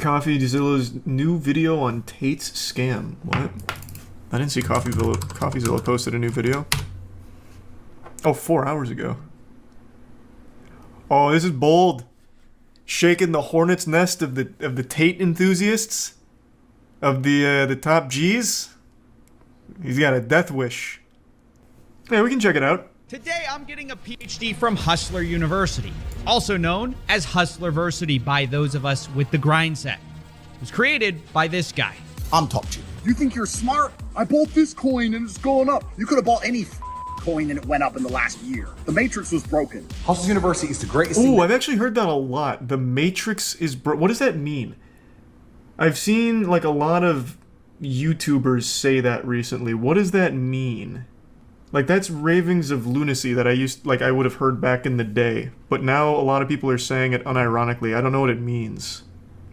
CoffeeZilla's new video on Tate's scam. What? I didn't see CoffeeZilla posted a new video. Oh, 4 hours ago. Oh, this is bold. Shaking the hornet's nest of the Tate enthusiasts, of the top G's. He's got a death wish. Yeah, we can check it out. Today, I'm getting a PhD from Hustler University, also known as Hustlerversity by those of us with the grind set. It was created by this guy. I'm top G. You think you're smart? I bought this coin and it's going up. You could have bought any coin and it went up in the last year. The Matrix was broken. Hustler University is the greatest thing. Ooh, I've actually heard that a lot. The Matrix is what does that mean? I've seen like a lot of YouTubers say that recently. What does that mean? Like, that's ravings of lunacy that I would have heard back in the day. But now a lot of people are saying it unironically. I don't know what it means.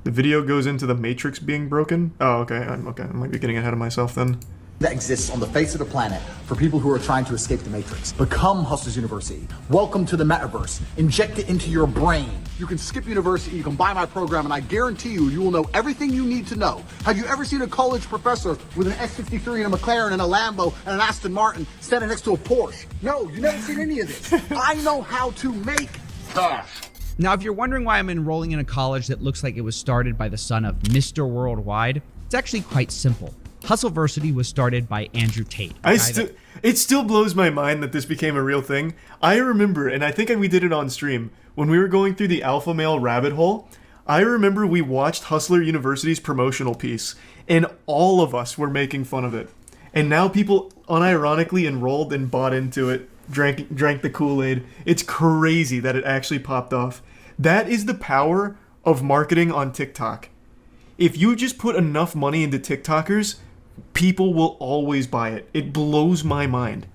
The video goes into the Matrix being broken? Oh, okay. I might be getting ahead of myself then. That exists on the face of the planet for people who are trying to escape the Matrix. Become Hustlers University. Welcome to the metaverse. Inject it into your brain. You can skip university, you can buy my program, and I guarantee you will know everything you need to know. Have you ever seen a college professor with an X53 and a McLaren and a Lambo and an Aston Martin standing next to a Porsche? No, you've never seen any of this. I know how to make cash. Now, if you're wondering why I'm enrolling in a college that looks like it was started by the son of Mr. Worldwide, it's actually quite simple. Hustleversity was started by Andrew Tate. It still blows my mind that this became a real thing. I remember, and I think we did it on stream, when we were going through the alpha male rabbit hole, I remember we watched Hustler University's promotional piece, and all of us were making fun of it. And now people unironically enrolled and bought into it, drank the Kool-Aid. It's crazy that it actually popped off. That is the power of marketing on TikTok. If you just put enough money into TikTokers, people will always buy it. It blows my mind.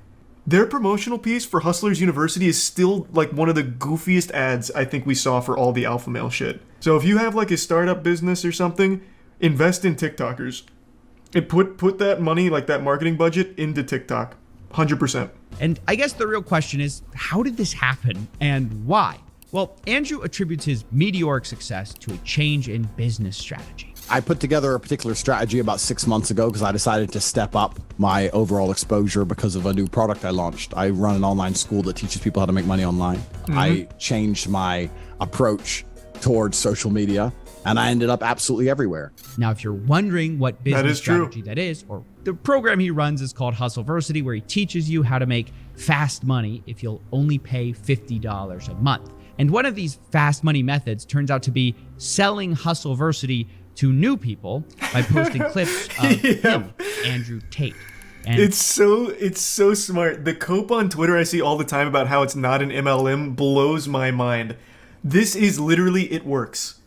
Their promotional piece for Hustlers University is still like one of the goofiest ads I think we saw for all the alpha male shit. So if you have like a startup business or something, invest in TikTokers. And put that money, like that marketing budget, into TikTok. 100%. And I guess the real question is, how did this happen and why? Well, Andrew attributes his meteoric success to a change in business strategy. I put together a particular strategy about 6 months ago because I decided to step up my overall exposure because of a new product I launched. I run an online school that teaches people how to make money online. Mm-hmm. I changed my approach towards social media, and I ended up absolutely everywhere. Now, if you're wondering what business strategy that is, or the program he runs is called Hustleversity, where he teaches you how to make fast money if you'll only pay $50 a month. And one of these fast money methods turns out to be selling Hustleversity to new people by posting clips of him, Andrew Tate. And it's so smart. The cope on Twitter I see all the time about how it's not an MLM blows my mind. This is literally it works.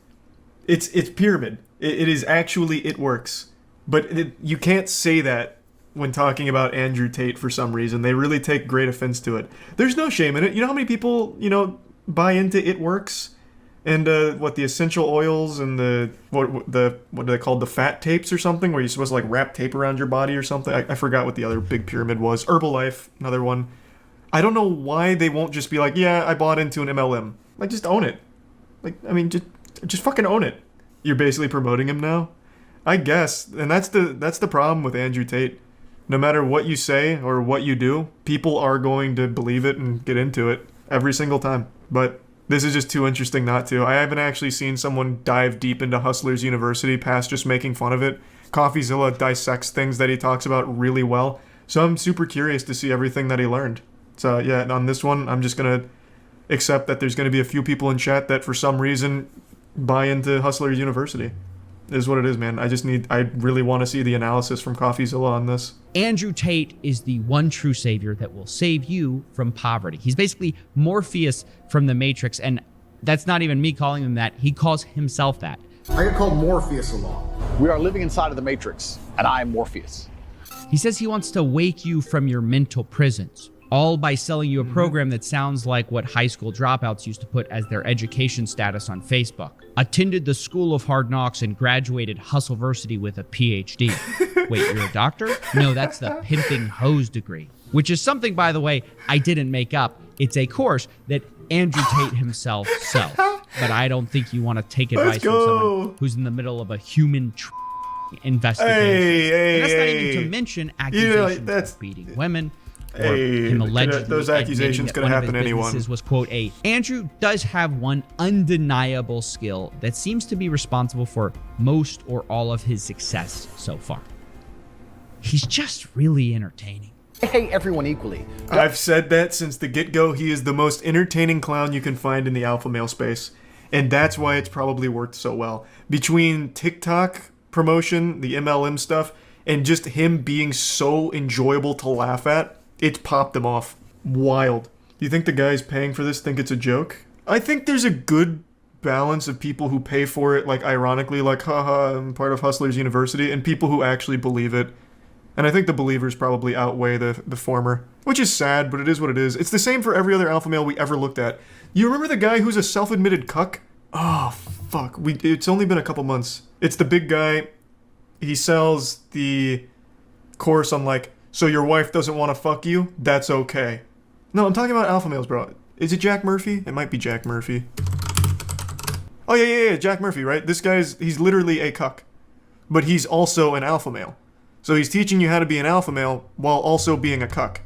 It's pyramid. It is actually it works. But you can't say that when talking about Andrew Tate for some reason. They really take great offense to it. There's no shame in it. You know how many people, buy into it works? And the essential oils and what are they called, the fat tapes or something, where you're supposed to like wrap tape around your body or something. I forgot what the other big pyramid was. Herbalife, another one. I don't know why they won't just be like, yeah, I bought into an MLM. Like, just own it. Like, I mean, just fucking own it. You're basically promoting him now, I guess. And that's the problem with Andrew Tate. No matter what you say or what you do, people are going to believe it and get into it every single time. But this is just too interesting not to. I haven't actually seen someone dive deep into Hustlers University past just making fun of it. CoffeeZilla dissects things that he talks about really well. So I'm super curious to see everything that he learned. So yeah, on this one, I'm just going to accept that there's going to be a few people in chat that for some reason buy into Hustlers University. It is what it is, man. I really want to see the analysis from CoffeeZilla on this. Andrew Tate is the one true savior that will save you from poverty. He's basically Morpheus from the Matrix, and that's not even me calling him that. He calls himself that. I get called Morpheus a lot. We are living inside of the Matrix, and I am Morpheus. He says he wants to wake you from your mental prisons, all by selling you a program that sounds like what high school dropouts used to put as their education status on Facebook. Attended the School of Hard Knocks and graduated Hustleversity with a PhD. Wait, you're a doctor? No, that's the pimping hose degree, which is something, by the way, I didn't make up. It's a course that Andrew Tate himself sells. but I don't think you want to take advice from someone who's in the middle of a human investigation. Hey, and that's not even hey. to mention accusations of beating women. Or him allegedly those accusations could happen to anyone. Was, quote, Andrew does have one undeniable skill that seems to be responsible for most or all of his success so far. He's just really entertaining. I hate everyone equally. I've said that since the get-go. He is the most entertaining clown you can find in the alpha male space. And that's why it's probably worked so well. Between TikTok promotion, the MLM stuff, and just him being so enjoyable to laugh at, it's popped him off. Wild. You think the guys paying for this think it's a joke? I think there's a good balance of people who pay for it, like ironically, like, haha, I'm part of Hustlers University, and people who actually believe it. And I think the believers probably outweigh the former, which is sad, but it is what it is. It's the same for every other alpha male we ever looked at. You remember the guy who's a self-admitted cuck? Oh, fuck. It's only been a couple months. It's the big guy. He sells the course on, like, so your wife doesn't want to fuck you? That's okay. No, I'm talking about alpha males, bro. Is it Jack Murphy? It might be Jack Murphy. Oh, yeah, Jack Murphy, right? This he's literally a cuck. But he's also an alpha male. So he's teaching you how to be an alpha male while also being a cuck.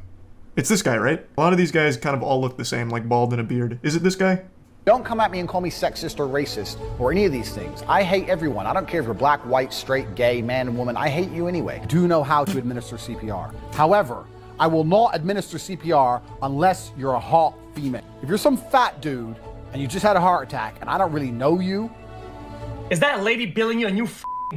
It's this guy, right? A lot of these guys kind of all look the same, like bald and a beard. Is it this guy? Don't come at me and call me sexist or racist or any of these things. I hate everyone. I don't care if you're black, white, straight, gay, man, and woman. I hate you anyway. Do know how to administer CPR. However, I will not administer CPR unless you're a hot female. If you're some fat dude and you just had a heart attack and I don't really know you. Is that lady billing you and you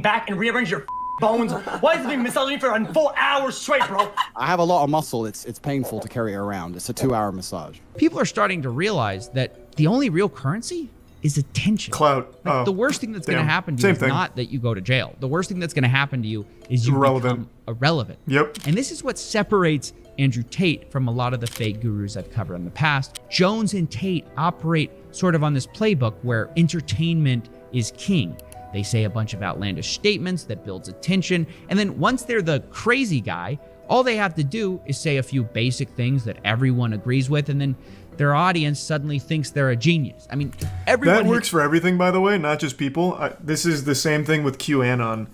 back and rearrange your bones? Why is it being massaging for 4 hours straight, bro? I have a lot of muscle. It's painful to carry around. It's a 2-hour massage. People are starting to realize that the only real currency is attention. Clout. Like, the worst thing that's going to happen to you is not that you go to jail. The worst thing that's going to happen to you is you become irrelevant. Yep. And this is what separates Andrew Tate from a lot of the fake gurus I've covered in the past. Jones and Tate operate sort of on this playbook where entertainment is king. They say a bunch of outlandish statements that builds attention, and then once they're the crazy guy, all they have to do is say a few basic things that everyone agrees with, and then their audience suddenly thinks they're a genius. I mean, everyone... That works for everything, by the way, not just people. This is the same thing with QAnon.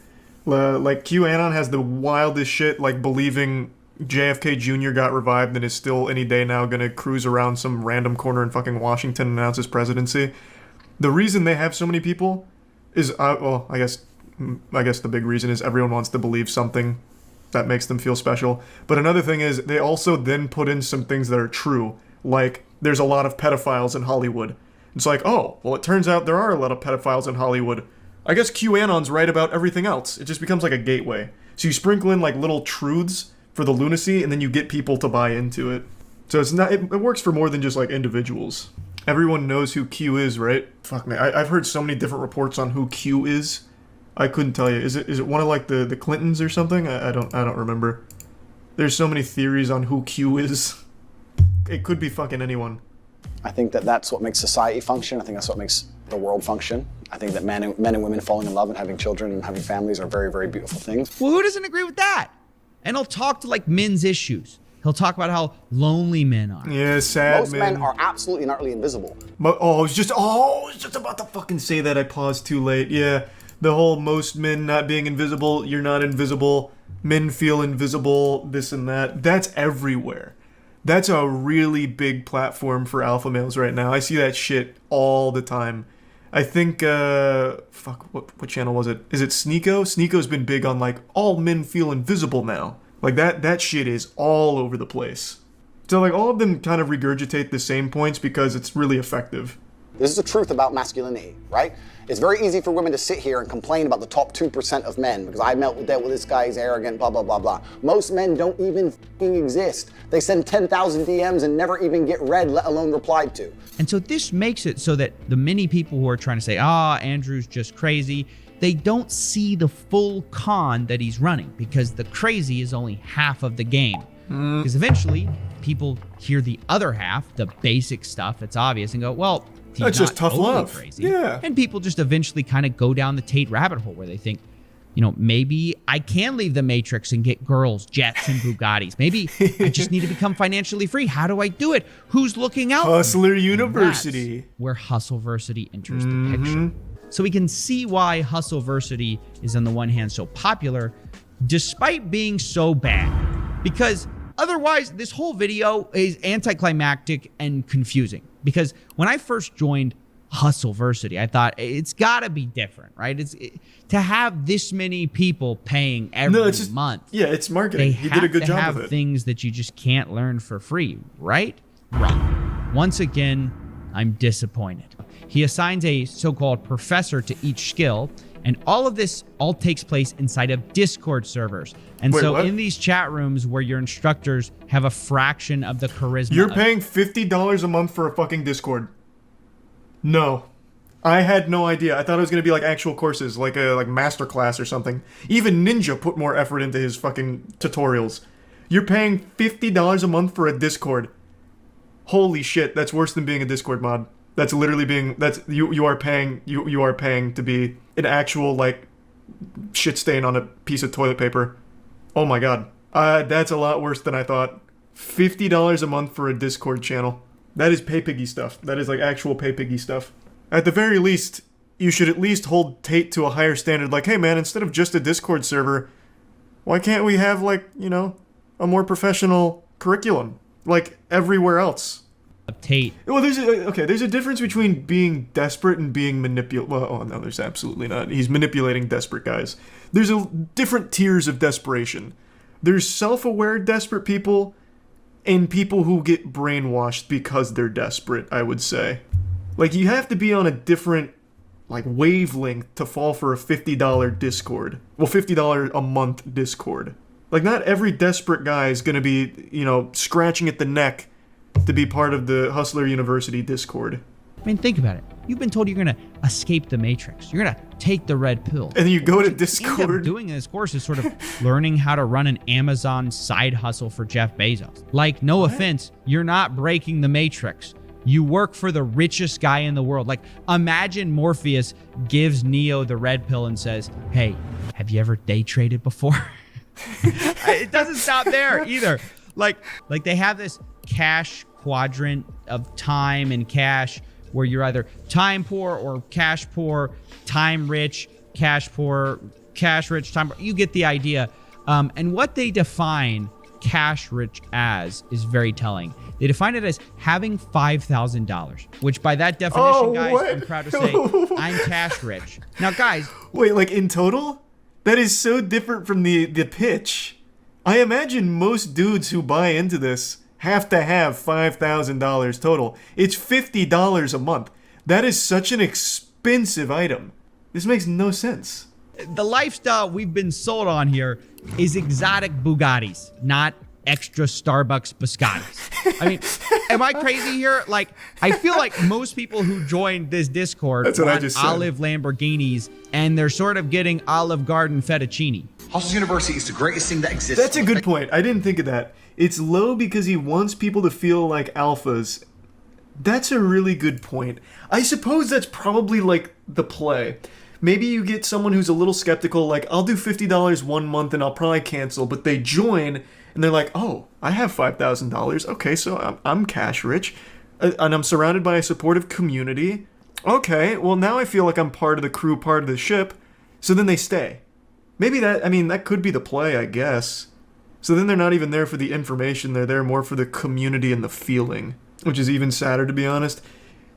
Like, QAnon has the wildest shit, like believing JFK Jr. got revived and is still any day now gonna cruise around some random corner in fucking Washington and announce his presidency. The reason they have so many people is, well, I guess the big reason is everyone wants to believe something that makes them feel special. But another thing is they also then put in some things that are true, like there's a lot of pedophiles in Hollywood. It's like, oh, well, it turns out there are a lot of pedophiles in Hollywood. I guess QAnon's right about everything else. It just becomes like a gateway. So you sprinkle in like little truths for the lunacy, and then you get people to buy into it. So it's not. It works for more than just like individuals. Everyone knows who Q is, right? Fuck man, I've heard so many different reports on who Q is. I couldn't tell you. Is it one of like the Clintons or something? I don't remember. There's so many theories on who Q is. It could be fucking anyone. I think that's what makes society function. I think that's what makes the world function. I think that men and women falling in love and having children and having families are very, very beautiful things. Well, who doesn't agree with that? And he'll talk to like men's issues. He'll talk about how lonely men are. Yeah, sad Most men are absolutely and utterly invisible. But I was just about to fucking say that. I paused too late. Yeah, the whole most men not being invisible, you're not invisible, men feel invisible, this and that. That's everywhere. That's a really big platform for alpha males right now. I see that shit all the time. I think, what channel was it? Is it Sneeko? Sneeko's been big on like, all men feel invisible now. Like that shit is all over the place. So like all of them kind of regurgitate the same points because it's really effective. This is the truth about masculinity, right? It's very easy for women to sit here and complain about the top 2% of men because I dealt with this guy, he's arrogant, blah, blah, blah, blah. Most men don't even f***ing exist. They send 10,000 DMs and never even get read, let alone replied to. And so this makes it so that the many people who are trying to say, Andrew's just crazy, they don't see the full con that he's running because the crazy is only half of the game. Because eventually people hear the other half, the basic stuff that's obvious, and go, well, he's that's not just tough totally love. Crazy. Yeah. And people just eventually kind of go down the Tate rabbit hole where they think, maybe I can leave the Matrix and get girls, jets, and Bugattis. Maybe I just need to become financially free. How do I do it? Who's looking out? Hustler University. That's where Hustleversity enters the picture. So we can see why Hustleversity is on the one hand so popular, despite being so bad. Because otherwise, this whole video is anticlimactic and confusing. Because when I first joined Hustleversity, I thought it's got to be different, right? To have this many people paying every month. Yeah, it's marketing. He did a good job of it. They have things that you just can't learn for free, right? Wrong. Once again, I'm disappointed. He assigns a so-called professor to each skill, and all of this takes place inside of Discord servers. And Wait, so what? in these chat rooms where your instructors have a fraction of the charisma. You're paying $50 a month for a fucking Discord. No. I had no idea. I thought it was going to be like actual courses, like a masterclass or something. Even Ninja put more effort into his fucking tutorials. You're paying $50 a month for a Discord. Holy shit, that's worse than being a Discord mod. That's literally being you are paying to be an actual like shit stain on a piece of toilet paper. Oh my god. That's a lot worse than I thought. $50 a month for a Discord channel. That is pay piggy stuff. That is like actual pay piggy stuff. At the very least, you should at least hold Tate to a higher standard. Like, hey man, instead of just a Discord server, why can't we have like, a more professional curriculum like everywhere else? Tate. Well, there's a difference between being desperate and being manipulated. Well, oh no, there's absolutely not. He's manipulating desperate guys. There's different tiers of desperation. There's self-aware desperate people and people who get brainwashed because they're desperate, I would say. Like, you have to be on a different wavelength to fall for a $50 Discord. Well, $50 a month Discord. Like, not every desperate guy is going to be, scratching at the neck to be part of the Hustler University Discord. I mean, think about it. You've been told you're going to escape the Matrix. You're going to take the red pill. And then you go to End up Discord. doing in this course is sort of learning how to run an Amazon side hustle for Jeff Bezos. Like, no offense, you're not breaking the Matrix. You work for the richest guy in the world. Like, imagine Morpheus gives Neo the red pill and says, hey, have you ever day traded before? It doesn't stop there either. Like they have this cash quadrant of time and cash where you're either time poor or cash poor, time rich, cash poor, cash rich, time poor. You get the idea. And what they define cash rich as is very telling. They define it as having $5,000, which by that definition, guys, what? I'm proud to say I'm cash rich. Now, guys. Wait, like in total? That is so different from the pitch. I imagine most dudes who buy into this have to have $5,000 total. It's $50 a month. That is such an expensive item. This makes no sense. The lifestyle we've been sold on here is exotic Bugattis, not extra Starbucks biscottis. I mean, am I crazy here? Like, I feel like most people who joined this Discord That's what I want just said. olive Lamborghinis, and they're sort of getting Olive Garden fettuccine. Hustle University is the greatest thing that exists. That's a good point. I didn't think of that. It's low because he wants people to feel like alphas. That's a really good point. I suppose that's probably like the play. Maybe you get someone who's a little skeptical, like, I'll do $50 one month and I'll probably cancel, but they join and they're like, oh, I have $5,000. Okay, so I'm cash rich and I'm surrounded by a supportive community. Okay, well, now I feel like I'm part of the crew, part of the ship. So then they stay. Maybe that could be the play, I guess. So then they're not even there for the information. They're there more for the community and the feeling, which is even sadder, to be honest.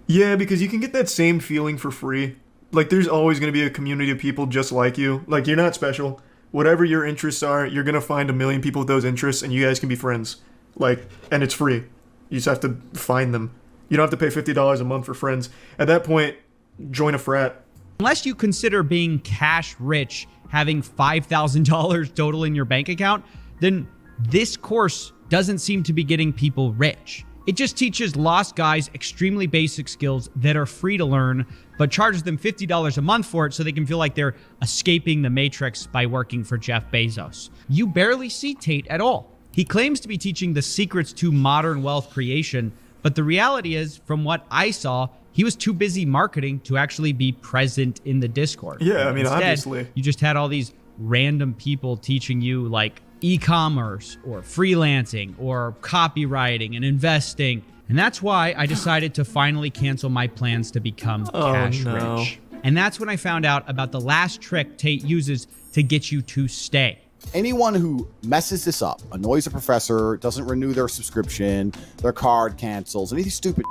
Yeah, because you can get that same feeling for free. Like, there's always going to be a community of people just like you. Like, you're not special. Whatever your interests are, you're going to find a million people with those interests, and you guys can be friends. Like, and it's free. You just have to find them. You don't have to pay $50 a month for friends. At that point, join a frat. Unless you consider being cash rich, having $5,000 total in your bank account, then this course doesn't seem to be getting people rich. It just teaches lost guys extremely basic skills that are free to learn, but charges them $50 a month for it so they can feel like they're escaping the Matrix by working for Jeff Bezos. You barely see Tate at all. He claims to be teaching the secrets to modern wealth creation, but the reality is, from what I saw, he was too busy marketing to actually be present in the Discord. Yeah, I mean, Instead, obviously. You just had all these random people teaching you like e-commerce or freelancing or copywriting and investing. And that's why I decided to finally cancel my plans to become cash rich. And that's when I found out about the last trick Tate uses to get you to stay. Anyone who messes this up, annoys a professor, doesn't renew their subscription, their card cancels, anything stupid,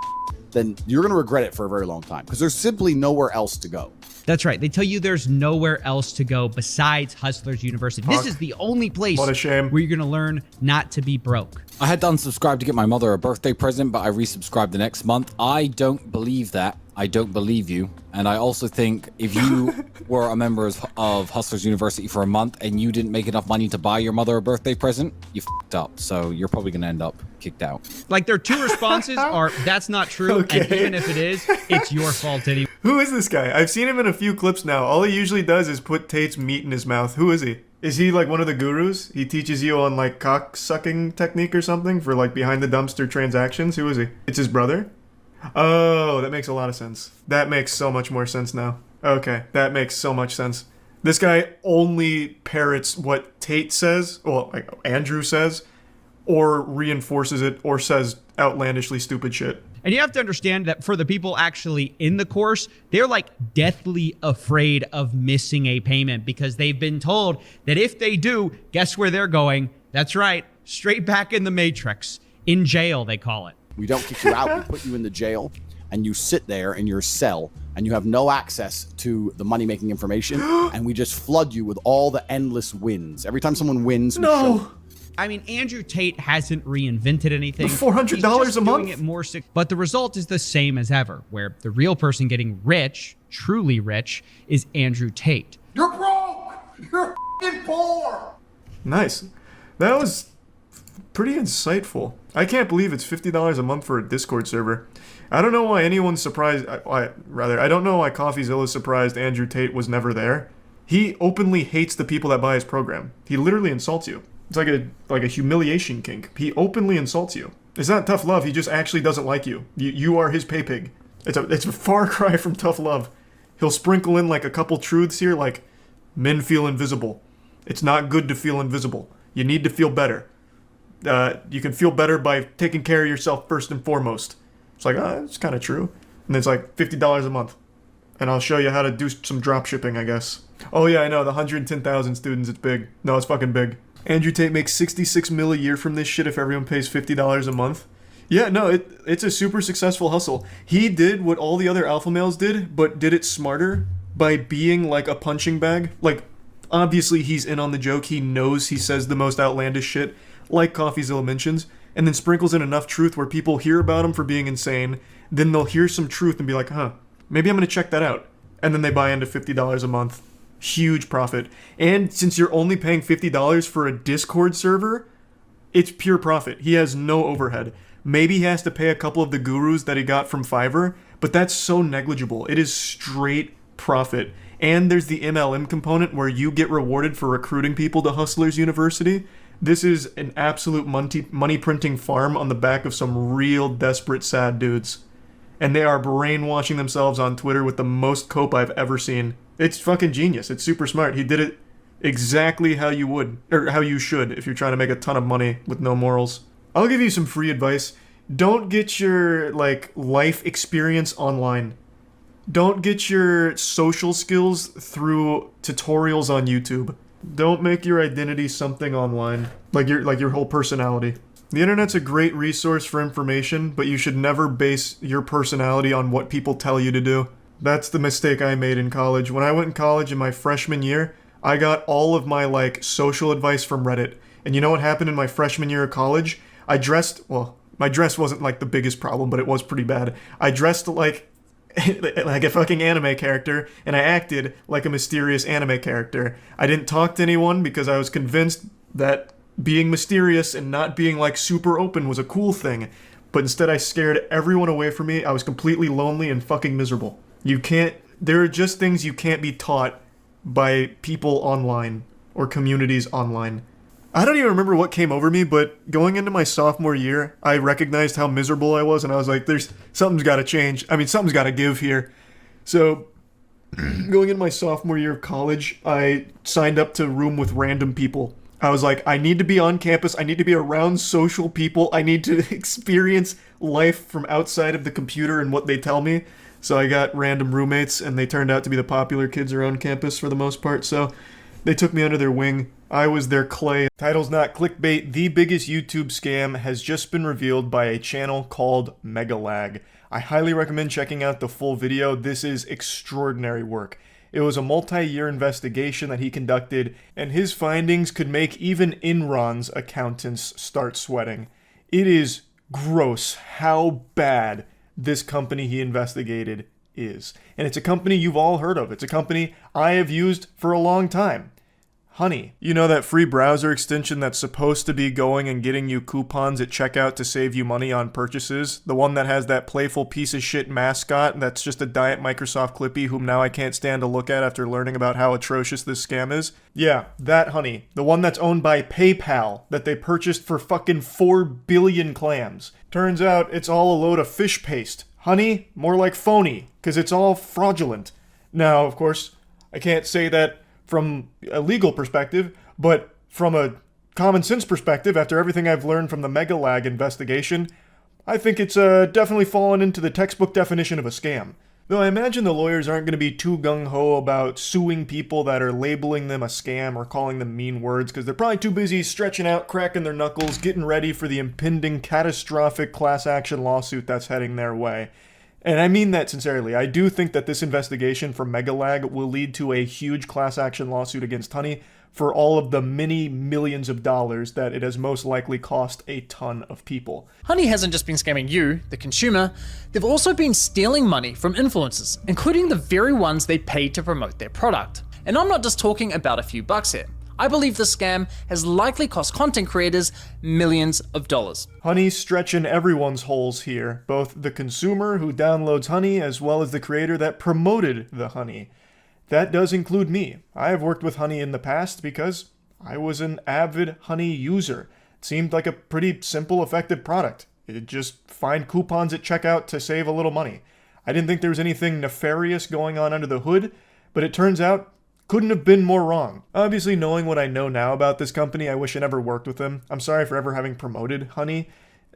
then you're going to regret it for a very long time because there's simply nowhere else to go. That's right. They tell you there's nowhere else to go besides Hustlers University. This is the only place what a shame. where you're going to learn not to be broke. I had to unsubscribe to get my mother a birthday present, but I resubscribed the next month. I don't believe that. I don't believe you. And I also think if you were a member of Hustlers University for a month and you didn't make enough money to buy your mother a birthday present, you f***ed up. So you're probably going to end up kicked out. Like their two responses are, that's not true. Okay. And even if it is, it's your fault anyway. Who is this guy? I've seen him in a few clips now. All he usually does is put Tate's meat in his mouth. Who is he? Is he like one of the gurus? He teaches you on like cock sucking technique or something for like behind the dumpster transactions? Who is he? It's his brother? Oh, that makes a lot of sense. That makes so much more sense now. Okay, that makes so much sense. This guy only parrots what Tate says, well, like Andrew says, or reinforces it, or says outlandishly stupid shit. And you have to understand that for the people actually in the course, they're like deathly afraid of missing a payment because they've been told that if they do, guess where they're going? That's right, straight back in the Matrix. In jail, they call it. We don't kick you out. We put you in the jail and you sit there in your cell and you have no access to the money-making information and we just flood you with all the endless wins. Every time someone wins, we show. I mean, Andrew Tate hasn't reinvented anything. $400 He's just a month? doing it more sick. But the result is the same as ever, where the real person getting rich, truly rich, is Andrew Tate. You're broke! You're f***ing poor! Nice. That was pretty insightful. I can't believe it's $50 a month for a Discord server. I don't know why anyone's surprised. I don't know why CoffeeZilla is surprised Andrew Tate was never there. He openly hates the people that buy his program. He literally insults you. It's like a humiliation kink. He openly insults you. It's not tough love. He just actually doesn't like you. You are his pay pig. It's a far cry from tough love. He'll sprinkle in like a couple truths here, like men feel invisible. It's not good to feel invisible. You need to feel better. You can feel better by taking care of yourself first and foremost. It's like, it's kind of true. And it's like $50 a month. And I'll show you how to do some drop shipping, I guess. Oh yeah, I know, the 110,000 students, it's big. No, it's fucking big. Andrew Tate makes $66 million a year from this shit if everyone pays $50 a month. Yeah, no, it's a super successful hustle. He did what all the other alpha males did, but did it smarter by being like a punching bag. Like, obviously he's in on the joke. He knows he says the most outlandish shit, like CoffeeZilla mentions, and then sprinkles in enough truth where people hear about him for being insane. Then they'll hear some truth and be like, maybe I'm going to check that out. And then they buy into $50 a month. Huge profit. And since you're only paying $50 for a Discord server, it's pure profit. He has no overhead. Maybe he has to pay a couple of the gurus that he got from Fiverr, but that's so negligible. It is straight profit. And there's the MLM component where you get rewarded for recruiting people to Hustlers University. This is an absolute money printing farm on the back of some real desperate sad dudes. And they are brainwashing themselves on Twitter with the most cope I've ever seen. It's fucking genius. It's super smart. He did it exactly how you would, or how you should, if you're trying to make a ton of money with no morals. I'll give you some free advice. Don't get your, life experience online. Don't get your social skills through tutorials on YouTube. Don't make your identity something online, like your whole personality. The internet's a great resource for information, but you should never base your personality on what people tell you to do. That's the mistake I made in college. When I went in college in my freshman year, I got all of my social advice from Reddit. And you know what happened in my freshman year of college? My dress wasn't the biggest problem, but it was pretty bad. I dressed like a fucking anime character, and I acted like a mysterious anime character. I didn't talk to anyone because I was convinced that being mysterious and not being super open was a cool thing. But instead I scared everyone away from me. I was completely lonely and fucking miserable. There are just things you can't be taught by people online or communities online. I don't even remember what came over me, but going into my sophomore year, I recognized how miserable I was, and I was like, something's got to change. I mean, something's got to give here. So going into my sophomore year of college, I signed up to room with random people. I was like, I need to be on campus. I need to be around social people. I need to experience life from outside of the computer and what they tell me. So I got random roommates, and they turned out to be the popular kids around campus for the most part. So they took me under their wing. I was their clay. Title's not clickbait. The biggest YouTube scam has just been revealed by a channel called Megalag. I highly recommend checking out the full video. This is extraordinary work. It was a multi-year investigation that he conducted, and his findings could make even Enron's accountants start sweating. It is gross how bad this company he investigated is. And it's a company you've all heard of. It's a company I have used for a long time. Honey. You know that free browser extension that's supposed to be going and getting you coupons at checkout to save you money on purchases? The one that has that playful piece of shit mascot that's just a diet Microsoft Clippy whom now I can't stand to look at after learning about how atrocious this scam is? Yeah, that Honey. The one that's owned by PayPal that they purchased for fucking 4 billion clams. Turns out it's all a load of fish paste. Honey, more like phony, because it's all fraudulent. Now, of course, I can't say that from a legal perspective, but from a common sense perspective, after everything I've learned from the Megalag investigation, I think it's definitely fallen into the textbook definition of a scam. Though I imagine the lawyers aren't going to be too gung-ho about suing people that are labeling them a scam or calling them mean words, because they're probably too busy stretching out, cracking their knuckles, getting ready for the impending catastrophic class action lawsuit that's heading their way. And I mean that sincerely. I do think that this investigation from Megalag will lead to a huge class action lawsuit against Honey for all of the many millions of dollars that it has most likely cost a ton of people. Honey hasn't just been scamming you, the consumer, they've also been stealing money from influencers, including the very ones they paid to promote their product. And I'm not just talking about a few bucks here. I believe the scam has likely cost content creators millions of dollars. Honey's stretching everyone's holes here, both the consumer who downloads Honey as well as the creator that promoted the Honey. That does include me. I have worked with Honey in the past because I was an avid Honey user. It seemed like a pretty simple, effective product. It'd just find coupons at checkout to save a little money. I didn't think there was anything nefarious going on under the hood, but it turns out couldn't have been more wrong. Obviously, knowing what I know now about this company, I wish I never worked with them. I'm sorry for ever having promoted Honey.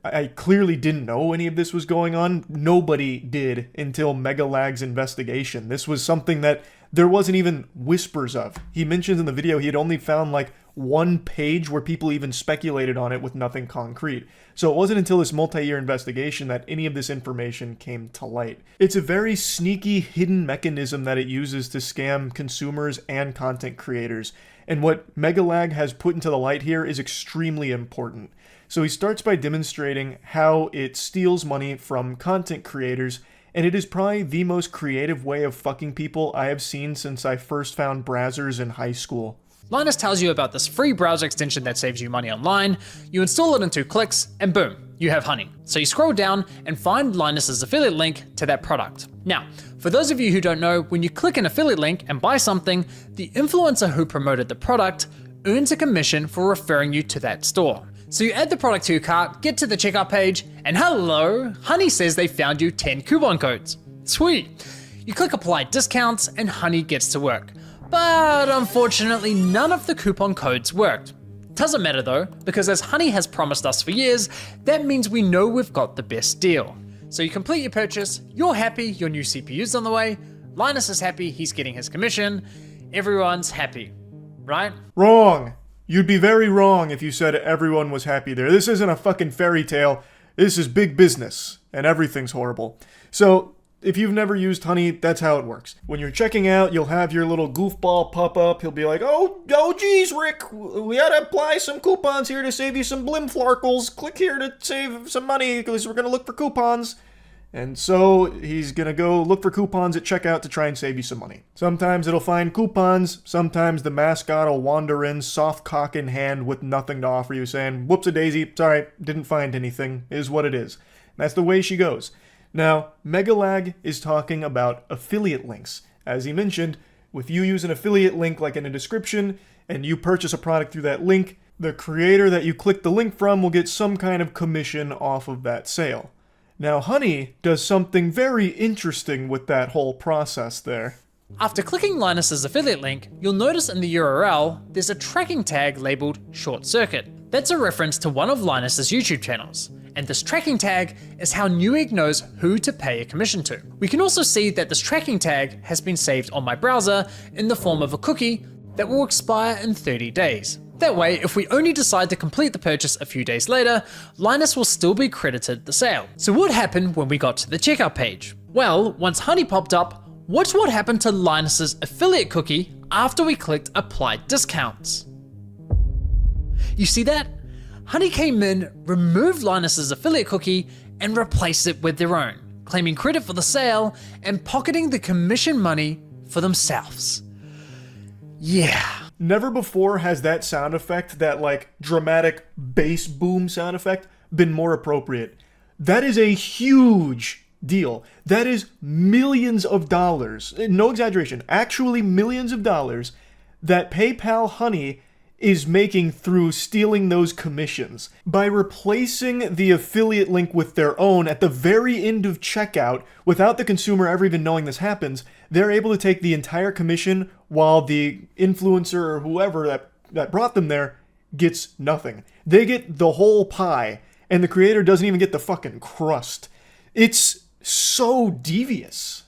I clearly didn't know any of this was going on. Nobody did until Megalag's investigation. This was something that there wasn't even whispers of. He mentions in the video he had only found like one page where people even speculated on it with nothing concrete. So it wasn't until this multi-year investigation that any of this information came to light. It's a very sneaky, hidden mechanism that it uses to scam consumers and content creators. And what Megalag has put into the light here is extremely important. So he starts by demonstrating how it steals money from content creators, and it is probably the most creative way of fucking people I have seen since I first found browsers in high school. Linus tells you about this free browser extension that saves you money online, you install it in 2 clicks, and boom, you have Honey. So you scroll down and find Linus's affiliate link to that product. Now, for those of you who don't know, when you click an affiliate link and buy something, the influencer who promoted the product earns a commission for referring you to that store. So you add the product to your cart, get to the checkout page, and hello, Honey says they found you 10 coupon codes. Sweet. You click apply discounts and Honey gets to work. But unfortunately, none of the coupon codes worked. Doesn't matter though, because as Honey has promised us for years, that means we know we've got the best deal. So you complete your purchase, you're happy, your new CPU's on the way, Linus is happy, he's getting his commission, everyone's happy, right? Wrong. You'd be very wrong if you said everyone was happy there. This isn't a fucking fairy tale. This is big business, and everything's horrible. So, if you've never used Honey, that's how it works. When you're checking out, you'll have your little goofball pop up. He'll be like, oh geez, Rick, we gotta apply some coupons here to save you some blimflarkles. Click here to save some money, because we're gonna look for coupons. And so he's gonna go look for coupons at checkout to try and save you some money. Sometimes it'll find coupons, sometimes the mascot will wander in, soft cock in hand with nothing to offer you, saying, whoops-a-daisy, sorry, didn't find anything, is what it is. And that's the way she goes. Now, Megalag is talking about affiliate links. As he mentioned, if you use an affiliate link like in a description, and you purchase a product through that link, the creator that you click the link from will get some kind of commission off of that sale. Now, Honey does something very interesting with that whole process there. After clicking Linus's affiliate link, you'll notice in the URL, there's a tracking tag labeled Short Circuit. That's a reference to one of Linus's YouTube channels. And this tracking tag is how Newegg knows who to pay a commission to. We can also see that this tracking tag has been saved on my browser in the form of a cookie that will expire in 30 days. That way, if we only decide to complete the purchase a few days later, Linus will still be credited the sale. So what happened when we got to the checkout page? Well, once Honey popped up, watch what happened to Linus's affiliate cookie after we clicked Apply Discounts. You see that? Honey came in, removed Linus's affiliate cookie, and replaced it with their own, claiming credit for the sale and pocketing the commission money for themselves. Yeah. Never before has that sound effect, that like dramatic bass boom sound effect, been more appropriate. That is a huge deal. That is millions of dollars, no exaggeration, actually millions of dollars that PayPal Honey is making through stealing those commissions. By replacing the affiliate link with their own at the very end of checkout, without the consumer ever even knowing this happens, they're able to take the entire commission while the influencer or whoever that brought them there gets nothing. They get the whole pie, and the creator doesn't even get the fucking crust. It's so devious.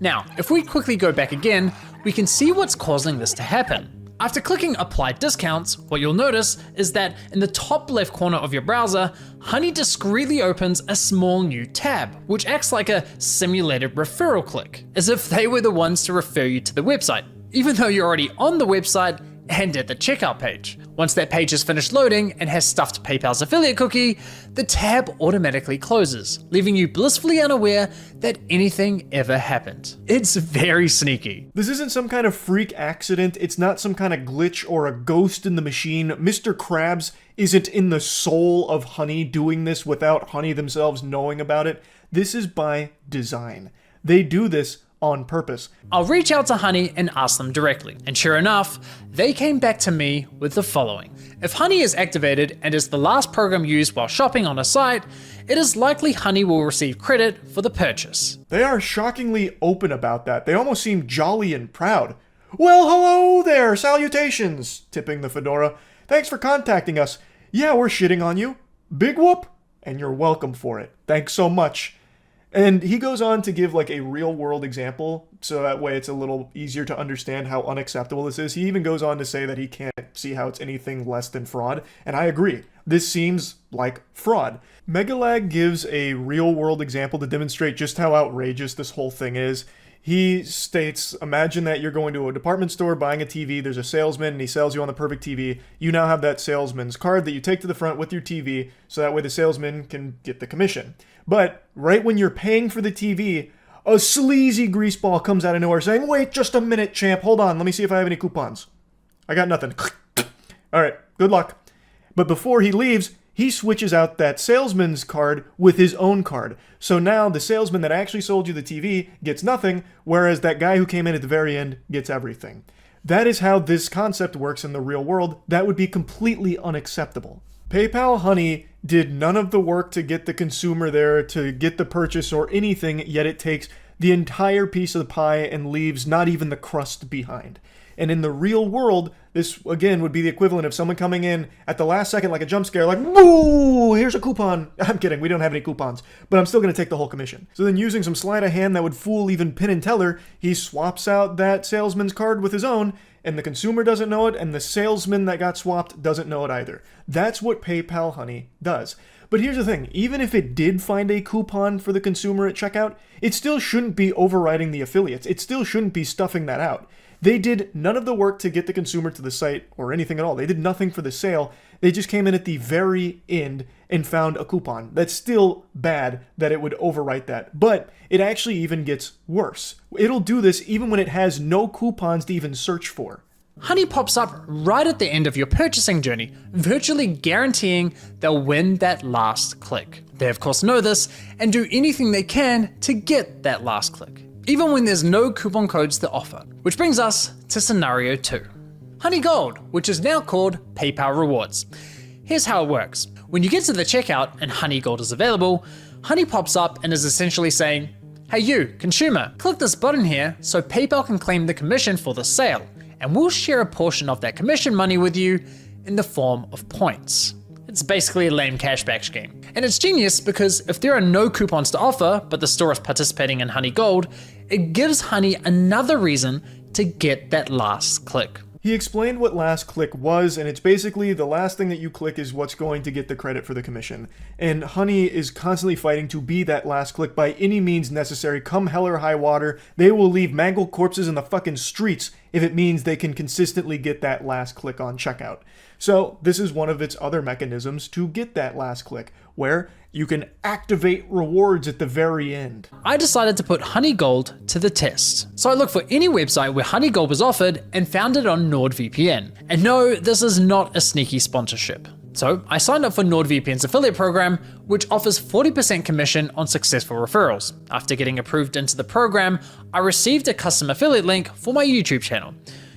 Now, if we quickly go back again, we can see what's causing this to happen. After clicking Apply Discounts, what you'll notice is that in the top left corner of your browser, Honey discreetly opens a small new tab, which acts like a simulated referral click, as if they were the ones to refer you to the website, even though you're already on the website and at the checkout page. Once that page is finished loading and has stuffed PayPal's affiliate cookie, the tab automatically closes, leaving you blissfully unaware that anything ever happened. It's very sneaky. This isn't some kind of freak accident, it's not some kind of glitch or a ghost in the machine. Mr. Krabs isn't in the soul of Honey doing this without Honey themselves knowing about it. This is by design. They do this on purpose. I'll reach out to Honey and ask them directly, and sure enough, they came back to me with the following. If Honey is activated and is the last program used while shopping on a site, it is likely Honey will receive credit for the purchase. They are shockingly open about that. They almost seem jolly and proud. Well, hello there, salutations, tipping the fedora. Thanks for contacting us. Yeah, we're shitting on you. Big whoop, and you're welcome for it. Thanks so much. And he goes on to give like a real world example, so that way it's a little easier to understand how unacceptable this is. He even goes on to say that he can't see how it's anything less than fraud, and I agree. This seems like fraud. Megalag gives a real world example to demonstrate just how outrageous this whole thing is. He states, imagine that you're going to a department store buying a TV, there's a salesman and he sells you on the perfect TV. You now have that salesman's card that you take to the front with your TV, so that way the salesman can get the commission. But right when you're paying for the TV, a sleazy greaseball comes out of nowhere saying, wait just a minute, champ, hold on, let me see if I have any coupons. I got nothing. Alright, good luck. But before he leaves, he switches out that salesman's card with his own card. So now the salesman that actually sold you the TV gets nothing, whereas that guy who came in at the very end gets everything. That is how this concept works in the real world. That would be completely unacceptable. PayPal Honey did none of the work to get the consumer there, to get the purchase or anything, yet it takes the entire piece of the pie and leaves not even the crust behind. And in the real world, this, again, would be the equivalent of someone coming in at the last second like a jump scare, like, boo, here's a coupon. I'm kidding, we don't have any coupons, but I'm still going to take the whole commission. So then using some sleight of hand that would fool even Penn and Teller, he swaps out that salesman's card with his own, and the consumer doesn't know it, and the salesman that got swapped doesn't know it either. That's what PayPal Honey does. But here's the thing, even if it did find a coupon for the consumer at checkout, it still shouldn't be overriding the affiliates. It still shouldn't be stuffing that out. They did none of the work to get the consumer to the site or anything at all. They did nothing for the sale. They just came in at the very end and found a coupon. That's still bad that it would overwrite that. But it actually even gets worse. It'll do this even when it has no coupons to even search for. Honey pops up right at the end of your purchasing journey, virtually guaranteeing they'll win that last click. They of course know this and do anything they can to get that last click, even when there's no coupon codes to offer. Which brings us to scenario 2. Honey Gold, which is now called PayPal Rewards. Here's how it works. When you get to the checkout and Honey Gold is available, Honey pops up and is essentially saying, hey you, consumer, click this button here so PayPal can claim the commission for the sale, and we'll share a portion of that commission money with you in the form of points. It's basically a lame cashback scheme. And it's genius because if there are no coupons to offer, but the store is participating in Honey Gold, it gives Honey another reason to get that last click. He explained what last click was, and it's basically the last thing that you click is what's going to get the credit for the commission. And Honey is constantly fighting to be that last click by any means necessary. Come hell or high water, they will leave mangled corpses in the fucking streets if it means they can consistently get that last click on checkout. So this is one of its other mechanisms to get that last click, where you can activate rewards at the very end. I decided to put Honey Gold to the test. So I looked for any website where Honey Gold was offered and found it on NordVPN. And no, this is not a sneaky sponsorship. So I signed up for NordVPN's affiliate program, which offers 40% commission on successful referrals. After getting approved into the program, I received a custom affiliate link for my YouTube channel.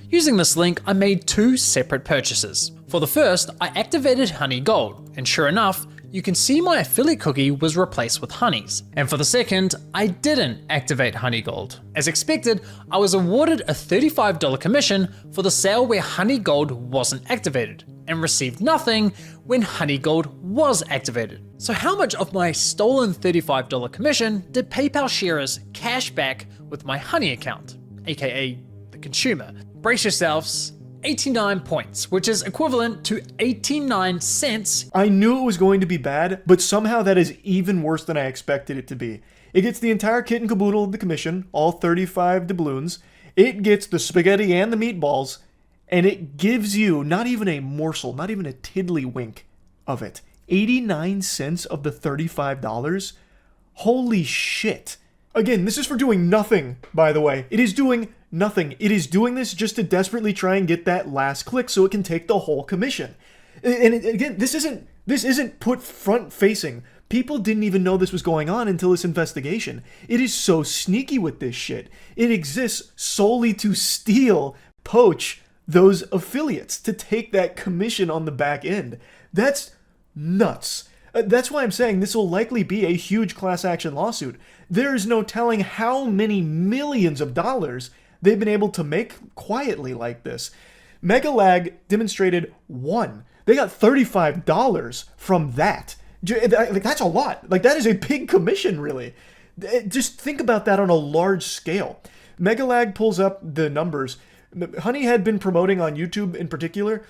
Using this link, I made 2 separate purchases. For the first, I activated Honey Gold, and sure enough, you can see my affiliate cookie was replaced with Honey's. And for the second, I didn't activate Honey Gold. As expected, I was awarded a $35 commission for the sale where Honey Gold wasn't activated, and received nothing when Honey Gold was activated. So how much of my stolen $35 commission did PayPal share as cash back with my Honey account, aka the consumer? Brace yourselves, 89 points, which is equivalent to 89 cents. I knew it was going to be bad, but somehow that is even worse than I expected it to be. It gets the entire kit and caboodle of the commission, all 35 doubloons. It gets the spaghetti and the meatballs, and it gives you not even a morsel, not even a tiddlywink of it. 89 cents of the $35? Holy shit. Again, this is for doing nothing, by the way. It is doing nothing. It is doing this just to desperately try and get that last click so it can take the whole commission. And again, this isn't put front facing. People didn't even know this was going on until this investigation. It is so sneaky with this shit. It exists solely to steal, poach those affiliates, to take that commission on the back end. That's nuts. That's why I'm saying this will likely be a huge class action lawsuit. There is no telling how many millions of dollars they've been able to make quietly like this. Megalag demonstrated one. They got $35 from that. Like, that's a lot. Like, that is a big commission, really. Just think about that on a large scale. Megalag pulls up the numbers. Honey had been promoting on YouTube in particular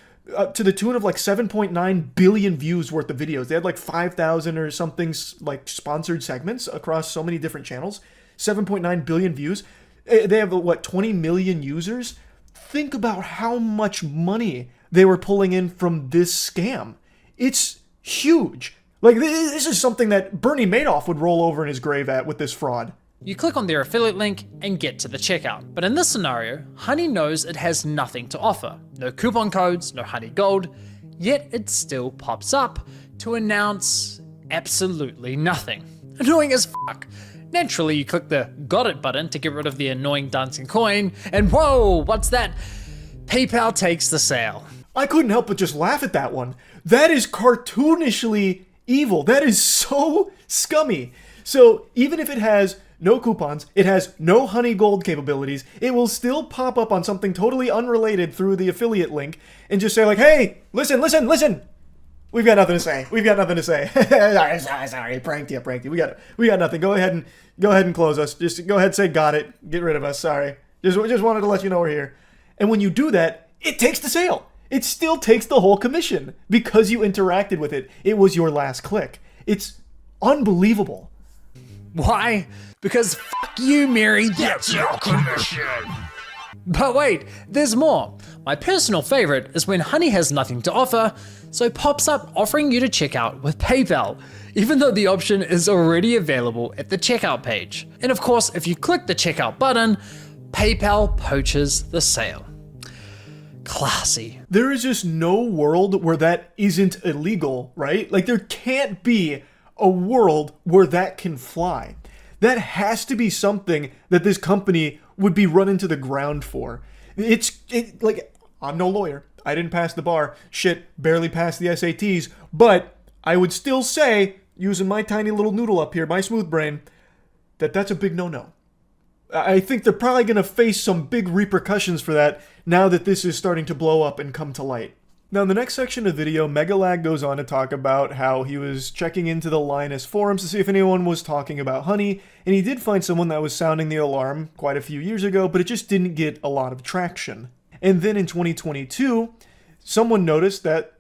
to the tune of like 7.9 billion views worth of videos. They had like 5,000 or something like sponsored segments across so many different channels. 7.9 billion views. They have, what, 20 million users? Think about how much money they were pulling in from this scam. It's huge. Like, this is something that Bernie Madoff would roll over in his grave at with this fraud. You click on their affiliate link and get to the checkout. But in this scenario, Honey knows it has nothing to offer. No coupon codes, no Honey Gold, yet it still pops up to announce absolutely nothing. Annoying as fuck. Naturally, you click the got it button to get rid of the annoying dancing coin, and whoa, what's that? PayPal takes the sale. I couldn't help but just laugh at that one. That is cartoonishly evil. That is so scummy. So even if it has no coupons, it has no Honey Gold capabilities, it will still pop up on something totally unrelated through the affiliate link and just say like, hey, listen. We've got nothing to say. Sorry, pranked you. We got nothing. Go ahead and close us. Just go ahead and say got it. Get rid of us. Sorry. Just wanted to let you know we're here. And when you do that, it takes the sale. It still takes the whole commission because you interacted with it. It was your last click. It's unbelievable. Why? Because fuck you, Mary. That's your commission. But wait, there's more. My personal favorite is when Honey has nothing to offer, so pops up offering you to check out with PayPal, even though the option is already available at the checkout page. And of course, if you click the checkout button, PayPal poaches the sale. Classy. There is just no world where that isn't illegal, right? Like, there can't be a world where that can fly. That has to be something that this company would be run into the ground for. Like, I'm no lawyer. I didn't pass the bar. Shit, barely passed the SATs. But I would still say, using my tiny little noodle up here, my smooth brain, that that's a big no-no. I think they're probably going to face some big repercussions for that now that this is starting to blow up and come to light. Now, in the next section of the video, Megalag goes on to talk about how he was checking into the Linus forums to see if anyone was talking about honey, and he did find someone that was sounding the alarm quite a few years ago, but it just didn't get a lot of traction. And then in 2022, someone noticed that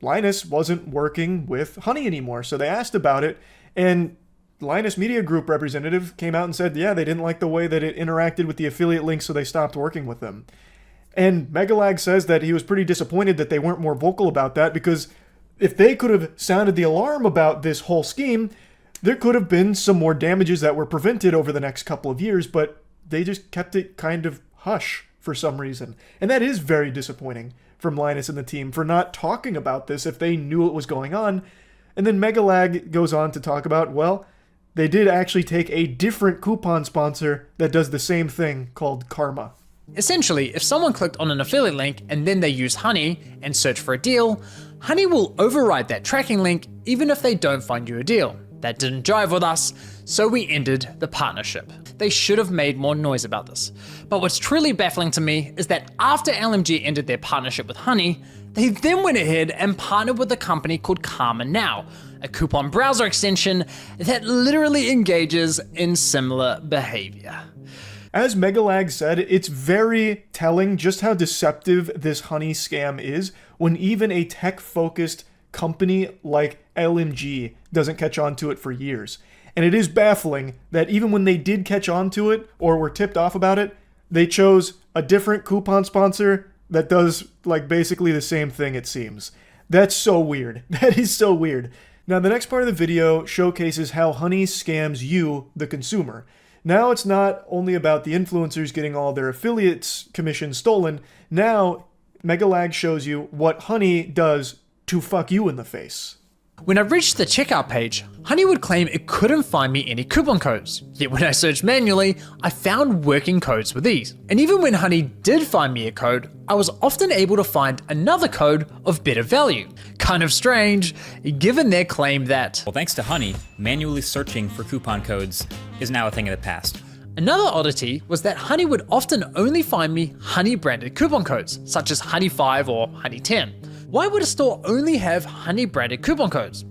Linus wasn't working with honey anymore, so they asked about it, and Linus Media Group representative came out and said, yeah, they didn't like the way that it interacted with the affiliate links, so they stopped working with them. And Megalag says that he was pretty disappointed that they weren't more vocal about that, because if they could have sounded the alarm about this whole scheme, there could have been some more damages that were prevented over the next couple of years, but they just kept it kind of hush for some reason. And that is very disappointing from Linus and the team for not talking about this if they knew what was going on. And then Megalag goes on to talk about, well, they did actually take a different coupon sponsor that does the same thing called Karma. Essentially, if someone clicked on an affiliate link and then they use Honey and search for a deal, Honey will override that tracking link even if they don't find you a deal. That didn't jive with us, so we ended the partnership. They should have made more noise about this. But what's truly baffling to me is that after LMG ended their partnership with Honey, they then went ahead and partnered with a company called Karma Now, a coupon browser extension that literally engages in similar behavior. As Megalag said, it's very telling just how deceptive this honey scam is when even a tech-focused company like LMG doesn't catch on to it for years. And it is baffling that even when they did catch on to it or were tipped off about it, they chose a different coupon sponsor that does like basically the same thing, it seems. That's so weird. That is so weird. Now, the next part of the video showcases how honey scams you, the consumer. Now it's not only about the influencers getting all their affiliates commissions stolen. Now, Megalag shows you what honey does to fuck you in the face. When I reached the checkout page, Honey would claim it couldn't find me any coupon codes. Yet when I searched manually, I found working codes with these. And even when Honey did find me a code, I was often able to find another code of better value. Kind of strange, given their claim that, well, thanks to Honey, manually searching for coupon codes is now a thing of the past. Another oddity was that Honey would often only find me Honey branded coupon codes, such as Honey 5 or Honey 10. Why would a store only have Honey branded coupon codes?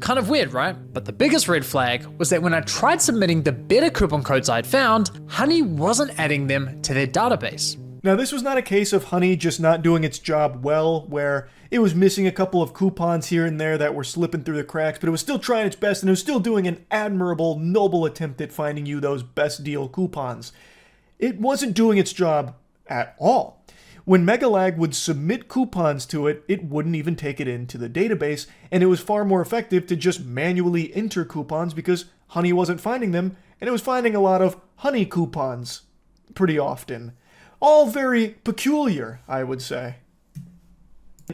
Kind of weird, right? But the biggest red flag was that when I tried submitting the better coupon codes I'd found, Honey wasn't adding them to their database. Now, this was not a case of Honey just not doing its job well, where it was missing a couple of coupons here and there that were slipping through the cracks, but it was still trying its best and it was still doing an admirable, noble attempt at finding you those best deal coupons. It wasn't doing its job at all. When Megalag would submit coupons to it, it wouldn't even take it into the database, and it was far more effective to just manually enter coupons because Honey wasn't finding them, and it was finding a lot of Honey coupons pretty often. All very peculiar, I would say.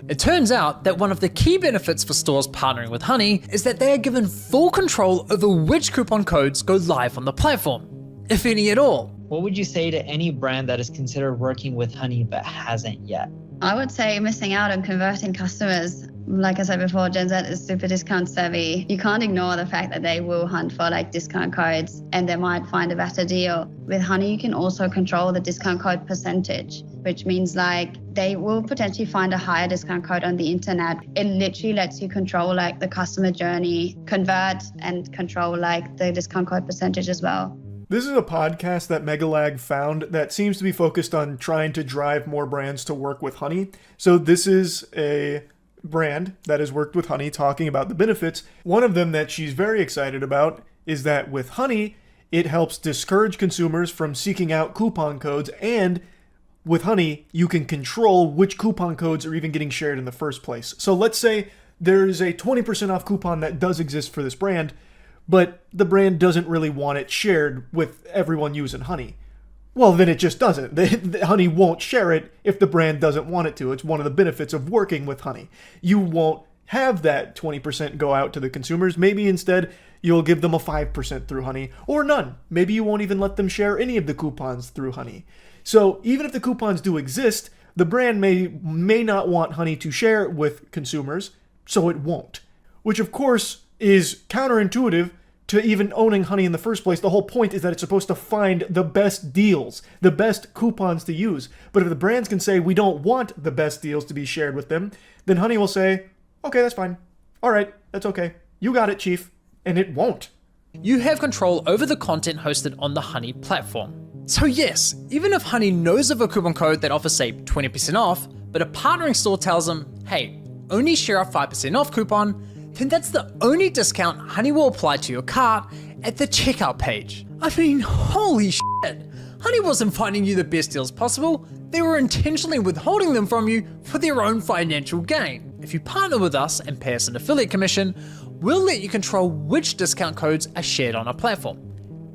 It turns out that one of the key benefits for stores partnering with Honey is that they are given full control over which coupon codes go live on the platform, if any at all. What would you say to any brand that is considered working with Honey but hasn't yet? I would say missing out on converting customers. Like I said before, Gen Z is super discount savvy. You can't ignore the fact that they will hunt for like discount codes and they might find a better deal. With Honey, you can also control the discount code percentage, which means like they will potentially find a higher discount code on the internet. It literally lets you control like the customer journey, convert and control like the discount code percentage as well. This is a podcast that Megalag found that seems to be focused on trying to drive more brands to work with Honey. So this is a brand that has worked with Honey talking about the benefits. One of them that she's very excited about is that with Honey, it helps discourage consumers from seeking out coupon codes, and with Honey, you can control which coupon codes are even getting shared in the first place. So let's say there's a 20% off coupon that does exist for this brand, but the brand doesn't really want it shared with everyone using Honey. Well, then it just doesn't. Honey won't share it if the brand doesn't want it to. It's one of the benefits of working with Honey. You won't have that 20% go out to the consumers. Maybe instead you'll give them a 5% through Honey, or none. Maybe you won't even let them share any of the coupons through Honey. So even if the coupons do exist, the brand may not want Honey to share it with consumers, so it won't. Which of course is counterintuitive to even owning honey in the first place. The whole point is that it's supposed to find the best deals, the best coupons to use. But if the brands can say we don't want the best deals to be shared with them, then honey will say, okay, that's fine. All right, that's okay. You got it, chief. And it won't. You have control over the content hosted on the Honey platform. So yes, even if Honey knows of a coupon code that offers, say, 20% off, but a partnering store tells them, hey, only share a 5% off coupon, then that's the only discount Honey will apply to your cart at the checkout page. I mean, holy shit. Honey wasn't finding you the best deals possible, they were intentionally withholding them from you for their own financial gain. If you partner with us and pay us an affiliate commission, we'll let you control which discount codes are shared on our platform.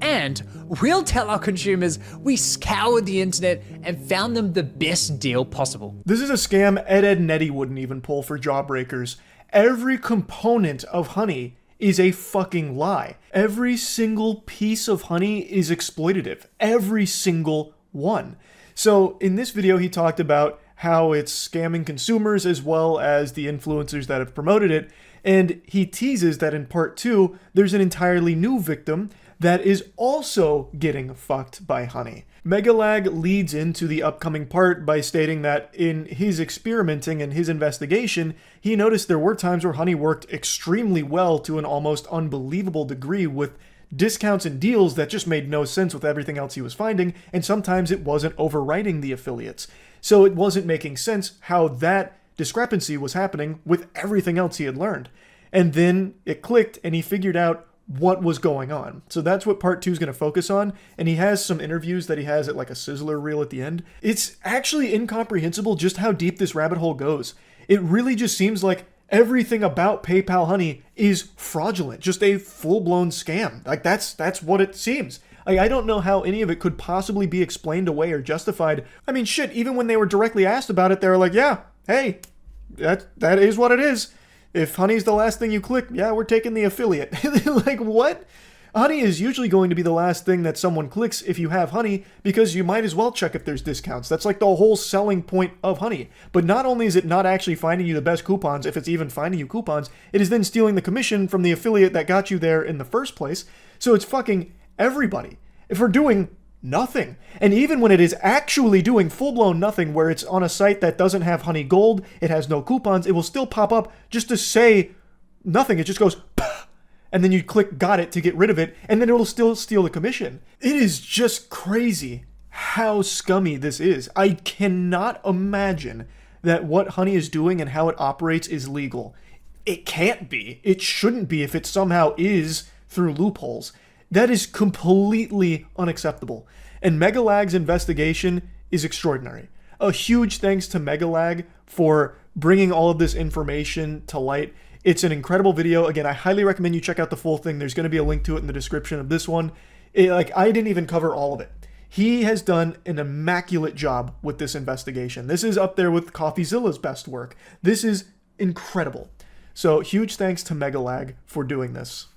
And we'll tell our consumers we scoured the internet and found them the best deal possible. This is a scam Ed, Edd n Eddy wouldn't even pull for Jawbreakers. Every component of honey is a fucking lie. Every single piece of honey is exploitative. Every single one. So in this video, he talked about how it's scamming consumers as well as the influencers that have promoted it. And he teases that in part 2, there's an entirely new victim that is also getting fucked by honey. Megalag leads into the upcoming part by stating that in his experimenting and his investigation, he noticed there were times where honey worked extremely well to an almost unbelievable degree with discounts and deals that just made no sense with everything else he was finding, and sometimes it wasn't overriding the affiliates. So it wasn't making sense how that discrepancy was happening with everything else he had learned. And then it clicked and he figured out what was going on. So that's what part 2 is going to focus on. And he has some interviews that he has at like a sizzler reel at the end. It's actually incomprehensible just how deep this rabbit hole goes. It really just seems like everything about PayPal Honey is fraudulent, just a full-blown scam. Like that's what it seems. I don't know how any of it could possibly be explained away or justified. I mean, shit, even when they were directly asked about it, they were like, yeah, hey, that is what it is. If honey's the last thing you click, yeah, we're taking the affiliate. Like, what? Honey is usually going to be the last thing that someone clicks if you have honey, because you might as well check if there's discounts. That's like the whole selling point of honey. But not only is it not actually finding you the best coupons, if it's even finding you coupons, it is then stealing the commission from the affiliate that got you there in the first place. So it's fucking everybody for doing nothing. And even when it is actually doing full-blown nothing, where it's on a site that doesn't have honey gold, it has no coupons, it will still pop up just to say nothing. It just goes, pah, and then you click got it to get rid of it, and then it will still steal the commission. It is just crazy how scummy this is. I cannot imagine that what honey is doing and how it operates is legal. It can't be. It shouldn't be if it somehow is through loopholes. That is completely unacceptable. And Megalag's investigation is extraordinary. A huge thanks to Megalag for bringing all of this information to light. It's an incredible video. Again, I highly recommend you check out the full thing. There's going to be a link to it in the description of this one. I didn't even cover all of it. He has done an immaculate job with this investigation. This is up there with CoffeeZilla's best work. This is incredible. So huge thanks to Megalag for doing this.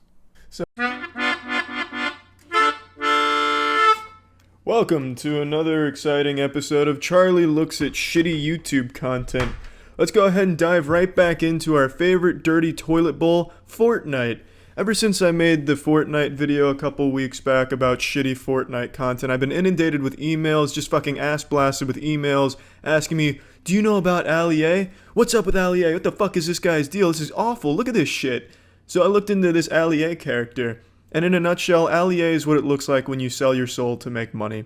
Welcome to another exciting episode of Charlie Looks at Shitty YouTube Content. Let's go ahead and dive right back into our favorite dirty toilet bowl, Fortnite. Ever since I made the Fortnite video a couple weeks back about shitty Fortnite content, I've been inundated with emails, just fucking ass blasted with emails, asking me, do you know about Allier? What's up with Allier? What the fuck is this guy's deal? This is awful, look at this shit. So I looked into this Allier character. And in a nutshell, Allier is what it looks like when you sell your soul to make money.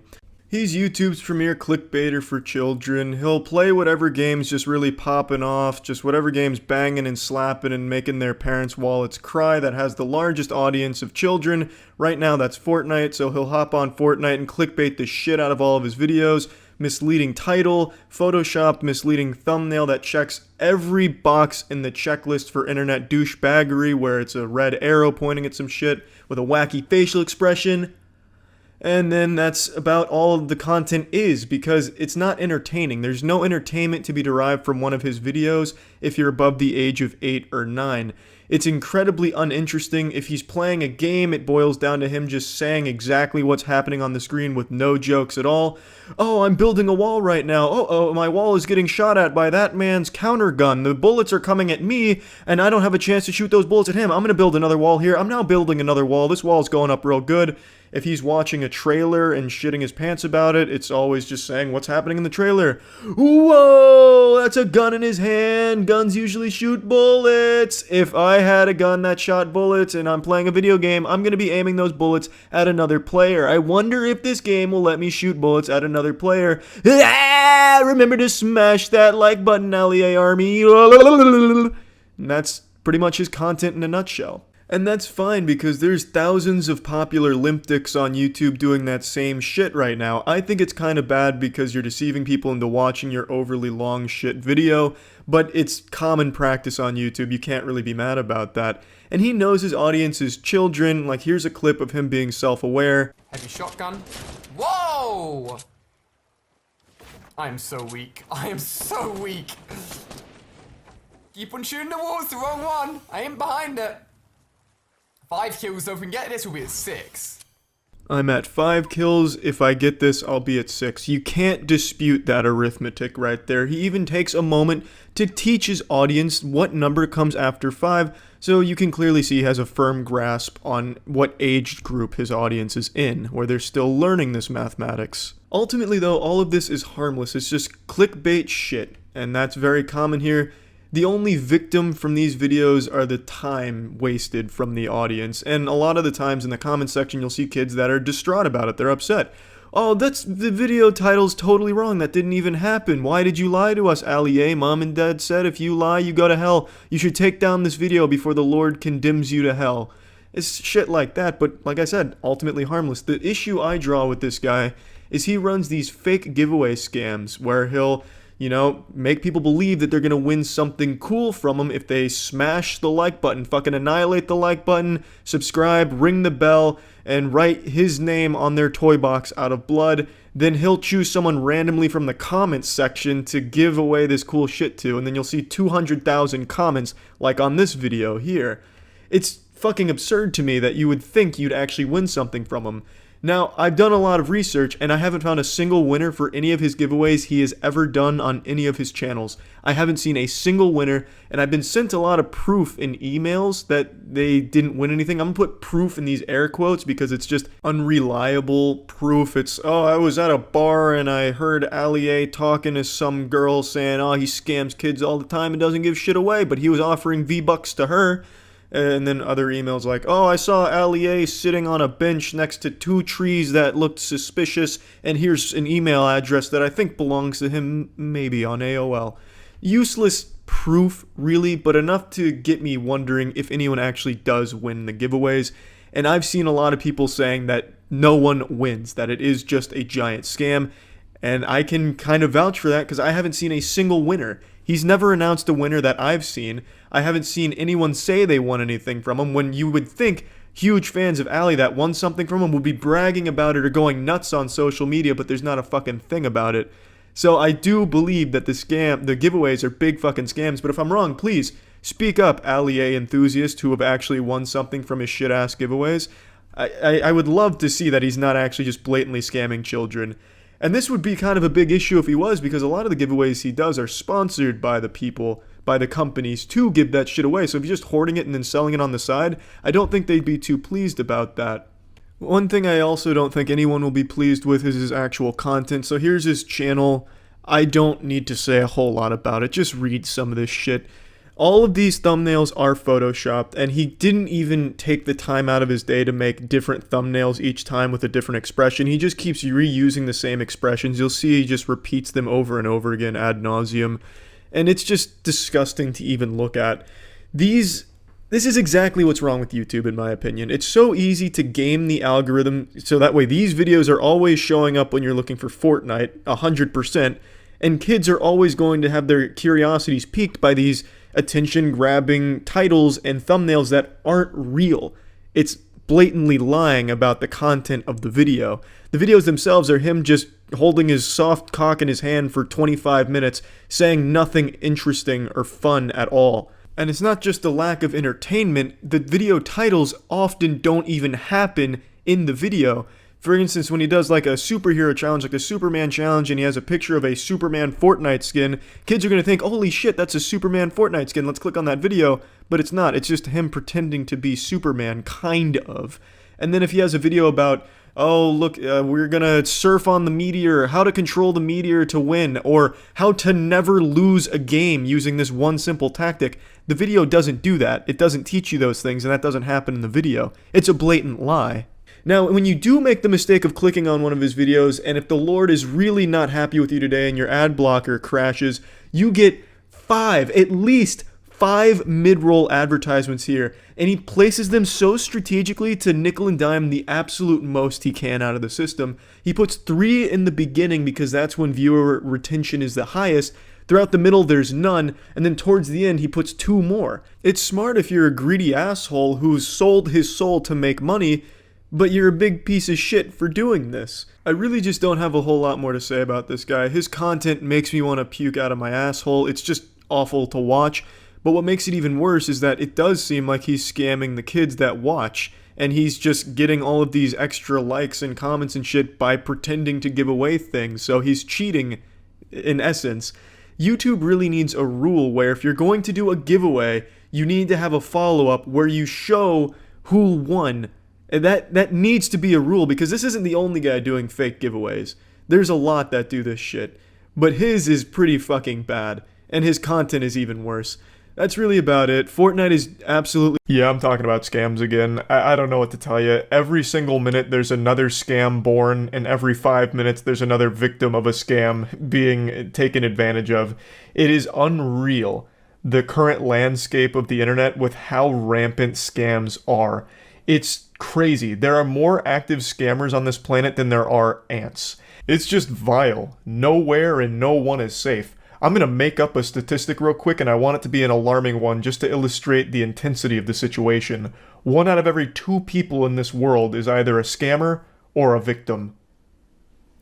He's YouTube's premier clickbaiter for children. He'll play whatever game's just really popping off, just whatever game's banging and slapping and making their parents' wallets cry that has the largest audience of children. Right now that's Fortnite, so he'll hop on Fortnite and clickbait the shit out of all of his videos. Misleading title, photoshopped misleading thumbnail that checks every box in the checklist for internet douchebaggery, where it's a red arrow pointing at some shit with a wacky facial expression. And then that's about all the content is, because it's not entertaining. There's no entertainment to be derived from one of his videos if you're above the age of 8 or 9. It's incredibly uninteresting. If he's playing a game, it boils down to him just saying exactly what's happening on the screen with no jokes at all. Oh, I'm building a wall right now. Oh, my wall is getting shot at by that man's counter gun. The bullets are coming at me, and I don't have a chance to shoot those bullets at him. I'm gonna build another wall here. I'm now building another wall. This wall's going up real good. If he's watching a trailer and shitting his pants about it, it's always just saying what's happening in the trailer. Whoa, that's a gun in his hand. Guns usually shoot bullets. If I had a gun that shot bullets and I'm playing a video game, I'm going to be aiming those bullets at another player. I wonder if this game will let me shoot bullets at another player. Ah, remember to smash that like button, LEA Army. And that's pretty much his content in a nutshell. And that's fine because there's thousands of popular limp dicks on YouTube doing that same shit right now. I think it's kind of bad because you're deceiving people into watching your overly long shit video, but it's common practice on YouTube. You can't really be mad about that. And he knows his audience is children. Like, here's a clip of him being self-aware. Heavy shotgun. Whoa! I am so weak. I am so weak. Keep on shooting the walls, the wrong one. I ain't behind it. 5 kills, so if we can get this, we'll be at 6. I'm at 5 kills. If I get this, I'll be at 6. You can't dispute that arithmetic right there. He even takes a moment to teach his audience what number comes after 5, so you can clearly see he has a firm grasp on what age group his audience is in, where they're still learning this mathematics. Ultimately, though, all of this is harmless. It's just clickbait shit, and that's very common here. The only victim from these videos are the time wasted from the audience, and a lot of the times in the comment section you'll see kids that are distraught about it. They're upset. Oh, that's the video title's totally wrong. That didn't even happen. Why did you lie to us, Allie? Mom and Dad said if you lie, you go to hell. You should take down this video before the Lord condemns you to hell. It's shit like that, but like I said, ultimately harmless. The issue I draw with this guy is he runs these fake giveaway scams where he'll, you know, make people believe that they're gonna win something cool from them if they smash the like button, fucking annihilate the like button, subscribe, ring the bell, and write his name on their toy box out of blood. Then he'll choose someone randomly from the comments section to give away this cool shit to, and then you'll see 200,000 comments like on this video here. It's fucking absurd to me that you would think you'd actually win something from him. Now, I've done a lot of research, and I haven't found a single winner for any of his giveaways he has ever done on any of his channels. I haven't seen a single winner, and I've been sent a lot of proof in emails that they didn't win anything. I'm gonna put proof in these air quotes because it's just unreliable proof. It's, oh, I was at a bar and I heard Allie talking to some girl saying, oh, he scams kids all the time and doesn't give shit away, but he was offering V-Bucks to her. And then other emails like, oh, I saw Allie sitting on a bench next to 2 trees that looked suspicious, and here's an email address that I think belongs to him, maybe on AOL. Useless proof, really, but enough to get me wondering if anyone actually does win the giveaways. And I've seen a lot of people saying that no one wins, that it is just a giant scam. And I can kind of vouch for that because I haven't seen a single winner. He's never announced a winner that I've seen. I haven't seen anyone say they won anything from him, when you would think huge fans of Allie that won something from him would be bragging about it or going nuts on social media, but there's not a fucking thing about it. So I do believe that the giveaways are big fucking scams, but if I'm wrong, please speak up, Allie enthusiasts who have actually won something from his shit-ass giveaways. I would love to see that he's not actually just blatantly scamming children. And this would be kind of a big issue if he was, because a lot of the giveaways he does are sponsored by the people, by the companies, to give that shit away. So if he's just hoarding it and then selling it on the side, I don't think they'd be too pleased about that. One thing I also don't think anyone will be pleased with is his actual content. So here's his channel. I don't need to say a whole lot about it. Just read some of this shit. All of these thumbnails are photoshopped, and he didn't even take the time out of his day to make different thumbnails each time with a different expression. He just keeps reusing the same expressions. You'll see he just repeats them over and over again ad nauseum, and it's just disgusting to even look at. This is exactly what's wrong with YouTube, in my opinion. It's so easy to game the algorithm so that way these videos are always showing up when you're looking for Fortnite 100%, and kids are always going to have their curiosities piqued by these attention-grabbing titles and thumbnails that aren't real. It's blatantly lying about the content of the video. The videos themselves are him just holding his soft cock in his hand for 25 minutes, saying nothing interesting or fun at all. And it's not just the lack of entertainment, the video titles often don't even happen in the video. For instance, when he does like a superhero challenge, like a Superman challenge, and he has a picture of a Superman Fortnite skin, kids are going to think, holy shit, that's a Superman Fortnite skin, let's click on that video. But it's not, it's just him pretending to be Superman, kind of. And then if he has a video about, oh, look, we're going to surf on the meteor, how to control the meteor to win, or how to never lose a game using this one simple tactic, the video doesn't do that. It doesn't teach you those things, and that doesn't happen in the video. It's a blatant lie. Now, when you do make the mistake of clicking on one of his videos, and if the Lord is really not happy with you today and your ad blocker crashes, you get at least five mid-roll advertisements here, and he places them so strategically to nickel and dime the absolute most he can out of the system. He puts 3 in the beginning because that's when viewer retention is the highest. Throughout the middle, there's none, and then towards the end, he puts 2 more. It's smart if you're a greedy asshole who's sold his soul to make money, but you're a big piece of shit for doing this. I really just don't have a whole lot more to say about this guy. His content makes me want to puke out of my asshole. It's just awful to watch. But what makes it even worse is that it does seem like he's scamming the kids that watch. And he's just getting all of these extra likes and comments and shit by pretending to give away things. So he's cheating, in essence. YouTube really needs a rule where if you're going to do a giveaway, you need to have a follow-up where you show who won. And that needs to be a rule, because this isn't the only guy doing fake giveaways. There's a lot that do this shit. But his is pretty fucking bad, and his content is even worse. That's really about it. Fortnite is absolutely... Yeah, I'm talking about scams again. I don't know what to tell you. Every single minute there's another scam born, and every 5 minutes there's another victim of a scam being taken advantage of. It is unreal, the current landscape of the internet with how rampant scams are. It's crazy. There are more active scammers on this planet than there are ants. It's just vile. Nowhere and no one is safe. I'm gonna make up a statistic real quick, and I want it to be an alarming one just to illustrate the intensity of the situation. 1 out of every 2 people in this world is either a scammer or a victim.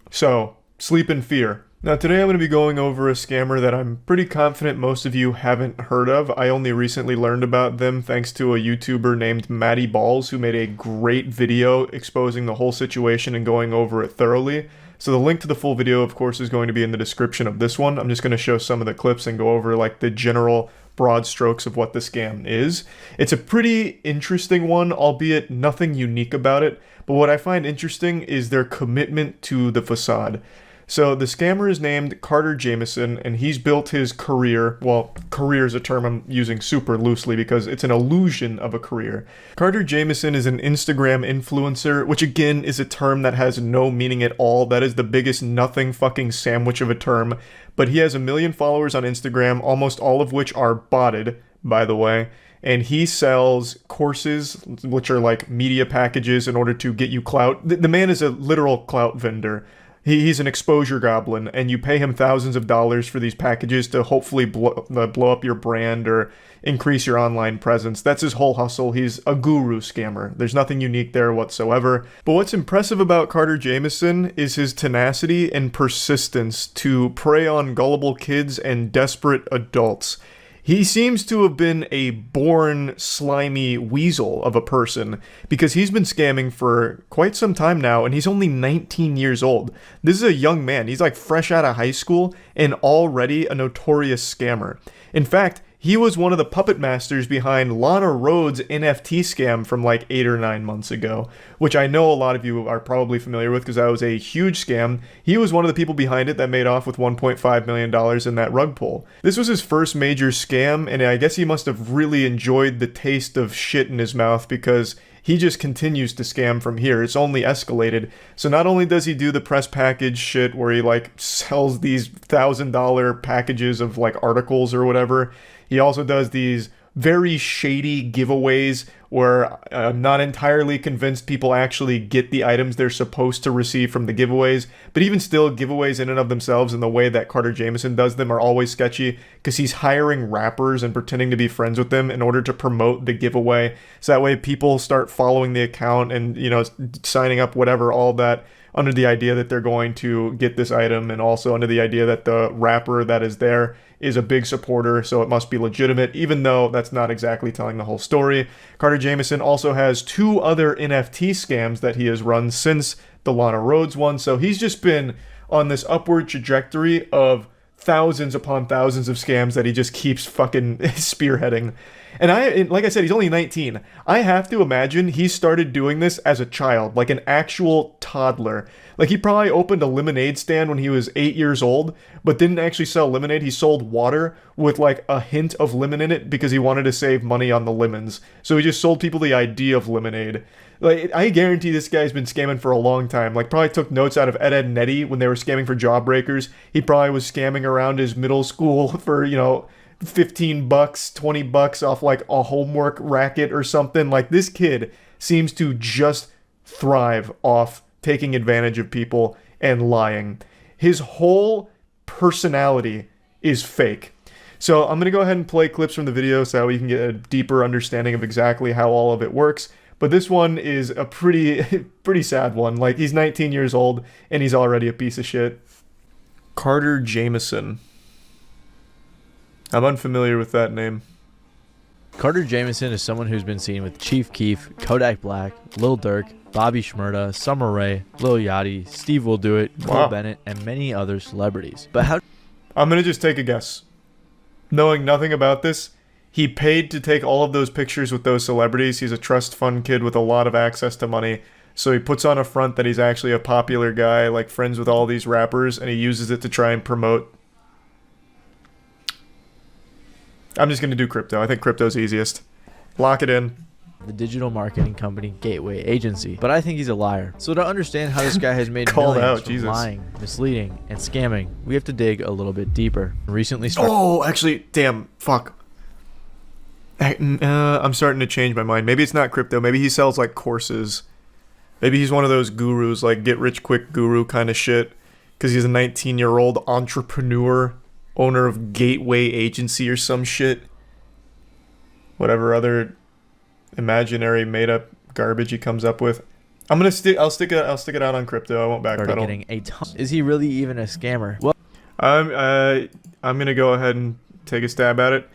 So, sleep in fear. Now today I'm going to be going over a scammer that I'm pretty confident most of you haven't heard of. I only recently learned about them thanks to a YouTuber named Maddie Balls, who made a great video exposing the whole situation and going over it thoroughly. So the link to the full video, of course, is going to be in the description of this one. I'm just going to show some of the clips and go over like the general broad strokes of what the scam is. It's a pretty interesting one, albeit nothing unique about it. But what I find interesting is their commitment to the facade. So the scammer is named Carter Jameson, and he's built his career, well, career is a term I'm using super loosely because it's an illusion of a career. Carter Jameson is an Instagram influencer, which again is a term that has no meaning at all. That is the biggest nothing fucking sandwich of a term. But he has 1 million followers on Instagram, almost all of which are botted, by the way. And he sells courses, which are like media packages in order to get you clout. The man is a literal clout vendor. He's an exposure goblin, and you pay him thousands of dollars for these packages to hopefully blow up your brand or increase your online presence. That's his whole hustle. He's a guru scammer. There's nothing unique there whatsoever. But what's impressive about Carter Jameson is his tenacity and persistence to prey on gullible kids and desperate adults. He seems to have been a born slimy weasel of a person because he's been scamming for quite some time now, and he's only 19 years old. This is a young man. He's like fresh out of high school and already a notorious scammer. In fact, he was one of the puppet masters behind Lana Rhoades' NFT scam from like 8 or 9 months ago, which I know a lot of you are probably familiar with because that was a huge scam. He was one of the people behind it that made off with $1.5 million in that rug pull. This was his first major scam, and I guess he must have really enjoyed the taste of shit in his mouth because he just continues to scam from here. It's only escalated. So not only does he do the press package shit where he like sells these $1,000 packages of like articles or whatever, he also does these very shady giveaways where I'm not entirely convinced people actually get the items they're supposed to receive from the giveaways. But even still, giveaways in and of themselves and the way that Carter Jameson does them are always sketchy because he's hiring rappers and pretending to be friends with them in order to promote the giveaway. So that way people start following the account and, you know, signing up, whatever, all that under the idea that they're going to get this item, and also under the idea that the rapper that is there is a big supporter, so it must be legitimate, even though that's not exactly telling the whole story. Carter Jamieson also has 2 other NFT scams that he has run since the Lana Rhoades one, so he's just been on this upward trajectory of thousands upon thousands of scams that he just keeps fucking spearheading. And like I said, he's only 19. I have to imagine he started doing this as a child, like an actual toddler. Like, he probably opened a lemonade stand when he was 8 years old, but didn't actually sell lemonade. He sold water with like a hint of lemon in it because he wanted to save money on the lemons. So he just sold people the idea of lemonade. Like, I guarantee this guy's been scamming for a long time. Like, probably took notes out of Ed, Edd n Eddy when they were scamming for Jawbreakers. He probably was scamming around his middle school for, you know, $15, $20 off like a homework racket or something. Like, this kid seems to just thrive off taking advantage of people and lying. His whole personality is fake. So I'm going to go ahead and play clips from the video so that we can get a deeper understanding of exactly how all of it works. But this one is a pretty sad one. Like, he's 19 years old and he's already a piece of shit. Carter Jamieson. I'm unfamiliar with that name. Carter Jamieson is someone who's been seen with Chief Keef, Kodak Black, Lil Durk, Bobby Shmurda, Summer Rae, Lil Yachty, Steve Will Do It, Cole Bennett, and many other celebrities. But how... I'm going to just take a guess. Knowing nothing about this, he paid to take all of those pictures with those celebrities. He's a trust fund kid with a lot of access to money. So he puts on a front that he's actually a popular guy, like friends with all these rappers, and he uses it to try and promote. I'm just going to do crypto. I think crypto's easiest. Lock it in. The digital marketing company Gateway Agency. But I think he's a liar. So to understand how this guy has made millions from lying, misleading, and scamming, we have to dig a little bit deeper. Recently started... Oh, actually, damn, fuck. I'm starting to change my mind. Maybe it's not crypto. Maybe he sells like courses. Maybe he's one of those gurus, like get rich quick guru kind of shit. Because he's a 19-year-old entrepreneur, owner of Gateway Agency or some shit. Whatever other imaginary made-up garbage he comes up with. I'll stick it out on crypto. I won't backpedal. Getting a ton. Is he really even a scammer? Well, I'm gonna go ahead and take a stab at it.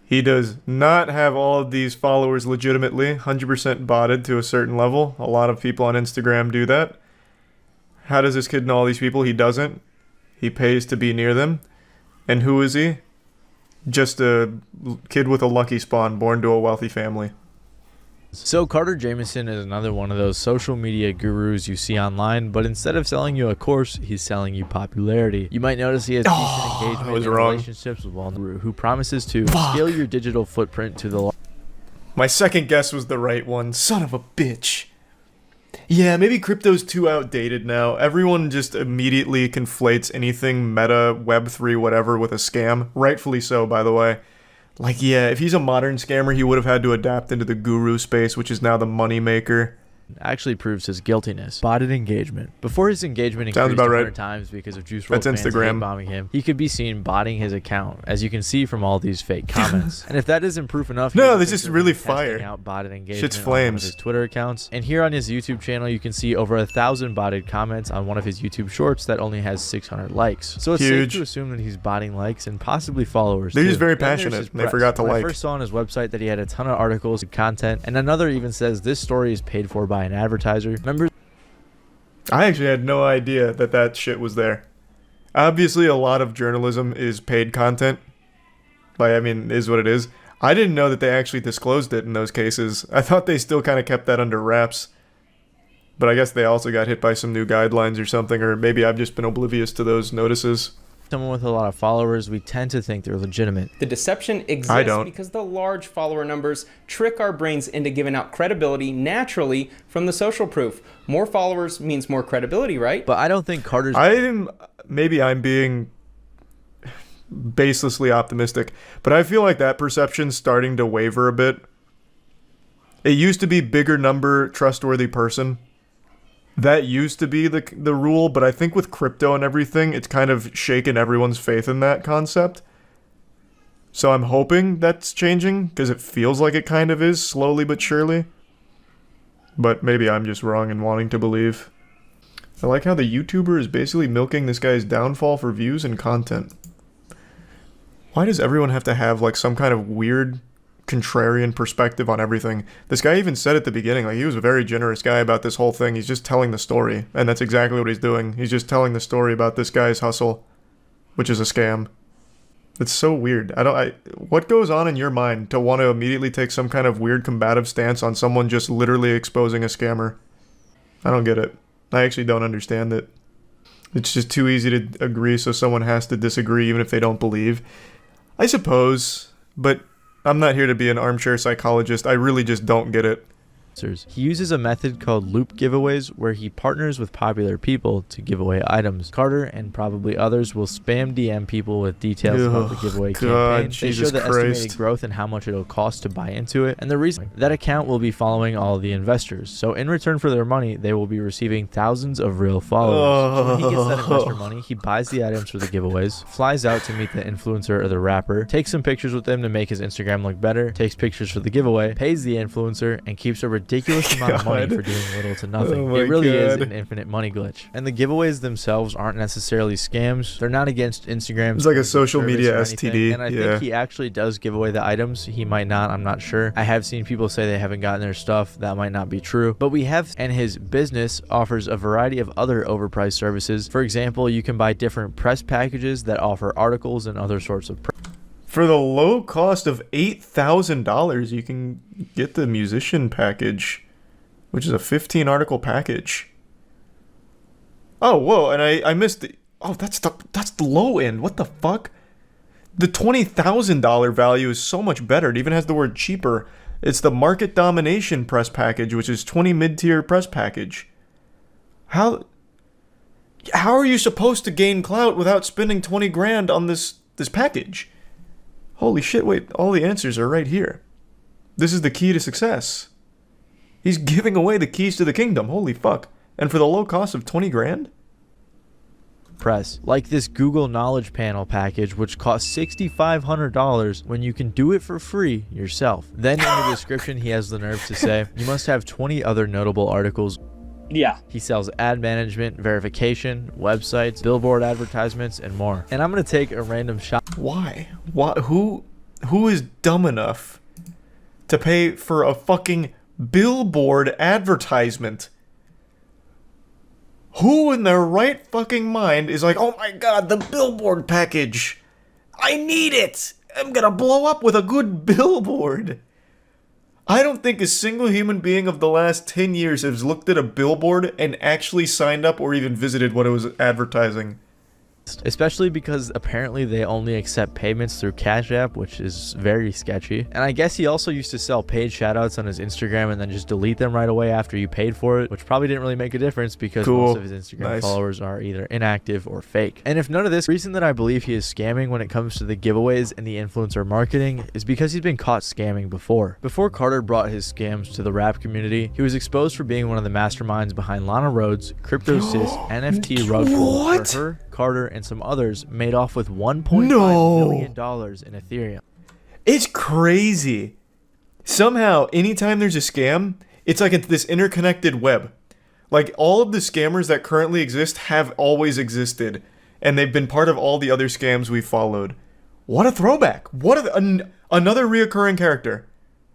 He does not have all of these followers legitimately, 100% botted to a certain level. A lot of people on Instagram do that. How does this kid know all these people? He doesn't. He pays to be near them. And who is he? Just a kid with a lucky spawn, born to a wealthy family. So Carter Jamieson is another one of those social media gurus you see online, but instead of selling you a course, he's selling you popularity. You might notice he has decent engagement and relationships with one guru who promises to scale your digital footprint to the... My second guess was the right one. Son of a bitch. Yeah, maybe crypto's too outdated now. Everyone just immediately conflates anything meta, Web3, whatever with a scam. Rightfully so, by the way. Like, yeah, if he's a modern scammer, he would have had to adapt into the guru space, which is now the money maker. Actually proves his guiltiness. Botted engagement. Before his engagement increased 100 times because of Juice WRLD fans hate bombing him, he could be seen botting his account, as you can see from all these fake comments. And if that isn't proof enough, no, this is really fire. Out botted engagement Shit's flames. On his Twitter accounts. And here on his YouTube channel, you can see over 1,000 botted comments on one of his YouTube shorts that only has 600 likes. So it's safe to assume that he's botting likes and possibly followers. They're just very passionate. They forgot to like. I first saw on his website that he had a ton of articles and content, and another even says this story is paid for by an advertiser. I actually had no idea that shit was there. Obviously, a lot of journalism is paid content. Like, I mean, is what it is. I didn't know that they actually disclosed it in those cases. I thought they still kind of kept that under wraps. But I guess they also got hit by some new guidelines or something, or maybe I've just been oblivious to those notices. Someone with a lot of followers, we tend to think they're legitimate. The deception exists because the large follower numbers trick our brains into giving out credibility naturally from the social proof. More followers means more credibility, right? But I don't think Carter's... Maybe I'm being baselessly optimistic, but I feel like that perception's starting to waver a bit. It used to be bigger number, trustworthy person. That used to be the rule, but I think with crypto and everything, it's kind of shaken everyone's faith in that concept. So I'm hoping that's changing, because it feels like it kind of is, slowly but surely. But maybe I'm just wrong in wanting to believe. I like how the YouTuber is basically milking this guy's downfall for views and content. Why does everyone have to have like some kind of weird contrarian perspective on everything? This guy even said at the beginning, like, he was a very generous guy about this whole thing. He's just telling the story, and that's exactly what he's doing. He's just telling the story about this guy's hustle, which is a scam. It's so weird. What goes on in your mind to want to immediately take some kind of weird combative stance on someone just literally exposing a scammer? I don't get it. I actually don't understand it. It's just too easy to agree, so someone has to disagree even if they don't believe. I suppose, but I'm not here to be an armchair psychologist. I really just don't get it. He uses a method called loop giveaways where he partners with popular people to give away items. Carter and probably others will spam DM people with details about the giveaway campaign. They show the estimated growth and how much it'll cost to buy into it, and the reason that account will be following all the investors. So in return for their money, they will be receiving thousands of real followers. So when he gets that investor money, he buys the items for the giveaways, flies out to meet the influencer or the rapper, takes some pictures with them to make his Instagram look better, takes pictures for the giveaway, pays the influencer, and keeps a ridiculous amount of money for doing little to nothing. It really is an infinite money glitch. And the giveaways themselves aren't necessarily scams. They're not against Instagram. It's like a social media STD. And I think he actually does give away the items. He might not. I'm not sure. I have seen people say they haven't gotten their stuff. That might not be true. But we have, and his business offers a variety of other overpriced services. For example, you can buy different press packages that offer articles and other sorts of For the low cost of $8,000, you can get the musician package, which is a 15 article package. Oh, whoa, and I missed the... Oh, that's the low end. What the fuck? The $20,000 value is so much better. It even has the word cheaper. It's the market domination press package, which is 20 mid-tier press package. How are you supposed to gain clout without spending 20 grand on this package? Holy shit, wait, all the answers are right here. This is the key to success. He's giving away the keys to the kingdom, holy fuck. And for the low cost of 20 grand? Press, like this Google Knowledge Panel package, which costs $6,500 when you can do it for free yourself. Then in the description, he has the nerve to say, you must have 20 other notable articles. Yeah. He sells ad management, verification, websites, billboard advertisements, and more. And I'm gonna take a random shot. Why? Who is dumb enough to pay for a fucking billboard advertisement? Who in their right fucking mind is like, oh my god, the billboard package. I need it. I'm gonna blow up with a good billboard. I don't think a single human being of the last 10 years has looked at a billboard and actually signed up or even visited what it was advertising. Especially because apparently they only accept payments through Cash App, which is very sketchy. And I guess he also used to sell paid shoutouts on his Instagram and then just delete them right away after you paid for it, which probably didn't really make a difference because most of his Instagram followers are either inactive or fake. And if none of this, the reason that I believe he is scamming when it comes to the giveaways and the influencer marketing is because he's been caught scamming before. Before Carter brought his scams to the rap community, he was exposed for being one of the masterminds behind Lana Rhoades' CryptoSys NFT rug pull, where her, Carter, and some others made off with $1.5 million in Ethereum. It's crazy. Somehow, anytime there's a scam, it's like this interconnected web. Like, all of the scammers that currently exist have always existed, and they've been part of all the other scams we've followed. What a throwback. What another reoccurring character.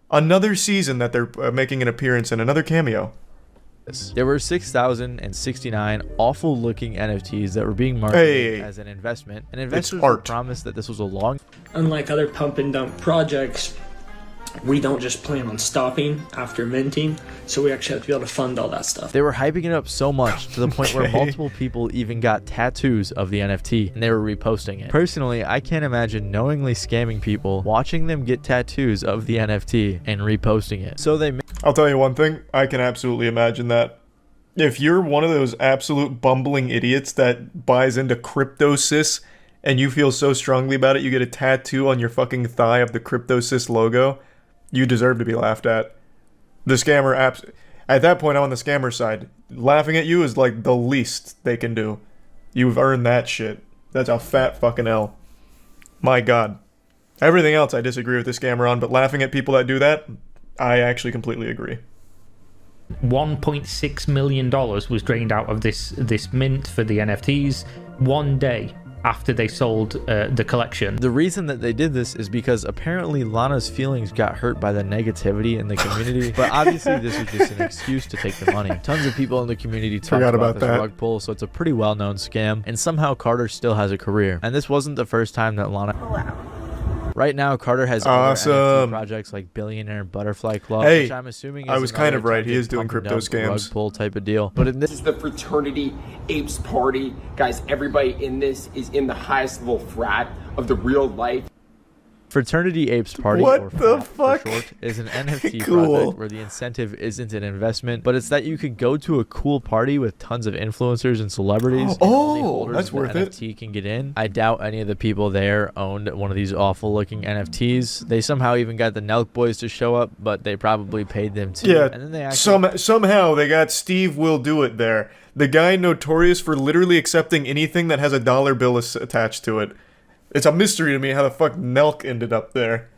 Another season that they're making an appearance in, another cameo. There were 6,069 awful looking NFTs that were being marketed as an investment, and investors were promised that this was a long... Unlike other pump and dump projects, we don't just plan on stopping after minting, so we actually have to be able to fund all that stuff. They were hyping it up so much to the point where multiple people even got tattoos of the NFT and they were reposting it. Personally, I can't imagine knowingly scamming people, watching them get tattoos of the NFT and reposting it. So they... I'll tell you one thing, I can absolutely imagine that. If you're one of those absolute bumbling idiots that buys into CryptoSys and you feel so strongly about it, you get a tattoo on your fucking thigh of the CryptoSys logo, you deserve to be laughed at. The scammer at that point, I'm on the scammer side. Laughing at you is like the least they can do. You've earned that shit. That's a fat fucking L. My god. Everything else I disagree with the scammer on, but laughing at people that do that, I actually completely agree. $1.6 million was drained out of this mint for the NFTs one day after they sold the collection. The reason that they did this is because apparently Lana's feelings got hurt by the negativity in the community, but obviously this was just an excuse to take the money. Tons of people in the community talked about this rug pull, so it's a pretty well-known scam, and somehow Carter still has a career. And this wasn't the first time that Lana... Right now, Carter has other NFT projects like Billionaire Butterfly Club, which I'm assuming is I was kind of right. He is doing crypto scams. Rug pull type of deal. But in this is the fraternity apes party. Guys, everybody in this is in the highest level frat of the real life. Fraternity Apes Party, what the fuck? For short, is an NFT cool. project where the incentive isn't an investment, but it's that you can go to a cool party with tons of influencers and celebrities. And only holders that's of the worth NFT can get in. I doubt any of the people there owned one of these awful-looking NFTs. They somehow even got the Nelk Boys to show up, but they probably paid them too. Yeah, and then they actually somehow they got Steve Will Do It there. The guy notorious for literally accepting anything that has a dollar bill attached to it. It's a mystery to me how the fuck Nelk ended up there.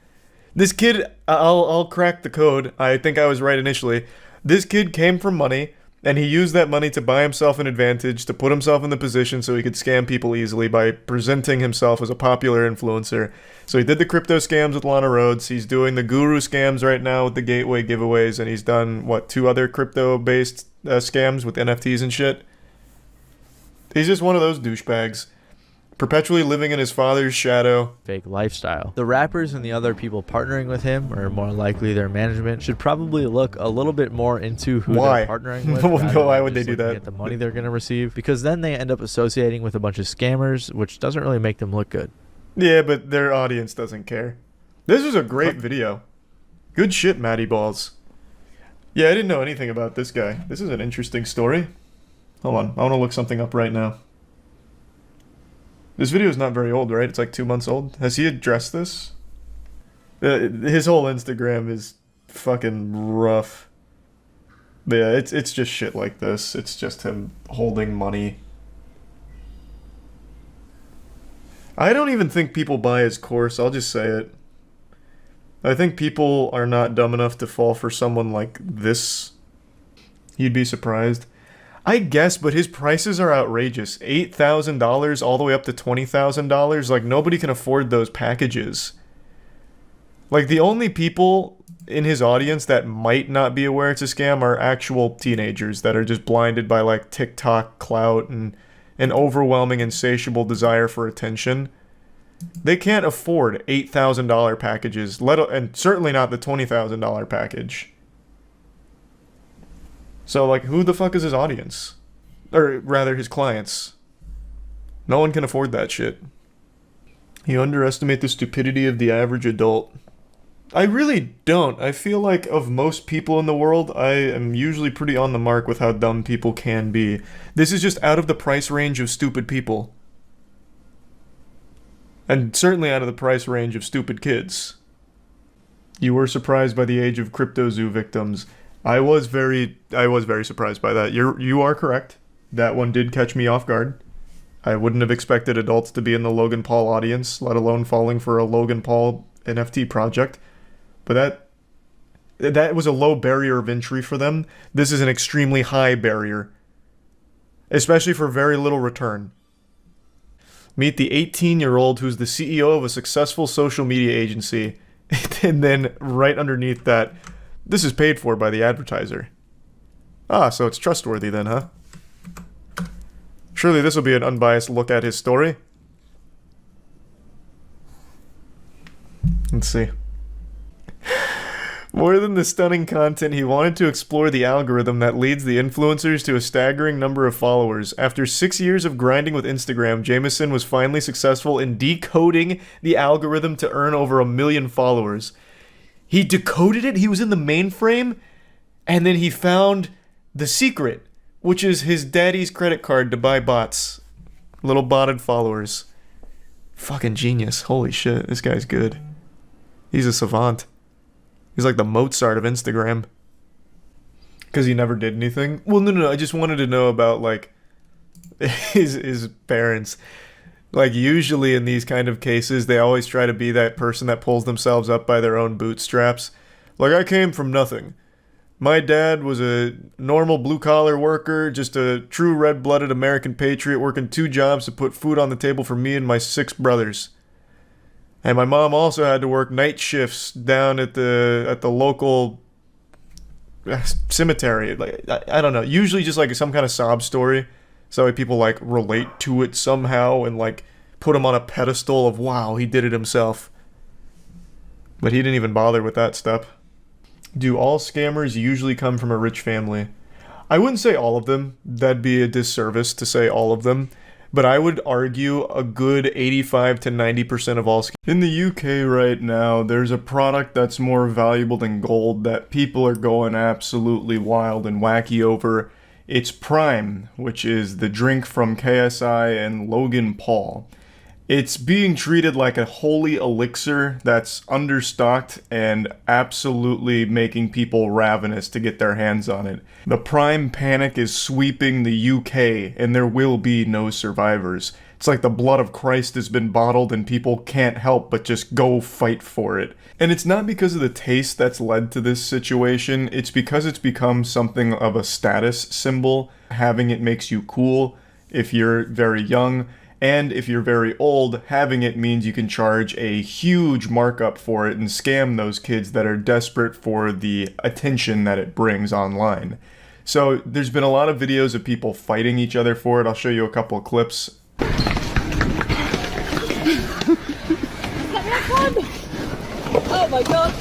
This kid, I'll crack the code. I think I was right initially. This kid came from money, and he used that money to buy himself an advantage, to put himself in the position so he could scam people easily by presenting himself as a popular influencer. So he did the crypto scams with Lana Rhodes. He's doing the guru scams right now with the gateway giveaways, and he's done, 2 other crypto-based scams with NFTs and shit. He's just one of those douchebags. Perpetually living in his father's shadow. Fake lifestyle. The rappers and the other people partnering with him, or more likely their management, should probably look a little bit more into who they're partnering with. Why would they do that? At the money they're going to receive, because then they end up associating with a bunch of scammers, which doesn't really make them look good. Yeah, but their audience doesn't care. This was a great video. Good shit, Matty Balls. Yeah, I didn't know anything about this guy. This is an interesting story. Hold on, I want to look something up right now. This video is not very old, right? It's like 2 months old. Has he addressed this? His whole Instagram is fucking rough. But yeah, it's just shit like this. It's just him holding money. I don't even think people buy his course, I'll just say it. I think people are not dumb enough to fall for someone like this. You'd be surprised. I guess, but his prices are outrageous. $8,000 all the way up to $20,000. Like, nobody can afford those packages. Like, the only people in his audience that might not be aware it's a scam are actual teenagers that are just blinded by, like, TikTok clout and an overwhelming, insatiable desire for attention. They can't afford $8,000 packages, and certainly not the $20,000 package. So, like, who the fuck is his audience? Or, rather, his clients. No one can afford that shit. You underestimate the stupidity of the average adult. I really don't. I feel like of most people in the world, I am usually pretty on the mark with how dumb people can be. This is just out of the price range of stupid people. And certainly out of the price range of stupid kids. You were surprised by the age of CryptoZoo victims. I was very surprised by that. You are correct. That one did catch me off guard. I wouldn't have expected adults to be in the Logan Paul audience, let alone falling for a Logan Paul NFT project. But that was a low barrier of entry for them. This is an extremely high barrier. Especially for very little return. Meet the 18-year-old who's the CEO of a successful social media agency. And then right underneath that, this is paid for by the advertiser. Ah, so it's trustworthy then, huh? Surely this will be an unbiased look at his story. Let's see. More than the stunning content, he wanted to explore the algorithm that leads the influencers to a staggering number of followers. After 6 years of grinding with Instagram, Jameson was finally successful in decoding the algorithm to earn over 1 million followers. He decoded it, he was in the mainframe, and then he found the secret, which is his daddy's credit card to buy bots. Little botted followers. Fucking genius. Holy shit, this guy's good. He's a savant. He's like the Mozart of Instagram. Because he never did anything. Well, no, I just wanted to know about, like, his parents. Like, usually in these kind of cases, they always try to be that person that pulls themselves up by their own bootstraps. Like, I came from nothing. My dad was a normal blue-collar worker, just a true red-blooded American patriot working 2 jobs to put food on the table for me and my 6 brothers. And my mom also had to work night shifts down at the local cemetery. Like, I don't know, usually just like some kind of sob story, so that people like relate to it somehow and like put him on a pedestal of, wow, he did it himself. But he didn't even bother with that step. Do all scammers usually come from a rich family? I wouldn't say all of them. That'd be a disservice to say all of them. But I would argue a good 85 to 90% of all scammers. In the UK right now, there's a product that's more valuable than gold that people are going absolutely wild and wacky over. It's Prime, which is the drink from KSI and Logan Paul. It's being treated like a holy elixir that's understocked and absolutely making people ravenous to get their hands on it. The Prime panic is sweeping the UK, and there will be no survivors. It's like the blood of Christ has been bottled and people can't help but just go fight for it. And it's not because of the taste that's led to this situation, it's because it's become something of a status symbol. Having it makes you cool if you're very young. And if you're very old, having it means you can charge a huge markup for it and scam those kids that are desperate for the attention that it brings online. So there's been a lot of videos of people fighting each other for it. I'll show you a couple of clips. Oh my god!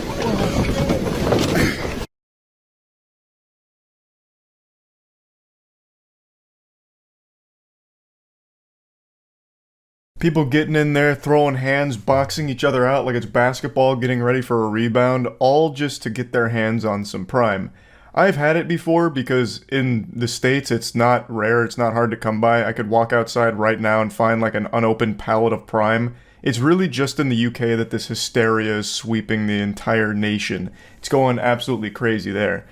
People getting in there, throwing hands, boxing each other out like it's basketball, getting ready for a rebound, all just to get their hands on some Prime. I've had it before because in the States it's not rare, it's not hard to come by. I could walk outside right now and find like an unopened pallet of Prime. It's really just in the UK that this hysteria is sweeping the entire nation. It's going absolutely crazy there.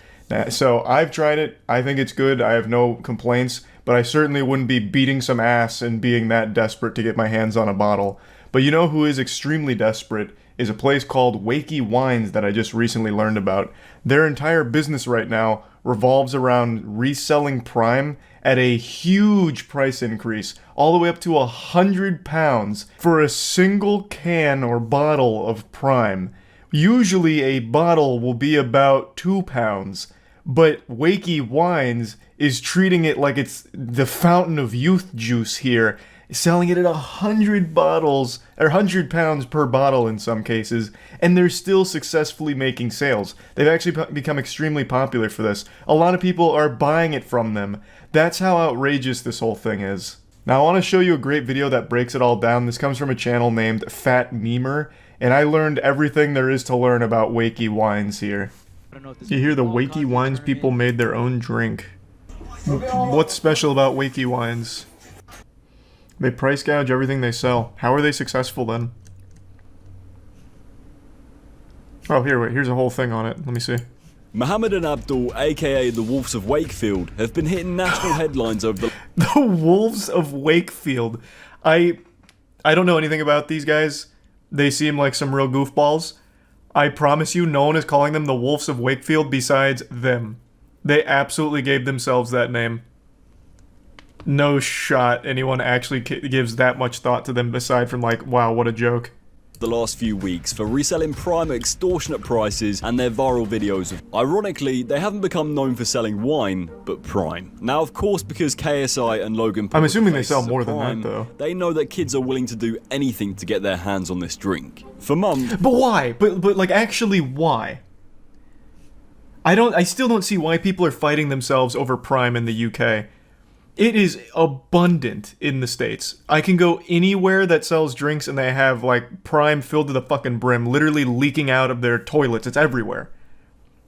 So I've tried it, I think it's good, I have no complaints. But I certainly wouldn't be beating some ass and being that desperate to get my hands on a bottle. But you know who is extremely desperate is a place called Wakey Wines that I just recently learned about. Their entire business right now revolves around reselling Prime at a huge price increase, all the way up to £100 for a single can or bottle of Prime. Usually a bottle will be about £2, but Wakey Wines is treating it like it's the fountain of youth juice here, selling it at 100 bottles, or £100 per bottle in some cases, and they're still successfully making sales. They've actually become extremely popular for this. A lot of people are buying it from them. That's how outrageous this whole thing is. Now I want to show you a great video that breaks it all down. This comes from a channel named Fat Memer, and I learned everything there is to learn about Wakey Wines here. You hear the Wakey Wines people made their own drink. What's special about Wakey Wines? They price gouge everything they sell. How are they successful then? Oh, here's a whole thing on it. Let me see. Mohammed and Abdul, aka the Wolves of Wakefield, have been hitting national headlines over the Wolves of Wakefield. I don't know anything about these guys. They seem like some real goofballs. I promise you, no one is calling them the Wolves of Wakefield besides them. They absolutely gave themselves that name. No shot anyone actually gives that much thought to them aside from like, wow, what a joke. The last few weeks for reselling Prime at extortionate prices and their viral videos. Ironically, they haven't become known for selling wine, but Prime. Now, of course, because KSI and Logan Paul, I'm assuming they sell more than that, though. They know that kids are willing to do anything to get their hands on this drink. For months. But why? But like, actually, why? I still don't see why people are fighting themselves over Prime in the UK. It is abundant in the States. I can go anywhere that sells drinks and they have, like, Prime filled to the fucking brim, literally leaking out of their toilets. It's everywhere.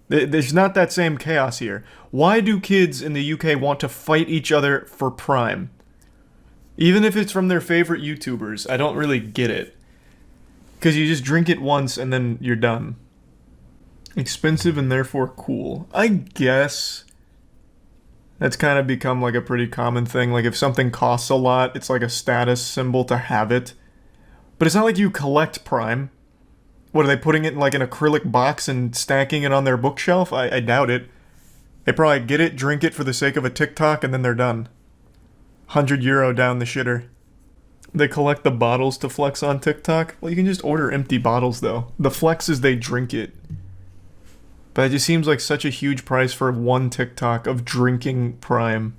There's not that same chaos here. Why do kids in the UK want to fight each other for Prime? Even if it's from their favorite YouTubers, I don't really get it. Because you just drink it once and then you're done. Expensive and therefore cool. I guess that's kind of become like a pretty common thing. Like if something costs a lot, it's like a status symbol to have it. But it's not like you collect Prime. What, are they putting it in like an acrylic box and stacking it on their bookshelf? I doubt it. They probably get it, drink it for the sake of a TikTok, and then they're done. €100 down the shitter. They collect the bottles to flex on TikTok. Well, you can just order empty bottles, though. The flex is they drink it. But it just seems like such a huge price for one TikTok of drinking Prime.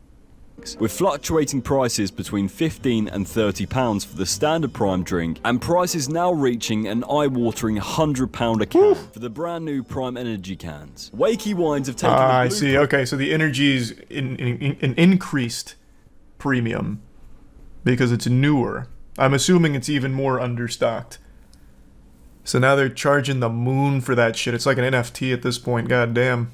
With fluctuating prices between £15 and £30 for the standard Prime drink, and prices now reaching an eye-watering £100 a can for the brand new Prime Energy cans. Wakey Wines have taken I see. Okay, so the energy's an increased premium because it's newer. I'm assuming it's even more understocked. So now they're charging the moon for that shit. It's like an NFT at this point, goddamn.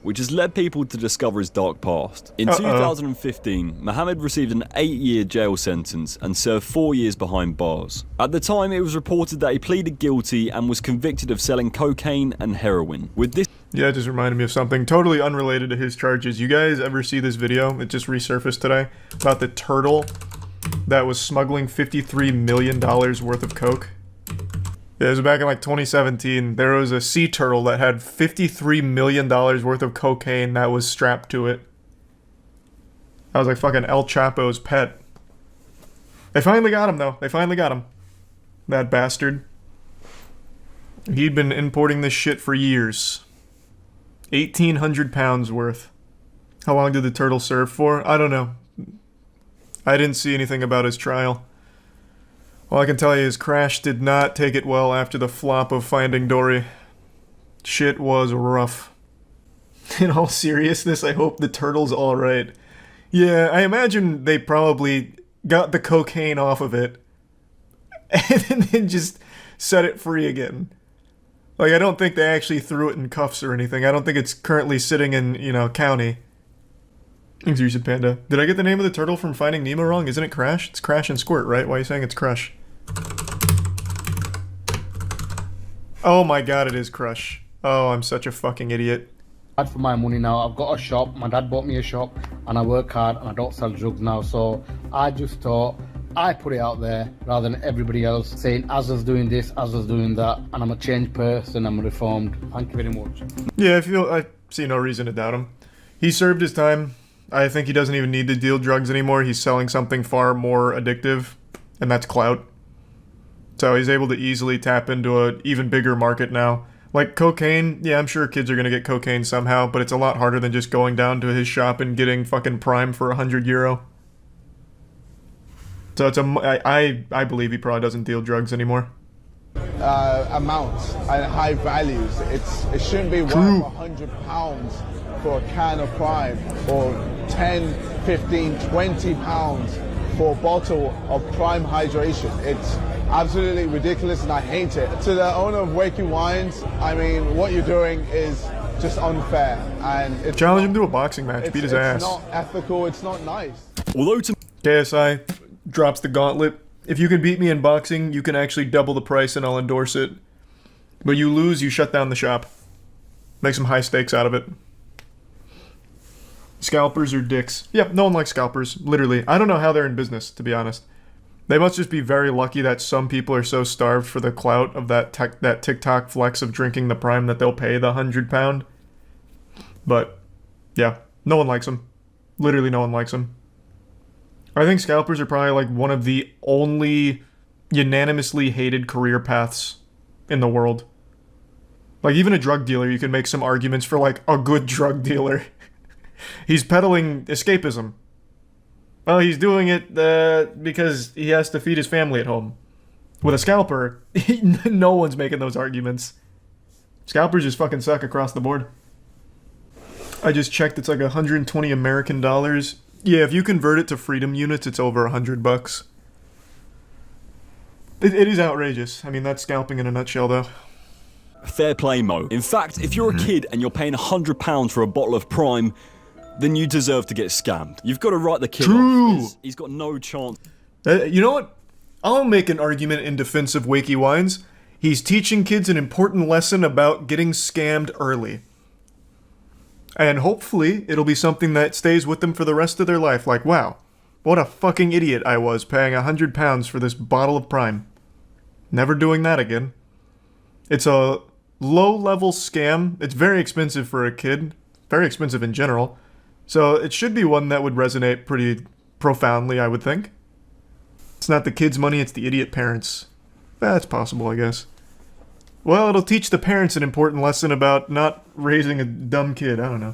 Which has led people to discover his dark past. In 2015, Mohammed received an 8-year jail sentence and served 4 years behind bars. At the time, it was reported that he pleaded guilty and was convicted of selling cocaine and heroin. With this... Yeah, it just reminded me of something totally unrelated to his charges. You guys ever see this video? It just resurfaced today. About the turtle that was smuggling $53 million worth of coke. Yeah, it was back in like 2017. There was a sea turtle that had $53 million worth of cocaine that was strapped to it. That was like fucking El Chapo's pet. They finally got him, though. They finally got him. That bastard. He'd been importing this shit for years. 1,800 pounds worth. How long did the turtle serve for? I don't know. I didn't see anything about his trial. All I can tell you is Crash did not take it well after the flop of Finding Dory. Shit was rough. In all seriousness, I hope the turtle's alright. Yeah, I imagine they probably got the cocaine off of it and then just set it free again. Like, I don't think they actually threw it in cuffs or anything. I don't think it's currently sitting in, you know, county. Thanks, Recent Panda. Did I get the name of the turtle from Finding Nemo wrong? Isn't it Crash? It's Crash and Squirt, right? Why are you saying it's Crush? Oh my god, it is Crush. Oh, I'm such a fucking idiot. For my money now, I've got a shop. My dad bought me a shop, and I work hard, and I don't sell drugs now. So I just thought I put it out there rather than everybody else saying Azza's doing this, Azza's doing that, and I'm a changed person. I'm reformed. Thank you very much. Yeah, I see no reason to doubt him. He served his time. I think he doesn't even need to deal drugs anymore. He's selling something far more addictive, and that's clout. So he's able to easily tap into an even bigger market now. Like cocaine, yeah, I'm sure kids are gonna get cocaine somehow, but it's a lot harder than just going down to his shop and getting fucking Prime for €100. So it's I believe he probably doesn't deal drugs anymore. Amounts and high values. It shouldn't be worth £100 for a can of Prime, or 10, 15, 20 pounds for a bottle of Prime hydration. It's absolutely ridiculous and I hate it. To the owner of Wakey Wines, I mean, what you're doing is just unfair, and it's challenge him to a boxing match, beat his ass. It's not ethical, it's not nice. Although to KSI drops the gauntlet. If you can beat me in boxing, you can actually double the price and I'll endorse it. But you lose, you shut down the shop. Make some high stakes out of it. Scalpers are dicks. Yep, no one likes scalpers, literally. I don't know how they're in business, to be honest. They must just be very lucky that some people are so starved for the clout of that TikTok flex of drinking the Prime that they'll pay the £100. But, yeah, no one likes them. Literally no one likes them. I think scalpers are probably like one of the only unanimously hated career paths in the world. Like, even a drug dealer, you can make some arguments for, like, a good drug dealer. He's peddling escapism. Well, he's doing it because he has to feed his family at home. With a scalper, no one's making those arguments. Scalpers just fucking suck across the board. I just checked, it's like 120 American dollars. Yeah, if you convert it to freedom units, it's over $100. It is outrageous. I mean, that's scalping in a nutshell, though. Fair play, Mo. In fact, if you're a kid and you're paying £100 for a bottle of Prime, then you deserve to get scammed. You've got to write the kid off. He's got no chance. You know what? I'll make an argument in defense of Wakey Wines. He's teaching kids an important lesson about getting scammed early. And hopefully, it'll be something that stays with them for the rest of their life. Like, wow, what a fucking idiot I was paying £100 for this bottle of Prime. Never doing that again. It's a low-level scam. It's very expensive for a kid. very expensive in general. So it should be one that would resonate pretty profoundly, I would think. It's not the kids' money, it's the idiot parents. That's possible, I guess. Well, it'll teach the parents an important lesson about not raising a dumb kid. I don't know.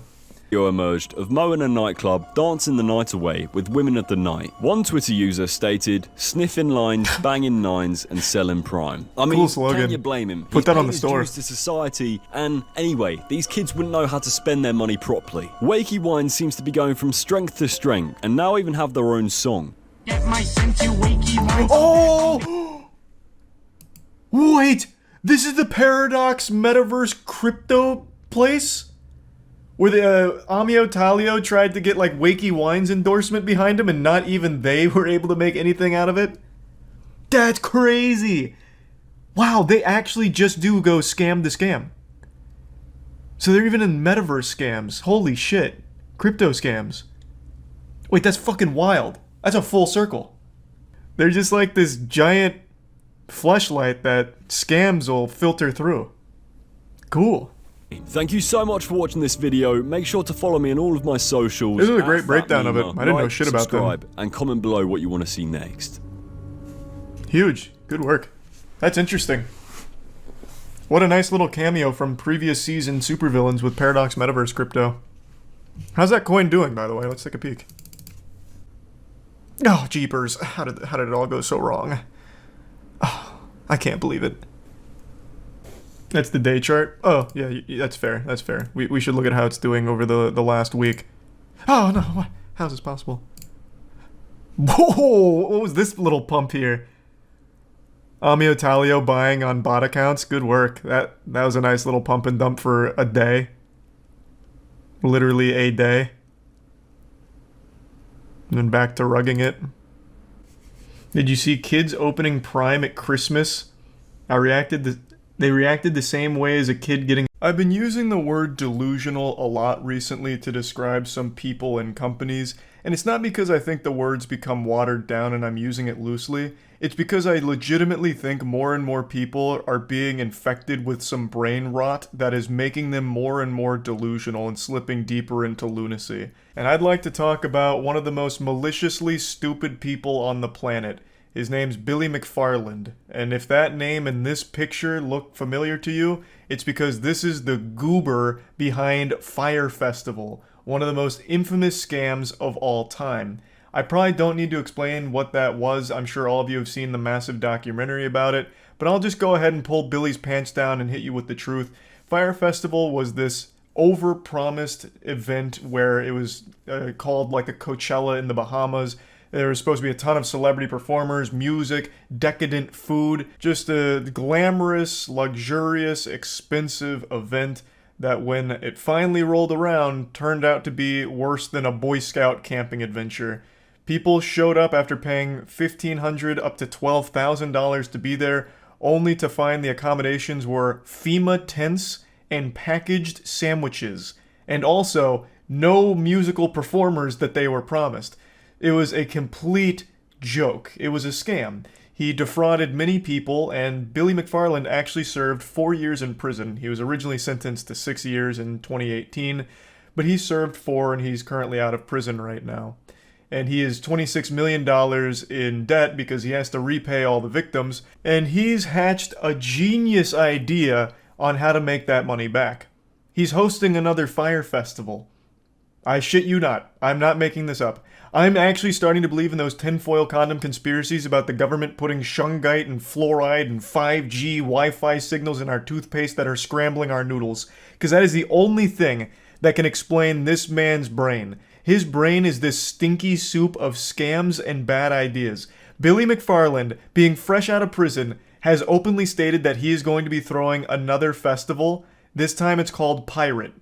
Video emerged of Mo in a nightclub dancing the night away with women of the night. One Twitter user stated, "Sniffing lines, banging nines, and selling prime." I mean, cool slogan. can you blame him? Put that on the store. To society, and anyway, these kids wouldn't know how to spend their money properly. Wakey Wine seems to be going from strength to strength, and now even have their own song. Oh! Wait! This is the Paradox Metaverse crypto place? Where the Amio Talio tried to get like Wakey Wine's endorsement behind him and not even they were able to make anything out of it? That's crazy! Wow, they actually just do go scam to scam. So they're even in metaverse scams. Holy shit. Crypto scams. Wait, that's fucking wild. That's a full circle. They're just like this giant fleshlight that scams will filter through. Cool. Thank you so much for watching this video. Make sure to follow me on all of my socials. This is a great breakdown of it. I didn't know shit about them. Subscribe and comment below what you want to see next. Huge. Good work. That's interesting. What a nice little cameo from previous season supervillains with Paradox Metaverse crypto. How's that coin doing, by the way? Let's take a peek. Oh, jeepers. How did it all go so wrong? Oh, I can't believe it. That's the day chart? Oh, yeah, that's fair. That's fair. We should look at how it's doing over the last week. Oh, no. How's this possible? Whoa! What was this little pump here? Amio Talio buying on bot accounts. Good work. That was a nice little pump and dump for a day. Literally a day. And then back to rugging it. Did you see kids opening Prime at Christmas? They reacted the same way as a kid getting... I've been using the word delusional a lot recently to describe some people and companies, and it's not because I think the words become watered down and I'm using it loosely. It's because I legitimately think more and more people are being infected with some brain rot that is making them more and more delusional and slipping deeper into lunacy. And I'd like to talk about one of the most maliciously stupid people on the planet. His name's Billy McFarland, and if that name and this picture look familiar to you, it's because this is the goober behind Fyre Festival, one of the most infamous scams of all time. I probably don't need to explain what that was. I'm sure all of you have seen the massive documentary about it, but I'll just go ahead and pull Billy's pants down and hit you with the truth. Fyre Festival was this over-promised event where it was called like a Coachella in the Bahamas. There was supposed to be a ton of celebrity performers, music, decadent food, just a glamorous, luxurious, expensive event that when it finally rolled around turned out to be worse than a Boy Scout camping adventure. People showed up after paying $1,500 up to $12,000 to be there, only to find the accommodations were FEMA tents and packaged sandwiches, and also no musical performers that they were promised. It was a complete joke. It was a scam. He defrauded many people, and Billy McFarland actually served 4 years in prison. He was originally sentenced to 6 years in 2018, but he served 4 and he's currently out of prison right now. And he is $26 million in debt because he has to repay all the victims, and he's hatched a genius idea on how to make that money back. He's hosting another Fyre Festival. I shit you not. I'm not making this up. I'm actually starting to believe in those tinfoil condom conspiracies about the government putting shungite and fluoride and 5G Wi-Fi signals in our toothpaste that are scrambling our noodles. Because that is the only thing that can explain this man's brain. His brain is this stinky soup of scams and bad ideas. Billy McFarland, being fresh out of prison, has openly stated that he is going to be throwing another festival. This time it's called Pirate.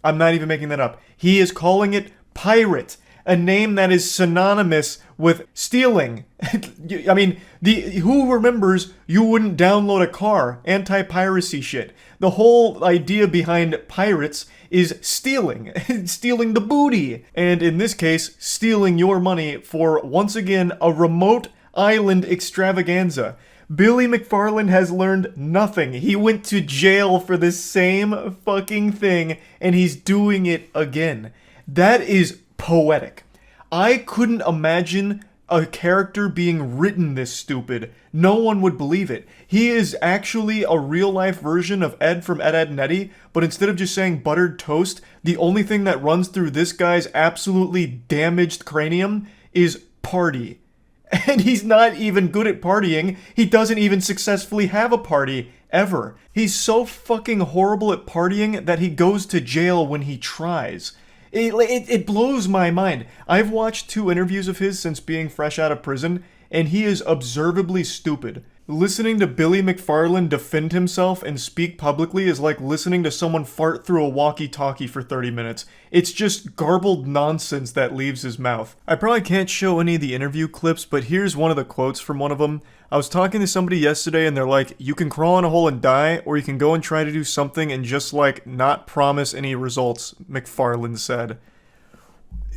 I'm not even making that up. He is calling it Pirate. A name that is synonymous with stealing. I mean, who remembers you wouldn't download a car? Anti-piracy shit. The whole idea behind pirates is stealing. Stealing the booty. And in this case, stealing your money for, once again, a remote island extravaganza. Billy McFarland has learned nothing. He went to jail for the same fucking thing, and he's doing it again. That is poetic. I couldn't imagine a character being written this stupid. No one would believe it. He is actually a real-life version of Ed from Ed, Edd n Eddy, but instead of just saying buttered toast, the only thing that runs through this guy's absolutely damaged cranium is party. And he's not even good at partying. He doesn't even successfully have a party, ever. He's so fucking horrible at partying that he goes to jail when he tries. It blows my mind. I've watched 2 interviews of his since being fresh out of prison, and he is observably stupid. Listening to Billy McFarland defend himself and speak publicly is like listening to someone fart through a walkie-talkie for 30 minutes. It's just garbled nonsense that leaves his mouth. I probably can't show any of the interview clips, but here's one of the quotes from one of them. I was talking to somebody yesterday and they're like, you can crawl in a hole and die, or you can go and try to do something and just like not promise any results, McFarland said.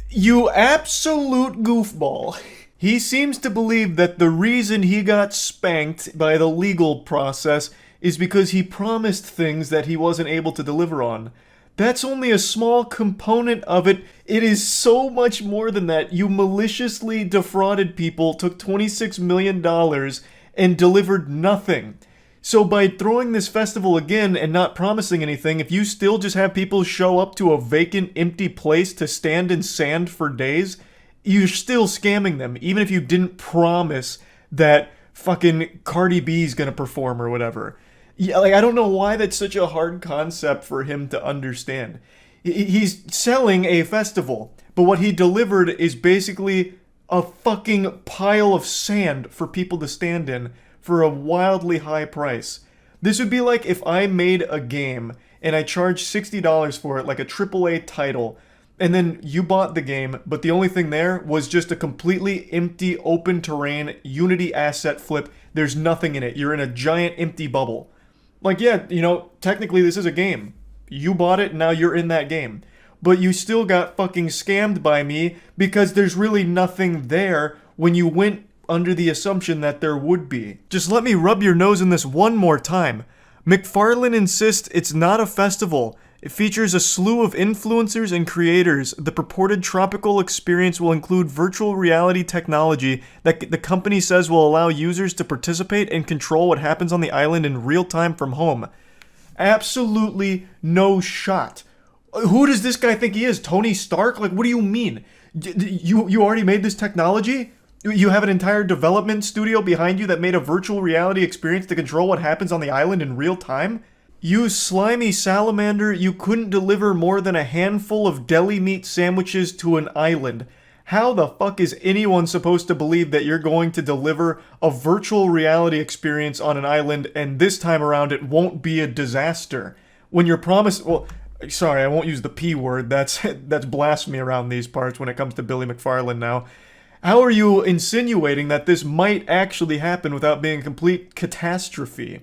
You absolute goofball. He seems to believe that the reason he got spanked by the legal process is because he promised things that he wasn't able to deliver on. That's only a small component of it. It is so much more than that. You maliciously defrauded people, took $26 million, and delivered nothing. So by throwing this festival again and not promising anything, if you still just have people show up to a vacant, empty place to stand in sand for days, you're still scamming them, even if you didn't promise that fucking Cardi B's gonna perform or whatever. Yeah, like, I don't know why that's such a hard concept for him to understand. He's selling a festival, but what he delivered is basically a fucking pile of sand for people to stand in for a wildly high price. This would be like if I made a game and I charged $60 for it, like a AAA title, and then you bought the game, but the only thing there was just a completely empty, open terrain, Unity asset flip. There's nothing in it. You're in a giant empty bubble. Like, yeah, you know, technically this is a game. You bought it, now you're in that game. But you still got fucking scammed by me because there's really nothing there when you went under the assumption that there would be. Just let me rub your nose in this one more time. McFarland insists it's not a festival. It features a slew of influencers and creators. The purported tropical experience will include virtual reality technology that the company says will allow users to participate and control what happens on the island in real time from home. Absolutely no shot. Who does this guy think he is? Tony Stark? Like, what do you mean? You already made this technology? You have an entire development studio behind you that made a virtual reality experience to control what happens on the island in real time? You slimy salamander, you couldn't deliver more than a handful of deli meat sandwiches to an island. How the fuck is anyone supposed to believe that you're going to deliver a virtual reality experience on an island and this time around it won't be a disaster? When you're promised, well, sorry, I won't use the P word, that's blasphemy around these parts when it comes to Billy McFarland now. How are you insinuating that this might actually happen without being a complete catastrophe?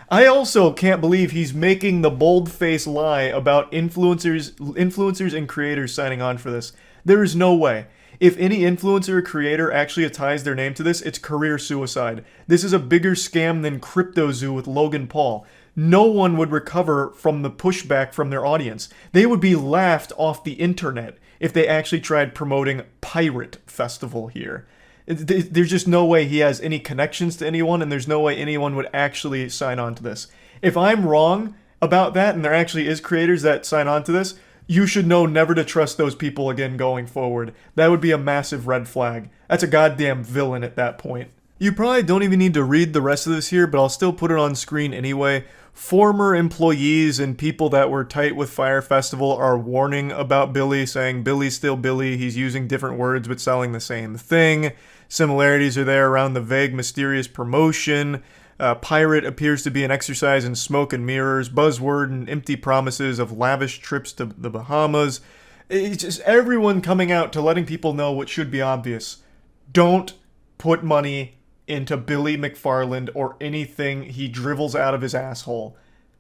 I also can't believe he's making the bold-faced lie about influencers and creators signing on for this. There is no way. If any influencer or creator actually ties their name to this, it's career suicide. This is a bigger scam than CryptoZoo with Logan Paul. No one would recover from the pushback from their audience. They would be laughed off the internet if they actually tried promoting Pirate Festival here. There's just no way he has any connections to anyone, and there's no way anyone would actually sign on to this. If I'm wrong about that, and there actually is creators that sign on to this, you should know never to trust those people again going forward. That would be a massive red flag. That's a goddamn villain at that point. You probably don't even need to read the rest of this here, but I'll still put it on screen anyway. Former employees and people that were tight with Fire Festival are warning about Billy, saying Billy's still Billy, he's using different words but selling the same thing. Similarities are there around the vague, mysterious promotion. Pirate appears to be an exercise in smoke and mirrors, buzzword and empty promises of lavish trips to the Bahamas. It's just everyone coming out to letting people know what should be obvious. Don't put money into Billy McFarland or anything he dribbles out of his asshole.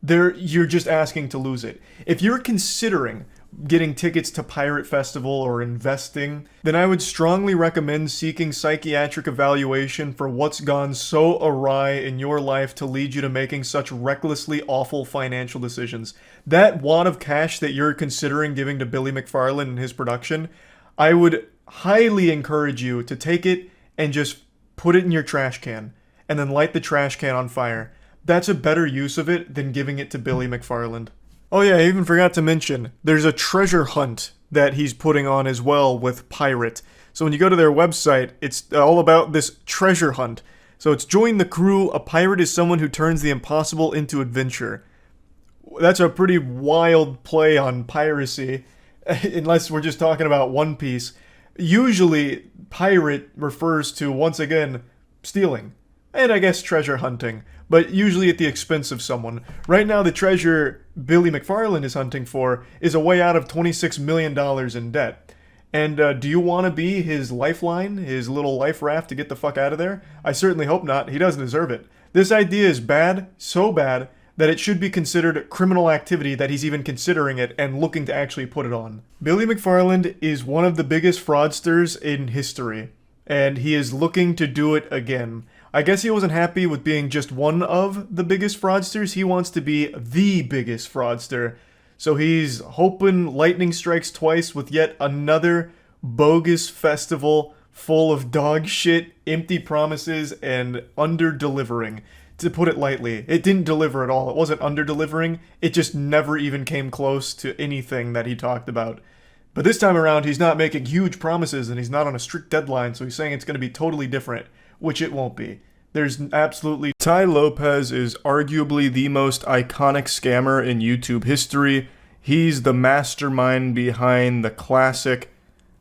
You're just asking to lose it. If you're considering getting tickets to Pirate Festival or investing, then I would strongly recommend seeking psychiatric evaluation for what's gone so awry in your life to lead you to making such recklessly awful financial decisions. That wad of cash that you're considering giving to Billy McFarland and his production, I would highly encourage you to take it and just put it in your trash can, and then light the trash can on fire. That's a better use of it than giving it to Billy McFarland. Oh yeah, I even forgot to mention, there's a treasure hunt that he's putting on as well with Pirate. So when you go to their website, it's all about this treasure hunt. So it's join the crew, a pirate is someone who turns the impossible into adventure. That's a pretty wild play on piracy, unless we're just talking about One Piece. Usually, pirate refers to, once again, stealing. And I guess treasure hunting, but usually at the expense of someone. Right now, the treasure Billy McFarland is hunting for is a way out of $26 million in debt. And do you want to be his lifeline, his little life raft to get the fuck out of there? I certainly hope not. He doesn't deserve it. This idea is bad, so bad, that it should be considered criminal activity that he's even considering it and looking to actually put it on. Billy McFarland is one of the biggest fraudsters in history, and he is looking to do it again. I guess he wasn't happy with being just one of the biggest fraudsters. He wants to be the biggest fraudster. So he's hoping lightning strikes twice with yet another bogus festival full of dog shit, empty promises, and under-delivering. To put it lightly, it didn't deliver at all. It wasn't under-delivering. It just never even came close to anything that he talked about. But this time around, he's not making huge promises and he's not on a strict deadline, so he's saying it's going to be totally different, which it won't be. There's absolutely... Tai Lopez is arguably the most iconic scammer in YouTube history. He's the mastermind behind the classic,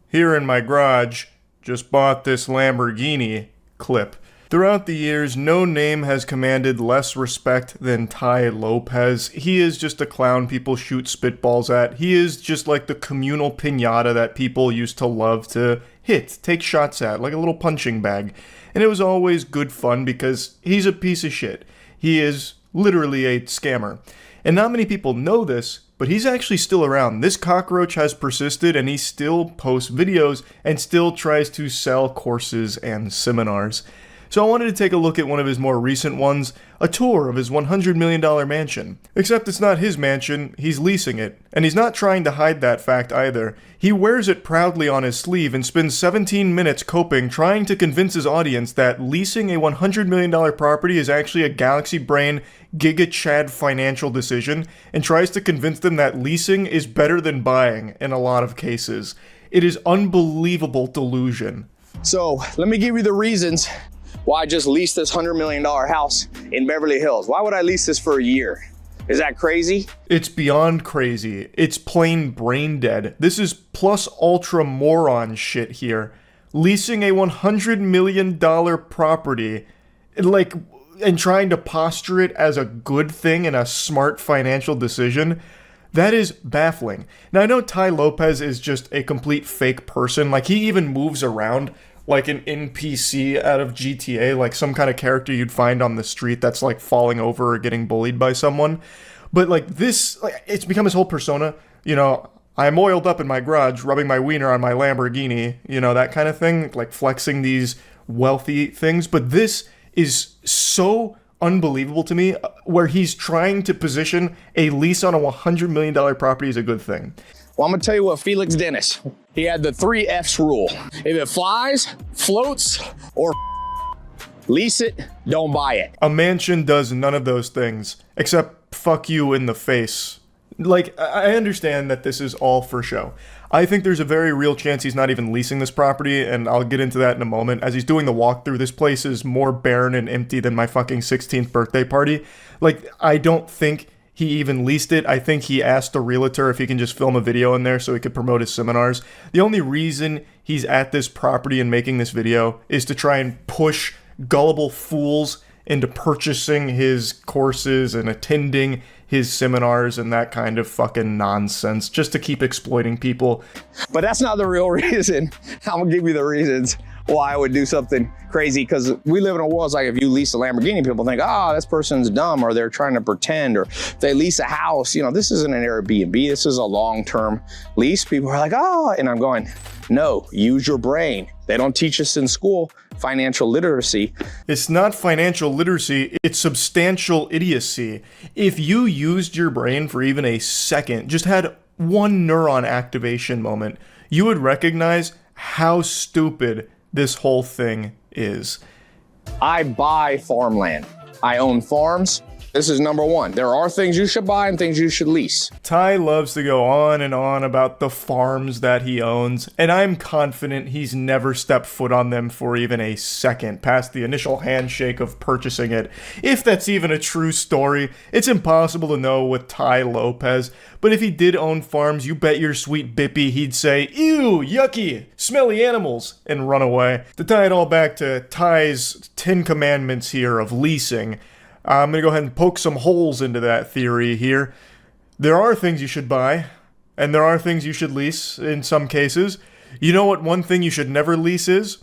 "Here in my garage, just bought this Lamborghini" clip. Throughout the years, no name has commanded less respect than Tai Lopez. He is just a clown people shoot spitballs at. He is just like the communal piñata that people used to love to hit, take shots at, like a little punching bag. And it was always good fun because he's a piece of shit. He is literally a scammer. And not many people know this, but he's actually still around. This cockroach has persisted and he still posts videos and still tries to sell courses and seminars. So I wanted to take a look at one of his more recent ones, a tour of his $100 million mansion. Except it's not his mansion, he's leasing it. And he's not trying to hide that fact either. He wears it proudly on his sleeve and spends 17 minutes coping trying to convince his audience that leasing a $100 million property is actually a galaxy brain, giga chad financial decision, and tries to convince them that leasing is better than buying in a lot of cases. It is unbelievable delusion. So let me give you the reasons why I just leased this $100 million house in Beverly Hills. Why would I lease this for a year? Is that crazy? It's beyond crazy. It's plain brain dead. This is plus ultra moron shit here. Leasing a $100 million property, and trying to posture it as a good thing and a smart financial decision, that is baffling. Now I know Tai Lopez is just a complete fake person. Like, he even moves around like an NPC out of GTA, like some kind of character you'd find on the street that's like falling over or getting bullied by someone. But like this, it's become his whole persona. You know, I'm oiled up in my garage, rubbing my wiener on my Lamborghini, you know, that kind of thing, like flexing these wealthy things. But this is so unbelievable to me, where he's trying to position a lease on a $100 million property as a good thing. Well, I'm gonna tell you what Felix Dennis, he had the 3 F's rule. If it flies, floats, or lease it, don't buy it. A mansion does none of those things, except fuck you in the face. Like, I understand that this is all for show. I think there's a very real chance he's not even leasing this property, and I'll get into that in a moment. As he's doing the walkthrough, this place is more barren and empty than my fucking 16th birthday party. Like, I don't think he even leased it. I think he asked the realtor if he can just film a video in there so he could promote his seminars. The only reason he's at this property and making this video is to try and push gullible fools into purchasing his courses and attending his seminars and that kind of fucking nonsense, just to keep exploiting people. But that's not the real reason. I'm gonna give you the reasons why I would do something crazy, because we live in a world, it's like if you lease a Lamborghini, people think, oh, this person's dumb, or they're trying to pretend, or if they lease a house, you know, this isn't an Airbnb, this is a long-term lease. People are like, oh, and I'm going, no, use your brain. They don't teach us in school financial literacy. It's not financial literacy, it's substantial idiocy. If you used your brain for even a second, just had one neuron activation moment, you would recognize how stupid this whole thing is. I buy farmland. I own farms. This is number one. There are things you should buy and things you should lease. Ty loves to go on and on about the farms that he owns, and I'm confident he's never stepped foot on them for even a second past the initial handshake of purchasing it. If that's even a true story, it's impossible to know with Ty Lopez, but if he did own farms, you bet your sweet bippy he'd say, ew, yucky, smelly animals, and run away. To tie it all back to Ty's 10 commandments here of leasing, I'm going to go ahead and poke some holes into that theory here. There are things you should buy, and there are things you should lease in some cases. You know what one thing you should never lease is?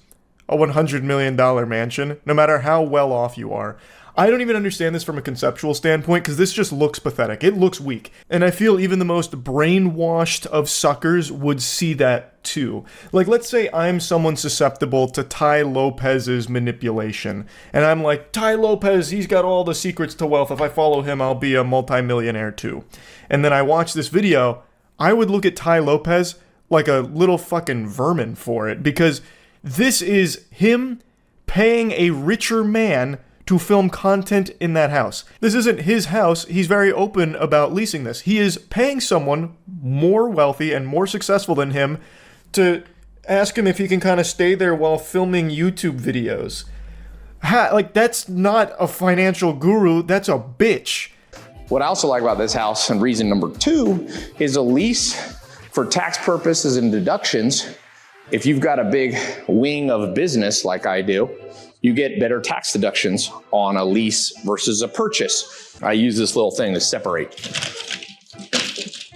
A $100 million mansion, no matter how well off you are. I don't even understand this from a conceptual standpoint, because this just looks pathetic. It looks weak. And I feel even the most brainwashed of suckers would see that too. Like, let's say I'm someone susceptible to Ty Lopez's manipulation. And I'm like, Ty Lopez, he's got all the secrets to wealth. If I follow him, I'll be a multimillionaire too. And then I watch this video, I would look at Ty Lopez like a little fucking vermin for it. Because this is him paying a richer man to film content in that house. This isn't his house. He's very open about leasing this. He is paying someone more wealthy and more successful than him to ask him if he can kind of stay there while filming YouTube videos. Like, that's not a financial guru. That's a bitch. What I also like about this house, and reason number two, is a lease for tax purposes and deductions. If you've got a big wing of business like I do, you get better tax deductions on a lease versus a purchase. I use this little thing to separate.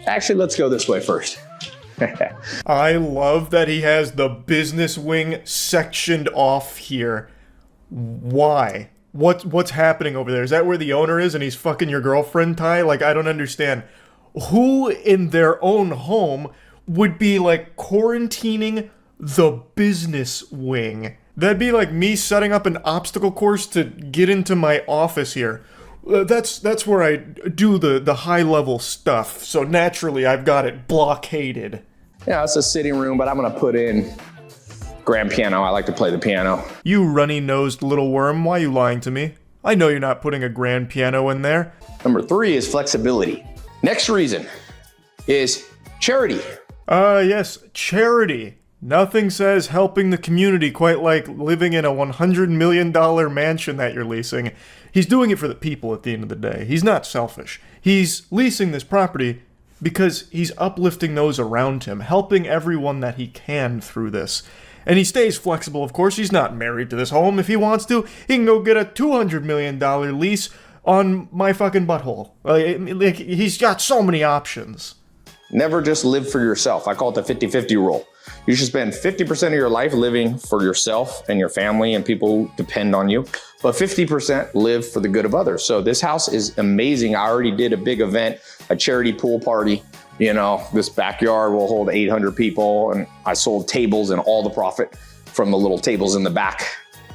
Actually, let's go this way first. I love that he has the business wing sectioned off here. Why? What's happening over there? Is that where the owner is and he's fucking your girlfriend, Ty? Like, I don't understand. Who in their own home would be like quarantining the business wing? That'd be like me setting up an obstacle course to get into my office here. That's where I do the high level stuff. So naturally, I've got it blockaded. Yeah, it's a sitting room, but I'm gonna put in grand piano. I like to play the piano. You runny-nosed little worm, why are you lying to me? I know you're not putting a grand piano in there. Number three is flexibility. Next reason is charity. Yes, charity. Nothing says helping the community quite like living in a $100 million mansion that you're leasing. He's doing it for the people at the end of the day. He's not selfish. He's leasing this property because he's uplifting those around him, helping everyone that he can through this. And he stays flexible, of course. He's not married to this home. If he wants to, he can go get a $200 million lease on my fucking butthole. Like, he's got so many options. Never just live for yourself. I call it the 50-50 rule. You should spend 50% of your life living for yourself and your family and people who depend on you, but 50% live for the good of others. So this house is amazing. I already did a big event, a charity pool party. You know, this backyard will hold 800 people, and I sold tables, and all the profit from the little tables in the back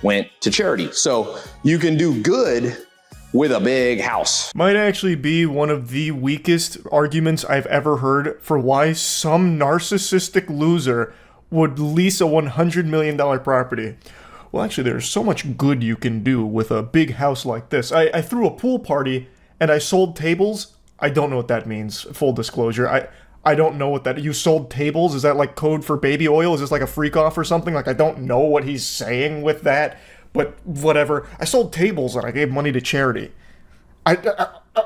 went to charity. So you can do good with a big house. Might actually be one of the weakest arguments I've ever heard for why some narcissistic loser would lease a $100 million property. Well, actually, there's so much good you can do with a big house like this. I threw a pool party and I sold tables. I don't know what that means, full disclosure. I don't know what that... You sold tables? Is that like code for baby oil? Is this like a freak off or something? Like, I don't know what he's saying with that. But whatever. I sold tables and I gave money to charity.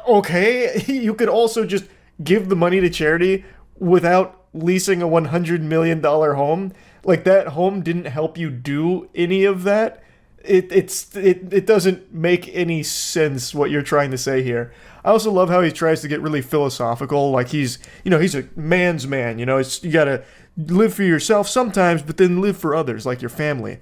Okay, you could also just give the money to charity without leasing a $100 million home. Like, that home didn't help you do any of that. It doesn't make any sense what you're trying to say here. I also love how he tries to get really philosophical. Like, he's a man's man. You gotta live for yourself sometimes, but then live for others, like your family.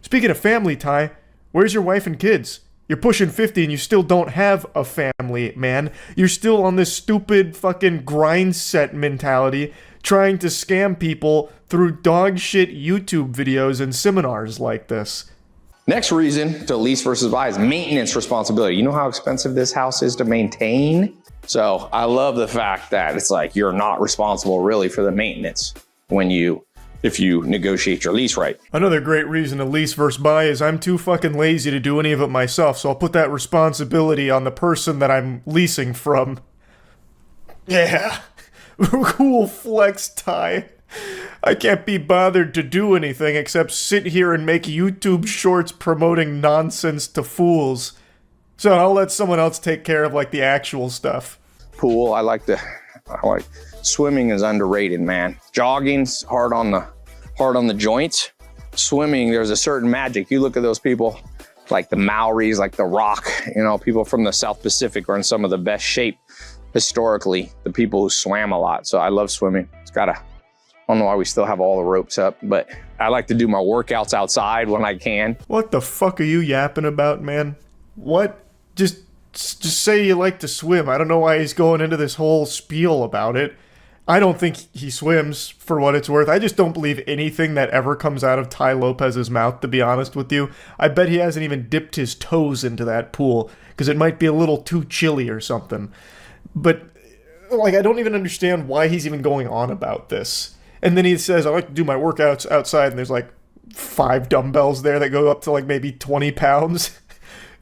Speaking of family, Ty, where's your wife and kids? You're pushing 50 and you still don't have a family, man. You're still on this stupid fucking grind set mentality, trying to scam people through dog shit YouTube videos and seminars like this. Next reason to lease versus buy is maintenance responsibility. You know how expensive this house is to maintain? So I love the fact that it's like you're not responsible really for the maintenance if you negotiate your lease right. Another great reason to lease versus buy is I'm too fucking lazy to do any of it myself, so I'll put that responsibility on the person that I'm leasing from. Yeah. Cool flex, Ty. I can't be bothered to do anything except sit here and make YouTube shorts promoting nonsense to fools. So I'll let someone else take care of like the actual stuff. Pool, I like swimming is underrated, man. Jogging's hard on the joints. Swimming, there's a certain magic. You look at those people like the Maoris, like The Rock, people from the South Pacific are in some of the best shape historically, the people who swam a lot. So I love swimming. I don't know why we still have all the ropes up, but I like to do my workouts outside when I can. What the fuck are you yapping about, man? What? Just say you like to swim. I don't know why he's going into this whole spiel about it. I don't think he swims, for what it's worth. I just don't believe anything that ever comes out of Tai Lopez's mouth, to be honest with you. I bet he hasn't even dipped his toes into that pool, because it might be a little too chilly or something. But, I don't even understand why he's even going on about this. And then he says, I like to do my workouts outside, and there's 5 dumbbells there that go up to maybe 20 pounds.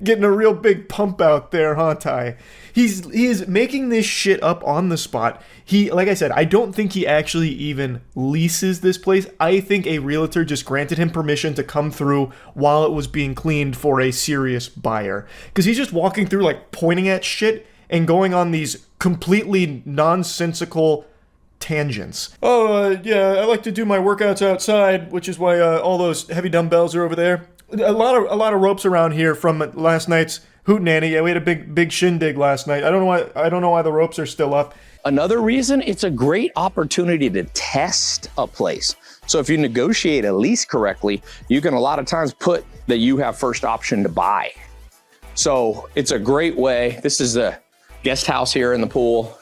Getting a real big pump out there, huh, Ty? He is making this shit up on the spot. Like I said, I don't think he actually even leases this place. I think a realtor just granted him permission to come through while it was being cleaned for a serious buyer. Because he's just walking through, pointing at shit and going on these completely nonsensical tangents. Yeah, I like to do my workouts outside, which is why all those heavy dumbbells are over there. A lot of ropes around here from last night's hootenanny. Yeah, we had a big shindig last night. I don't know why the ropes are still up. Another reason, it's a great opportunity to test a place. So if you negotiate a lease correctly, you can a lot of times put that you have first option to buy. So it's a great way. This is the guest house here in the pool.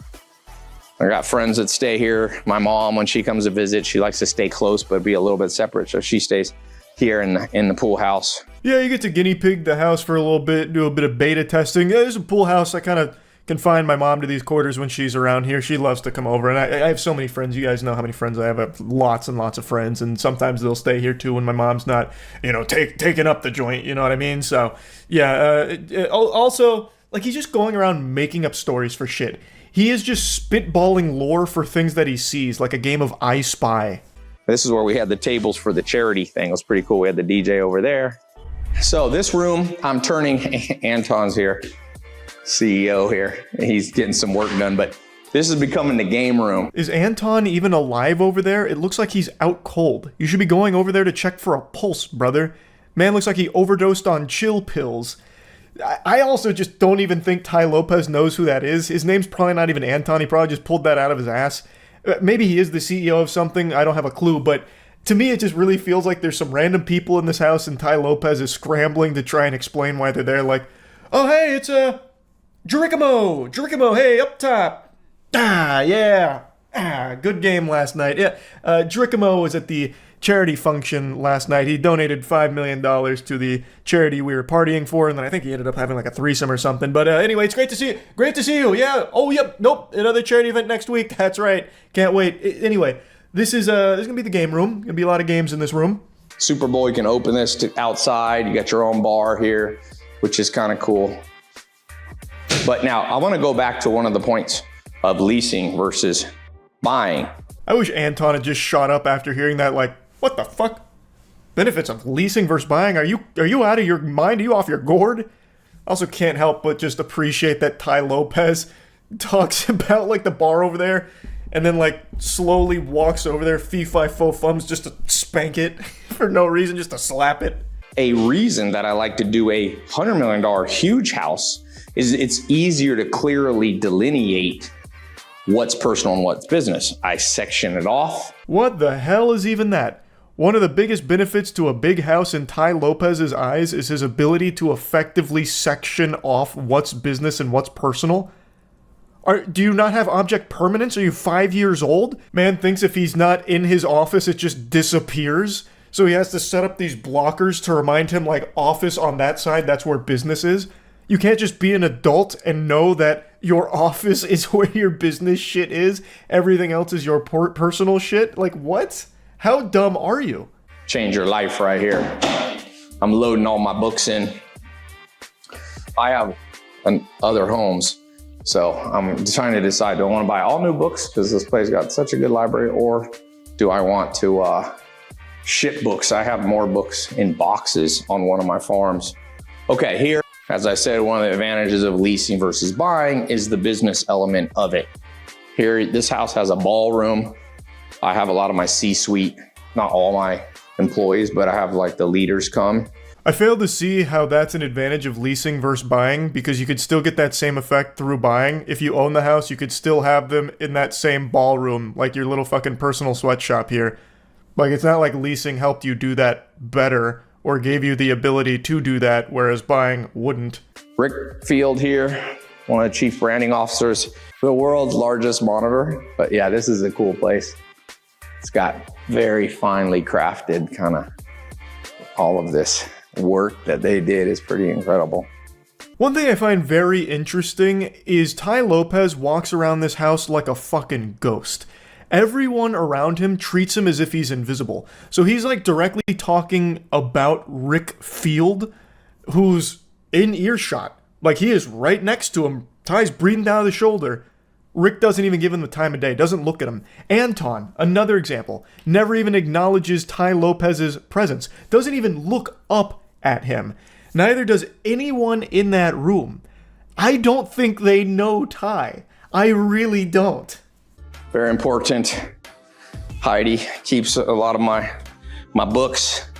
I got friends that stay here. My mom, when she comes to visit, she likes to stay close but be a little bit separate. So she stays here in the pool house. Yeah, you get to guinea pig the house for a little bit, do a bit of beta testing. Yeah, there's a pool house. I kind of confine my mom to these quarters when she's around here. She loves to come over, and I have so many friends. You guys know how many friends I have. I have lots and lots of friends, and sometimes they'll stay here too when my mom's not, taking up the joint. You know what I mean? So yeah. Also, he's just going around making up stories for shit. He is just spitballing lore for things that he sees, like a game of I Spy. This is where we had the tables for the charity thing. It was pretty cool. We had the DJ over there. So this room, I'm turning, Anton's here, CEO here. He's getting some work done, but this is becoming the game room. Is Anton even alive over there? It looks like he's out cold. You should be going over there to check for a pulse, brother. Man looks like he overdosed on chill pills. I also just don't even think Tai Lopez knows who that is. His name's probably not even Anton. He probably just pulled that out of his ass. Maybe he is the CEO of something. I don't have a clue, but to me, it just really feels like there's some random people in this house and Tai Lopez is scrambling to try and explain why they're there. Like, oh, hey, it's Jericho, hey, up top. Yeah. Good game last night. Yeah, Jericho was at the charity function last night. He donated $5 million to the charity we were partying for, and then I think he ended up having a threesome or something. But anyway, it's great to see you. Great to see you. Yeah. Oh, yep. Nope. Another charity event next week. That's right. Can't wait. Anyway, this is gonna be the game room. Gonna be a lot of games in this room. Super Bowl, you can open this to outside. You got your own bar here, which is kind of cool. But now I want to go back to one of the points of leasing versus buying. I wish Anton had just shot up after hearing that. What the fuck? Benefits of leasing versus buying? Are you out of your mind? Are you off your gourd? Also can't help but just appreciate that Tai Lopez talks about the bar over there and then slowly walks over there, fee-fi-fo-fums, just to spank it for no reason, just to slap it. A reason that I like to do a $100 million huge house is it's easier to clearly delineate what's personal and what's business. I section it off. What the hell is even that? One of the biggest benefits to a big house in Tai Lopez's eyes is his ability to effectively section off what's business and what's personal. Do you not have object permanence? Are you 5 years old? Man thinks if he's not in his office, it just disappears. So he has to set up these blockers to remind him, like, office on that side, that's where business is. You can't just be an adult and know that your office is where your business shit is. Everything else is your personal shit. Like, what? How dumb are you? Change your life right here. I'm loading all my books in. I have other homes. So I'm trying to decide, do I want to buy all new books because this place got such a good library, or do I want to ship books? I have more books in boxes on one of my farms. Okay, here, as I said, one of the advantages of leasing versus buying is the business element of it. Here, this house has a ballroom. I have a lot of my C-suite, not all my employees, but I have like the leaders come. I fail to see how that's an advantage of leasing versus buying, because you could still get that same effect through buying. If you own the house, you could still have them in that same ballroom, like your little fucking personal sweatshop here. Like, it's not like leasing helped you do that better or gave you the ability to do that, whereas buying wouldn't. Rick Field here, one of the chief branding officers, the world's largest monitor. But yeah, this is a cool place. It's got very finely crafted kind of all of this work that they did is pretty incredible. One thing I find very interesting is Tai Lopez walks around this house like a fucking ghost. Everyone around him treats him as if he's invisible. So he's like directly talking about Rick Field, who's in earshot. Like, he is right next to him. Ty's breathing down the shoulder. Rick doesn't even give him the time of day, doesn't look at him. Anton, another example, never even acknowledges Tai Lopez's presence, doesn't even look up at him. Neither does anyone in that room. I don't think they know Tai. I really don't. Very important. Heidi keeps a lot of my books.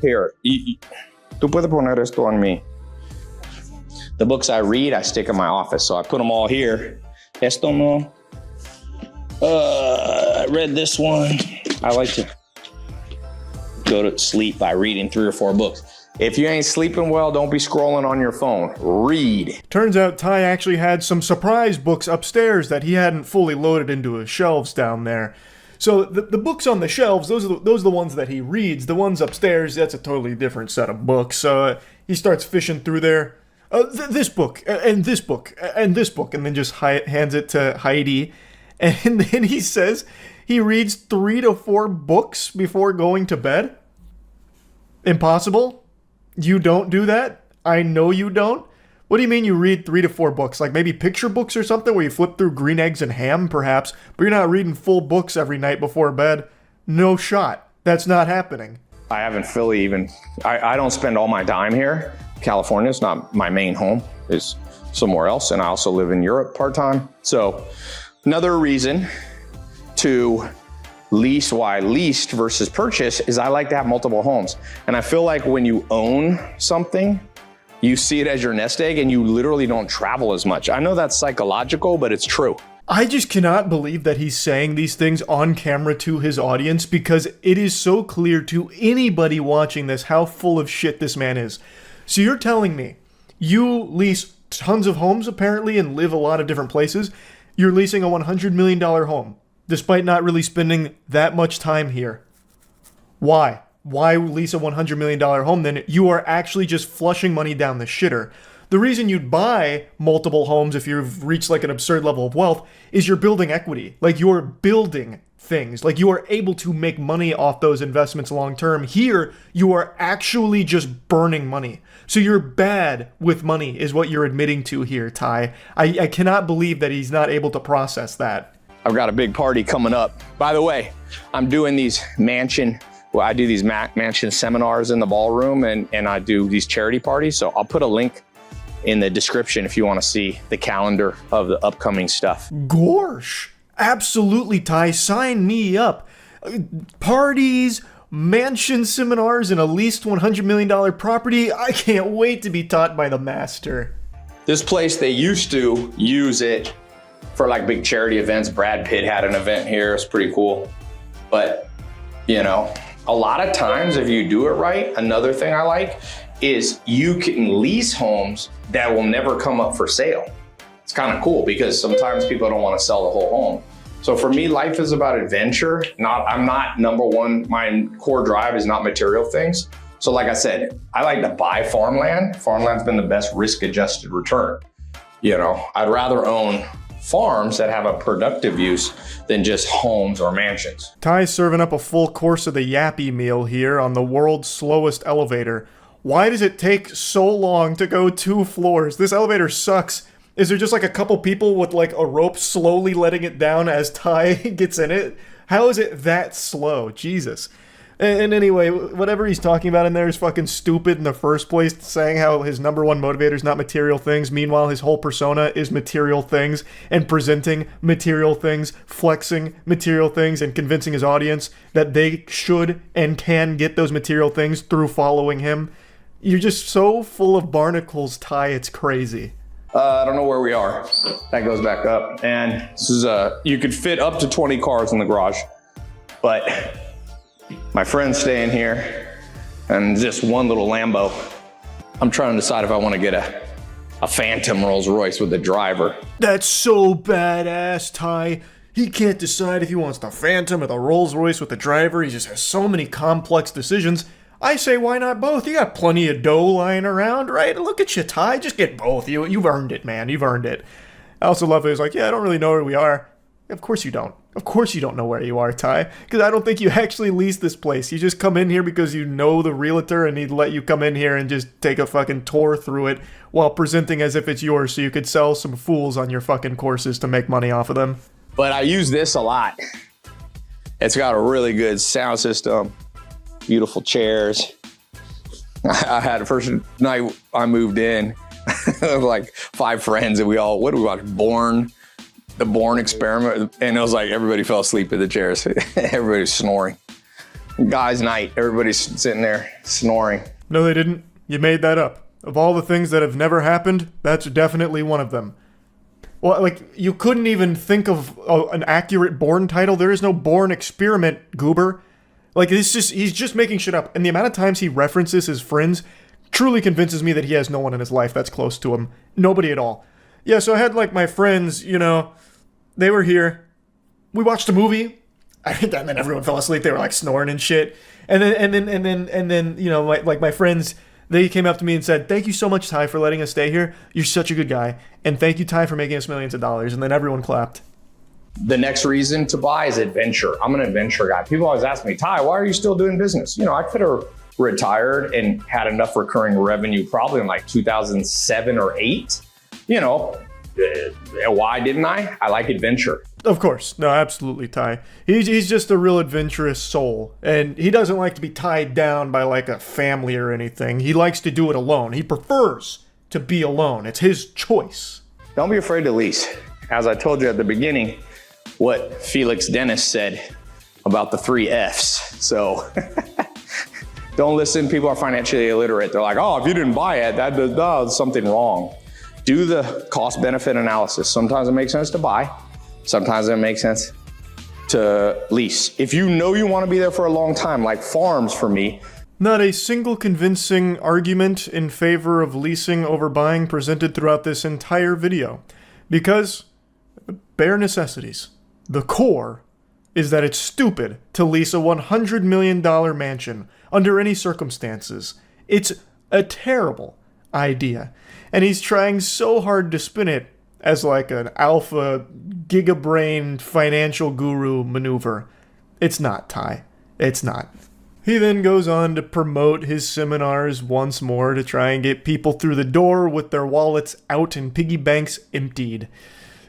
Here, tú puedes poner esto on mí. The books I read, I stick in my office, so I put them all here. Esto no. I read this one. I like to go to sleep by reading 3 or 4 books. If you ain't sleeping well, don't be scrolling on your phone. Read. Turns out Ty actually had some surprise books upstairs that he hadn't fully loaded into his shelves down there. So the books on the shelves, those are the ones that he reads. The ones upstairs, that's a totally different set of books. So he starts fishing through there. This book, and this book, and this book, and then just hands it to Heidi. And then he says he reads 3 to 4 books before going to bed. Impossible? You don't do that? I know you don't. What do you mean you read 3 to 4 books? Like maybe picture books or something where you flip through Green Eggs and Ham, perhaps, but you're not reading full books every night before bed. No shot. That's not happening. I haven't fully even, I don't spend all my time here. California is not my main home, it's somewhere else. And I also live in Europe part-time. So another reason to lease, why leased versus purchase, is I like to have multiple homes. And I feel like when you own something, you see it as your nest egg and you literally don't travel as much. I know that's psychological, but it's true. I just cannot believe that he's saying these things on camera to his audience, because it is so clear to anybody watching this how full of shit this man is. So you're telling me you lease tons of homes apparently and live a lot of different places. You're leasing a $100 million home despite not really spending that much time here. Why? Why lease a $100 million home then? You are actually just flushing money down the shitter. The reason you'd buy multiple homes if you've reached like an absurd level of wealth is you're building equity. Like you're building things. Like you are able to make money off those investments long term. Here, you are actually just burning money. So you're bad with money is what you're admitting to here, Ty. I cannot believe that he's not able to process that. I've got a big party coming up. By the way, I'm doing these mansion seminars in the ballroom and I do these charity parties. So I'll put a link in the description if you want to see the calendar of the upcoming stuff. Gorsh. Absolutely, Ty. Sign me up. Parties, mansion seminars, and a leased $100 million property. I can't wait to be taught by the master. This place, they used to use it for like big charity events. Brad Pitt had an event here. It's pretty cool. But, you know, A lot of times, if you do it right, another thing I like is you can lease homes that will never come up for sale. It's kind of cool because sometimes people don't want to sell the whole home. So for me, life is about adventure. I'm not number one, my core drive is not material things. So like I said, I like to buy farmland. Farmland's been the best risk-adjusted return. You know, I'd rather own farms that have a productive use than just homes or mansions. Ty's serving up a full course of the yappy meal here on the world's slowest elevator. Why does it take so long to go 2 floors? This elevator sucks. Is there just like a couple people with like a rope slowly letting it down as Ty gets in it? How is it that slow? Jesus. And anyway, whatever he's talking about in there is fucking stupid in the first place, saying how his number one motivator is not material things. Meanwhile, his whole persona is material things and presenting material things, flexing material things, and convincing his audience that they should and can get those material things through following him. You're just so full of barnacles, Ty, it's crazy. I don't know where we are. That goes back up. And this is you could fit up to 20 cars in the garage, but my friend's staying here and just one little Lambo. I'm trying to decide if I want to get a Phantom Rolls Royce with the driver. That's so badass, Ty. He can't decide if he wants the Phantom or the Rolls Royce with the driver. He just has so many complex decisions. I say, why not both? You got plenty of dough lying around, right? Look at you, Ty. Just get both. You've earned it, man. You've earned it. I also love it. He's like, yeah, I don't really know where we are. Of course you don't. Of course you don't know where you are, Ty. Because I don't think you actually lease this place. You just come in here because you know the realtor and he'd let you come in here and just take a fucking tour through it while presenting as if it's yours so you could sell some fools on your fucking courses to make money off of them. But I use this a lot. It's got a really good sound system, beautiful chairs. I had the first night I moved in, like 5 friends, and we all, what do we watch? The Bourne Experiment, and it was like everybody fell asleep in the chairs. Everybody was snoring. Guys' night, everybody's sitting there snoring. No, they didn't. You made that up. Of all the things that have never happened, that's definitely one of them. Well, like, you couldn't even think of an accurate Bourne title. There is no Bourne Experiment, goober. Like, he's just making shit up. And the amount of times he references his friends truly convinces me that he has no one in his life that's close to him. Nobody at all. Yeah, so I had, like, my friends, you know, they were here. We watched a movie. And then everyone fell asleep. They were, like, snoring and shit. And then, you know, my friends, they came up to me and said, thank you so much, Ty, for letting us stay here. You're such a good guy. And thank you, Ty, for making us millions of dollars. And then everyone clapped. The next reason to buy is adventure. I'm an adventure guy. People always ask me, Ty, why are you still doing business? You know, I could have retired and had enough recurring revenue probably in like 2007 or 8. You know, why didn't I? I like adventure. Of course. No, absolutely, Ty. He's just a real adventurous soul. And he doesn't like to be tied down by like a family or anything. He likes to do it alone. He prefers to be alone. It's his choice. Don't be afraid to lease. As I told you at the beginning, what Felix Dennis said about the 3 Fs. So don't listen. People are financially illiterate. They're like, oh, if you didn't buy it, that's something wrong. Do the cost benefit analysis. Sometimes it makes sense to buy. Sometimes it makes sense to lease. If you know you want to be there for a long time, like farms for me. Not a single convincing argument in favor of leasing over buying presented throughout this entire video. Because bare necessities. The core is that it's stupid to lease a $100 million mansion under any circumstances. It's a terrible idea. And he's trying so hard to spin it as like an alpha, gigabrain financial guru maneuver. It's not, Ty. It's not. He then goes on to promote his seminars once more to try and get people through the door with their wallets out and piggy banks emptied.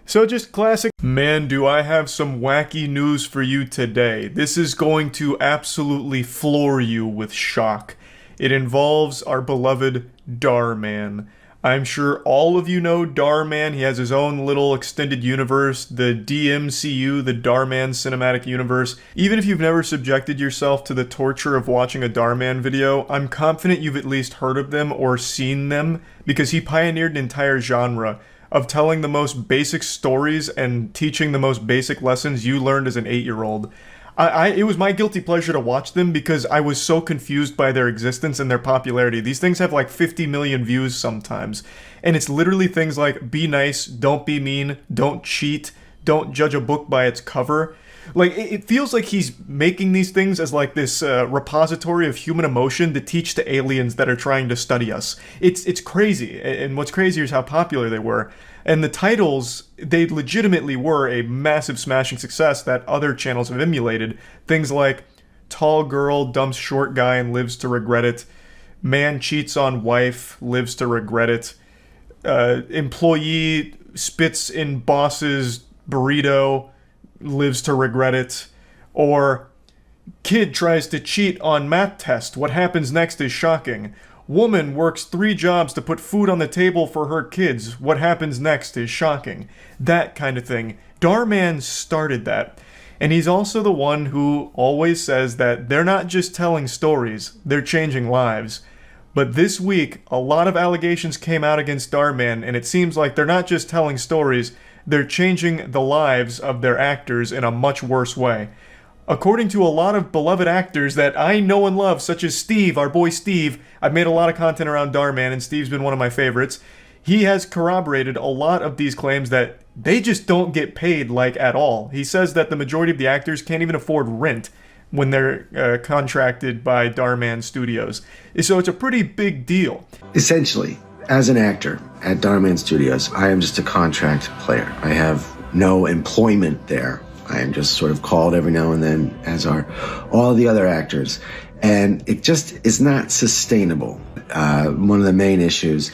So just classic. Man, do I have some wacky news for you today. This is going to absolutely floor you with shock. It involves our beloved Dhar Man. I'm sure all of you know Dhar Man. He has his own little extended universe, the DMCU, the Dhar Man Cinematic Universe. Even if you've never subjected yourself to the torture of watching a Dhar Man video, I'm confident you've at least heard of them or seen them, because he pioneered an entire genre of telling the most basic stories and teaching the most basic lessons you learned as an 8-year-old. It was my guilty pleasure to watch them because I was so confused by their existence and their popularity. These things have like 50 million views sometimes. And it's literally things like, be nice, don't be mean, don't cheat, don't judge a book by its cover. Like, it feels like he's making these things as like this repository of human emotion to teach to aliens that are trying to study us. It's crazy. And what's crazier is how popular they were. And the titles, they legitimately were a massive smashing success that other channels have emulated. Things like Tall Girl Dumps Short Guy and Lives to Regret It, Man Cheats on Wife, Lives to Regret It, Employee Spits in Boss's Burrito, Lives to Regret It, or Kid Tries to Cheat on Math Test, What Happens Next is Shocking. Woman works 3 jobs to put food on the table for her kids. What happens next is shocking. That kind of thing. Dhar Mann started that. And he's also the one who always says that they're not just telling stories, they're changing lives. But this week, a lot of allegations came out against Dhar Mann, and it seems like they're not just telling stories, they're changing the lives of their actors in a much worse way. According to a lot of beloved actors that I know and love, such as Steve, our boy Steve, I've made a lot of content around Dhar Mann, and Steve's been one of my favorites. He has corroborated a lot of these claims that they just don't get paid, like, at all. He says that the majority of the actors can't even afford rent when they're contracted by Dhar Mann Studios. So it's a pretty big deal. Essentially, as an actor at Dhar Mann Studios, I am just a contract player. I have no employment there. I am just sort of called every now and then, as are all the other actors. And it just is not sustainable. One of the main issues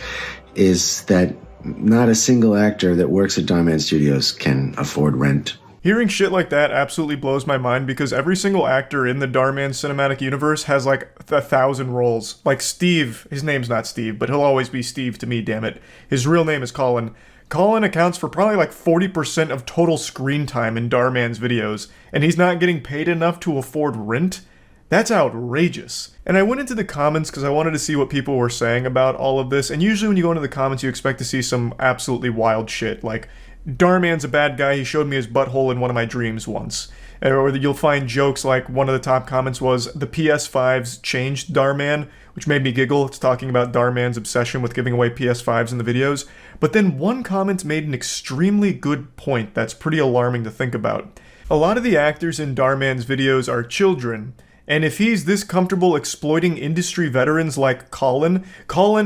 is that not a single actor that works at Dhar Mann Studios can afford rent. Hearing shit like that absolutely blows my mind because every single actor in the Dhar Mann cinematic universe has like 1,000 roles. Like Steve, his name's not Steve, but he'll always be Steve to me, damn it. His real name is Colin. Colin accounts for probably like 40% of total screen time in Dhar Mann's videos, and he's not getting paid enough to afford rent? That's outrageous. And I went into the comments because I wanted to see what people were saying about all of this, and usually when you go into the comments you expect to see some absolutely wild shit, like, Dhar Mann's a bad guy, he showed me his butthole in one of my dreams once. Or you'll find jokes like one of the top comments was, the PS5s changed Dhar Mann, which made me giggle. It's talking about Dhar Mann's obsession with giving away PS5s in the videos. But then one comment made an extremely good point that's pretty alarming to think about. A lot of the actors in Dhar Mann's videos are children, and if he's this comfortable exploiting industry veterans like Colin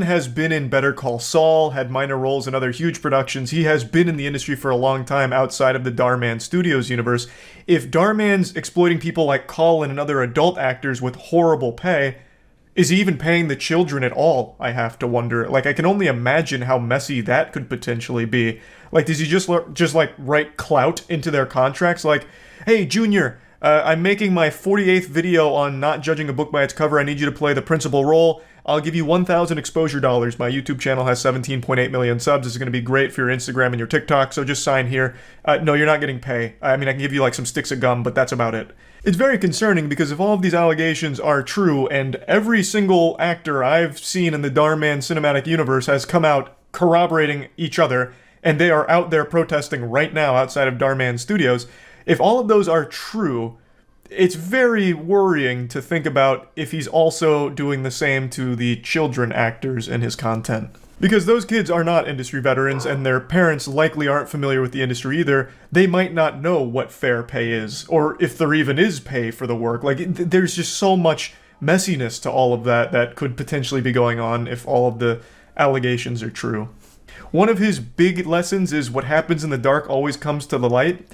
has been in Better Call Saul, had minor roles in other huge productions, he has been in the industry for a long time outside of the Dhar Mann Studios universe. If Dhar Mann's exploiting people like Colin and other adult actors with horrible pay, is he even paying the children at all, I have to wonder. Like, I can only imagine how messy that could potentially be. Like, does he just like, write clout into their contracts? Like, hey, Junior, I'm making my 48th video on not judging a book by its cover. I need you to play the principal role. I'll give you 1,000 exposure dollars. My YouTube channel has 17.8 million subs. This is going to be great for your Instagram and your TikTok, so just sign here. No, you're not getting pay. I mean, I can give you like some sticks of gum, but that's about it. It's very concerning because if all of these allegations are true, and every single actor I've seen in the Dhar Mann cinematic universe has come out corroborating each other, and they are out there protesting right now outside of Dhar Mann Studios, if all of those are true, it's very worrying to think about if he's also doing the same to the children actors in his content. Because those kids are not industry veterans, and their parents likely aren't familiar with the industry either. They might not know what fair pay is, or if there even is pay for the work. Like, there's just so much messiness to all of that that could potentially be going on if all of the allegations are true. One of his big lessons is what happens in the dark always comes to the light.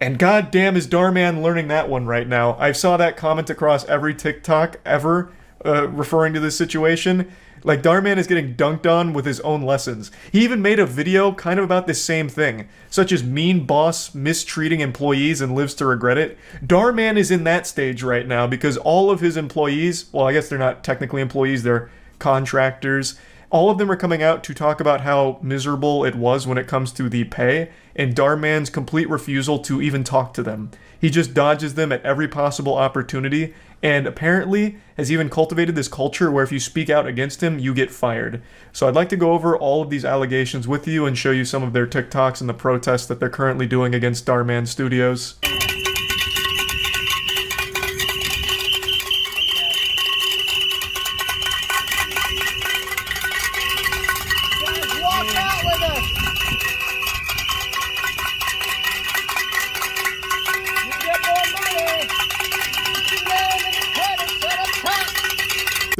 And goddamn is Dhar Mann learning that one right now. I saw that comment across every TikTok ever referring to this situation. Like, Dhar Mann is getting dunked on with his own lessons. He even made a video kind of about this same thing, such as mean boss mistreating employees and lives to regret it. Dhar Mann is in that stage right now because all of his employees, well, I guess they're not technically employees, they're contractors. All of them are coming out to talk about how miserable it was when it comes to the pay, and Dhar Mann's complete refusal to even talk to them. He just dodges them at every possible opportunity, and apparently has even cultivated this culture where if you speak out against him, you get fired. So I'd like to go over all of these allegations with you and show you some of their TikToks and the protests that they're currently doing against Dhar Mann Studios.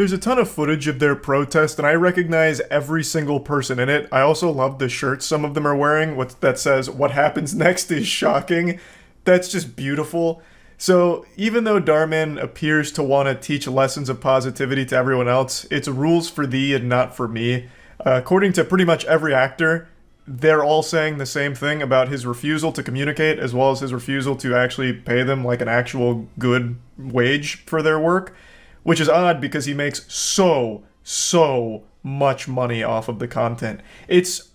There's a ton of footage of their protest, and I recognize every single person in it. I also love the shirts some of them are wearing that says, "What happens next is shocking." That's just beautiful. So even though Dharman appears to want to teach lessons of positivity to everyone else, it's rules for thee and not for me. According to pretty much every actor, they're all saying the same thing about his refusal to communicate, as well as his refusal to actually pay them like an actual good wage for their work, which is odd because he makes so much money off of the content. It's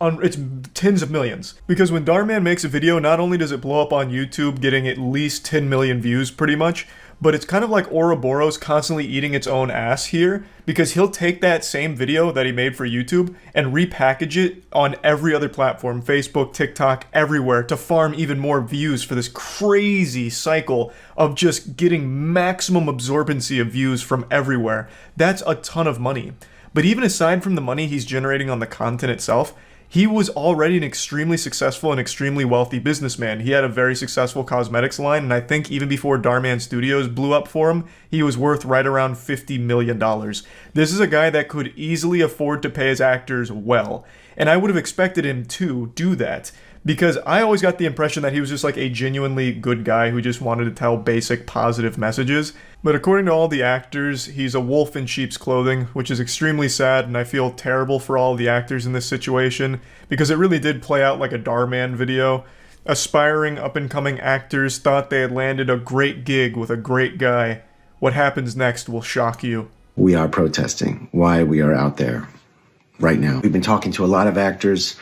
tens of millions. Because when Dharman makes a video, not only does it blow up on YouTube, getting at least 10 million views pretty much, but it's kind of like Ouroboros constantly eating its own ass here, because he'll take that same video that he made for YouTube and repackage it on every other platform, Facebook, TikTok, everywhere, to farm even more views for this crazy cycle of just getting maximum absorbency of views from everywhere. That's a ton of money. But even aside from the money he's generating on the content itself, he was already an extremely successful and extremely wealthy businessman. He had a very successful cosmetics line, and I think even before Dharman Studios blew up for him, he was worth right around $50 million. This is a guy that could easily afford to pay his actors well, and I would have expected him to do that, because I always got the impression that he was just like a genuinely good guy who just wanted to tell basic positive messages. But according to all the actors, he's a wolf in sheep's clothing, which is extremely sad, and I feel terrible for all the actors in this situation, because it really did play out like a Dharman video. Aspiring up-and-coming actors thought they had landed a great gig with a great guy. What happens next will shock you. We are protesting why we are out there right now. We've been talking to a lot of actors.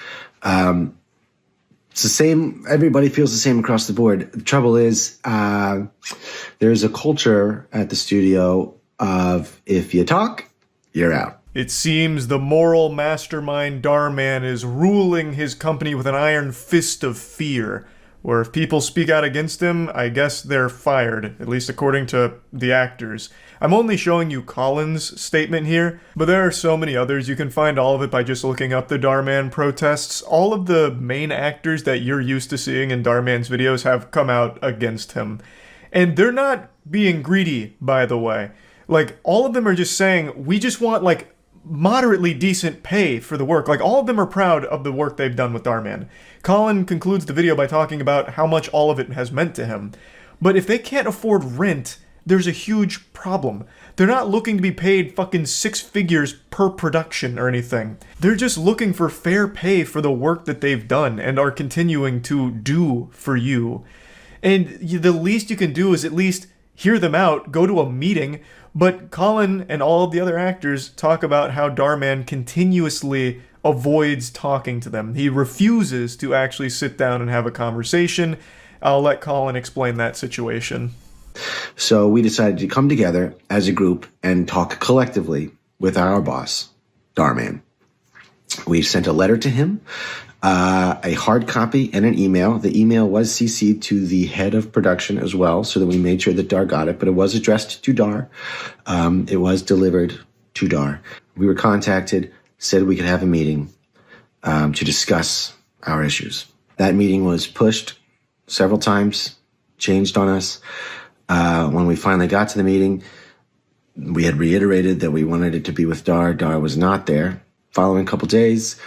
It's the same, everybody feels the same across the board. The trouble is, there's a culture at the studio of if you talk, you're out. It seems the moral mastermind Dharman is ruling his company with an iron fist of fear, where if people speak out against him, I guess they're fired, at least according to the actors. I'm only showing you Colin's statement here, but there are so many others. You can find all of it by just looking up the Dharman protests. All of the main actors that you're used to seeing in Dharman's videos have come out against him. And they're not being greedy, by the way. Like, all of them are just saying, we just want, like, moderately decent pay for the work. Like, all of them are proud of the work they've done with Dharman. Colin concludes the video by talking about how much all of it has meant to him. But if they can't afford rent, there's a huge problem. They're not looking to be paid fucking 6 figures per production or anything. They're just looking for fair pay for the work that they've done and are continuing to do for you. And the least you can do is at least hear them out, go to a meeting. But Colin and all of the other actors talk about how Dharman continuously avoids talking to them. He refuses to actually sit down and have a conversation. I'll let Colin explain that situation. So we decided to come together as a group and talk collectively with our boss, Dharman. We sent a letter to him, a hard copy and an email. The email was CC'd to the head of production as well, so that we made sure that Dhar got it, but it was addressed to Dhar. It was delivered to Dhar. We were contacted, said we could have a meeting to discuss our issues. That meeting was pushed several times, changed on us. When we finally got to the meeting, we had reiterated that we wanted it to be with Dhar. Dhar was not there. Following a couple days,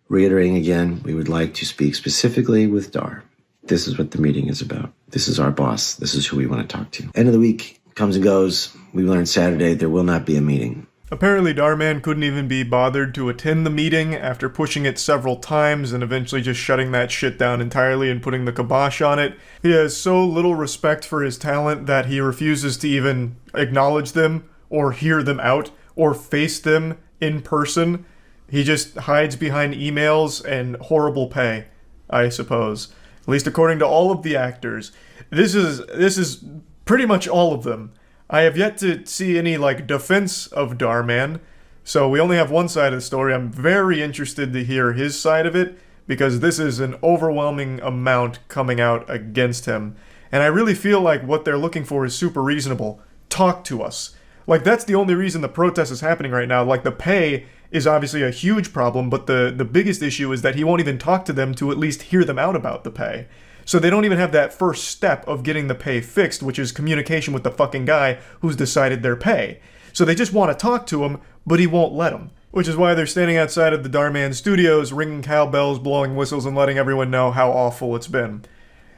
reiterating again, we would like to speak specifically with Dhar. This is what the meeting is about. This is our boss. This is who we want to talk to. End of the week comes and goes. We learned Saturday there will not be a meeting. Apparently Dharman couldn't even be bothered to attend the meeting after pushing it several times and eventually just shutting that shit down entirely and putting the kibosh on it. He has so little respect for his talent that he refuses to even acknowledge them or hear them out or face them in person. He just hides behind emails and horrible pay, I suppose. At least according to all of the actors. This is pretty much all of them. I have yet to see any, like, defense of Dharman, so we only have one side of the story. I'm very interested to hear his side of it, because this is an overwhelming amount coming out against him. And I really feel like what they're looking for is super reasonable. Talk to us. Like, that's the only reason the protest is happening right now. Like, the pay is obviously a huge problem, but the biggest issue is that he won't even talk to them to at least hear them out about the pay. So they don't even have that first step of getting the pay fixed, which is communication with the fucking guy who's decided their pay. So they just want to talk to him, but he won't let them. Which is why they're standing outside of the Dhar Mann studios, ringing cowbells, blowing whistles, and letting everyone know how awful it's been.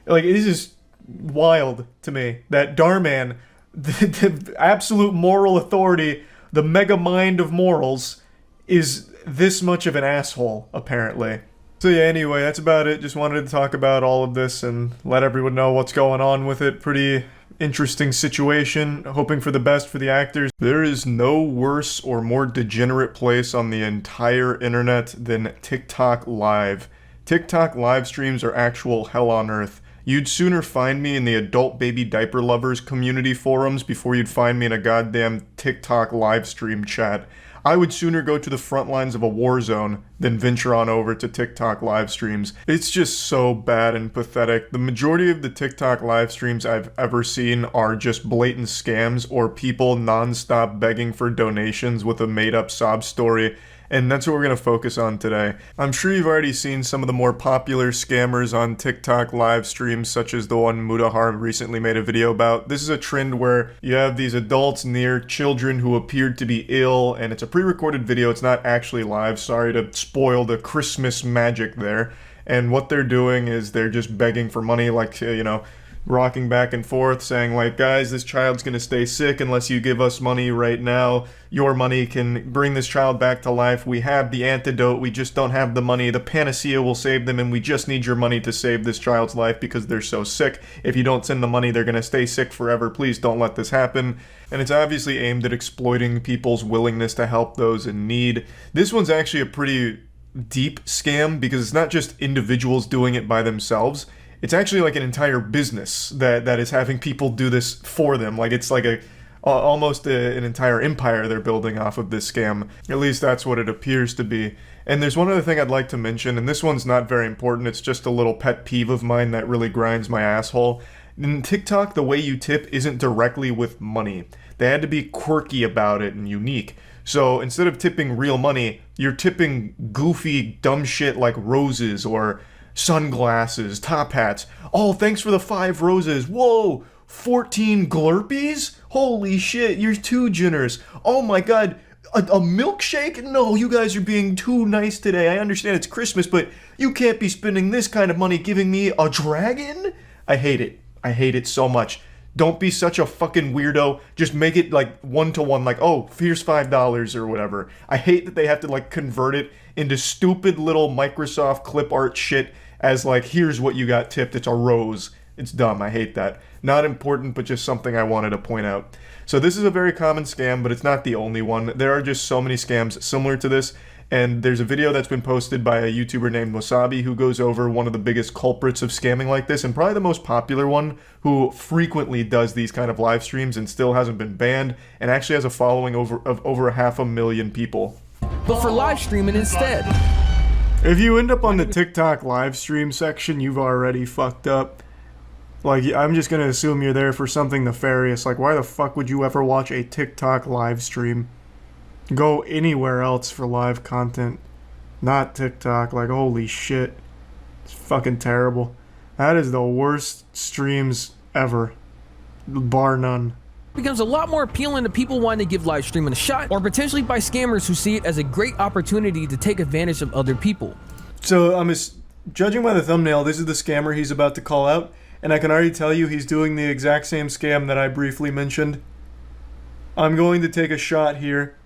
Like, it is just wild to me that Dhar Mann, the absolute moral authority, the mega mind of morals, is this much of an asshole, apparently. So yeah, anyway, that's about it. Just wanted to talk about all of this and let everyone know what's going on with it. Pretty interesting situation. Hoping for the best for the actors. There is no worse or more degenerate place on the entire internet than TikTok Live. TikTok live streams are actual hell on earth. You'd sooner find me in the adult baby diaper lovers community forums before you'd find me in a goddamn TikTok live stream chat. I would sooner go to the front lines of a war zone than venture on over to TikTok live streams. It's just so bad and pathetic. The majority of the TikTok live streams I've ever seen are just blatant scams or people non-stop begging for donations with a made-up sob story. And that's what we're going to focus on today. I'm sure you've already seen some of the more popular scammers on TikTok live streams, such as the one Dhar recently made a video about. This is a trend where you have these adults near children who appeared to be ill, and it's a pre-recorded video, it's not actually live. Sorry to spoil the Christmas magic there. And what they're doing is they're just begging for money, like, you know, rocking back and forth, saying like, guys, this child's gonna stay sick unless you give us money right now. Your money can bring this child back to life. We have the antidote, we just don't have the money. The panacea will save them, and we just need your money to save this child's life because they're so sick. If you don't send the money, they're gonna stay sick forever. Please don't let this happen. And it's obviously aimed at exploiting people's willingness to help those in need. This one's actually a pretty deep scam because it's not just individuals doing it by themselves. It's actually like an entire business that is having people do this for them. Like, it's like almost an entire empire they're building off of this scam. At least that's what it appears to be. And there's one other thing I'd like to mention, and this one's not very important. It's just a little pet peeve of mine that really grinds my asshole. In TikTok, the way you tip isn't directly with money. They had to be quirky about it and unique. So instead of tipping real money, you're tipping goofy, dumb shit like roses or sunglasses, top hats. Oh, thanks for the 5 roses. Whoa, 14 Glurpees? Holy shit, you're too generous. Oh my god, a milkshake? No, you guys are being too nice today. I understand it's Christmas, but you can't be spending this kind of money giving me a dragon? I hate it. I hate it so much. Don't be such a fucking weirdo. Just make it like one-to-one, like, oh, here's $5 or whatever. I hate that they have to like convert it into stupid little Microsoft clip art shit as like, here's what you got tipped, it's a rose. It's dumb, I hate that. Not important, but just something I wanted to point out. So this is a very common scam, but it's not the only one. There are just so many scams similar to this, and there's a video that's been posted by a YouTuber named Wasabi who goes over one of the biggest culprits of scamming like this, and probably the most popular one, who frequently does these kind of live streams and still hasn't been banned, and actually has a following of over 500,000 people. But for live streaming instead. If you end up on the TikTok live stream section, you've already fucked up. Like, I'm just gonna assume you're there for something nefarious. Like, why the fuck would you ever watch a TikTok live stream? Go anywhere else for live content. Not TikTok. Like, holy shit. It's fucking terrible. That is the worst streams ever. Bar none. Becomes a lot more appealing to people wanting to give live streaming a shot, or potentially by scammers who see it as a great opportunity to take advantage of other people. So, judging by the thumbnail, this is the scammer he's about to call out, and I can already tell you he's doing the exact same scam that I briefly mentioned. I'm going to take a shot here,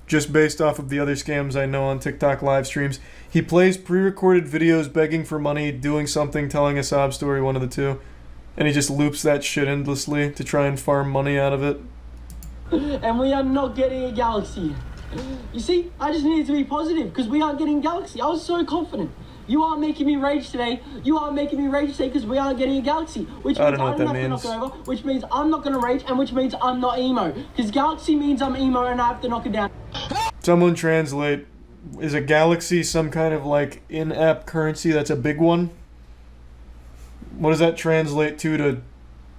just based off of the other scams I know on TikTok live streams. He plays pre-recorded videos begging for money, doing something, telling a sob story, one of the two. And he just loops that shit endlessly to try and farm money out of it. And we are not getting a galaxy. You see, I just needed to be positive because we aren't getting a galaxy. I was so confident. You are making me rage today. You are making me rage today because we aren't getting a galaxy. Which means I'm not going to knock it over, which means I'm not going to rage, and which means I'm not emo. Because galaxy means I'm emo and I have to knock it down. Someone translate. Is a galaxy some kind of like in-app currency that's a big one? What does that translate to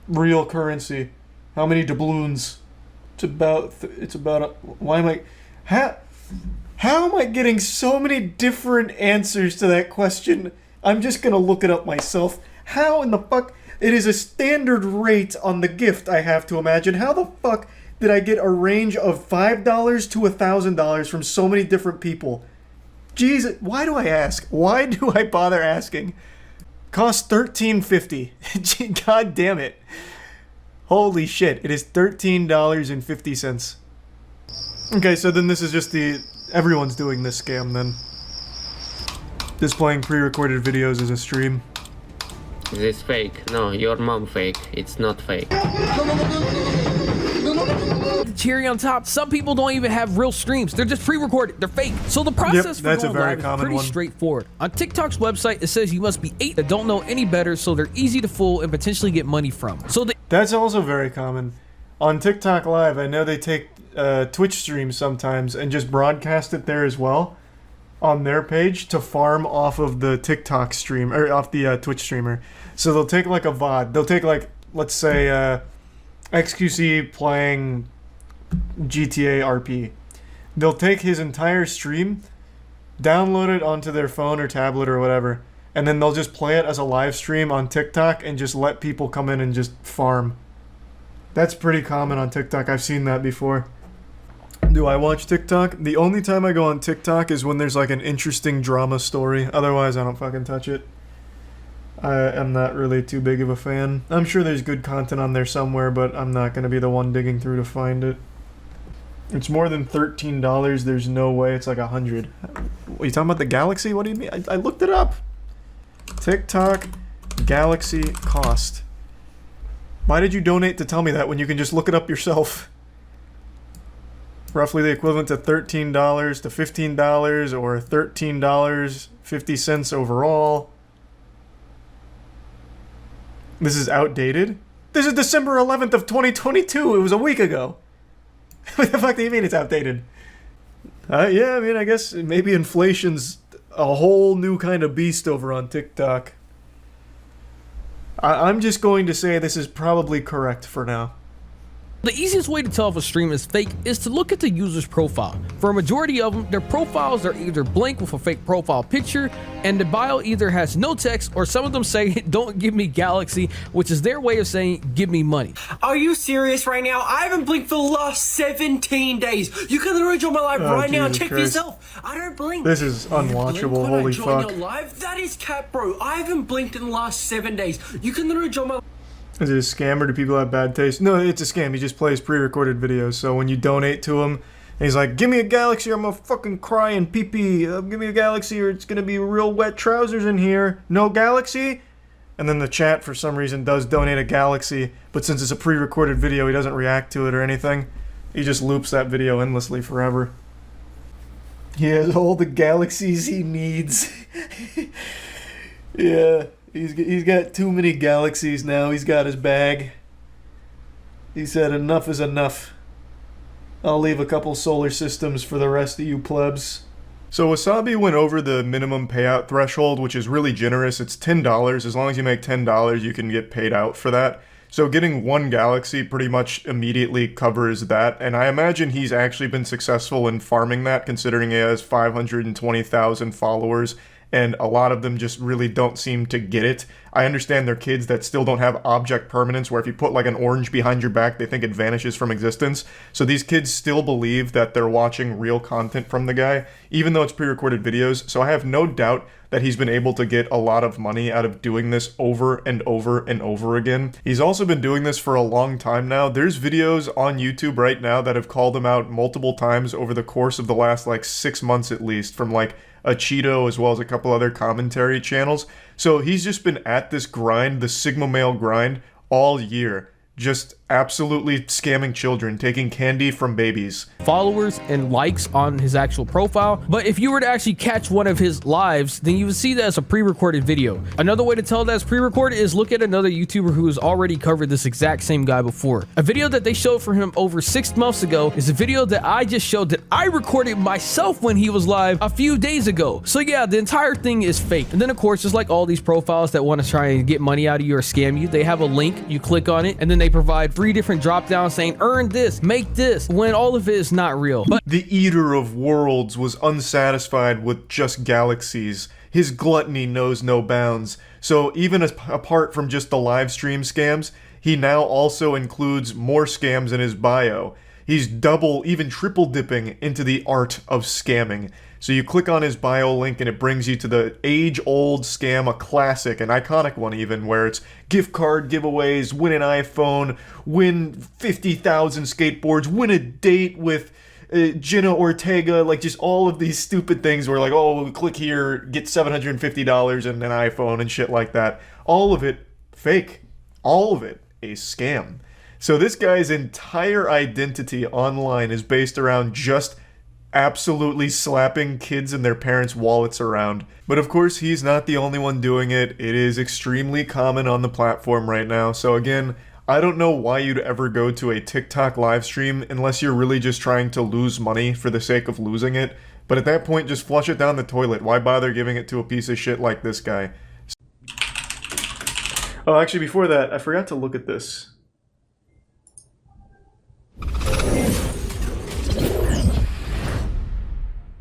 real currency? How many doubloons? Why am I... How am I getting so many different answers to that question? I'm just gonna look it up myself. How in the fuck... It is a standard rate on the gift, I have to imagine. How the fuck did I get a range of $5 to $1,000 from so many different people? Jesus, why do I ask? Why do I bother asking? Cost $13.50. God damn it. Holy shit, it is $13.50. Okay, so then this is just everyone's doing this scam then. Displaying pre-recorded videos as a stream. Is this fake? No, your mom fake. It's not fake. The cherry on top, some people don't even have real streams. They're just pre-recorded. They're fake. So the process for going live is pretty straightforward. On TikTok's website, it says you must be 8 that don't know any better, so they're easy to fool and potentially get money from. That's also very common. On TikTok Live, I know they take Twitch streams sometimes and just broadcast it there as well on their page to farm off of the TikTok stream, or off the Twitch streamer. So they'll take like a VOD. They'll take like, let's say, XQC playing GTA RP. They'll take his entire stream, download it onto their phone or tablet or whatever, and then they'll just play it as a live stream on TikTok and just let people come in and just farm. That's pretty common on TikTok. I've seen that before. Do I watch TikTok? The only time I go on TikTok is when there's like an interesting drama story. Otherwise, I don't fucking touch it. I am not really too big of a fan. I'm sure there's good content on there somewhere, but I'm not going to be the one digging through to find it. It's more than $13. There's no way it's like $100. Are you talking about the Galaxy? What do you mean? I looked it up. TikTok Galaxy cost. Why did you donate to tell me that when you can just look it up yourself? Roughly the equivalent to $13 to $15 or $13.50 overall. This is outdated? This is December 11th of 2022. It was a week ago. What the fuck do you mean it's outdated? Yeah, I mean, I guess maybe inflation's a whole new kind of beast over on TikTok. I'm just going to say this is probably correct for now. The easiest way to tell if a stream is fake is to look at the user's profile. For a majority of them, their profiles are either blank with a fake profile picture, and the bio either has no text, or some of them say, "Don't give me Galaxy," which is their way of saying, "Give me money." Are you serious right now? I haven't blinked for the last 17 days. You can literally join my live right now. Check for yourself. I don't blink. This is unwatchable. Holy fuck. Your live? That is cap, bro. I haven't blinked in the last 7 days. You can literally join my. Is it a scam or do people have bad taste? No, it's a scam. He just plays pre-recorded videos. So when you donate to him, and he's like, "Give me a Galaxy or I'm gonna fucking cry and pee-pee. Give me a Galaxy or it's gonna be real wet trousers in here. No Galaxy?" And then the chat, for some reason, does donate a Galaxy. But since it's a pre-recorded video, he doesn't react to it or anything. He just loops that video endlessly forever. He has all the Galaxies he needs. Yeah. He's got too many Galaxies now. He's got his bag. He said enough is enough. I'll leave a couple solar systems for the rest of you plebs. So Wasabi went over the minimum payout threshold, which is really generous. It's $10. As long as you make $10, you can get paid out for that. So getting one Galaxy pretty much immediately covers that, and I imagine he's actually been successful in farming that, considering he has 520,000 followers. And a lot of them just really don't seem to get it. I understand they're kids that still don't have object permanence, where if you put like an orange behind your back, they think it vanishes from existence. So these kids still believe that they're watching real content from the guy, even though it's pre-recorded videos. So I have no doubt that he's been able to get a lot of money out of doing this over and over and over again. He's also been doing this for a long time now. There's videos on YouTube right now that have called him out multiple times over the course of the last like 6 months at least, from like a Cheeto as well as a couple other commentary channels. So he's just been at this grind, the Sigma male grind, all year. Just absolutely scamming children, taking candy from babies. Followers and likes on his actual profile. But if you were to actually catch one of his lives, then you would see that as a pre-recorded video. Another way to tell that it's pre-recorded is look at another YouTuber who has already covered this exact same guy before. A video that they showed for him over 6 months ago is a video that I just showed that I recorded myself when he was live a few days ago. So yeah, the entire thing is fake. And then of course, just like all these profiles that want to try and get money out of you or scam you, they have a link, you click on it, and then they provide 3 different drop downs saying earn this, make this, when all of it is not real. But the Eater of Worlds was unsatisfied with just Galaxies. His gluttony knows no bounds. So even apart from just the live stream scams, he now also includes more scams in his bio. he's double, even triple dipping into the art of scamming. So you click on his bio link and it brings you to the age-old scam, a classic, an iconic one even, where it's gift card giveaways, win an iPhone, win 50,000 skateboards, win a date with Jenna Ortega, like just all of these stupid things where like, oh, click here, get $750 and an iPhone and shit like that. All of it fake. All of it a scam. So this guy's entire identity online is based around just absolutely slapping kids and their parents' wallets around. But of course, he's not the only one doing it. It is extremely common on the platform right now. So again, I don't know why you'd ever go to a TikTok live stream unless you're really just trying to lose money for the sake of losing it. But at that point, just flush it down the toilet. Why bother giving it to a piece of shit like this guy? Oh, actually, before that, I forgot to look at this.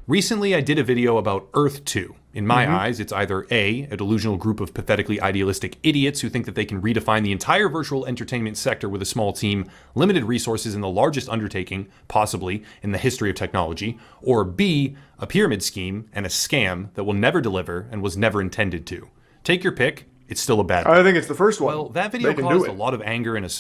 Recently, I did a video about Earth 2. In my eyes, it's either A, a delusional group of pathetically idealistic idiots who think that they can redefine the entire virtual entertainment sector with a small team, limited resources, and the largest undertaking, possibly, in the history of technology, or B, a pyramid scheme and a scam that will never deliver and was never intended to. Take your pick, it's still a bad thing. I think it's the first one. Well, that video caused a lot of anger and a...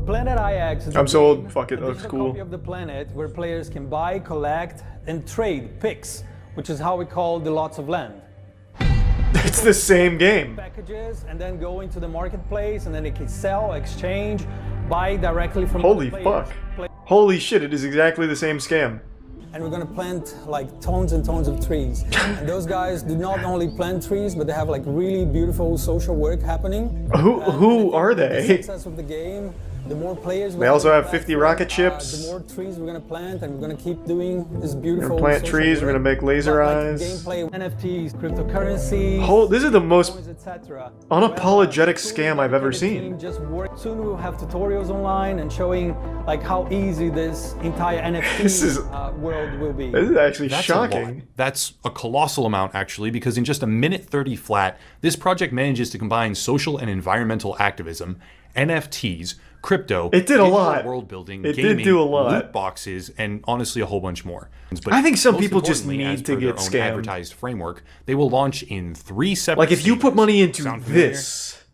Planet IX is I'm sold. Fuck it, that looks cool. copy of the planet where players can buy, collect, and trade picks, which is how we call the lots of land. It's the same game. Packages and then go into the marketplace and then they can sell, exchange, buy directly from Holy the fuck. Holy shit, it is exactly the same scam. And we're gonna plant like tons and tons of trees. And those guys do not only plant trees, but they have like really beautiful social work happening. Who are they? The success of the game, the more players they also have 50 rocket ships. The more trees we're gonna plant, and we're gonna keep doing this beautiful. We're gonna plant trees. We're gonna make laser eyes. Gameplay, NFTs, cryptocurrency. This is the most unapologetic scam I've ever seen. Soon we'll have tutorials online and showing like how easy this entire NFT world will be. This is actually That's shocking. That's a colossal amount, actually, because in just a minute 30 flat, this project manages to combine social and environmental activism, NFTs, crypto, it did a lot. World building, it gaming, did do a lot. Loot boxes, and honestly a whole bunch more. But I think some most people just importantly, need as to per get their own scammed. advertised framework, they will launch in 3 separate. Like if you put money into Sound familiar?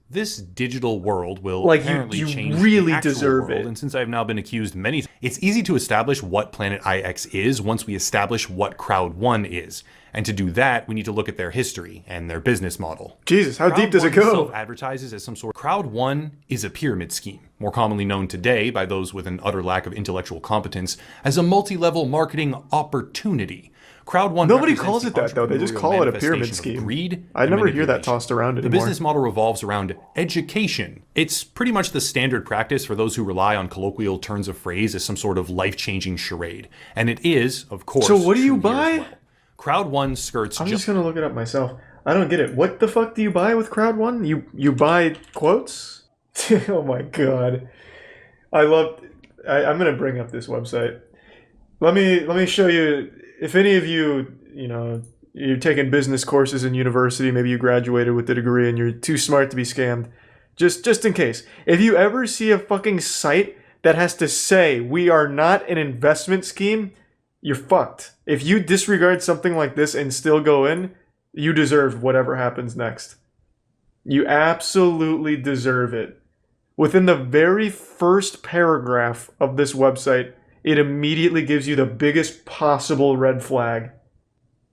this digital world will like apparently you change really the actual deserve world. it. And since I've now been accused many times, it's easy to establish what Planet IX is once we establish what Crowd1 is. And to do that, we need to look at their history and their business model. Jesus, how deep does it go? Self-advertises as some sort of Crowd1 is a pyramid scheme, more commonly known today by those with an utter lack of intellectual competence as a multi-level marketing opportunity. Crowd1 Nobody calls it that though. They just call it a pyramid manifestation of scheme. greed I and never hear that manipulation. tossed around The anymore. business model revolves around education. It's pretty much the standard practice for those who rely on colloquial turns of phrase as some sort of life-changing charade. And it is, of course, So what do you true here as buy? well. Crowd1 skirts I'm just gonna look it up myself. I don't get it. What the fuck do you buy with Crowd1? You buy quotes? Oh my god. I'm gonna bring up this website. Let me show you. If any of you, you're taking business courses in university, maybe you graduated with a degree and you're too smart to be scammed, just in case. If you ever see a fucking site that has to say, we are not an investment scheme, you're fucked. If you disregard something like this and still go in, you deserve whatever happens next. You absolutely deserve it. Within the very first paragraph of this website, it immediately gives you the biggest possible red flag.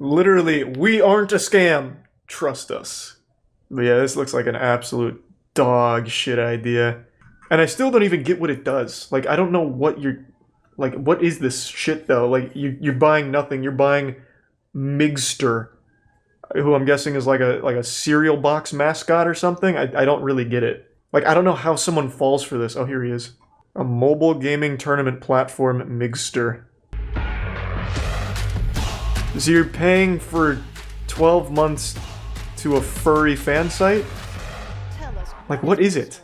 Literally, we aren't a scam. Trust us. But yeah, this looks like an absolute dog shit idea. And I still don't even get what it does. Like, I don't know what you're... Like, what is this shit, though? Like, you're buying nothing. You're buying Migster, who I'm guessing is like a cereal box mascot or something. I don't really get it. Like, I don't know how someone falls for this. Oh, here he is. A mobile gaming tournament platform, Migster. So you're paying for 12 months to a furry fan site? Like, what is it?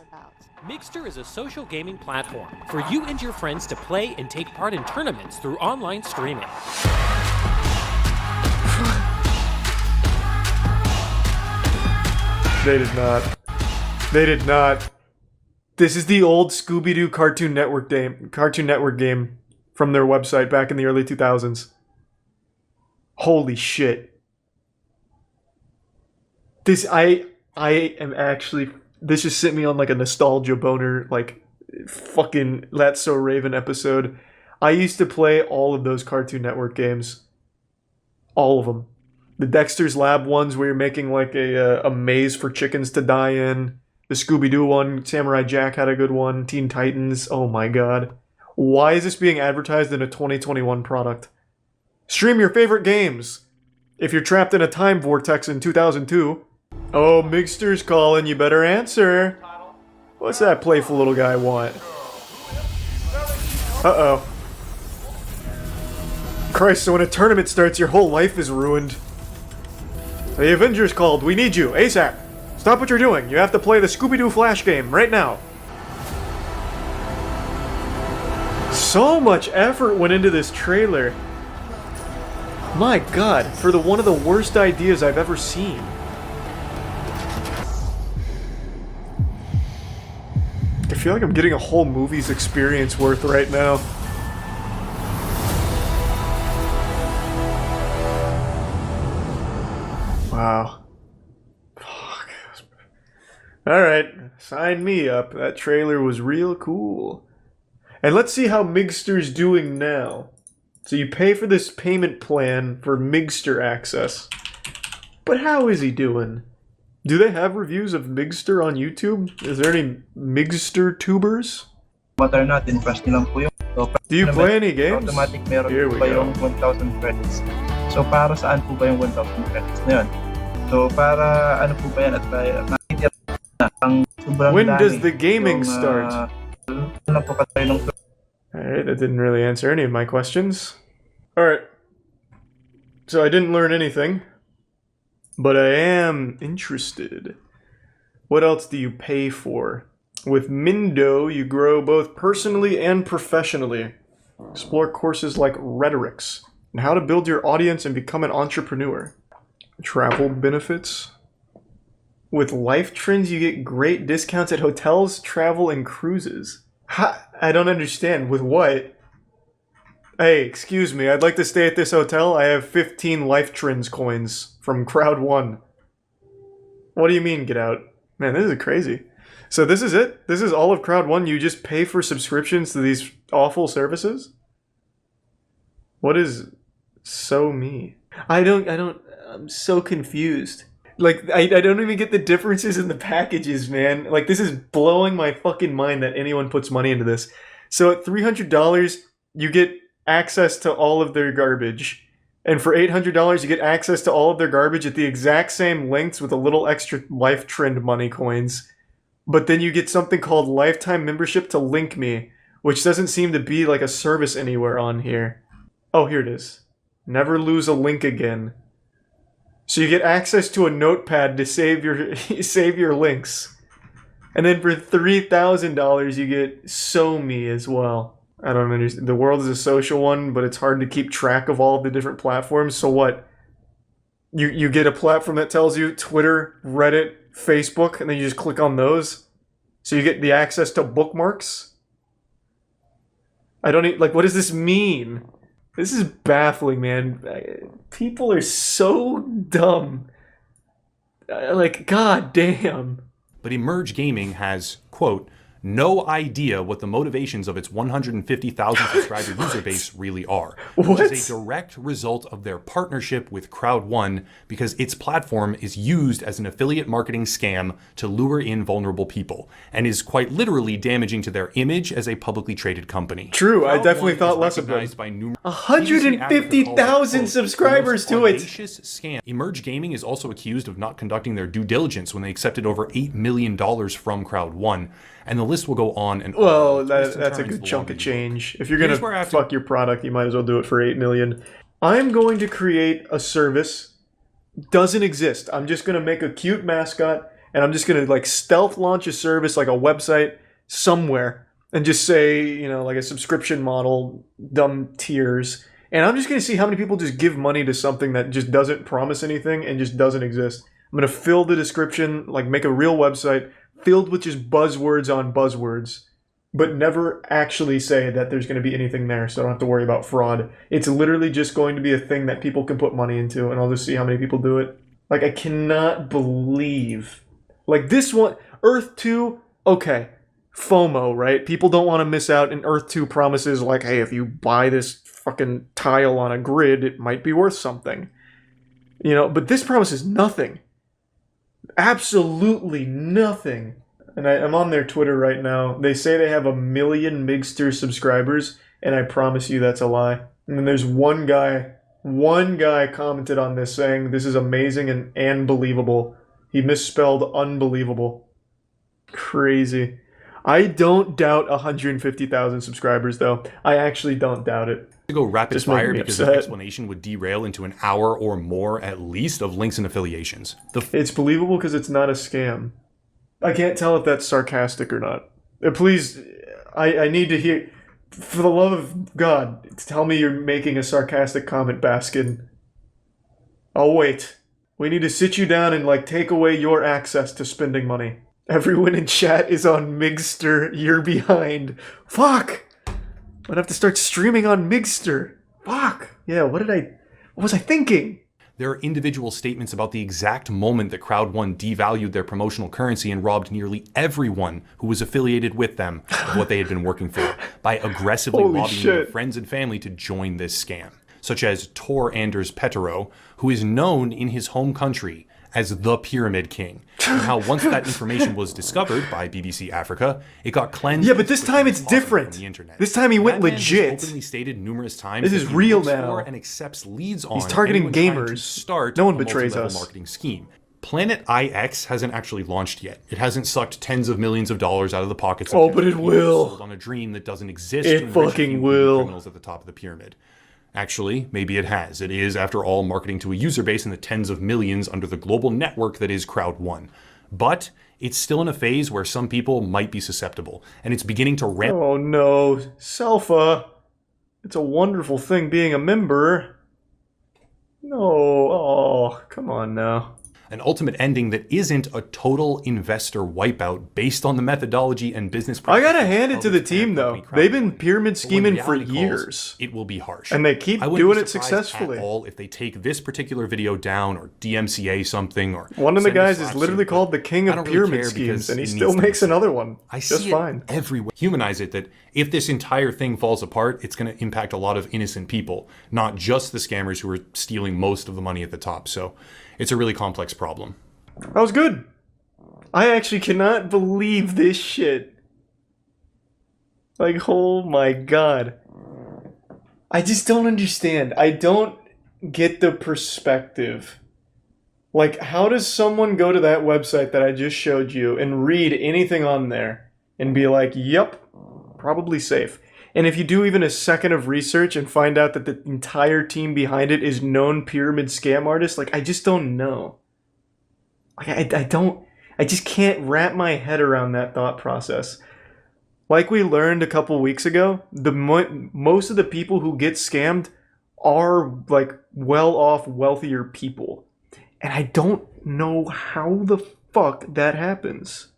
Migster is a social gaming platform for you and your friends to play and take part in tournaments through online streaming. They did not. This is the old Scooby-Doo Cartoon Network game from their website back in the early 2000s. Holy shit. This just sent me on like a nostalgia boner, like fucking That's So Raven episode. I used to play all of those Cartoon Network games. All of them. The Dexter's Lab ones where you're making like a maze for chickens to die in. The Scooby-Doo one, Samurai Jack had a good one. Teen Titans, oh my god. Why is this being advertised in a 2021 product? Stream your favorite games. If you're trapped in a time vortex in 2002. Oh, Migster's calling, you better answer. What's that playful little guy want? Uh-oh. Christ, so when a tournament starts, your whole life is ruined. The Avengers called. We need you. ASAP. Stop what you're doing. You have to play the Scooby-Doo Flash game right now. So much effort went into this trailer. My god, for one of the worst ideas I've ever seen. I feel like I'm getting a whole movie's experience worth right now. Wow. Fuck. Alright, sign me up. That trailer was real cool. And let's see how Migster's doing now. So you pay for this payment plan for Migster access. But how is he doing? Do they have reviews of Migster on YouTube? Is there any Migster tubers? Do you play any games? Here we go. 1,000 credits. So para saan po ba yung 1,000 credits na yun? So para ano po ba yan at ang sobrang when does the gaming start? Alright, that didn't really answer any of my questions. Alright. So I didn't learn anything. But I am interested. What else do you pay for? With Mindo, you grow both personally and professionally. Explore courses like rhetorics and how to build your audience and become an entrepreneur. Travel benefits. With Life Trends, you get great discounts at hotels, travel, and cruises. I don't understand. With what? Hey, excuse me, I'd like to stay at this hotel. I have 15 Life Trends coins from Crowd1. What do you mean, get out? Man, this is crazy. So this is it? This is all of Crowd1? You just pay for subscriptions to these awful services? What is so me? I'm so confused. Like, I don't even get the differences in the packages, man. Like, this is blowing my fucking mind that anyone puts money into this. So at $300, you get access to all of their garbage. And for $800, you get access to all of their garbage at the exact same lengths with a little extra Life Trend money coins. But then you get something called lifetime membership to Link Me, which doesn't seem to be like a service anywhere on here. Oh, here it is. Never lose a link again. So you get access to a notepad to save your links. And then for $3,000, you get So Me as well. I don't understand. The world is a social one, but it's hard to keep track of all of the different platforms. So what? You get a platform that tells you Twitter, Reddit, Facebook, and then you just click on those. So you get the access to bookmarks. I don't like. What does this mean? This is baffling, man. People are so dumb. Like, god damn. But Emerge Gaming has, quote, no idea what the motivations of its 150,000 subscriber user base really are, which is a direct result of their partnership with Crowd1 because its platform is used as an affiliate marketing scam to lure in vulnerable people and is quite literally damaging to their image as a publicly traded company. True, I definitely thought less of them. 150,000 subscribers to it! Scam. Emerge Gaming is also accused of not conducting their due diligence when they accepted over $8 million from Crowd1. And the list will go on and on. Well, that's a good chunk of change. If you're going to fuck your product, you might as well do it for $8 million. I'm going to create a service. Doesn't exist. I'm just going to make a cute mascot, and I'm just going to like stealth launch a service, like a website, somewhere, and just say, you know, like a subscription model, dumb tiers. And I'm just going to see how many people just give money to something that just doesn't promise anything and just doesn't exist. I'm going to fill the description, like make a real website, filled with just buzzwords on buzzwords, but never actually say that there's going to be anything there, so I don't have to worry about fraud. It's literally just going to be a thing that people can put money into, and I'll just see how many people do it. Like, I cannot believe... Like, this one, Earth 2, okay, FOMO, right? People don't want to miss out, and Earth 2 promises, like, hey, if you buy this fucking tile on a grid, it might be worth something. You know, but this promises nothing. Absolutely nothing. And I'm on their Twitter right now. They say they have 1 million Migster subscribers, and I promise you that's a lie. And then there's one guy commented on this saying, this is amazing and unbelievable. He misspelled unbelievable. Crazy. I don't doubt 150,000 subscribers, though. I actually don't doubt it. To go rapid Just making fire me because upset. the explanation would derail into an hour or more at least of links and affiliations. It's believable because it's not a scam. I can't tell if that's sarcastic or not. Please, I need to hear... For the love of God, tell me you're making a sarcastic comment, Baskin. I'll wait. We need to sit you down and, like, take away your access to spending money. Everyone in chat is on Migster. You're behind. Fuck! I'd have to start streaming on Migster. Fuck! Yeah, what was I thinking? There are individual statements about the exact moment that Crowd1 devalued their promotional currency and robbed nearly everyone who was affiliated with them of what they had been working for by aggressively Holy lobbying shit. their friends and family to join this scam, such as Tor Anders Petero, who is known in his home country as the Pyramid King, and how once that information was discovered by BBC Africa, it got cleansed. Yeah, but this time it's different. The internet. This time he went That man has legit. openly stated numerous times This that is he real looks now. for and accepts leads on He's targeting anyone trying to gamers. Start No one a betrays multi-level us. marketing scheme. Planet IX hasn't actually launched yet. It hasn't sucked tens of millions of dollars out of the pockets of Oh, but it people will. sold on a dream that doesn't exist. It to enrich a fucking few will. criminals at the top of the pyramid. Actually, maybe it has. It is, after all, marketing to a user base in the tens of millions under the global network that is Crowd1. But it's still in a phase where some people might be susceptible, and it's beginning to ramp. Oh no, Selfa. It's a wonderful thing being a member. No, oh, come on now. An ultimate ending that isn't a total investor wipeout based on the methodology and business I gotta practices hand it of to the its team, parent though. company, They've been pyramid But when scheming for reality calls, years. it will be harsh. And they keep I wouldn't doing be it surprised successfully. At all if they take this particular video down or DMCA something or One of the send a guys is slap literally suit, called the king I of don't really pyramid care schemes, because and he it still needs to makes be another one. I Just see fine. it everywhere. Humanize it that if this entire thing falls apart, it's going to impact a lot of innocent people, not just the scammers who are stealing most of the money at the top. So it's a really complex problem. That was good. I actually cannot believe this shit. Like, oh my god. I just don't understand. I don't get the perspective. Like, how does someone go to that website that I just showed you and read anything on there and be like, yep, probably safe? And if you do even a second of research and find out that the entire team behind it is known pyramid scam artists, like, I just don't know. Like, I just can't wrap my head around that thought process. Like we learned a couple weeks ago, most of the people who get scammed are like well-off, wealthier people. And I don't know how the fuck that happens.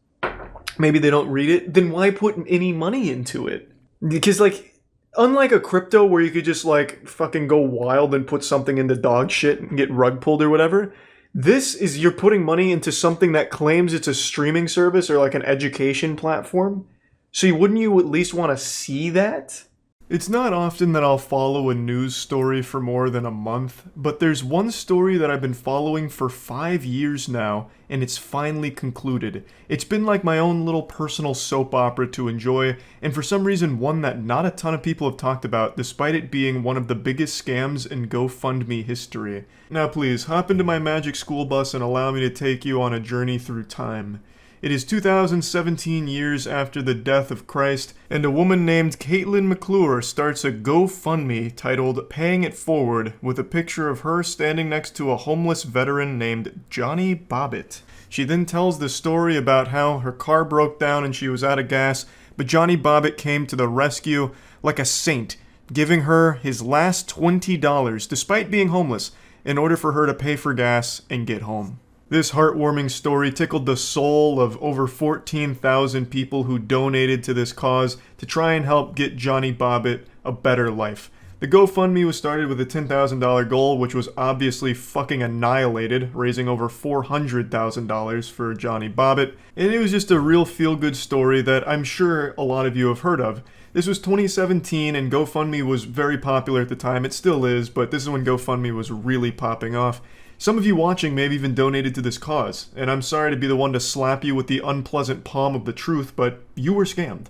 Maybe they don't read it. Then why put any money into it? Because like, unlike a crypto where you could just like fucking go wild and put something into dog shit and get rug pulled or whatever, this is you're putting money into something that claims it's a streaming service or like an education platform. So wouldn't you at least want to see that? It's not often that I'll follow a news story for more than a month, but there's one story that I've been following for 5 years now, and it's finally concluded. It's been like my own little personal soap opera to enjoy, and for some reason one that not a ton of people have talked about, despite it being one of the biggest scams in GoFundMe history. Now please, hop into my magic school bus and allow me to take you on a journey through time. It is 2017 years after the death of Christ, and a woman named Caitlin McClure starts a GoFundMe titled Paying It Forward with a picture of her standing next to a homeless veteran named Johnny Bobbitt. She then tells the story about how her car broke down and she was out of gas, but Johnny Bobbitt came to the rescue like a saint, giving her his last $20 despite being homeless in order for her to pay for gas and get home. This heartwarming story tickled the soul of over 14,000 people who donated to this cause to try and help get Johnny Bobbitt a better life. The GoFundMe was started with a $10,000 goal, which was obviously fucking annihilated, raising over $400,000 for Johnny Bobbitt, and it was just a real feel-good story that I'm sure a lot of you have heard of. This was 2017, and GoFundMe was very popular at the time. It still is, but this is when GoFundMe was really popping off. Some of you watching may have even donated to this cause, and I'm sorry to be the one to slap you with the unpleasant palm of the truth, but you were scammed.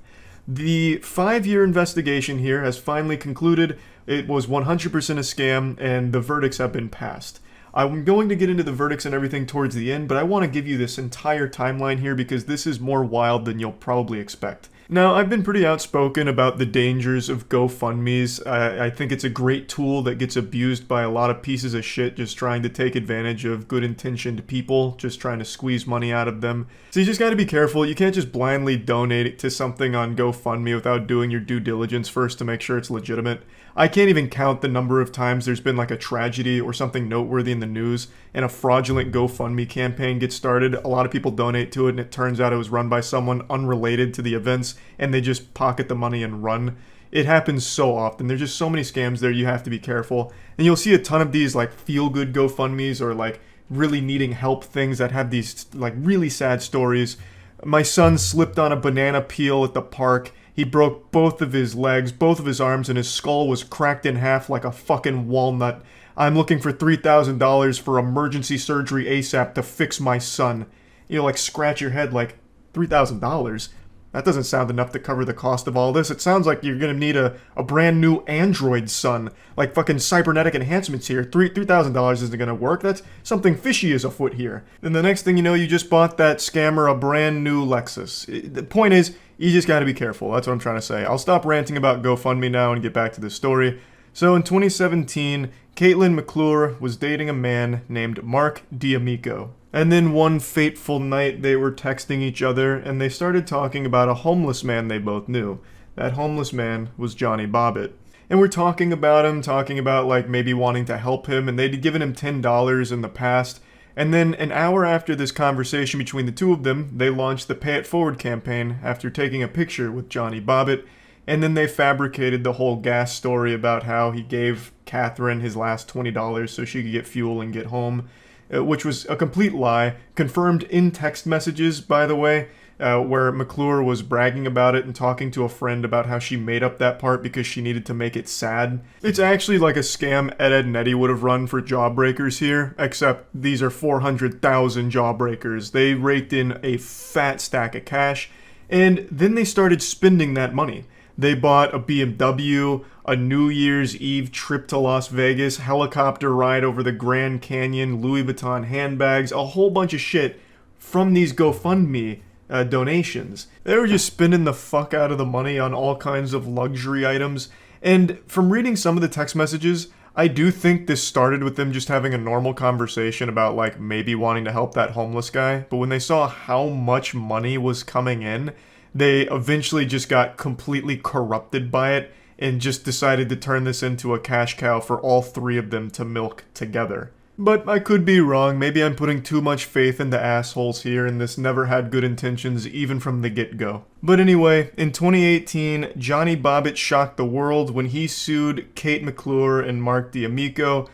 The 5-year investigation here has finally concluded. It was 100% a scam, and the verdicts have been passed. I'm going to get into the verdicts and everything towards the end, but I want to give you this entire timeline here because this is more wild than you'll probably expect. Now, I've been pretty outspoken about the dangers of GoFundMes. I think it's a great tool that gets abused by a lot of pieces of shit just trying to take advantage of good-intentioned people, just trying to squeeze money out of them. So you just gotta be careful. You can't just blindly donate to something on GoFundMe without doing your due diligence first to make sure it's legitimate. I can't even count the number of times there's been like a tragedy or something noteworthy in the news and a fraudulent GoFundMe campaign gets started. A lot of people donate to it and it turns out it was run by someone unrelated to the events and they just pocket the money and run. It happens so often. There's just so many scams there, you have to be careful. And you'll see a ton of these like feel-good GoFundMes or like really needing help things that have these like really sad stories. My son slipped on a banana peel at the park. He broke both of his legs, both of his arms, and his skull was cracked in half like a fucking walnut. I'm looking for $3,000 for emergency surgery ASAP to fix my son. You like scratch your head like, $3,000? That doesn't sound enough to cover the cost of all this. It sounds like you're gonna need a brand new Android son. Like fucking cybernetic enhancements here. $3,000 isn't gonna work. That's something fishy is afoot here. Then the next thing you know, you just bought that scammer a brand new Lexus. The point is, you just gotta be careful. That's what I'm trying to say. I'll stop ranting about GoFundMe now and get back to the story. So in 2017, Caitlin McClure was dating a man named Mark D'Amico. And then one fateful night, they were texting each other, and they started talking about a homeless man they both knew. That homeless man was Johnny Bobbitt. And we're talking about him, talking about like maybe wanting to help him, and they'd given him $10 in the past. And then an hour after this conversation between the two of them, they launched the Pay It Forward campaign after taking a picture with Johnny Bobbitt. And then they fabricated the whole gas story about how he gave Catherine his last $20 so she could get fuel and get home. Which was a complete lie, confirmed in text messages, by the way, where McClure was bragging about it and talking to a friend about how she made up that part because she needed to make it sad. It's actually like a scam Ed and Eddie would have run for jawbreakers here, except these are 400,000 jawbreakers. They raked in a fat stack of cash, and then they started spending that money. They bought a BMW, a New Year's Eve trip to Las Vegas, helicopter ride over the Grand Canyon, Louis Vuitton handbags, a whole bunch of shit from these GoFundMe donations. They were just spending the fuck out of the money on all kinds of luxury items. And from reading some of the text messages, I do think this started with them just having a normal conversation about like maybe wanting to help that homeless guy. But when they saw how much money was coming in, they eventually just got completely corrupted by it and just decided to turn this into a cash cow for all three of them to milk together. But I could be wrong. Maybe I'm putting too much faith into assholes here, and this never had good intentions even from the get-go. But anyway, in 2018, Johnny Bobbitt shocked the world when he sued Kate McClure and Mark D'Amico,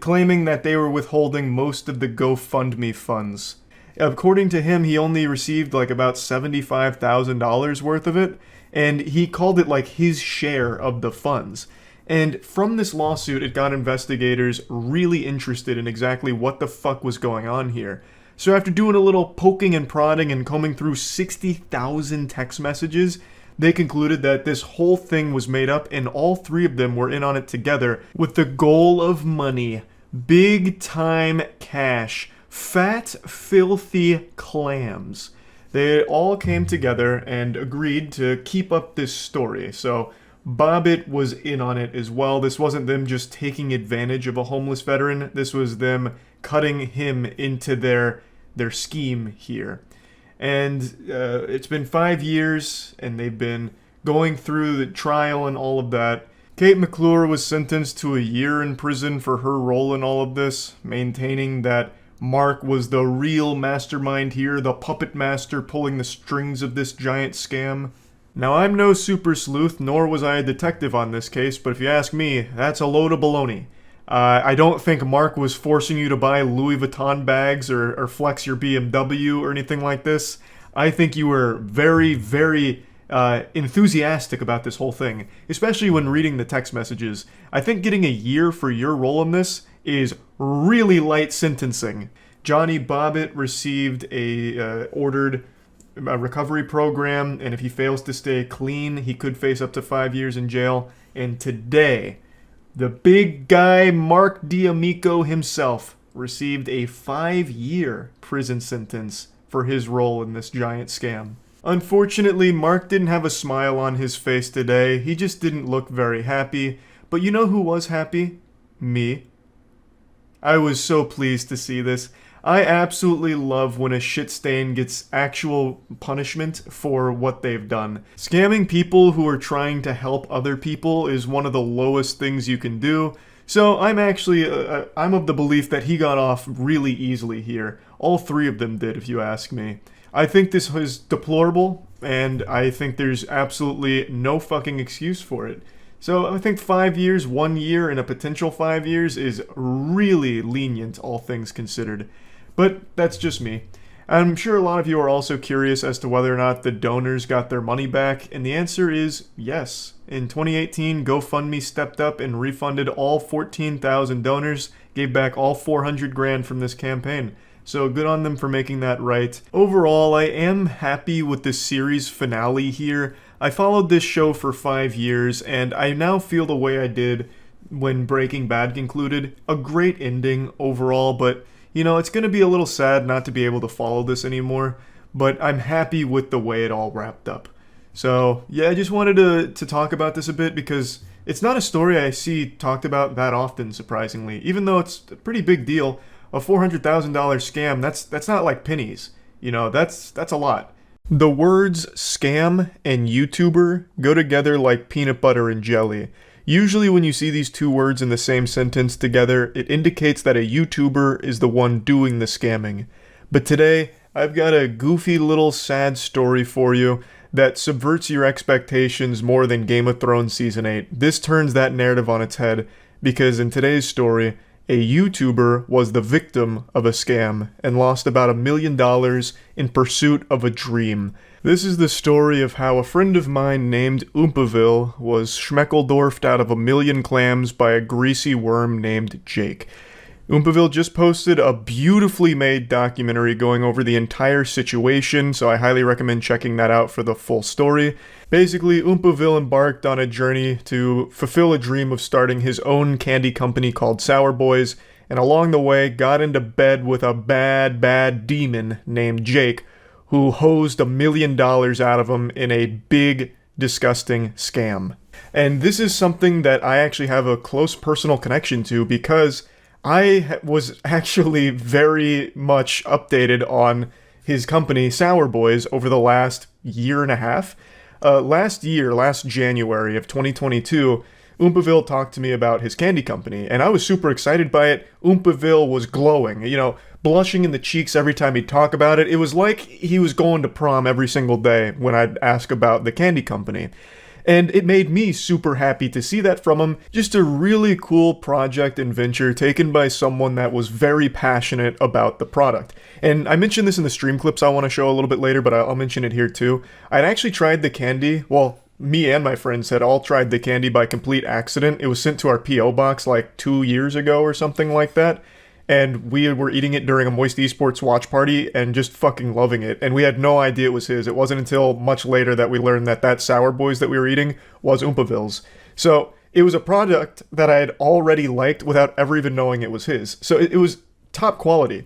claiming that they were withholding most of the GoFundMe funds. According to him, he only received like about $75,000 worth of it, and he called it like his share of the funds. And from this lawsuit, it got investigators really interested in exactly what the fuck was going on here. So after doing a little poking and prodding and combing through 60,000 text messages, they concluded that this whole thing was made up and all three of them were in on it together with the goal of money. Big time cash. Fat, filthy clams. They all came together and agreed to keep up this story. So Bobbitt was in on it as well. This wasn't them just taking advantage of a homeless veteran. This was them cutting him into their scheme here. And it's been 5 years, and they've been going through the trial and all of that. Kate McClure was sentenced to a year in prison for her role in all of this, maintaining that Mark was the real mastermind here, the puppet master pulling the strings of this giant scam. Now, I'm no super sleuth, nor was I a detective on this case, but if you ask me, that's a load of baloney. I don't think Mark was forcing you to buy Louis Vuitton bags or flex your BMW or anything like this. I think you were very, very enthusiastic about this whole thing, especially when reading the text messages. I think getting a year for your role in this is really light sentencing. Johnny Bobbitt received ordered a recovery program, and if he fails to stay clean, he could face up to 5 years in jail. And today, the big guy Mark D'Amico himself received a 5-year prison sentence for his role in this giant scam. Unfortunately, Mark didn't have a smile on his face today. He just didn't look very happy. But you know who was happy? Me. I was so pleased to see this. I absolutely love when a shit stain gets actual punishment for what they've done. Scamming people who are trying to help other people is one of the lowest things you can do. So I'm actually, I'm of the belief that he got off really easily here. All three of them did, if you ask me. I think this is deplorable, and I think there's absolutely no fucking excuse for it. So I think 5 years, 1 year, and a potential 5 years is really lenient, all things considered. But that's just me. I'm sure a lot of you are also curious as to whether or not the donors got their money back, and the answer is yes. In 2018, GoFundMe stepped up and refunded all 14,000 donors, gave back all 400 grand from this campaign. So good on them for making that right. Overall, I am happy with the series finale here. I followed this show for 5 years, and I now feel the way I did when Breaking Bad concluded. A great ending overall, but you know, it's going to be a little sad not to be able to follow this anymore, but I'm happy with the way it all wrapped up. So, yeah, I just wanted to talk about this a bit because it's not a story I see talked about that often, surprisingly. Even though it's a pretty big deal, a $400,000 scam, that's not like pennies. You know, that's a lot. The words scam and YouTuber go together like peanut butter and jelly. Usually when you see these two words in the same sentence together, it indicates that a YouTuber is the one doing the scamming. But today, I've got a goofy little sad story for you that subverts your expectations more than Game of Thrones Season 8. This turns that narrative on its head, because in today's story, a YouTuber was the victim of a scam and lost about $1 million in pursuit of a dream. This is the story of how a friend of mine named Oompaville was schmeckeldorfed out of 1 million clams by a greasy worm named Jake. Oompaville just posted a beautifully made documentary going over the entire situation, so I highly recommend checking that out for the full story. Basically, Oompaville embarked on a journey to fulfill a dream of starting his own candy company called Sour Boys, and along the way got into bed with a bad demon named Jake, who hosed $1 million out of him in a big, disgusting scam. And this is something that I actually have a close personal connection to because I was actually very much updated on his company, Sour Boys, over the last year and a half. Last January of 2022, Oompaville talked to me about his candy company, and I was super excited by it. Oompaville was glowing, you know, blushing in the cheeks every time he'd talk about it. It was like he was going to prom every single day when I'd ask about the candy company. And it made me super happy to see that from him. Just a really cool project and venture taken by someone that was very passionate about the product. And I mentioned this in the stream clips I want to show a little bit later, but I'll mention it here too. I'd actually tried the candy, well, me and my friends had all tried the candy by complete accident. It was sent to our P.O. box like 2 years ago or something like that. And we were eating it during a Moist Esports watch party and just fucking loving it. And we had no idea it was his. It wasn't until much later that we learned that Sour Boys that we were eating was Oompaville's. So it was a product that I had already liked without ever even knowing it was his. So it was top quality.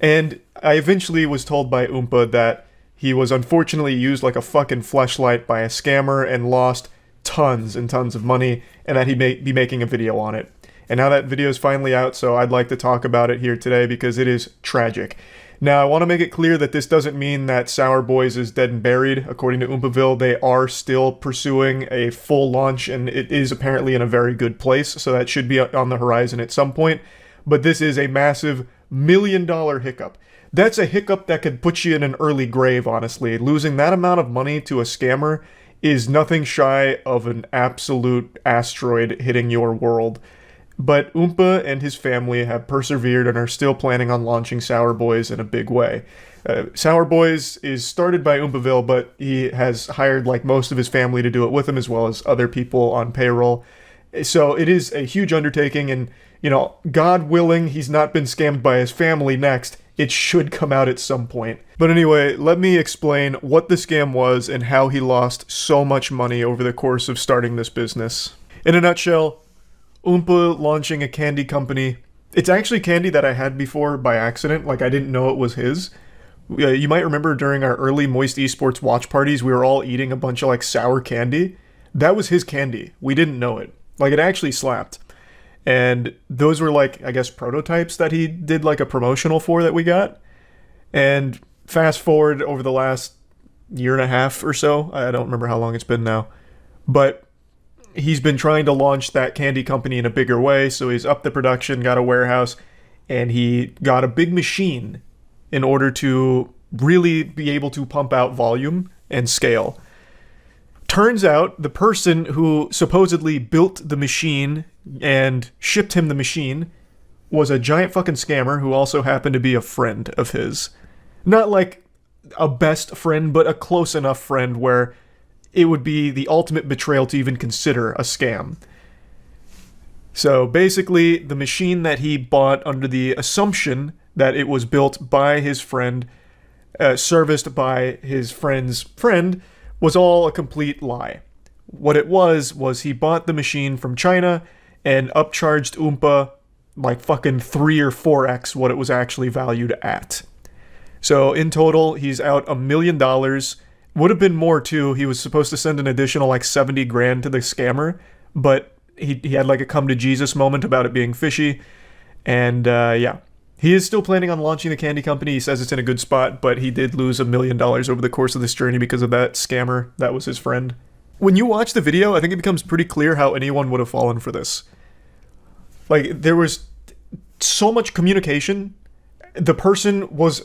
And I eventually was told by Oompa that he was unfortunately used like a fucking fleshlight by a scammer and lost tons and tons of money, and that he'd be making a video on it. And now that video is finally out, so I'd like to talk about it here today because it is tragic. Now, I want to make it clear that this doesn't mean that Sour Boys is dead and buried. According to Oompaville, they are still pursuing a full launch, and it is apparently in a very good place, so that should be on the horizon at some point. but this is a massive $1 million hiccup. That's a hiccup that could put you in an early grave, honestly. Losing that amount of money to a scammer is nothing shy of an absolute asteroid hitting your world. But Oompa and his family have persevered and are still planning on launching Sour Boys in a big way. Sour Boys is started by Oompaville, but he has hired like most of his family to do it with him, as well as other people on payroll. So it is a huge undertaking, and, you know, God willing, he's not been scammed by his family next. It should come out at some point. But anyway, let me explain what the scam was and how he lost so much money over the course of starting this business. In a nutshell, Oompa launching a candy company. It's actually candy that I had before by accident, like I didn't know it was his. You might remember during our early Moist Esports watch parties, we were all eating a bunch of like sour candy. That was his candy. We didn't know it. Like, it actually slapped. And those were like, I guess, prototypes that he did like a promotional for that we got. And fast forward over the last year and a half or so, I don't remember how long it's been now, but he's been trying to launch that candy company in a bigger way. So he's upped the production, got a warehouse, and he got a big machine in order to really be able to pump out volume and scale. Turns out the person who supposedly built the machine and shipped him the machine was a giant fucking scammer who also happened to be a friend of his. Not like a best friend, but a close enough friend where it would be the ultimate betrayal to even consider a scam. So basically, the machine that he bought under the assumption that it was built by his friend, serviced by his friend's friend, was all a complete lie. What it was he bought the machine from China and upcharged Oompa like fucking 3 or 4x what it was actually valued at. So in total, he's out $1 million. Would have been more too. He was supposed to send an additional like 70 grand to the scammer, but he had like a come to Jesus moment about it being fishy. And yeah. He is still planning on launching the candy company. He says it's in a good spot, but he did lose $1 million over the course of this journey because of that scammer. That was his friend. When you watch the video, I think it becomes pretty clear how anyone would have fallen for this. Like, there was so much communication. The person was,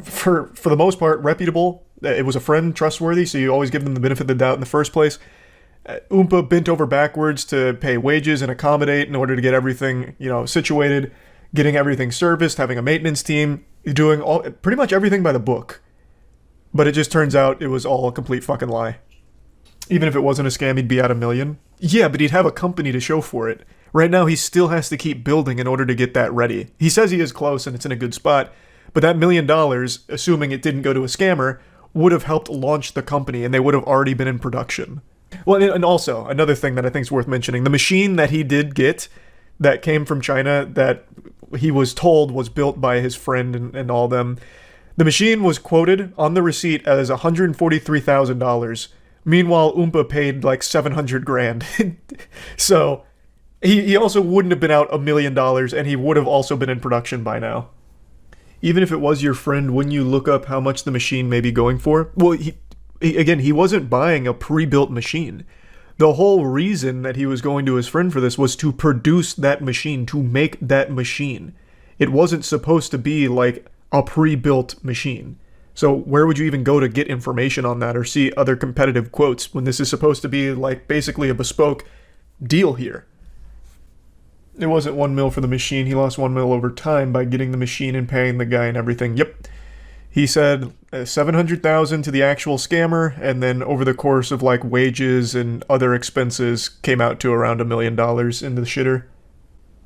for the most part, reputable. It was a friend, trustworthy, so you always give them the benefit of the doubt in the first place. Oompa bent over backwards to pay wages and accommodate in order to get everything, you know, situated. Getting everything serviced, having a maintenance team, doing pretty much everything by the book. But it just turns out it was all a complete fucking lie. Even if it wasn't a scam, he'd be at $1 million. Yeah, but he'd have a company to show for it. Right now, he still has to keep building in order to get that ready. He says he is close and it's in a good spot, but that $1 million, assuming it didn't go to a scammer, would have helped launch the company and they would have already been in production. Well, and also, another thing that I think is worth mentioning, the machine that he did get that came from China that he was told was built by his friend and all them. The machine was quoted on the receipt as $143,000. Meanwhile, Oompa paid like 700 grand. So he also wouldn't have been out $1 million and he would have also been in production by now. Even if it was your friend, wouldn't you look up how much the machine may be going for? Well, he wasn't buying a pre-built machine. The whole reason that he was going to his friend for this was to produce that machine, to make that machine. It wasn't supposed to be like a pre-built machine. So where would you even go to get information on that or see other competitive quotes when this is supposed to be like basically a bespoke deal here? It wasn't $1 million for the machine. He lost $1 million over time by getting the machine and paying the guy and everything. Yep. He said $700,000 to the actual scammer, and then over the course of like wages and other expenses came out to around $1 million in the shitter.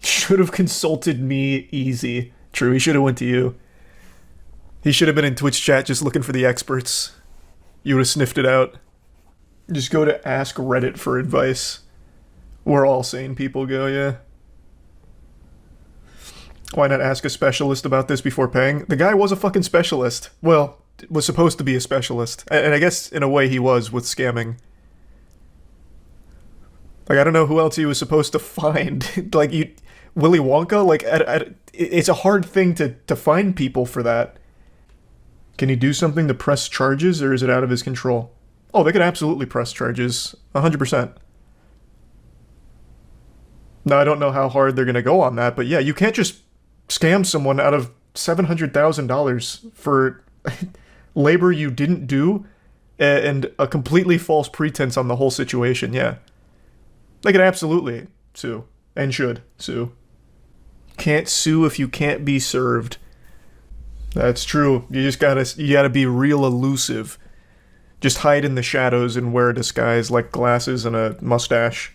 Should have consulted me, easy. True, he should have went to you. He should have been in Twitch chat just looking for the experts. You would have sniffed it out. Just go to Ask Reddit for advice. Where all sane people go, yeah. Why not ask a specialist about this before paying? The guy was a fucking specialist. Well, was supposed to be a specialist. And I guess in a way he was with scamming. Like, I don't know who else he was supposed to find. Like, Willy Wonka? Like, it's a hard thing to find people for that. Can he do something to press charges, or is it out of his control? Oh, they could absolutely press charges. 100%. Now, I don't know how hard they're going to go on that, but yeah, you can't just scam someone out of $700,000 for labor you didn't do and a completely false pretense on the whole situation. Yeah. They could absolutely sue and should sue. Can't sue if you can't be served. That's true. You gotta be real elusive. Just hide in the shadows and wear a disguise like glasses and a mustache.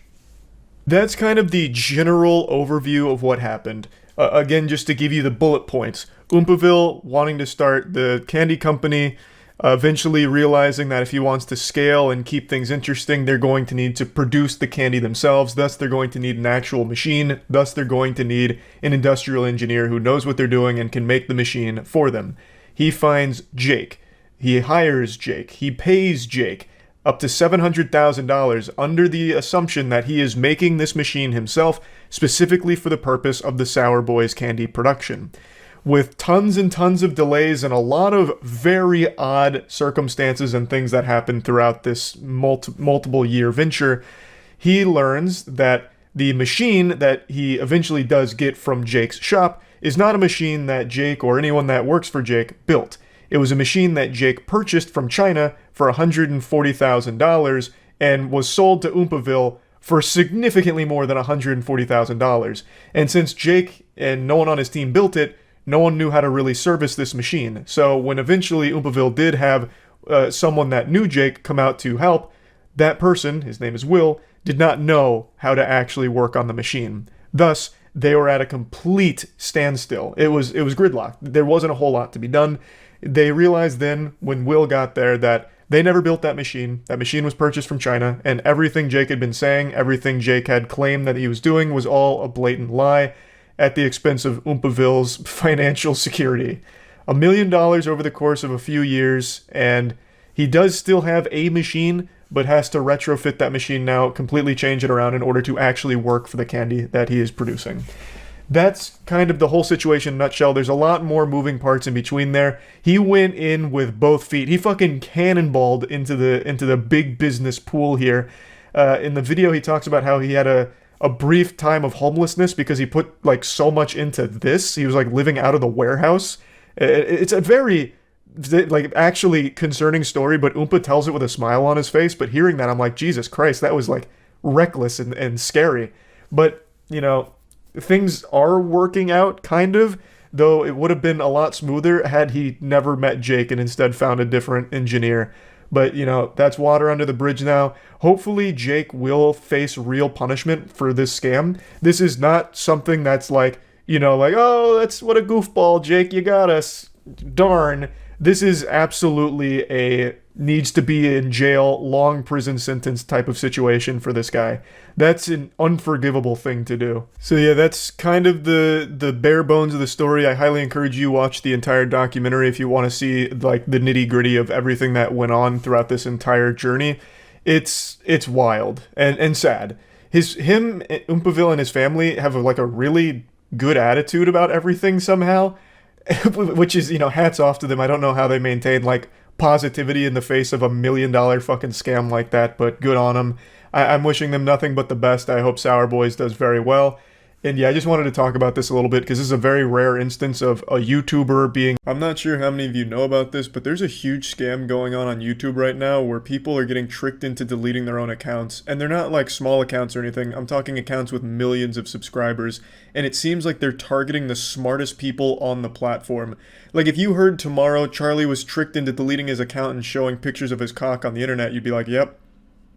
That's kind of the general overview of what happened. Again, just to give you the bullet points. Oompaville wanting to start the candy company, eventually realizing that if he wants to scale and keep things interesting, they're going to need to produce the candy themselves. Thus, they're going to need an actual machine. Thus, they're going to need an industrial engineer who knows what they're doing and can make the machine for them. He finds Jake. He hires Jake. He pays Jake up to $700,000 under the assumption that he is making this machine himself, specifically for the purpose of the Sour Boys candy production. With tons and tons of delays and a lot of very odd circumstances and things that happen throughout this multiple year venture, he learns that the machine that he eventually does get from Jake's shop is not a machine that Jake or anyone that works for Jake built. It was a machine that Jake purchased from China for $140,000 and was sold to Oompaville for significantly more than $140,000. And since Jake and no one on his team built it, no one knew how to really service this machine. So when eventually Oompaville did have someone that knew Jake come out to help, that person, his name is Will, did not know how to actually work on the machine. Thus, they were at a complete standstill. It was gridlocked. There wasn't a whole lot to be done. They realized then, when Will got there, that they never built that machine. That machine was purchased from China, and everything Jake had been saying, everything Jake had claimed that he was doing was all a blatant lie at the expense of Oompaville's financial security. $1 million over the course of a few years, and he does still have a machine, but has to retrofit that machine now, completely change it around in order to actually work for the candy that he is producing. That's kind of the whole situation in a nutshell. There's a lot more moving parts in between there. He went in with both feet. He fucking cannonballed into the big business pool here. In the video, he talks about how he had a brief time of homelessness because he put like so much into this. He was like living out of the warehouse. It's a very like actually concerning story, but Oompa tells it with a smile on his face. But hearing that, I'm like, Jesus Christ, that was like reckless and scary. But, you know, things are working out, kind of, though it would have been a lot smoother had he never met Jake and instead found a different engineer. But, you know, that's water under the bridge now. Hopefully Jake will face real punishment for this scam. This is not something that's like, you know, like, oh, that's what a goofball, Jake, you got us. Darn. This is absolutely a needs to be in jail, long prison sentence type of situation for this guy. That's an unforgivable thing to do. So yeah, that's kind of the bare bones of the story. I highly encourage you watch the entire documentary if you want to see like the nitty gritty of everything that went on throughout this entire journey. It's wild and sad. Him, Oompaville, and his family have like a really good attitude about everything somehow, which is, you know, hats off to them. I don't know how they maintain like positivity in the face of $1 million fucking scam like that, but good on them. I'm wishing them nothing but the best. I hope Sour Boys does very well. And yeah, I just wanted to talk about this a little bit because this is a very rare instance of a YouTuber being... I'm not sure how many of you know about this, but there's a huge scam going on YouTube right now where people are getting tricked into deleting their own accounts. And they're not like small accounts or anything. I'm talking accounts with millions of subscribers. And it seems like they're targeting the smartest people on the platform. Like if you heard tomorrow Charlie was tricked into deleting his account and showing pictures of his cock on the internet, you'd be like, yep,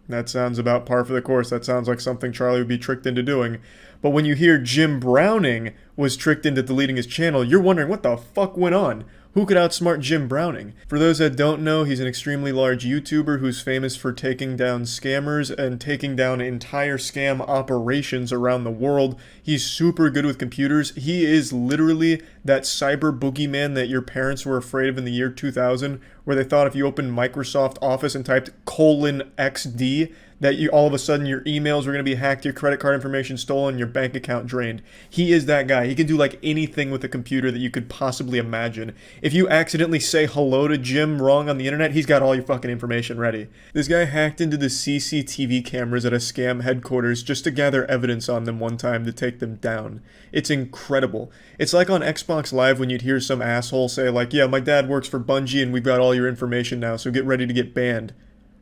that sounds about par for the course. That sounds like something Charlie would be tricked into doing. But when you hear Jim Browning was tricked into deleting his channel, you're wondering what the fuck went on? Who could outsmart Jim Browning? For those that don't know, he's an extremely large YouTuber who's famous for taking down scammers and taking down entire scam operations around the world. He's super good with computers. He is literally that cyber boogeyman that your parents were afraid of in the year 2000, where they thought if you opened Microsoft Office and typed :XD, that you all of a sudden your emails were going to be hacked, your credit card information stolen, your bank account drained. He is that guy. He can do like anything with a computer that you could possibly imagine. If you accidentally say hello to Jim wrong on the internet, he's got all your fucking information ready. This guy hacked into the CCTV cameras at a scam headquarters just to gather evidence on them one time to take them down. It's incredible. It's like on Xbox Live when you'd hear some asshole say like, yeah, my dad works for Bungie and we've got all your information now, so get ready to get banned.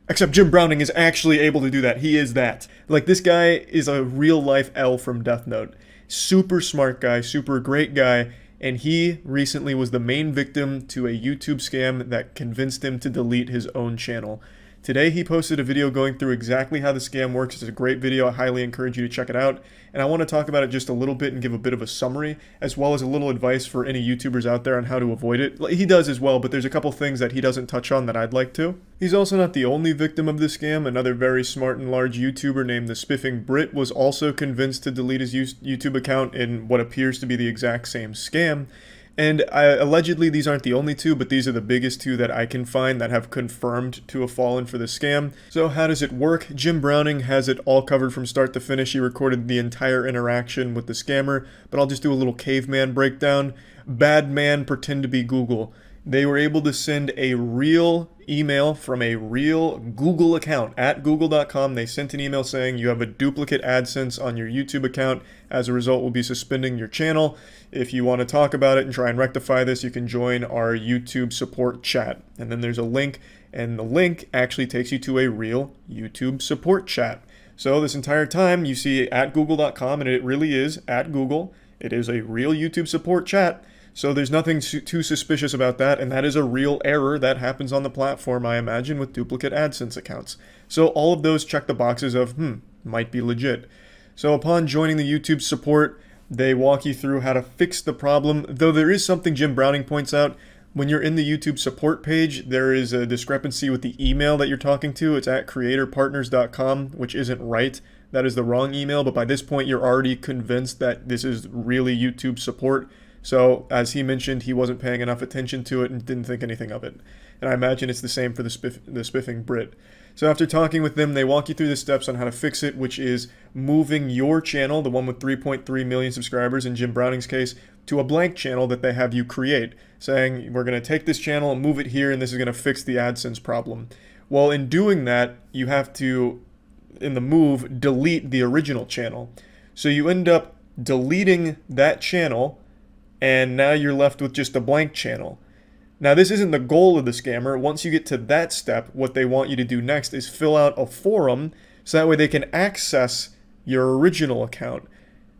Except Jim Browning is actually able to do that. He is that. Like, this guy is a real-life L from Death Note. Super smart guy, super great guy, and he recently was the main victim to a YouTube scam that convinced him to delete his own channel. Today he posted a video going through exactly how the scam works. It's a great video. I highly encourage you to check it out. And I want to talk about it just a little bit and give a bit of a summary, as well as a little advice for any YouTubers out there on how to avoid it. He does as well, but there's a couple things that he doesn't touch on that I'd like to. He's also not the only victim of the scam. Another very smart and large YouTuber named the Spiffing Brit was also convinced to delete his YouTube account in what appears to be the exact same scam. And allegedly these aren't the only two, but these are the biggest two that I can find that have confirmed to have fallen for the scam. So how does it work? Jim Browning has it all covered from start to finish. He recorded the entire interaction with the scammer, but I'll just do a little caveman breakdown. Bad man pretend to be Google. They were able to send a real email from a real Google account at google.com. They sent an email saying you have a duplicate AdSense on your YouTube account. As a result, we'll be suspending your channel. If you want to talk about it and try and rectify this, you can join our YouTube support chat. And then there's a link, and the link actually takes you to a real YouTube support chat. So this entire time you see at google.com, and it really is at Google. It is a real YouTube support chat. So there's nothing too suspicious about that, and that is a real error that happens on the platform, I imagine, with duplicate AdSense accounts. So all of those check the boxes of, might be legit. So upon joining the YouTube support, they walk you through how to fix the problem, though there is something Jim Browning points out. When you're in the YouTube support page, there is a discrepancy with the email that you're talking to. It's at creatorpartners.com, which isn't right. That is the wrong email, but by this point you're already convinced that this is really YouTube support. So, as he mentioned, he wasn't paying enough attention to it and didn't think anything of it. And I imagine it's the same for the Spiffing Brit. So after talking with them, they walk you through the steps on how to fix it, which is moving your channel, the one with 3.3 million subscribers in Jim Browning's case, to a blank channel that they have you create, saying, we're going to take this channel and move it here, and this is going to fix the AdSense problem. Well, in doing that, you have to, in the move, delete the original channel. So you end up deleting that channel, and now you're left with just a blank channel. Now, this isn't the goal of the scammer. Once you get to that step, what they want you to do next is fill out a forum, so that way they can access your original account.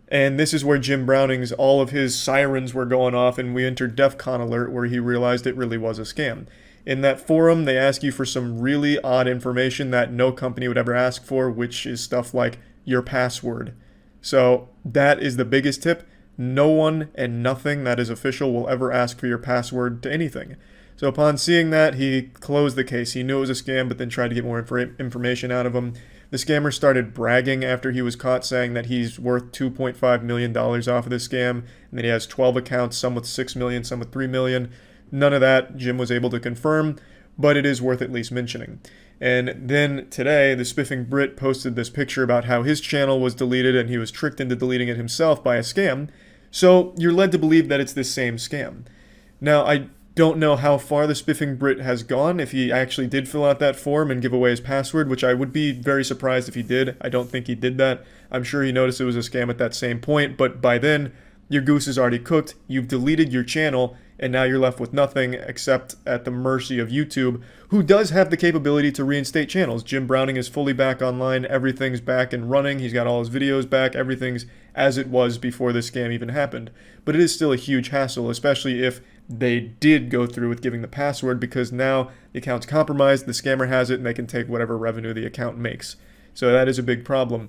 And this is where Jim Browning's, all of his sirens were going off, and we entered DEFCON alert, where he realized it really was a scam. In that forum, they ask you for some really odd information that no company would ever ask for, which is stuff like your password. So that is the biggest tip. No one and nothing that is official will ever ask for your password to anything. So upon seeing that, he closed the case. He knew it was a scam, but then tried to get more information out of him. The scammer started bragging after he was caught, saying that he's worth $2.5 million off of this scam, and that he has 12 accounts, some with 6 million, some with 3 million. None of that Jim was able to confirm, but it is worth at least mentioning. And then today, the Spiffing Brit posted this picture about how his channel was deleted and he was tricked into deleting it himself by a scam. So you're led to believe that it's this same scam. Now, I don't know how far the Spiffing Brit has gone, if he actually did fill out that form and give away his password, which I would be very surprised if he did. I don't think he did that. I'm sure he noticed it was a scam at that same point, but by then, your goose is already cooked. You've deleted your channel, and now you're left with nothing except at the mercy of YouTube, who does have the capability to reinstate channels. Jim Browning is fully back online. Everything's back and running. He's got all his videos back. Everything's as it was before this scam even happened. But it is still a huge hassle, especially if they did go through with giving the password, because now the account's compromised, the scammer has it, and they can take whatever revenue the account makes. So that is a big problem.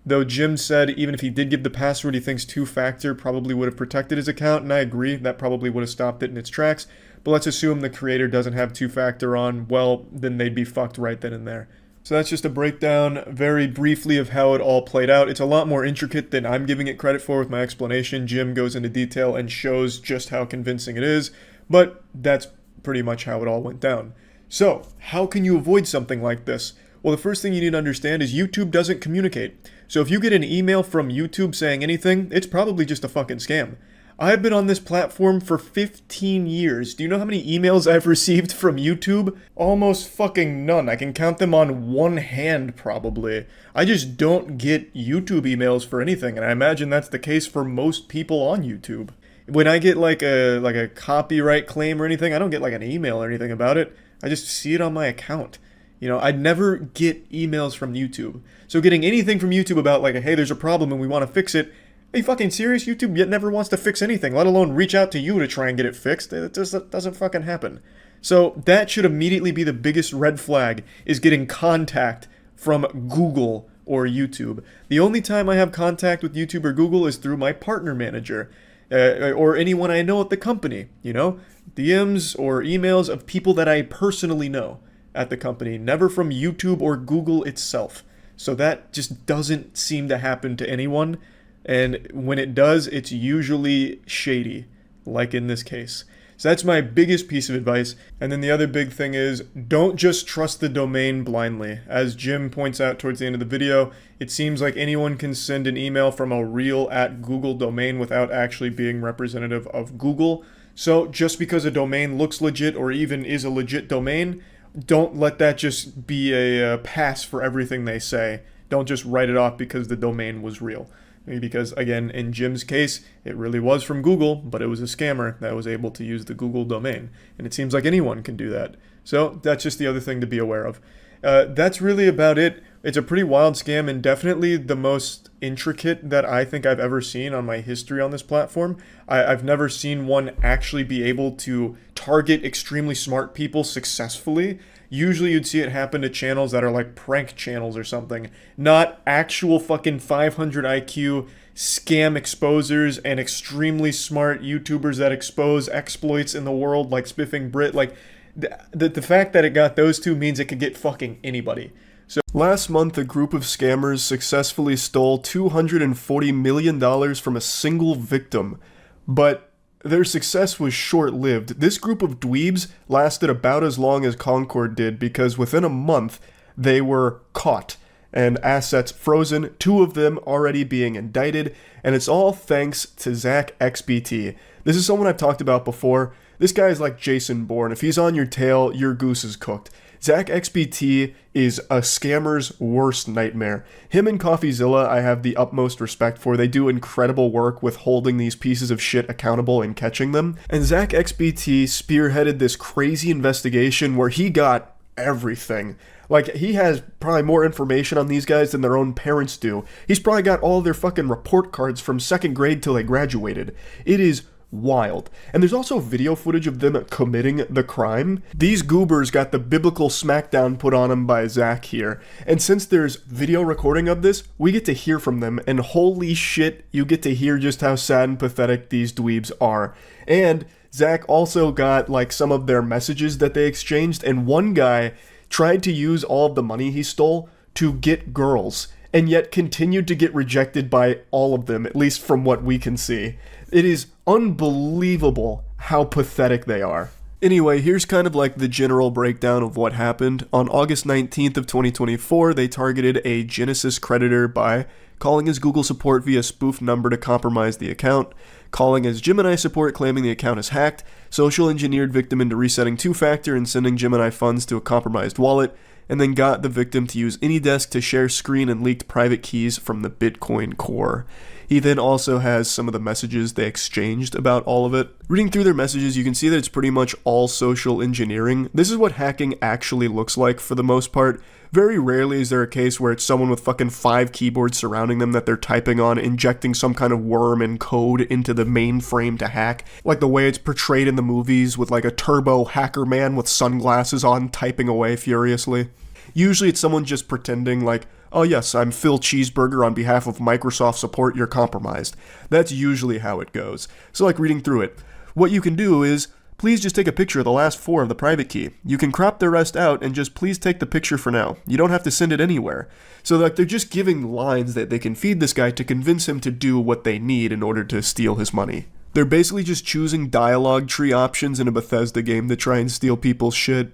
Though Jim said even if he did give the password, he thinks two-factor probably would have protected his account, and I agree, that probably would have stopped it in its tracks. But let's assume the creator doesn't have two-factor on, well, then they'd be fucked right then and there. So that's just a breakdown, very briefly, of how it all played out. It's a lot more intricate than I'm giving it credit for with my explanation. Jim goes into detail and shows just how convincing it is, but that's pretty much how it all went down. So, how can you avoid something like this? Well, the first thing you need to understand is YouTube doesn't communicate. So if you get an email from YouTube saying anything, it's probably just a fucking scam. I've been on this platform for 15 years. Do you know how many emails I've received from YouTube? Almost fucking none. I can count them on one hand, probably. I just don't get YouTube emails for anything, and I imagine that's the case for most people on YouTube. When I get like a copyright claim or anything, I don't get like an email or anything about it. I just see it on my account. You know, I'd never get emails from YouTube. So getting anything from YouTube about like, hey, there's a problem and we want to fix it, are you fucking serious? YouTube yet never wants to fix anything, let alone reach out to you to try and get it fixed. It just doesn't fucking happen. So that should immediately be the biggest red flag, is getting contact from Google or YouTube. The only time I have contact with YouTube or Google is through my partner manager, or anyone I know at the company, you know? DMs or emails of people that I personally know at the company, never from YouTube or Google itself. So that just doesn't seem to happen to anyone. And when it does, it's usually shady, like in this case. So that's my biggest piece of advice. And then the other big thing is, don't just trust the domain blindly. As Jim points out towards the end of the video, it seems like anyone can send an email from a real @Google domain without actually being representative of Google. So just because a domain looks legit or even is a legit domain, don't let that just be a pass for everything they say. Don't just write it off because the domain was real. Because, again, in Jim's case, it really was from Google, but it was a scammer that was able to use the Google domain. And it seems like anyone can do that. So that's just the other thing to be aware of. That's really about it. It's a pretty wild scam, and definitely the most intricate that I think I've ever seen on my history on this platform. I've never seen one actually be able to target extremely smart people successfully. Usually you'd see it happen to channels that are like prank channels or something, not actual fucking 500 IQ scam exposers and extremely smart YouTubers that expose exploits in the world like Spiffing Brit. Like, the fact that it got those two means it could get fucking anybody. So last month, a group of scammers successfully stole $240 million from a single victim, but their success was short-lived. This group of dweebs lasted about as long as Concord did, because within a month, they were caught and assets frozen, 2 of them already being indicted, and it's all thanks to Zach XBT. This is someone I've talked about before. This guy is like Jason Bourne. If he's on your tail, your goose is cooked. Zach XBT is a scammer's worst nightmare. Him and CoffeeZilla I have the utmost respect for. They do incredible work with holding these pieces of shit accountable and catching them. And Zach XBT spearheaded this crazy investigation where he got everything. Like, he has probably more information on these guys than their own parents do. He's probably got all their fucking report cards from 2nd grade till they graduated. It is wild. And there's also video footage of them committing the crime. These goobers got the biblical smackdown put on them by Zach here. And since there's video recording of this, we get to hear from them, and holy shit, you get to hear just how sad and pathetic these dweebs are. And Zach also got like some of their messages that they exchanged, and one guy tried to use all of the money he stole to get girls, and yet continued to get rejected by all of them, at least from what we can see. It is unbelievable how pathetic they are. Anyway, here's kind of like the general breakdown of what happened. On August 19th of 2024, they targeted a Genesis creditor by calling his Google support via spoof number to compromise the account, calling as Gemini support claiming the account is hacked, social engineered victim into resetting 2-factor and sending Gemini funds to a compromised wallet, and then got the victim to use AnyDesk to share screen and leaked private keys from the Bitcoin core. He then also has some of the messages they exchanged about all of it. Reading through their messages, you can see that it's pretty much all social engineering. This is what hacking actually looks like for the most part. Very rarely is there a case where it's someone with fucking 5 keyboards surrounding them that they're typing on, injecting some kind of worm and code into the mainframe to hack, like the way it's portrayed in the movies with like a turbo hacker man with sunglasses on typing away furiously. Usually it's someone just pretending like, oh yes, I'm Phil Cheeseburger on behalf of Microsoft support, you're compromised. That's usually how it goes. So like reading through it, what you can do is, please just take a picture of the last 4 of the private key. You can crop the rest out and just please take the picture for now. You don't have to send it anywhere. So like they're just giving lines that they can feed this guy to convince him to do what they need in order to steal his money. They're basically just choosing dialogue tree options in a Bethesda game to try and steal people's shit.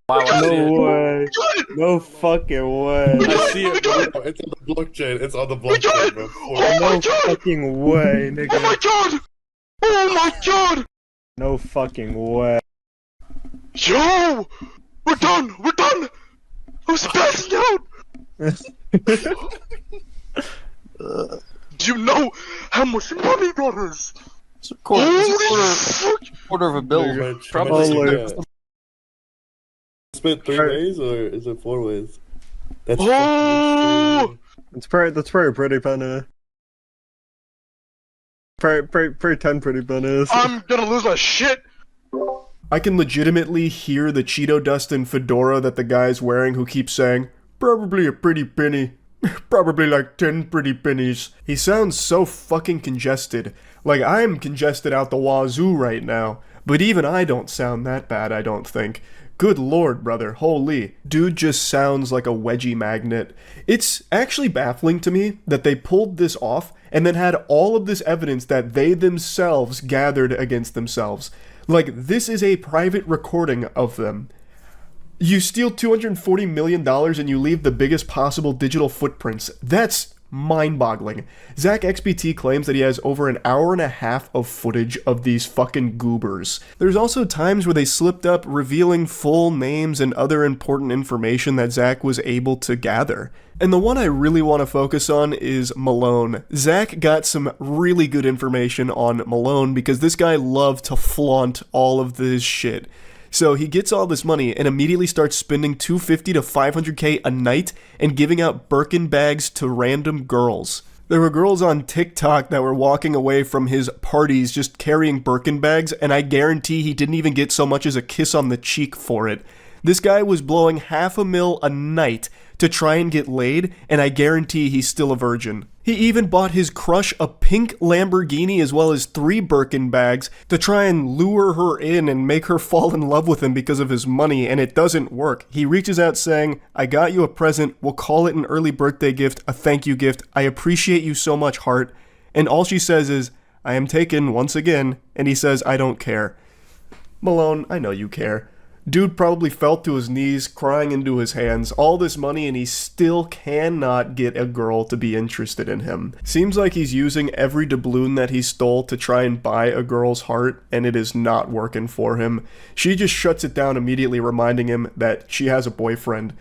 No way. No fucking way. I see it, bro. It's on the blockchain. It's on the blockchain, bro. No fucking way, nigga. Oh my god! Oh my god! No fucking way. Yo! We're done! We're done! I'm passing out! Do you know how much money that is? It's a quarter of a bill. Probably. Spent 3 ways or is it 4 ways? That's It's pretty pretty penny. Pretty 10 pretty pennies. I'm gonna lose my shit! I can legitimately hear the Cheeto dust and fedora that the guy's wearing who keeps saying, probably a pretty penny. Probably like 10 pretty pennies. He sounds so fucking congested. Like I'm congested out the wazoo right now. But even I don't sound that bad, I don't think. Good lord, brother. Holy. Dude just sounds like a wedgie magnet. It's actually baffling to me that they pulled this off and then had all of this evidence that they themselves gathered against themselves. Like, this is a private recording of them. You steal $240 million and you leave the biggest possible digital footprints. That's mind-boggling. Zach XBT claims that he has over an hour and a half of footage of these fucking goobers. There's also times where they slipped up revealing full names and other important information that Zach was able to gather. And the one I really want to focus on is Malone. Zach got some really good information on Malone because this guy loved to flaunt all of this shit. So he gets all this money and immediately starts spending $250 to $500K a night and giving out Birkin bags to random girls. There were girls on TikTok that were walking away from his parties just carrying Birkin bags, and I guarantee he didn't even get so much as a kiss on the cheek for it. This guy was blowing $500,000 a night to try and get laid, and I guarantee he's still a virgin. He even bought his crush a pink Lamborghini as well as 3 Birkin bags to try and lure her in and make her fall in love with him because of his money, and it doesn't work. He reaches out saying, I got you a present, we'll call it an early birthday gift, a thank you gift, I appreciate you so much, heart. And all she says is, I am taken once again, and he says, I don't care. Malone, I know you care. Dude probably fell to his knees, crying into his hands, all this money, and he still cannot get a girl to be interested in him. Seems like he's using every doubloon that he stole to try and buy a girl's heart, and it is not working for him. She just shuts it down immediately, reminding him that she has a boyfriend.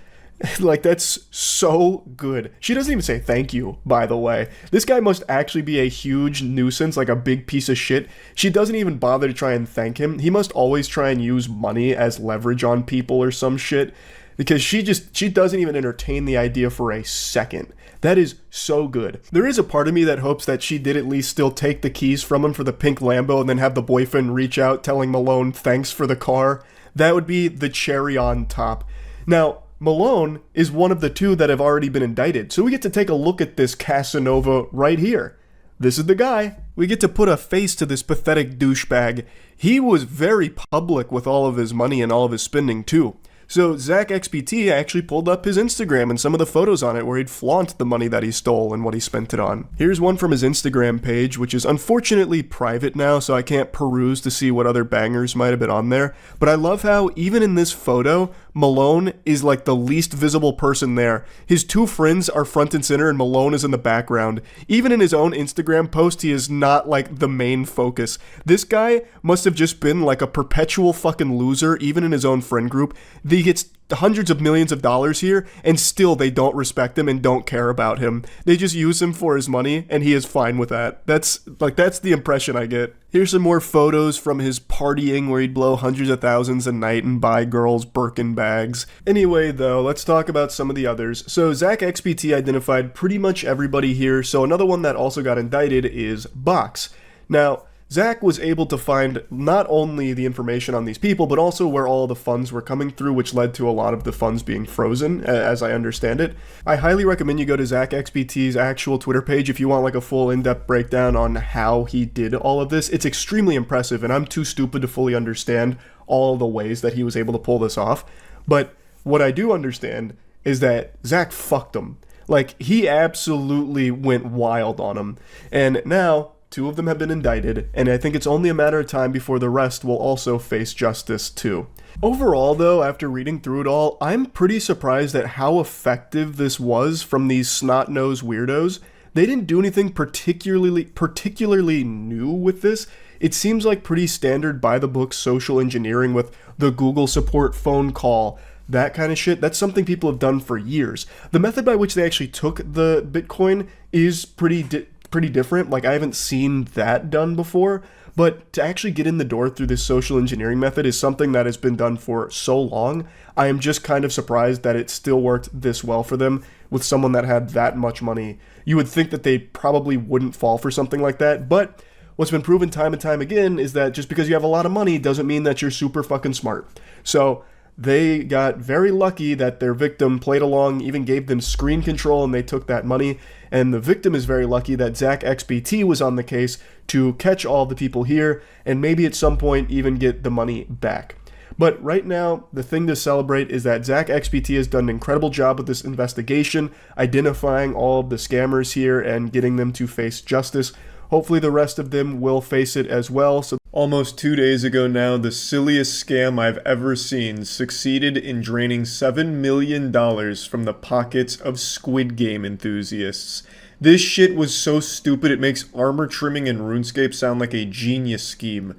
Like, that's so good. She doesn't even say thank you, by the way. This guy must actually be a huge nuisance, like a big piece of shit. She doesn't even bother to try and thank him. He must always try and use money as leverage on people or some shit, because she doesn't even entertain the idea for a second. That is so good. There is a part of me that hopes that she did at least still take the keys from him for the pink Lambo and then have the boyfriend reach out telling Malone thanks for the car. That would be the cherry on top. Now, Malone is one of the 2 that have already been indicted, so we get to take a look at this Casanova right here. This is the guy. We get to put a face to this pathetic douchebag. He was very public with all of his money and all of his spending too. So Zach XBT actually pulled up his Instagram and some of the photos on it where he'd flaunt the money that he stole and what he spent it on. Here's one from his Instagram page, which is unfortunately private now, so I can't peruse to see what other bangers might have been on there. But I love how even in this photo, Malone is like the least visible person there. His 2 friends are front and center and Malone is in the background. Even in his own Instagram post, he is not like the main focus. This guy must have just been like a perpetual fucking loser, even in his own friend group. He gets hundreds of millions of dollars here, and still they don't respect him and don't care about him. They just use him for his money, and he is fine with that. That's the impression I get. Here's some more photos from his partying where he'd blow hundreds of thousands a night and buy girls Birkin bags. Anyway, though, let's talk about some of the others. So Zach XBT identified pretty much everybody here, so another one that also got indicted is Box. Now, Zach was able to find not only the information on these people, but also where all the funds were coming through, which led to a lot of the funds being frozen, as I understand it. I highly recommend you go to Zach XBT's actual Twitter page if you want like a full in-depth breakdown on how he did all of this. It's extremely impressive, and I'm too stupid to fully understand all the ways that he was able to pull this off. But what I do understand is that Zach fucked him. Like, he absolutely went wild on him. And now 2 of them have been indicted, and I think it's only a matter of time before the rest will also face justice too. Overall, though, after reading through it all, I'm pretty surprised at how effective this was from these snot-nosed weirdos. They didn't do anything particularly new with this. It seems like pretty standard by-the-book social engineering with the Google support phone call, that kind of shit. That's something people have done for years. The method by which they actually took the Bitcoin is pretty different. Like, I haven't seen that done before. But to actually get in the door through this social engineering method is something that has been done for so long. I am just kind of surprised that it still worked this well for them with someone that had that much money. You would think that they probably wouldn't fall for something like that, but what's been proven time and time again is that just because you have a lot of money doesn't mean that you're super fucking smart. So they got very lucky that their victim played along, even gave them screen control, and they took that money. And the victim is very lucky that Zach XBT was on the case to catch all the people here and maybe at some point even get the money back. But right now, the thing to celebrate is that Zach XBT has done an incredible job with this investigation, identifying all of the scammers here and getting them to face justice. Hopefully the rest of them will face it as well. So almost 2 days ago now, the silliest scam I've ever seen succeeded in draining $7 million from the pockets of Squid Game enthusiasts. This shit was so stupid it makes armor trimming in RuneScape sound like a genius scheme.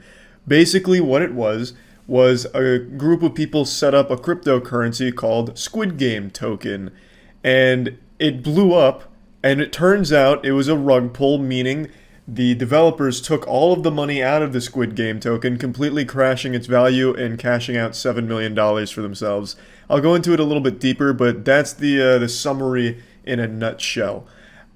Basically what it was a group of people set up a cryptocurrency called Squid Game token. And it blew up, and it turns out it was a rug pull, meaning the developers took all of the money out of the Squid Game token, completely crashing its value and cashing out $7 million for themselves. I'll go into it a little bit deeper, but that's the summary in a nutshell.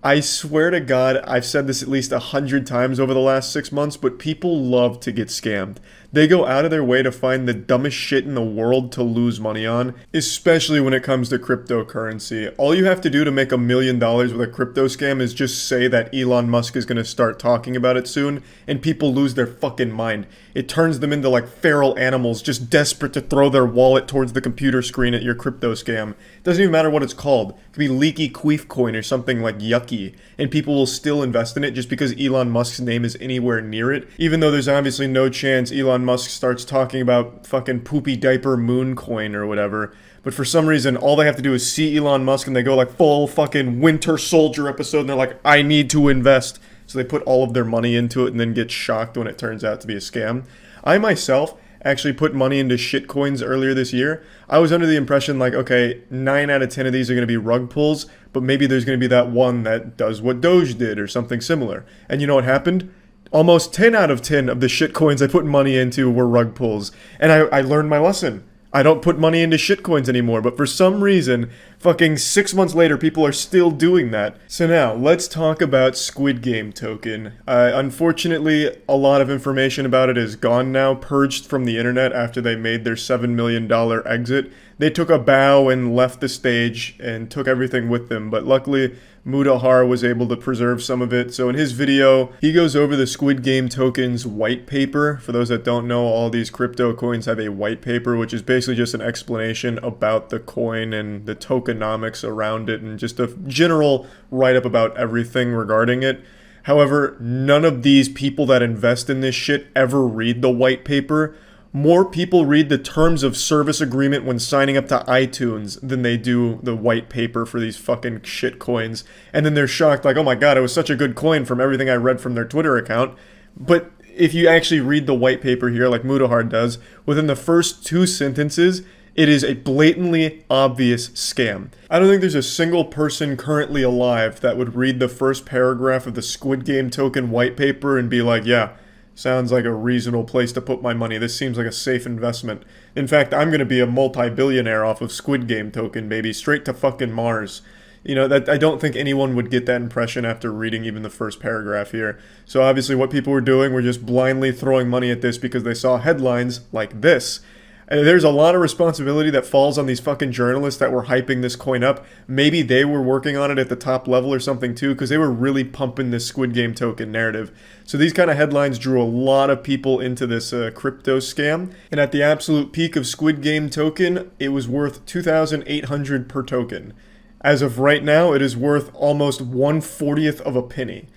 I swear to God, I've said this at least 100 times over the last 6 months, but people love to get scammed. They go out of their way to find the dumbest shit in the world to lose money on, especially when it comes to cryptocurrency. All you have to do to make $1 million with a crypto scam is just say that Elon Musk is going to start talking about it soon, and people lose their fucking mind. It turns them into like feral animals, just desperate to throw their wallet towards the computer screen at your crypto scam. It doesn't even matter what it's called. It could be Leaky Queef Coin or something like yucky, and people will still invest in it just because Elon Musk's name is anywhere near it, even though there's obviously no chance Elon Musk starts talking about fucking poopy diaper moon coin or whatever. But for some reason, all they have to do is see Elon Musk and they go like full fucking Winter Soldier episode and they're like, I need to invest. So they put all of their money into it and then get shocked when it turns out to be a scam. I myself actually put money into shitcoins earlier this year. I was under the impression like, okay, 9 out of 10 of these are going to be rug pulls, but maybe there's going to be that one that does what Doge did or something similar. And you know what happened? Almost 10 out of 10 of the shitcoins I put money into were rug pulls. And I learned my lesson. I don't put money into shitcoins anymore, but for some reason, fucking 6 months later, people are still doing that. So now, let's talk about Squid Game token. Unfortunately, a lot of information about it is gone now, purged from the internet after they made their $7 million exit. They took a bow and left the stage and took everything with them, but luckily, Dhar was able to preserve some of it. So in his video, he goes over the Squid Game tokens white paper. For those that don't know, all these crypto coins have a white paper, which is basically just an explanation about the coin and the tokenomics around it and just a general write-up about everything regarding it. However, none of these people that invest in this shit ever read the white paper. More people read the terms of service agreement when signing up to iTunes than they do the white paper for these fucking shit coins. And then they're shocked like, oh my god, it was such a good coin from everything I read from their Twitter account. But if you actually read the white paper here, like Dhar does, within the first 2 sentences, it is a blatantly obvious scam. I don't think there's a single person currently alive that would read the first paragraph of the Squid Game token white paper and be like, yeah, sounds like a reasonable place to put my money. This seems like a safe investment. In fact, I'm going to be a multi-billionaire off of Squid Game token, baby. Straight to fucking Mars. You know, that I don't think anyone would get that impression after reading even the first paragraph here. So obviously what people were doing were just blindly throwing money at this because they saw headlines like this. And there's a lot of responsibility that falls on these fucking journalists that were hyping this coin up. Maybe they were working on it at the top level or something too, because they were really pumping this Squid Game token narrative. So these kind of headlines drew a lot of people into this crypto scam. And at the absolute peak of Squid Game token, it was worth $2,800 per token. As of right now, it is worth almost 1/40th of a penny.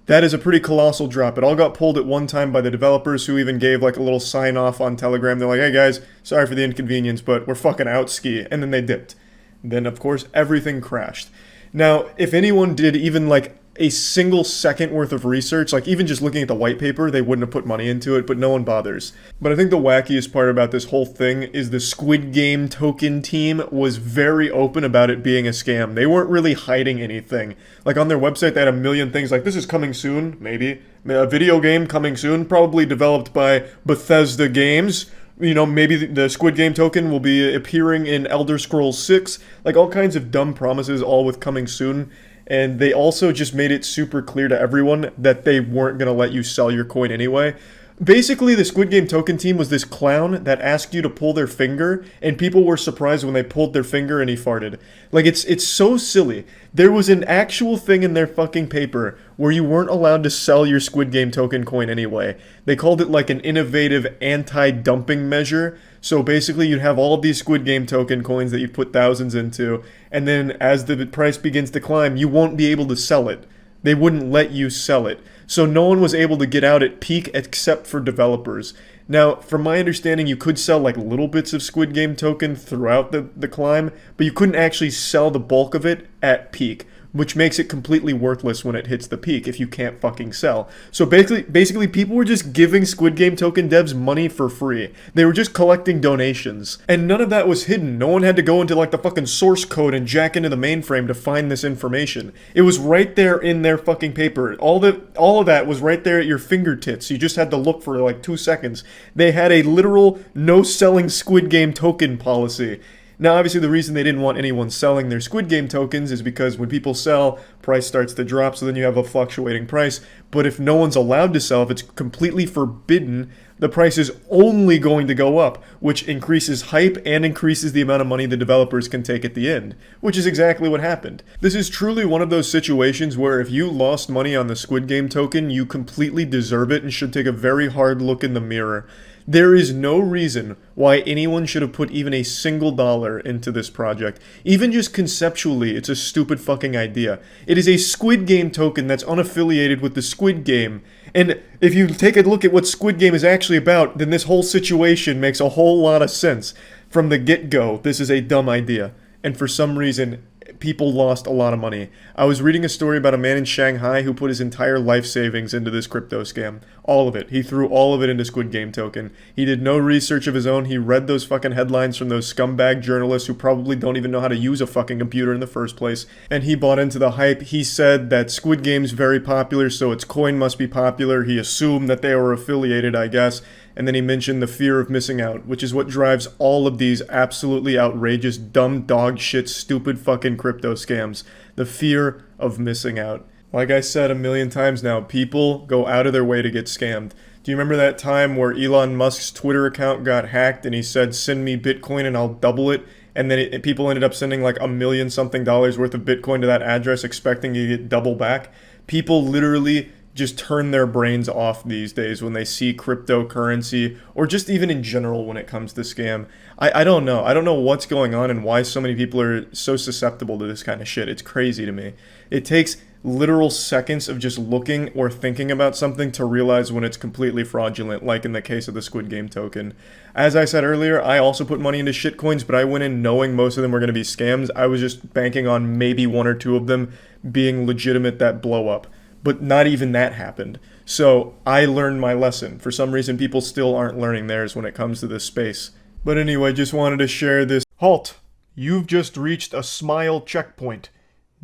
That is a pretty colossal drop. It all got pulled at one time by the developers, who even gave like a little sign off on Telegram. They're like, hey guys, sorry for the inconvenience, but we're fucking out ski. And then they dipped. Then of course everything crashed. Now, if anyone did even like a single second worth of research, like even just looking at the white paper, they wouldn't have put money into it, but no one bothers. But I think the wackiest part about this whole thing is the Squid Game token team was very open about it being a scam. They weren't really hiding anything. Like on their website, they had a million things like, this is coming soon, maybe. A video game coming soon, probably developed by Bethesda Games. You know, maybe the Squid Game token will be appearing in Elder Scrolls 6. Like all kinds of dumb promises, all with coming soon. And they also just made it super clear to everyone that they weren't going to let you sell your coin anyway. Basically, the Squid Game token team was this clown that asked you to pull their finger, and people were surprised when they pulled their finger and he farted. Like, it's so silly. There was an actual thing in their fucking paper where you weren't allowed to sell your Squid Game token coin anyway. They called it like an innovative anti-dumping measure. So basically, you'd have all of these Squid Game token coins that you put thousands into, and then as the price begins to climb, you won't be able to sell it. They wouldn't let you sell it. So no one was able to get out at peak except for developers. Now, from my understanding, you could sell like little bits of Squid Game token throughout the climb, but you couldn't actually sell the bulk of it at peak, which makes it completely worthless when it hits the peak if you can't fucking sell. So basically people were just giving Squid Game token devs money for free. They were just collecting donations. And none of that was hidden. No one had to go into like the fucking source code and jack into the mainframe to find this information. It was right there in their fucking paper. All of that was right there at your fingertips. You just had to look for like 2 seconds. They had a literal no selling Squid Game token policy. Now, obviously, the reason they didn't want anyone selling their Squid Game tokens is because when people sell, price starts to drop, so then you have a fluctuating price. But if no one's allowed to sell, if it's completely forbidden, the price is only going to go up, which increases hype and increases the amount of money the developers can take at the end, which is exactly what happened. This is truly one of those situations where if you lost money on the Squid Game token, you completely deserve it and should take a very hard look in the mirror. There is no reason why anyone should have put even a single dollar into this project. Even just conceptually, it's a stupid fucking idea. It is a Squid Game token that's unaffiliated with the Squid Game. And if you take a look at what Squid Game is actually about, then this whole situation makes a whole lot of sense. From the get-go, this is a dumb idea. And for some reason, people lost a lot of money. I was reading a story about a man in Shanghai who put his entire life savings into this crypto scam. All of it. He threw all of it into Squid Game token. He did no research of his own. He read those fucking headlines from those scumbag journalists who probably don't even know how to use a fucking computer in the first place. And he bought into the hype. He said that Squid Game's very popular, so its coin must be popular. He assumed that they were affiliated, I guess. And then he mentioned the fear of missing out, which is what drives all of these absolutely outrageous, dumb dog shit, stupid fucking crypto scams. The fear of missing out. Like I said a million times now, people go out of their way to get scammed. Do you remember that time where Elon Musk's Twitter account got hacked and he said, send me Bitcoin and I'll double it? And then people ended up sending like $1 million something worth of Bitcoin to that address expecting to get double back? People literally just turn their brains off these days when they see cryptocurrency, or just even in general when it comes to scam. I don't know. I don't know what's going on and why so many people are so susceptible to this kind of shit. It's crazy to me. It takes literal seconds of just looking or thinking about something to realize when it's completely fraudulent, like in the case of the Squid Game token. As I said earlier, I also put money into shitcoins, but I went in knowing most of them were going to be scams. I was just banking on maybe 1 or 2 of them being legitimate that blow up. But not even that happened. So I learned my lesson. For some reason, people still aren't learning theirs when it comes to this space. But anyway, just wanted to share this. Halt! You've just reached a smile checkpoint.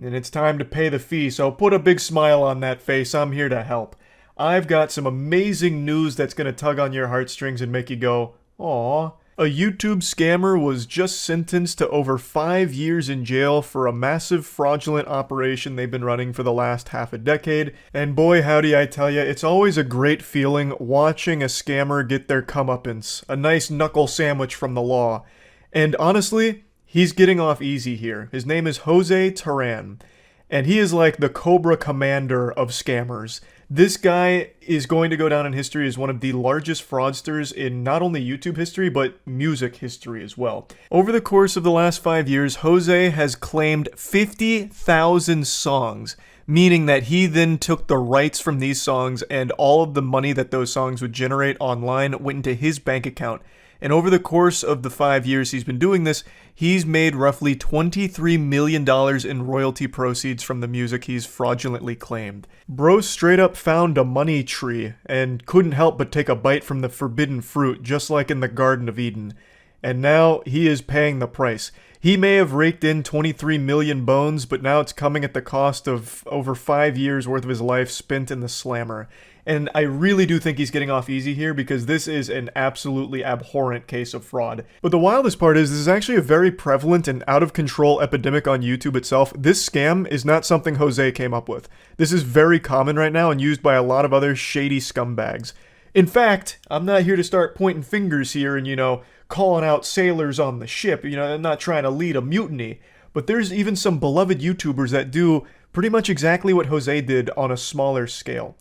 And it's time to pay the fee, so put a big smile on that face. I'm here to help. I've got some amazing news that's going to tug on your heartstrings and make you go, aww. A YouTube scammer was just sentenced to over 5 years in jail for a massive fraudulent operation they've been running for the last half a decade. And boy howdy I tell ya, it's always a great feeling watching a scammer get their comeuppance. A nice knuckle sandwich from the law. And honestly, he's getting off easy here. His name is Jose Terran. And he is like the Cobra Commander of scammers. This guy is going to go down in history as one of the largest fraudsters in not only YouTube history, but music history as well. Over the course of the last 5 years, Jose has claimed 50,000 songs meaning that he then took the rights from these songs and all of the money that those songs would generate online went into his bank account. And over the course of the 5 years he's been doing this, he's made roughly $23 million in royalty proceeds from the music he's fraudulently claimed. Bro straight up found a money tree and couldn't help but take a bite from the forbidden fruit, just like in the Garden of Eden. And now he is paying the price. He may have raked in 23 million bones, but now it's coming at the cost of over 5 years worth of his life spent in the slammer. And I really do think he's getting off easy here because this is an absolutely abhorrent case of fraud. But the wildest part is this is actually a very prevalent and out of control epidemic on YouTube itself. This scam is not something Jose came up with. This is very common right now and used by a lot of other shady scumbags. In fact, I'm not here to start pointing fingers here and, calling out sailors on the ship. I'm not trying to lead a mutiny. But there's even some beloved YouTubers that do pretty much exactly what Jose did on a smaller scale.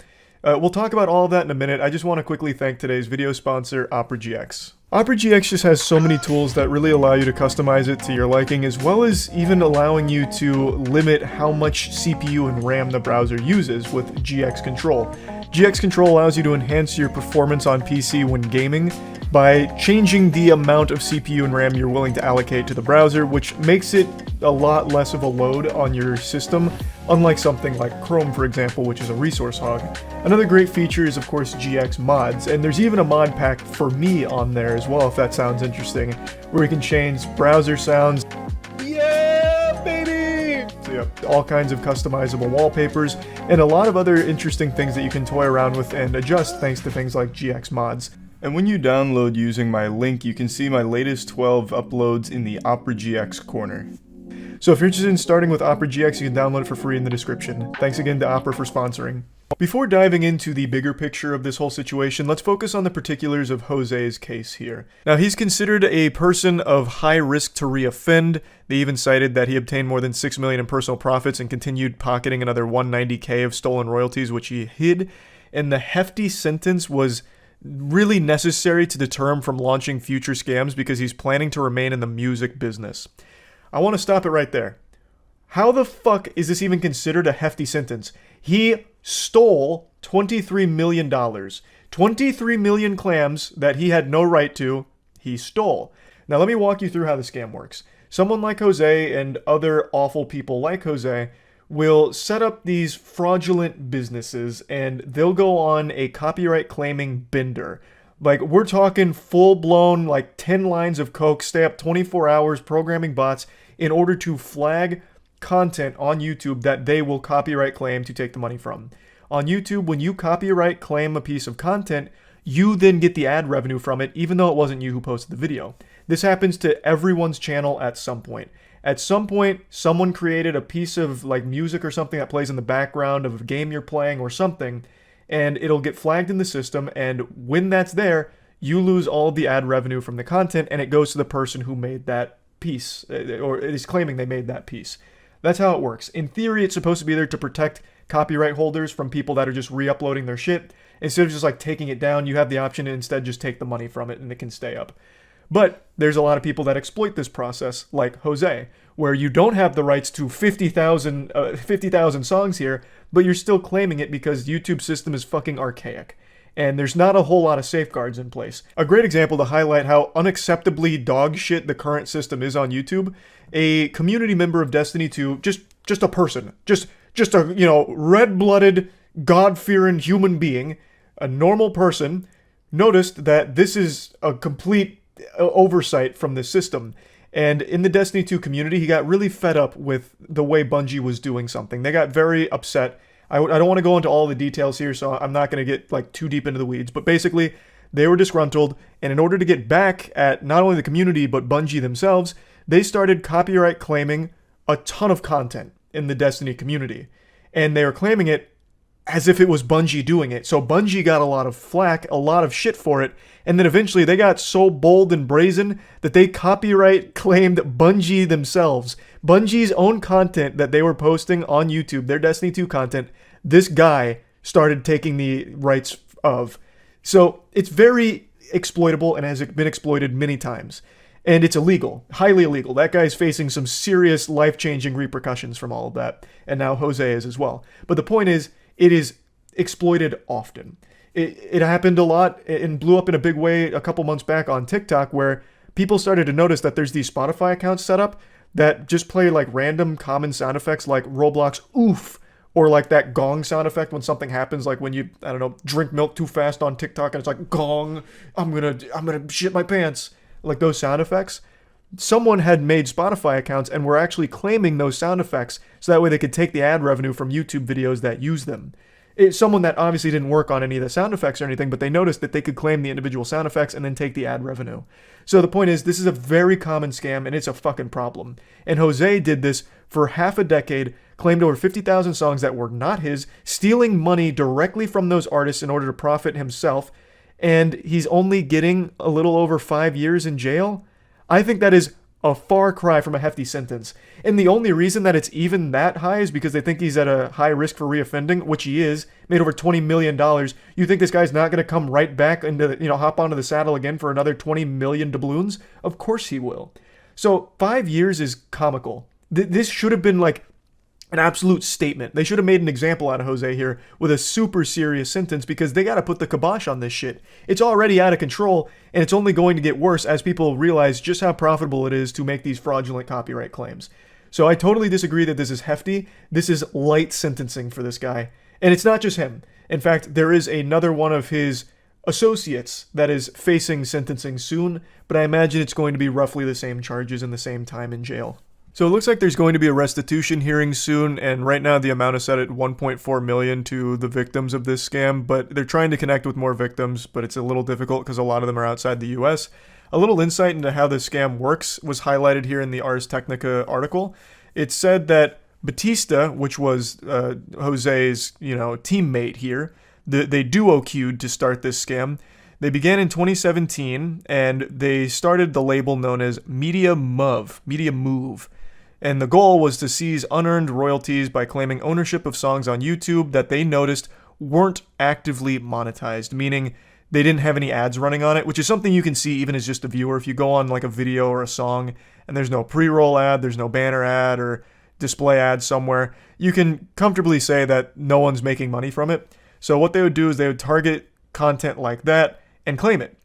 We'll talk about all of that in a minute. I just want to quickly thank today's video sponsor, Opera GX. Opera GX just has so many tools that really allow you to customize it to your liking, as well as even allowing you to limit how much CPU and RAM the browser uses with GX Control. GX Control allows you to enhance your performance on PC when gaming by changing the amount of CPU and RAM you're willing to allocate to the browser, which makes it a lot less of a load on your system, unlike something like Chrome, for example, which is a resource hog. Another great feature is, of course, GX mods, and there's even a mod pack for me on there as well, if that sounds interesting, where you can change browser sounds. Yeah, baby! So yeah, all kinds of customizable wallpapers, and a lot of other interesting things that you can toy around with and adjust thanks to things like GX mods. And when you download using my link, you can see my latest 12 uploads in the Opera GX corner. So if you're interested in starting with Opera GX, you can download it for free in the description. Thanks again to Opera for sponsoring. Before diving into the bigger picture of this whole situation, let's focus on the particulars of Jose's case here. Now, he's considered a person of high risk to reoffend. They even cited that he obtained more than $6 million in personal profits and continued pocketing another $190K of stolen royalties, which he hid. And the hefty sentence was really necessary to deter him from launching future scams because he's planning to remain in the music business. I want to stop it right there. How the fuck is this even considered a hefty sentence? He stole $23 million. 23 million clams that he had no right to, he stole. Now let me walk you through how the scam works. Someone like Jose and other awful people like Jose will set up these fraudulent businesses and they'll go on a copyright claiming bender. Like, we're talking full-blown, 10 lines of coke, stay up 24 hours programming bots in order to flag content on YouTube that they will copyright claim to take the money from. On YouTube, when you copyright claim a piece of content, you then get the ad revenue from it, even though it wasn't you who posted the video. This happens to everyone's channel at some point. At some point, someone created a piece of music or something that plays in the background of a game you're playing or something, and it'll get flagged in the system, and when that's there, you lose all of the ad revenue from the content, and it goes to the person who made that piece, or is claiming they made that piece. That's how it works. In theory, it's supposed to be there to protect copyright holders from people that are just re-uploading their shit. Instead of just taking it down, you have the option to instead just take the money from it and it can stay up. But there's a lot of people that exploit this process, like Jose, where you don't have the rights to 50,000 songs here, but you're still claiming it because YouTube's system is fucking archaic. And there's not a whole lot of safeguards in place. A great example to highlight how unacceptably dog shit the current system is on YouTube, a community member of Destiny 2, just a person, just a, red-blooded, God-fearing human being, a normal person, noticed that this is a complete oversight from the system. And in the Destiny 2 community, he got really fed up with the way Bungie was doing something. They got very upset. I don't want to go into all the details here, so I'm not going to get too deep into the weeds. But basically, they were disgruntled, and in order to get back at not only the community, but Bungie themselves, they started copyright claiming a ton of content in the Destiny community. And they were claiming it as if it was Bungie doing it. So Bungie got a lot of flack, a lot of shit for it, and then eventually they got so bold and brazen that they copyright claimed Bungie themselves. Bungie's own content that they were posting on YouTube, their Destiny 2 content, this guy started taking the rights of. So it's very exploitable and has been exploited many times. And it's illegal, highly illegal. That guy's facing some serious life-changing repercussions from all of that. And now Jose is as well. But the point is, it is exploited often. It happened a lot and blew up in a big way a couple months back on TikTok, where people started to notice that there's these Spotify accounts set up that just play like random common sound effects like Roblox oof, or like that gong sound effect when something happens, like when you, I don't know, drink milk too fast on TikTok and it's like gong, I'm gonna shit my pants. Like those sound effects. Someone had made Spotify accounts and were actually claiming those sound effects so that way they could take the ad revenue from YouTube videos that use them. It's someone that obviously didn't work on any of the sound effects or anything, but they noticed that they could claim the individual sound effects and then take the ad revenue. So the point is, this is a very common scam and it's a fucking problem. And Jose did this for half a decade, claimed over 50,000 songs that were not his, stealing money directly from those artists in order to profit himself, and he's only getting a little over 5 years in jail. I think that is a far cry from a hefty sentence. And the only reason that it's even that high is because they think he's at a high risk for reoffending, which he is, made over $20 million. You think this guy's not going to come right back into, hop onto the saddle again for another 20 million doubloons? Of course he will. So 5 years is comical. This should have been like an absolute statement. They should have made an example out of Jose here with a super serious sentence, because they got to put the kibosh on this shit. It's already out of control, and it's only going to get worse as people realize just how profitable it is to make these fraudulent copyright claims. So I totally disagree that this is hefty. This is light sentencing for this guy. And it's not just him. In fact, there is another one of his associates that is facing sentencing soon, but I imagine it's going to be roughly the same charges and the same time in jail. So it looks like there's going to be a restitution hearing soon, and right now the amount is set at $1.4 million to the victims of this scam, but they're trying to connect with more victims, but it's a little difficult because a lot of them are outside the US. A little insight into how this scam works was highlighted here in the Ars Technica article. It said that Batista, which was Jose's, teammate here, they duo queued to start this scam. They began in 2017, and they started the label known as Media Move. And the goal was to seize unearned royalties by claiming ownership of songs on YouTube that they noticed weren't actively monetized, meaning they didn't have any ads running on it, which is something you can see even as just a viewer. If you go on like a video or a song and there's no pre-roll ad, there's no banner ad or display ad somewhere, you can comfortably say that no one's making money from it. So what they would do is they would target content like that and claim it,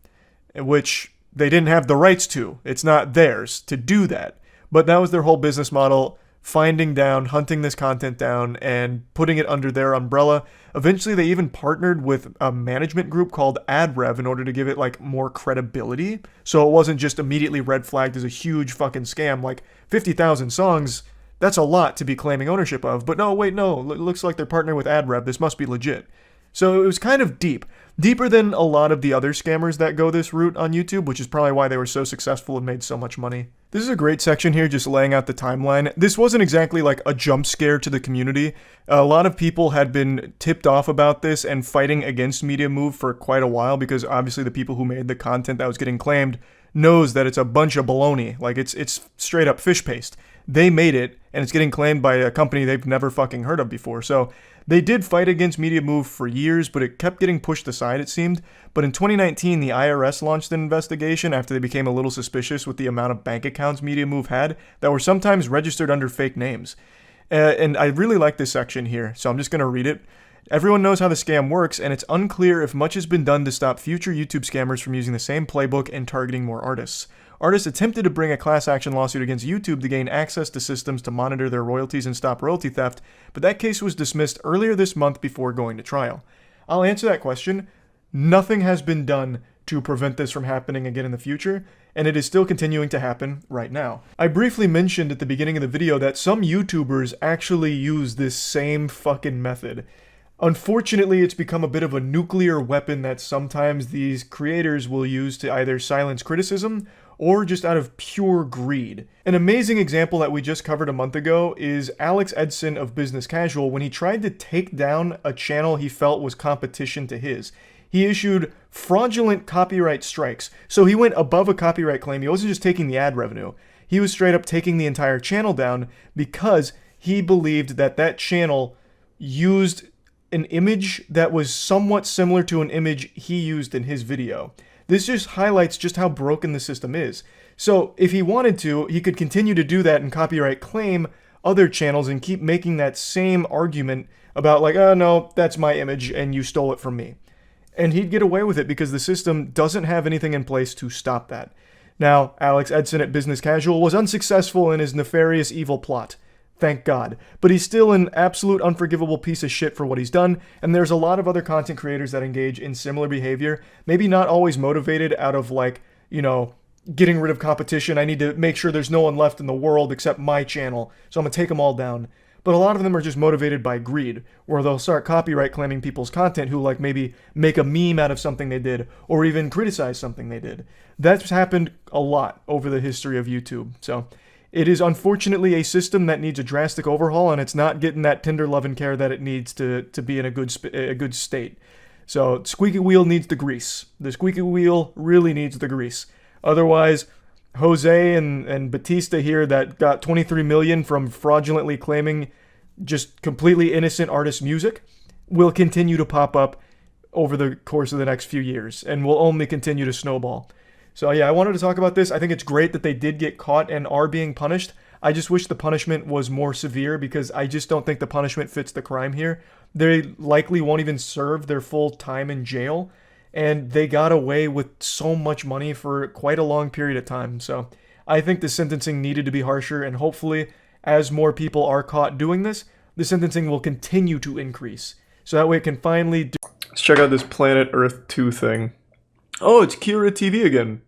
which they didn't have the rights to. It's not theirs to do that. But that was their whole business model, hunting this content down and putting it under their umbrella. Eventually, they even partnered with a management group called AdRev in order to give it like more credibility. So it wasn't just immediately red flagged as a huge fucking scam. Like 50,000 songs, that's a lot to be claiming ownership of. But no, it looks like they're partnering with AdRev. This must be legit. So it was kind of deeper than a lot of the other scammers that go this route on YouTube, which is probably why they were so successful and made so much money. This is a great section here, just laying out the timeline. This wasn't exactly like a jump scare to the community. A lot of people had been tipped off about this and fighting against Media Move for quite a while, because obviously the people who made the content that was getting claimed knows that it's a bunch of baloney. Like it's straight up fish paste. They made it, and it's getting claimed by a company they've never fucking heard of before. So they did fight against Media Move for years, but it kept getting pushed aside, it seemed. But in 2019, the IRS launched an investigation after they became a little suspicious with the amount of bank accounts Media Move had that were sometimes registered under fake names. And I really like this section here, so I'm just going to read it. Everyone knows how the scam works, and it's unclear if much has been done to stop future YouTube scammers from using the same playbook and targeting more artists. Artists attempted to bring a class action lawsuit against YouTube to gain access to systems to monitor their royalties and stop royalty theft, but that case was dismissed earlier this month before going to trial. I'll answer that question. Nothing has been done to prevent this from happening again in the future, and it is still continuing to happen right now. I briefly mentioned at the beginning of the video that some YouTubers actually use this same fucking method. Unfortunately, it's become a bit of a nuclear weapon that sometimes these creators will use to either silence criticism or just out of pure greed. An amazing example that we just covered a month ago is Alex Edson of Business Casual when he tried to take down a channel he felt was competition to his. He issued fraudulent copyright strikes. So he went above a copyright claim. He wasn't just taking the ad revenue. He was straight up taking the entire channel down because he believed that that channel used an image that was somewhat similar to an image he used in his video. This just highlights just how broken the system is. So if he wanted to, he could continue to do that and copyright claim other channels and keep making that same argument about like, oh no, that's my image and you stole it from me. And he'd get away with it because the system doesn't have anything in place to stop that. Now, Alex Edson at Business Casual was unsuccessful in his nefarious evil plot. Thank God. But he's still an absolute unforgivable piece of shit for what he's done, and there's a lot of other content creators that engage in similar behavior, maybe not always motivated out of like, you know, getting rid of competition. I need to make sure there's no one left in the world except my channel, so I'm gonna take them all down. But a lot of them are just motivated by greed, where they'll start copyright claiming people's content who like maybe make a meme out of something they did, or even criticize something they did. That's happened a lot over the history of YouTube, so it is unfortunately a system that needs a drastic overhaul, and it's not getting that tender love and care that it needs to be in a good state. So squeaky wheel needs the grease. The squeaky wheel really needs the grease. Otherwise, Jose and Batista here that got 23 million from fraudulently claiming just completely innocent artist music will continue to pop up over the course of the next few years and will only continue to snowball. So yeah, I wanted to talk about this. I think it's great that they did get caught and are being punished. I just wish the punishment was more severe because I just don't think the punishment fits the crime here. They likely won't even serve their full time in jail, and they got away with so much money for quite a long period of time. So I think the sentencing needed to be harsher, and hopefully as more people are caught doing this, the sentencing will continue to increase. So that way it can finally Let's check out this Planet Earth 2 thing. Oh, it's Kira TV again.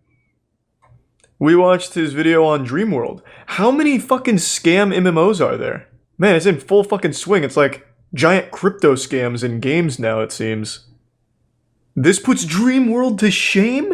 We watched his video on Dreamworld. How many fucking scam MMOs are there? Man, it's in full fucking swing. It's like giant crypto scams in games now, it seems. This puts Dreamworld to shame?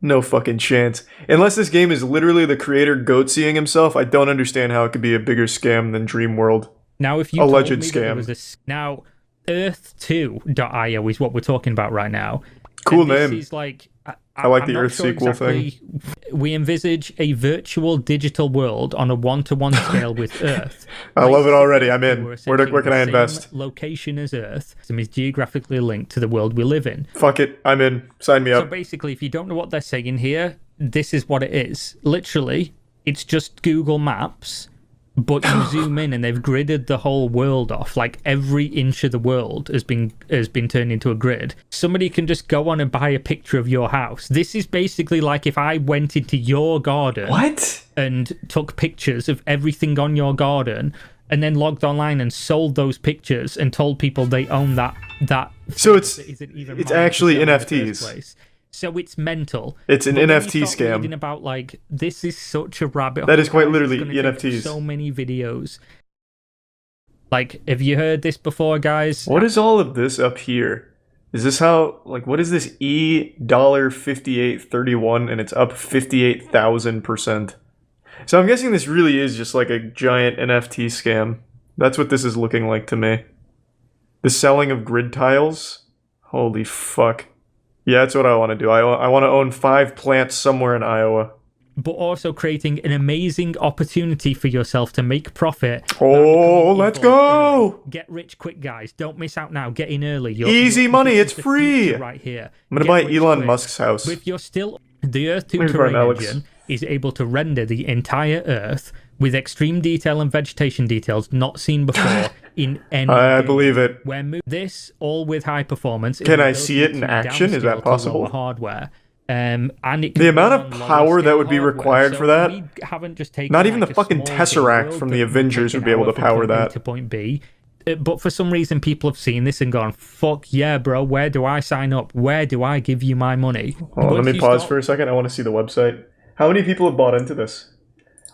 No fucking chance. Unless this game is literally the creator goat-seeing himself, I don't understand how it could be a bigger scam than Dreamworld. Now, if you alleged told me scam. That there was now, Earth2.io is what we're talking about right now. Cool and this name. Is like, I like I'm the not Earth sure sequel exactly. thing. We envisage a virtual digital world on a one-to-one scale with Earth. I love it already. I'm in. Where can I invest? Location as Earth is geographically linked to the world we live in. Fuck it. I'm in. Sign me So up. basically, if you don't know what they're saying here, this is what it is. Literally, it's just Google Maps, but you zoom in and they've gridded the whole world off. Like every inch of the world has been turned into a grid. Somebody can just go on and buy a picture of your house. This is basically like if I went into your garden and took pictures of everything on your garden and then logged online and sold those pictures and told people they own that So it's even actually mine in the first NFTs. place. So it's mental. It's an But when you NFT start scam. reading about like this is such a rabbit hole. That is quite guys, literally it's gonna take NFTs. So many videos. Like, have you heard this before, guys? What is all of this up here? Is this how, like, what is this $58.31 and it's up 58,000%? So I'm guessing this really is just like a giant NFT scam. That's what this is looking like to me. The selling of grid tiles? Holy fuck. Yeah, that's what I want to do. I want to own 5 plants somewhere in Iowa. But also creating an amazing opportunity for yourself to make profit. Oh, let's go! Get rich quick, guys. Don't miss out now. Get in early. Easy money. this It's is the free. future right here. I'm going to Get buy rich Elon quick. Musk's house. But if you're still... The Earth 2 Here's terrain Brian Alex. engine is able to render the entire Earth with extreme detail and vegetation details not seen before in any I game. believe it. Where this, all with high performance... Can I see it in action? Is that possible? Hardware. And it The can amount run of on lower power that scale would be hardware. required So for that, we haven't just taken not even like the a fucking small Tesseract game from world the that Avengers take would be an able hour to from power point A that. to point B. But for some reason, people have seen this and gone, fuck yeah, bro, where do I sign up? Where do I give you my money? Oh, let me pause for a second. I want to see the website. How many people have bought into this?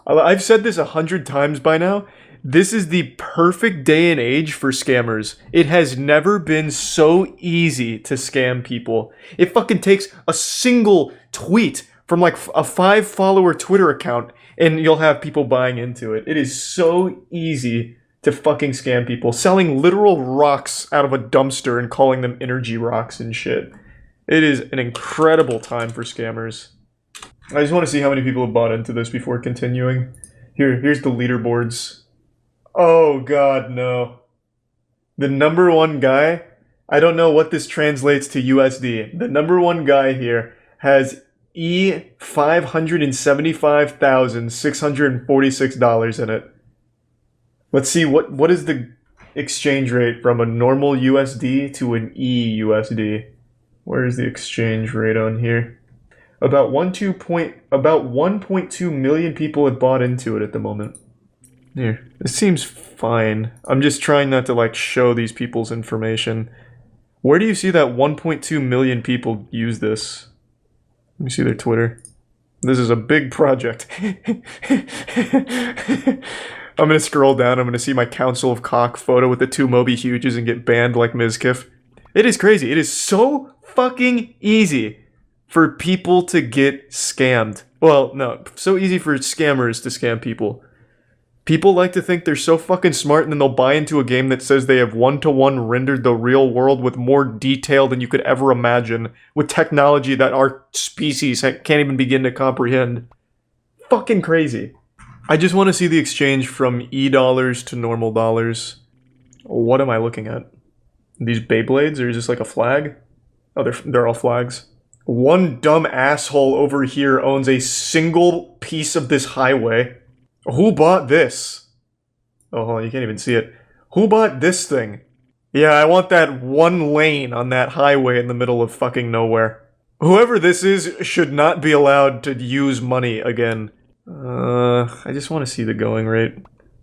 I've said this 100 times by now. This is the perfect day and age for scammers. It has never been so easy to scam people. It fucking takes a single tweet from like a 5-follower Twitter account and you'll have people buying into it. It is so easy to fucking scam people. Selling literal rocks out of a dumpster and calling them energy rocks and shit. It is an incredible time for scammers. I just want to see how many people have bought into this before continuing. Here's the leaderboards. Oh god, no. The number one guy, I don't know what this translates to USD. The number one guy here has $575,646 in it. Let's see, what is the exchange rate from a normal USD to an EUSD? Where is the exchange rate on here? About 1.2 million people have bought into it at the moment. Here, this seems fine. I'm just trying not to like show these people's information. Where do you see that 1.2 million people use this? Let me see their Twitter. This is a big project. I'm gonna scroll down. I'm gonna see my Council of Cock photo with the two Moby Huges and get banned like Mizkif. It is crazy. It is so fucking easy for people to get scammed. Well, no, so easy for scammers to scam people. People like to think they're so fucking smart and then they'll buy into a game that says they have one-to-one rendered the real world with more detail than you could ever imagine, with technology that our species can't even begin to comprehend. Fucking crazy. I just want to see the exchange from E-dollars to normal dollars. What am I looking at? These Beyblades, or is this like a flag? Oh, they're all flags. One dumb asshole over here owns a single piece of this highway. Who bought this? Oh, hold on, you can't even see it. Who bought this thing? Yeah, I want that one lane on that highway in the middle of fucking nowhere. Whoever this is should not be allowed to use money again. I just want to see the going rate.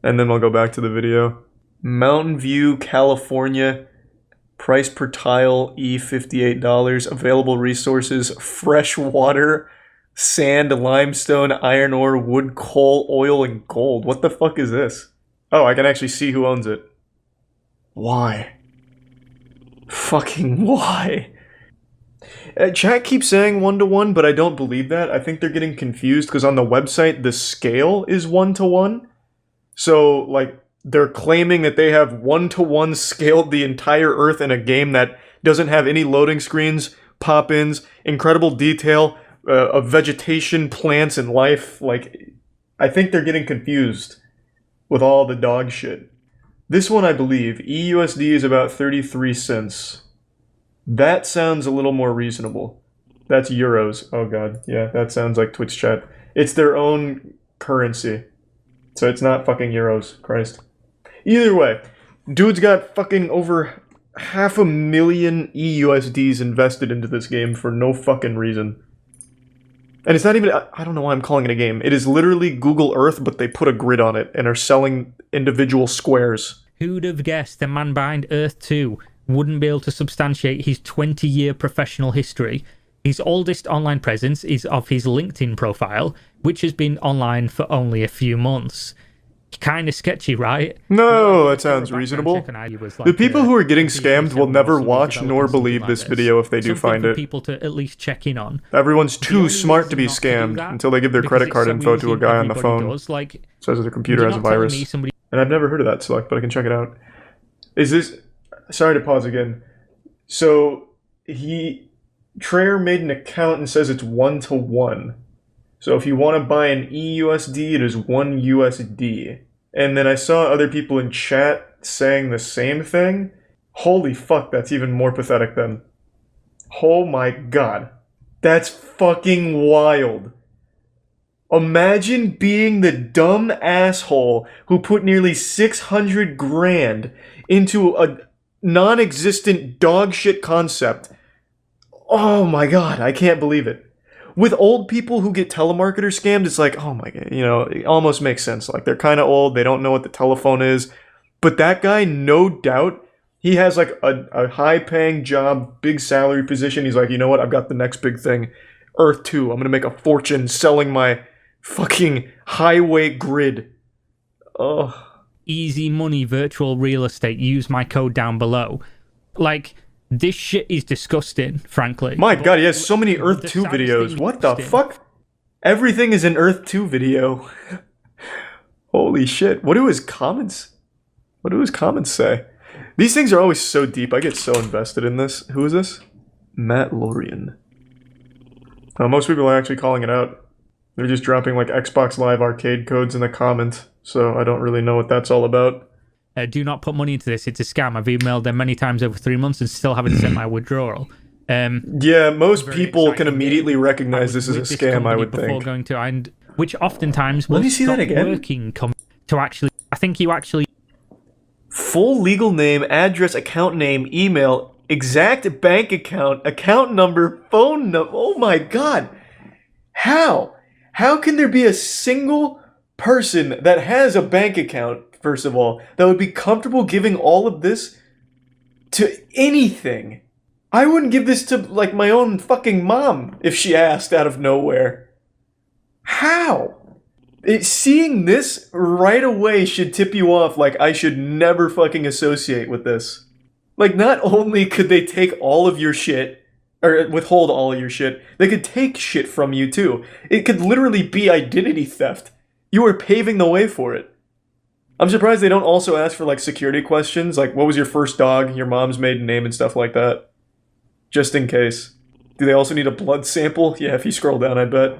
And then I'll go back to the video. Mountain View, California. Price per tile, $58. Available resources, fresh water, sand, limestone, iron ore, wood, coal, oil, and gold. What the fuck is this? Oh, I can actually see who owns it. Why? Fucking why? Chat keeps saying 1-to-1, but I don't believe that. I think they're getting confused because on the website, the scale is 1-to-1. So, like, they're claiming that they have 1-to-1 scaled the entire Earth in a game that doesn't have any loading screens, pop-ins, incredible detail, of vegetation, plants, and life. Like, I think they're getting confused with all the dog shit. This one, I believe, EUSD is about 33 cents. That sounds a little more reasonable. That's euros. Oh god, yeah, that sounds like Twitch chat. It's their own currency. So it's not fucking euros, Christ. Either way, dude's got fucking over 500,000 EUSDs invested into this game for no fucking reason. And it's not even, I don't know why I'm calling it a game. It is literally Google Earth, but they put a grid on it and are selling individual squares. Who'd have guessed the man behind Earth 2 wouldn't be able to substantiate his 20-year professional history? His oldest online presence is of his LinkedIn profile, which has been online for only a few months. Kind of sketchy, right? No, that sounds reasonable. The people who are getting scammed will never watch nor believe this video if they do find it. People to at least check in on. Everyone's too smart to be scammed until they give their credit card info to a guy on the phone. Says their computer has a virus. And I've never heard of that select, but I can check it out. Is this... Sorry to pause again. So, Trayer made an account and says it's 1-to-1. So if you want to buy an EUSD, it is 1 USD. And then I saw other people in chat saying the same thing. Holy fuck, that's even more pathetic then. Oh my god. That's fucking wild. Imagine being the dumb asshole who put nearly 600 grand into a non-existent dog shit concept. Oh my god, I can't believe it. With old people who get telemarketer scammed, it's like, oh my god, you know, it almost makes sense. Like, they're kind of old, they don't know what the telephone is. But that guy, no doubt, he has like a high-paying job, big salary position. He's like, you know what, I've got the next big thing. Earth 2, I'm gonna make a fortune selling my fucking highway grid. Oh. Easy money virtual real estate. Use my code down below. Like... This shit is disgusting, frankly. My god, he has so many Earth 2 videos. What the fuck? Everything is an Earth 2 video. Holy shit. What do his comments say? These things are always so deep. I get so invested in this. Who is this? Matt Lorian. Most people are actually calling it out. They're just dropping like Xbox Live arcade codes in the comment. So I don't really know what that's all about. Do not put money into this. It's a scam. I've emailed them many times over 3 months and still haven't sent my withdrawal. Yeah, most people can immediately recognize this as a scam, I would before think. going to, and which oftentimes Let will me see that stop again. working to actually. I think you actually. Full legal name, address, account name, email, exact bank account number, phone number. Oh my god. How? How can there be a single person that has a bank account, first of all, that would be comfortable giving all of this to anything? I wouldn't give this to, like, my own fucking mom if she asked out of nowhere. How? Seeing this right away should tip you off, like, I should never fucking associate with this. Like, not only could they take all of your shit, or withhold all of your shit, they could take shit from you too. It could literally be identity theft. You are paving the way for it. I'm surprised they don't also ask for, like, security questions, like, what was your first dog, your mom's maiden name, and stuff like that. Just in case. Do they also need a blood sample? Yeah, if you scroll down, I bet.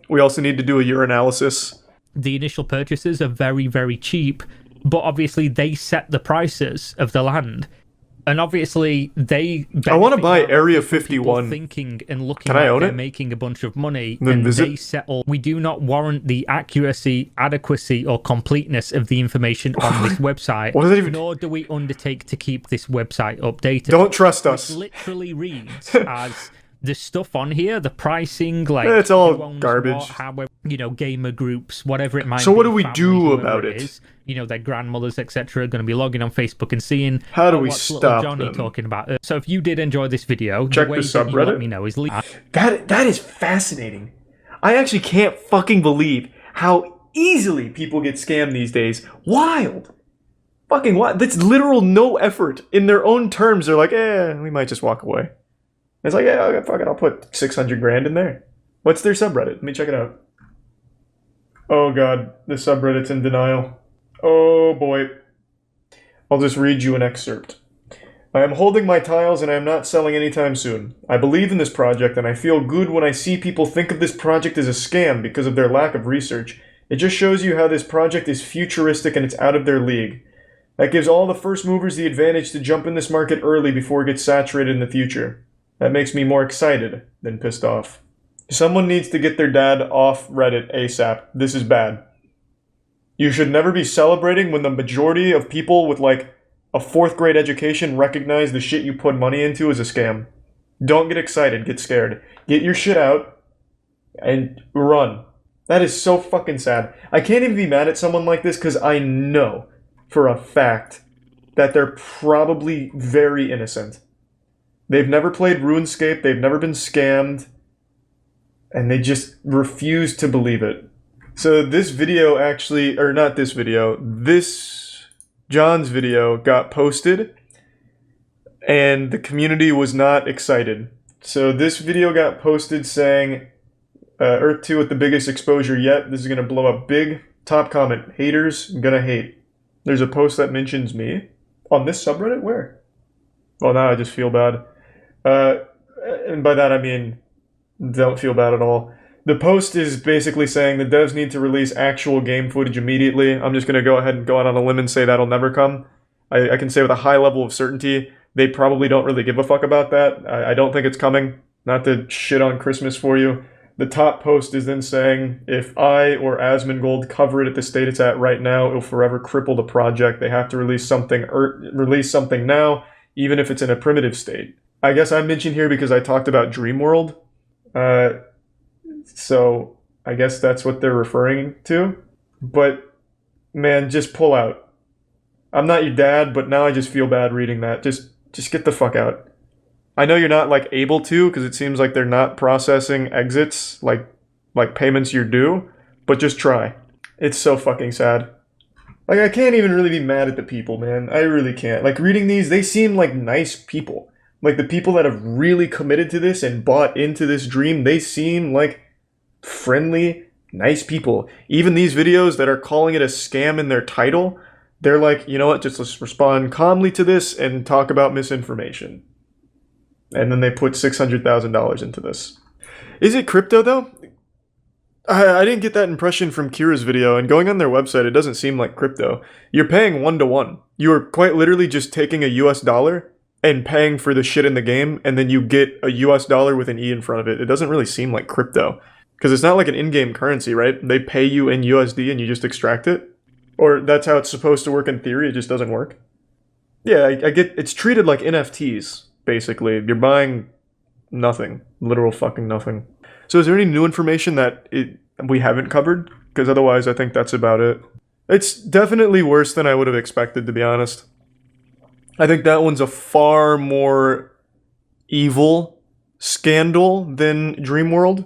We also need to do a urinalysis. The initial purchases are very, very cheap, but obviously they set the prices of the land. And obviously they... I want to buy Area 51. Thinking and looking Can I like own they're it? making a bunch of money, Then and visit? they settle. We do not warrant the accuracy, adequacy, or completeness of the information on this website. What does that even... Nor do we undertake to keep this website updated. Don't trust us. It literally reads as... The stuff on here, the pricing, like... It's all who owns garbage. What, however, you know, gamer groups, whatever it might be. So what do we families, do whoever about it? is, you know, their grandmothers, etc., are going to be logging on Facebook and seeing... How do we what's little stop Johnny them? talking about. So if you did enjoy this video, Check the way the that you subreddit. let me know is... That is fascinating. I actually can't fucking believe how easily people get scammed these days. Wild. Fucking wild. That's literal no effort. In their own terms, they're like, we might just walk away. It's like, yeah, okay, fuck it, I'll put 600 grand in there. What's their subreddit? Let me check it out. Oh god, the subreddit's in denial. Oh boy. I'll just read you an excerpt. I am holding my tiles and I am not selling anytime soon. I believe in this project and I feel good when I see people think of this project as a scam because of their lack of research. It just shows you how this project is futuristic and it's out of their league. That gives all the first movers the advantage to jump in this market early before it gets saturated in the future. That makes me more excited than pissed off. Someone needs to get their dad off Reddit ASAP. This is bad. You should never be celebrating when the majority of people with like a 4th grade education recognize the shit you put money into as a scam. Don't get excited, get scared. Get your shit out and run. That is so fucking sad. I can't even be mad at someone like this because I know for a fact that they're probably very innocent. They've never played RuneScape, they've never been scammed, and they just refuse to believe it. So this video actually, or not this video, this John's video got posted, and the community was not excited. So this video got posted saying, Earth 2 with the biggest exposure yet, this is going to blow up big. Top comment, haters gonna hate. There's a post that mentions me. On this subreddit? Where? Well, now I just feel bad. And by that I mean, don't feel bad at all. The post is basically saying the devs need to release actual game footage immediately. I'm just going to go ahead and go out on a limb and say that'll never come. I can say with a high level of certainty, they probably don't really give a fuck about that. I don't think it's coming. Not to shit on Christmas for you. The top post is then saying, if I or Asmongold cover it at the state it's at right now, it'll forever cripple the project. They have to release something now, even if it's in a primitive state. I guess I mentioned here because I talked about Dreamworld. So I guess that's what they're referring to. But man, just pull out. I'm not your dad, but now I just feel bad reading that. Just get the fuck out. I know you're not like able to because it seems like they're not processing exits like payments you're due, but just try. It's so fucking sad. Like I can't even really be mad at the people, man. I really can't. Like reading these, they seem like nice people. Like the people that have really committed to this and bought into this dream, they seem like friendly, nice people. Even these videos that are calling it a scam in their title, they're like, you know what, just let's respond calmly to this and talk about misinformation. And then they put $600,000 into this. Is it crypto though? I didn't get that impression from Kira's video, and going on their website, it doesn't seem like crypto. You're paying 1-to-1. You are quite literally just taking a US dollar and paying for the shit in the game, and then you get a US dollar with an E in front of it. It doesn't really seem like crypto. Because it's not like an in-game currency, right? They pay you in USD and you just extract it? Or that's how it's supposed to work in theory, it just doesn't work? Yeah, I get it's treated like NFTs, basically. You're buying nothing. Literal fucking nothing. So is there any new information that we haven't covered? Because otherwise I think that's about it. It's definitely worse than I would have expected, to be honest. I think that one's a far more evil scandal than Dreamworld.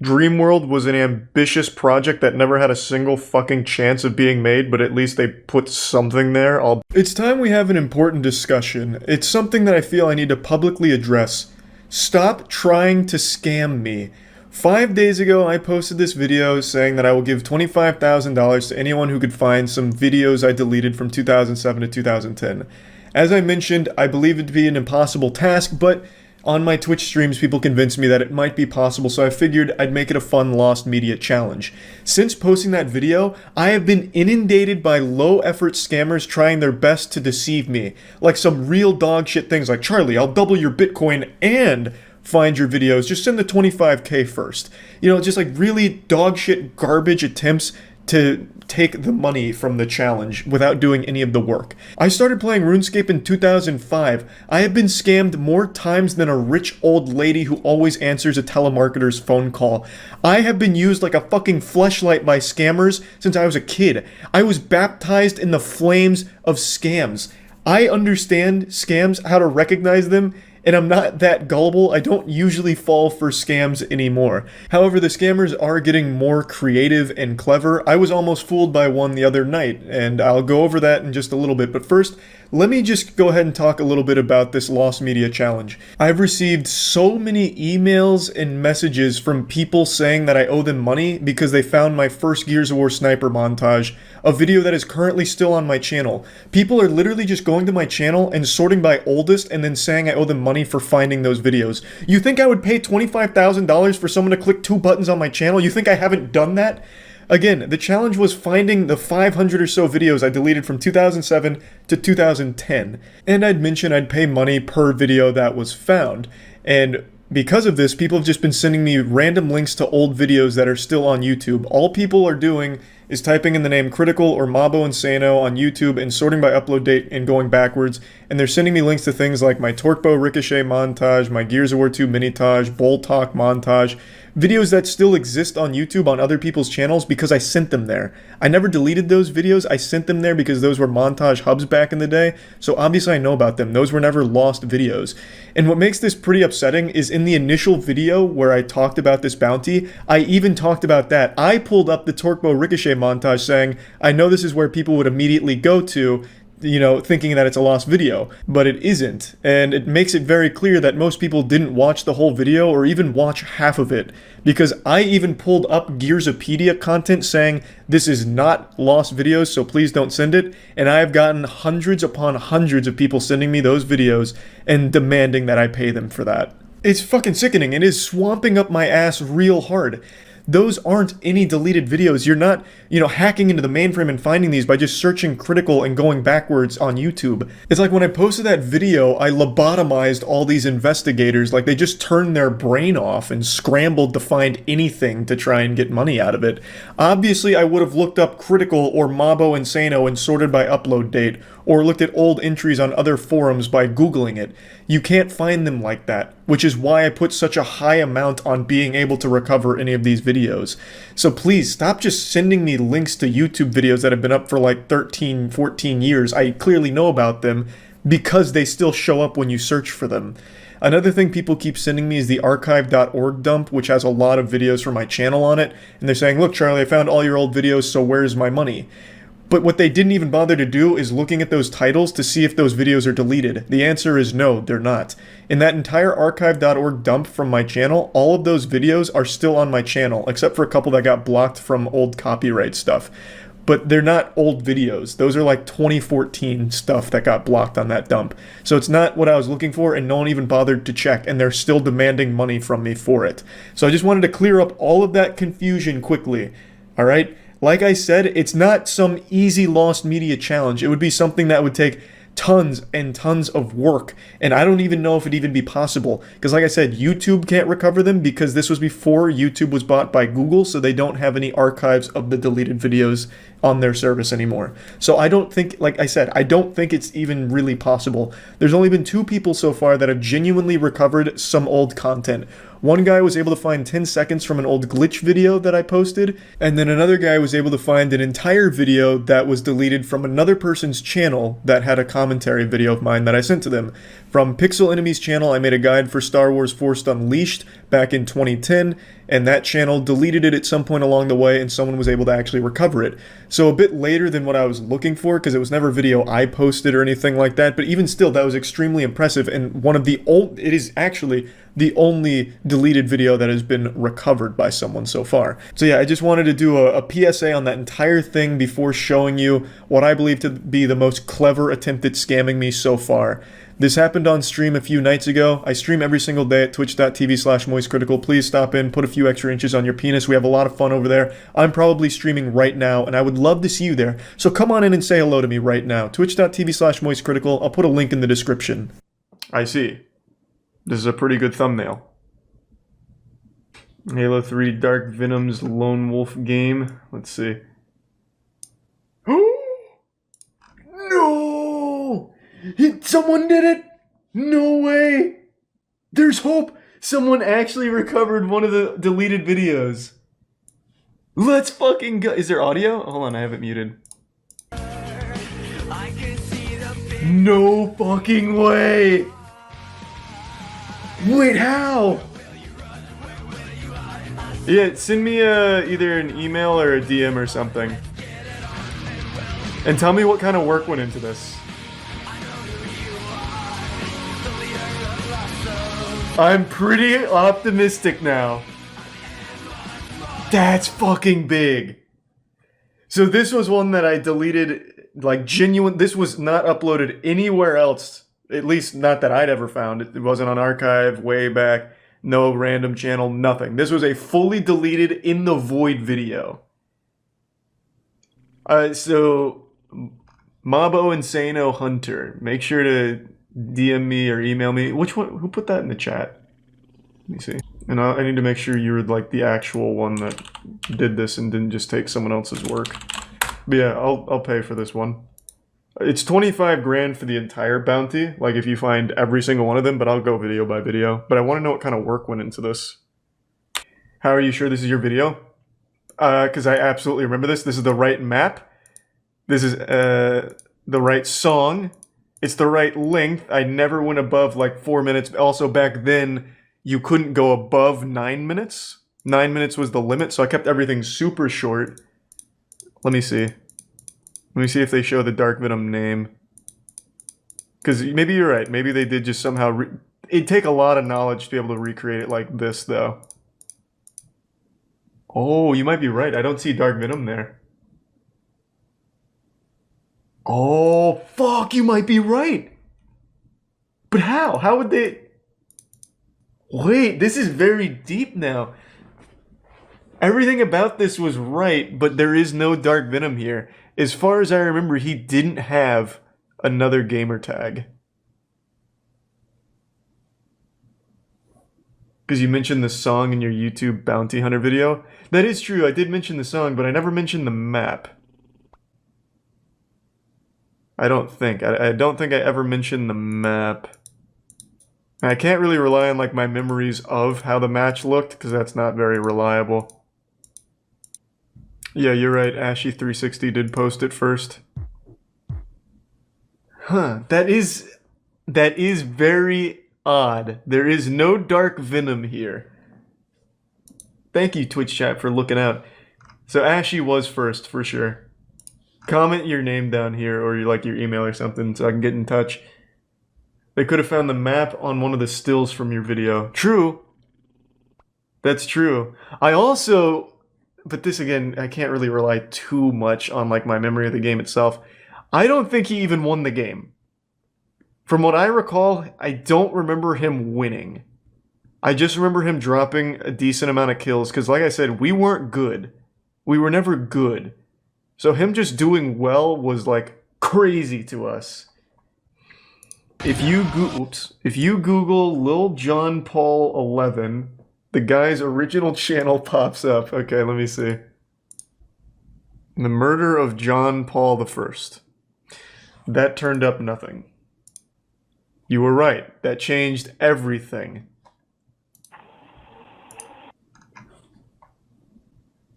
Dreamworld was an ambitious project that never had a single fucking chance of being made, but at least they put something there. It's time we have an important discussion. It's something that I feel I need to publicly address. Stop trying to scam me. 5 days ago, I posted this video saying that I will give $25,000 to anyone who could find some videos I deleted from 2007 to 2010. As I mentioned, I believe it to be an impossible task, but on my Twitch streams, people convinced me that it might be possible, so I figured I'd make it a fun lost media challenge. Since posting that video, I have been inundated by low-effort scammers trying their best to deceive me. Like some real dog shit things like, Charlie, I'll double your Bitcoin and find your videos, just send the 25K first. You know, just like really dog shit garbage attempts to take the money from the challenge without doing any of the work. I started playing RuneScape in 2005. I have been scammed more times than a rich old lady who always answers a telemarketer's phone call. I have been used like a fucking fleshlight by scammers since I was a kid. I was baptized in the flames of scams. I understand scams, how to recognize them, and I'm not that gullible. I don't usually fall for scams anymore. However, the scammers are getting more creative and clever. I was almost fooled by one the other night, and I'll go over that in just a little bit. But first, let me just go ahead and talk a little bit about this Lost Media Challenge. I've received so many emails and messages from people saying that I owe them money because they found my first Gears of War sniper montage, a video that is currently still on my channel. People are literally just going to my channel and sorting by oldest and then saying I owe them money for finding those videos. You think I would pay $25,000 for someone to click 2 buttons on my channel? You think I haven't done that? Again, the challenge was finding the 500 or so videos I deleted from 2007 to 2010. And I'd mentioned I'd pay money per video that was found. And because of this, people have just been sending me random links to old videos that are still on YouTube. All people are doing is typing in the name Critical or Mabo Insano on YouTube and sorting by upload date and going backwards, and they're sending me links to things like my Torquebow Ricochet montage, my Gears of War 2 minitage, Bull Talk montage, videos that still exist on YouTube on other people's channels because I sent them there. I never deleted those videos, I sent them there because those were montage hubs back in the day, so obviously I know about them. Those were never lost videos. And what makes this pretty upsetting is in the initial video where I talked about this bounty, I even talked about that. I pulled up the Torquebow Ricochet montage saying, I know this is where people would immediately go to, you know, thinking that it's a lost video, but it isn't. And it makes it very clear that most people didn't watch the whole video or even watch half of it, because I even pulled up Gearsopedia content saying this is not lost videos, so please don't send it. And I have gotten hundreds upon hundreds of people sending me those videos and demanding that I pay them for that. It's fucking sickening. It is swamping up my ass real hard. Those aren't any deleted videos. You're not, hacking into the mainframe and finding these by just searching Critical and going backwards on YouTube. It's like when I posted that video, I lobotomized all these investigators. Like they just turned their brain off and scrambled to find anything to try and get money out of it. Obviously, I would have looked up Critical or Mabo Insano and sorted by upload date, or looked at old entries on other forums by Googling it. You can't find them like that, which is why I put such a high amount on being able to recover any of these videos. So please, stop just sending me links to YouTube videos that have been up for like 13, 14 years. I clearly know about them because they still show up when you search for them. Another thing people keep sending me is the archive.org dump, which has a lot of videos from my channel on it, and they're saying, look Charlie, I found all your old videos, so where's my money? But what they didn't even bother to do is looking at those titles to see if those videos are deleted. The answer is no, they're not. In that entire archive.org dump from my channel, all of those videos are still on my channel, except for a couple that got blocked from old copyright stuff. But they're not old videos. Those are like 2014 stuff that got blocked on that dump. So it's not what I was looking for, and no one even bothered to check, and they're still demanding money from me for it. So I just wanted to clear up all of that confusion quickly, alright? Like I said, it's not some easy lost media challenge. It would be something that would take tons and tons of work, and I don't even know if it'd even be possible, because like I said, YouTube can't recover them because this was before YouTube was bought by Google, so they don't have any archives of the deleted videos on their service anymore. So I don't think, like I said, I don't think it's even really possible. There's only been 2 people so far that have genuinely recovered some old content. One guy was able to find 10 seconds from an old glitch video that I posted, and then another guy was able to find an entire video that was deleted from another person's channel that had a commentary video of mine that I sent to them. From Pixel Enemy's channel, I made a guide for Star Wars Force Unleashed back in 2010, and that channel deleted it at some point along the way, and someone was able to actually recover it. So a bit later than what I was looking for, because it was never a video I posted or anything like that, but even still, that was extremely impressive, and it is actually the only deleted video that has been recovered by someone so far. So yeah, I just wanted to do a PSA on that entire thing before showing you what I believe to be the most clever attempt at scamming me so far. This happened on stream a few nights ago. I stream every single day at twitch.tv/moistcritical. Please stop in, put a few extra inches on your penis. We have a lot of fun over there. I'm probably streaming right now, and I would love to see you there. So come on in and say hello to me right now. Twitch.tv/moistcritical. I'll put a link in the description. I see. This is a pretty good thumbnail. Halo 3 Dark Venom's Lone Wolf game. Let's see. No! Someone did it! No way! There's hope! Someone actually recovered one of the deleted videos. Let's fucking go. Is there audio? Hold on, I have it muted. No fucking way! Wait, how? Yeah, send me either an email or a DM or something. And tell me what kind of work went into this. I'm pretty optimistic now. That's fucking big. So this was one that I deleted, like genuine, this was not uploaded anywhere else. At least not that I'd ever found. It wasn't on archive way back. No random channel, nothing. This was a fully deleted in the void video. So Mabo Insano Hunter, make sure to DM me or email me. Which one? Who put that in the chat? Let me see. And I need to make sure you were like the actual one that did this and didn't just take someone else's work. But yeah, I'll pay for this one. It's 25 grand for the entire bounty, like if you find every single one of them, but I'll go video by video. But I want to know what kind of work went into this. How are you sure this is your video? Because I absolutely remember this. This is the right map. This is the right song. It's the right length. I never went above like 4 minutes. Also back then, you couldn't go above 9 minutes. 9 minutes was the limit, so I kept everything super short. Let me see. Let me see if they show the Dark Venom name. Because maybe you're right. Maybe they did just somehow... It'd take a lot of knowledge to be able to recreate it like this, though. Oh, you might be right. I don't see Dark Venom there. Oh, fuck, you might be right. But how? How would they... Wait, this is very deep now. Everything about this was right, but there is no Dark Venom here. As far as I remember, he didn't have another gamer tag. Because you mentioned the song in your YouTube Bounty Hunter video. That is true, I did mention the song, but I never mentioned the map. I don't think. I don't think I ever mentioned the map. I can't really rely on like my memories of how the match looked, because that's not very reliable. Yeah, you're right. Ashy360 did post it first. Huh. That is very odd. There is no Dark Venom here. Thank you, Twitch chat, for looking out. So Ashy was first, for sure. Comment your name down here, or like your email or something, so I can get in touch. They could have found the map on one of the stills from your video. True. That's true. I also... But this, again, I can't really rely too much on like my memory of the game itself. I don't think he even won the game. From what I recall, I don't remember him winning. I just remember him dropping a decent amount of kills, because like I said, we weren't good. We were never good. So him just doing well was like crazy to us. If you Google Lil John Paul 11, the guy's original channel pops up. Okay, let me see. The murder of John Paul I. That turned up nothing. You were right. That changed everything.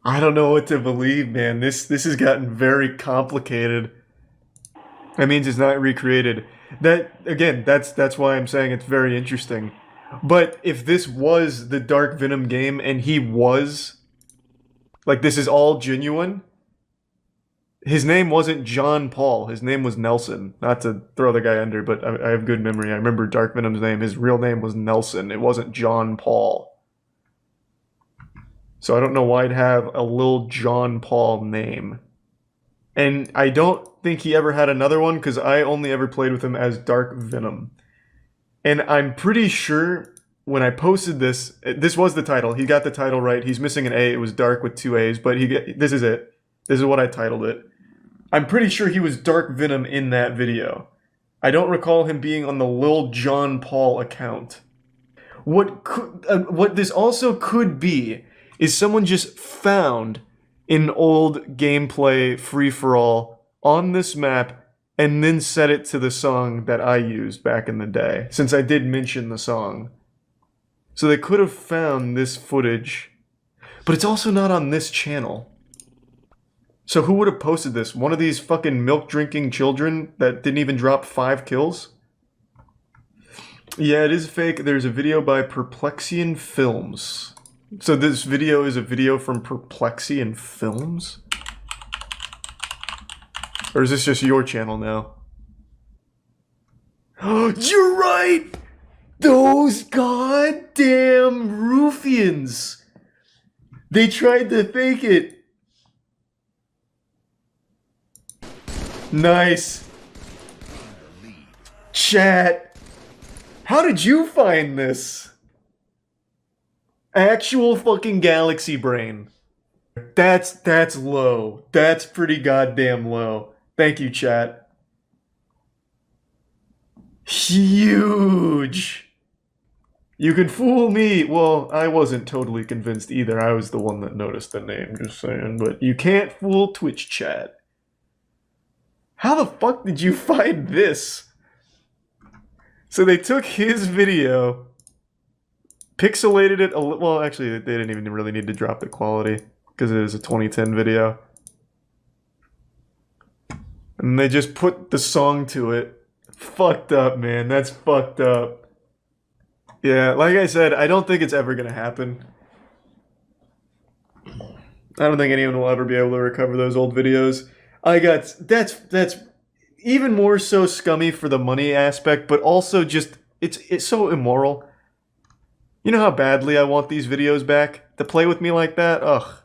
I don't know what to believe, man. This has gotten very complicated. That means it's not recreated. That, again, that's why I'm saying it's very interesting. But if this was the Dark Venom game and he was, like, this is all genuine, his name wasn't John Paul. His name was Nelson. Not to throw the guy under, but I have good memory. I remember Dark Venom's name. His real name was Nelson. It wasn't John Paul. So I don't know why I'd have a Lil John Paul name. And I don't think he ever had another one because I only ever played with him as Dark Venom. And I'm pretty sure when I posted this, this was the title. He got the title right. He's missing an A. It was Dark with 2 A's, but this is it. This is what I titled it. I'm pretty sure he was Dark Venom in that video. I don't recall him being on the Lil John Paul account. What this also could be is someone just found an old gameplay free-for-all on this map and then set it to the song that I used back in the day, since I did mention the song. So they could have found this footage, but it's also not on this channel. So who would have posted this? One of these fucking milk-drinking children that didn't even drop 5 kills? Yeah, it is fake. There's a video by Perplexian Films. So this video is a video from Perplexian Films? Or is this just your channel now? You're right! Those goddamn ruffians! They tried to fake it. Nice. Chat. How did you find this? Actual fucking galaxy brain. That's low. That's pretty goddamn low. Thank you, chat. Huge. You can fool me. Well, I wasn't totally convinced either. I was the one that noticed the name, just saying. But you can't fool Twitch chat. How the fuck did you find this? So they took his video, pixelated it a little. Well, actually, they didn't even really need to drop the quality because it is a 2010 video. And they just put the song to it. Fucked up, man. That's fucked up. Yeah, like I said, I don't think it's ever gonna happen. I don't think anyone will ever be able to recover those old videos. That's even more so scummy for the money aspect, but also just it's so immoral. You know how badly I want these videos back? To play with me like that? Ugh.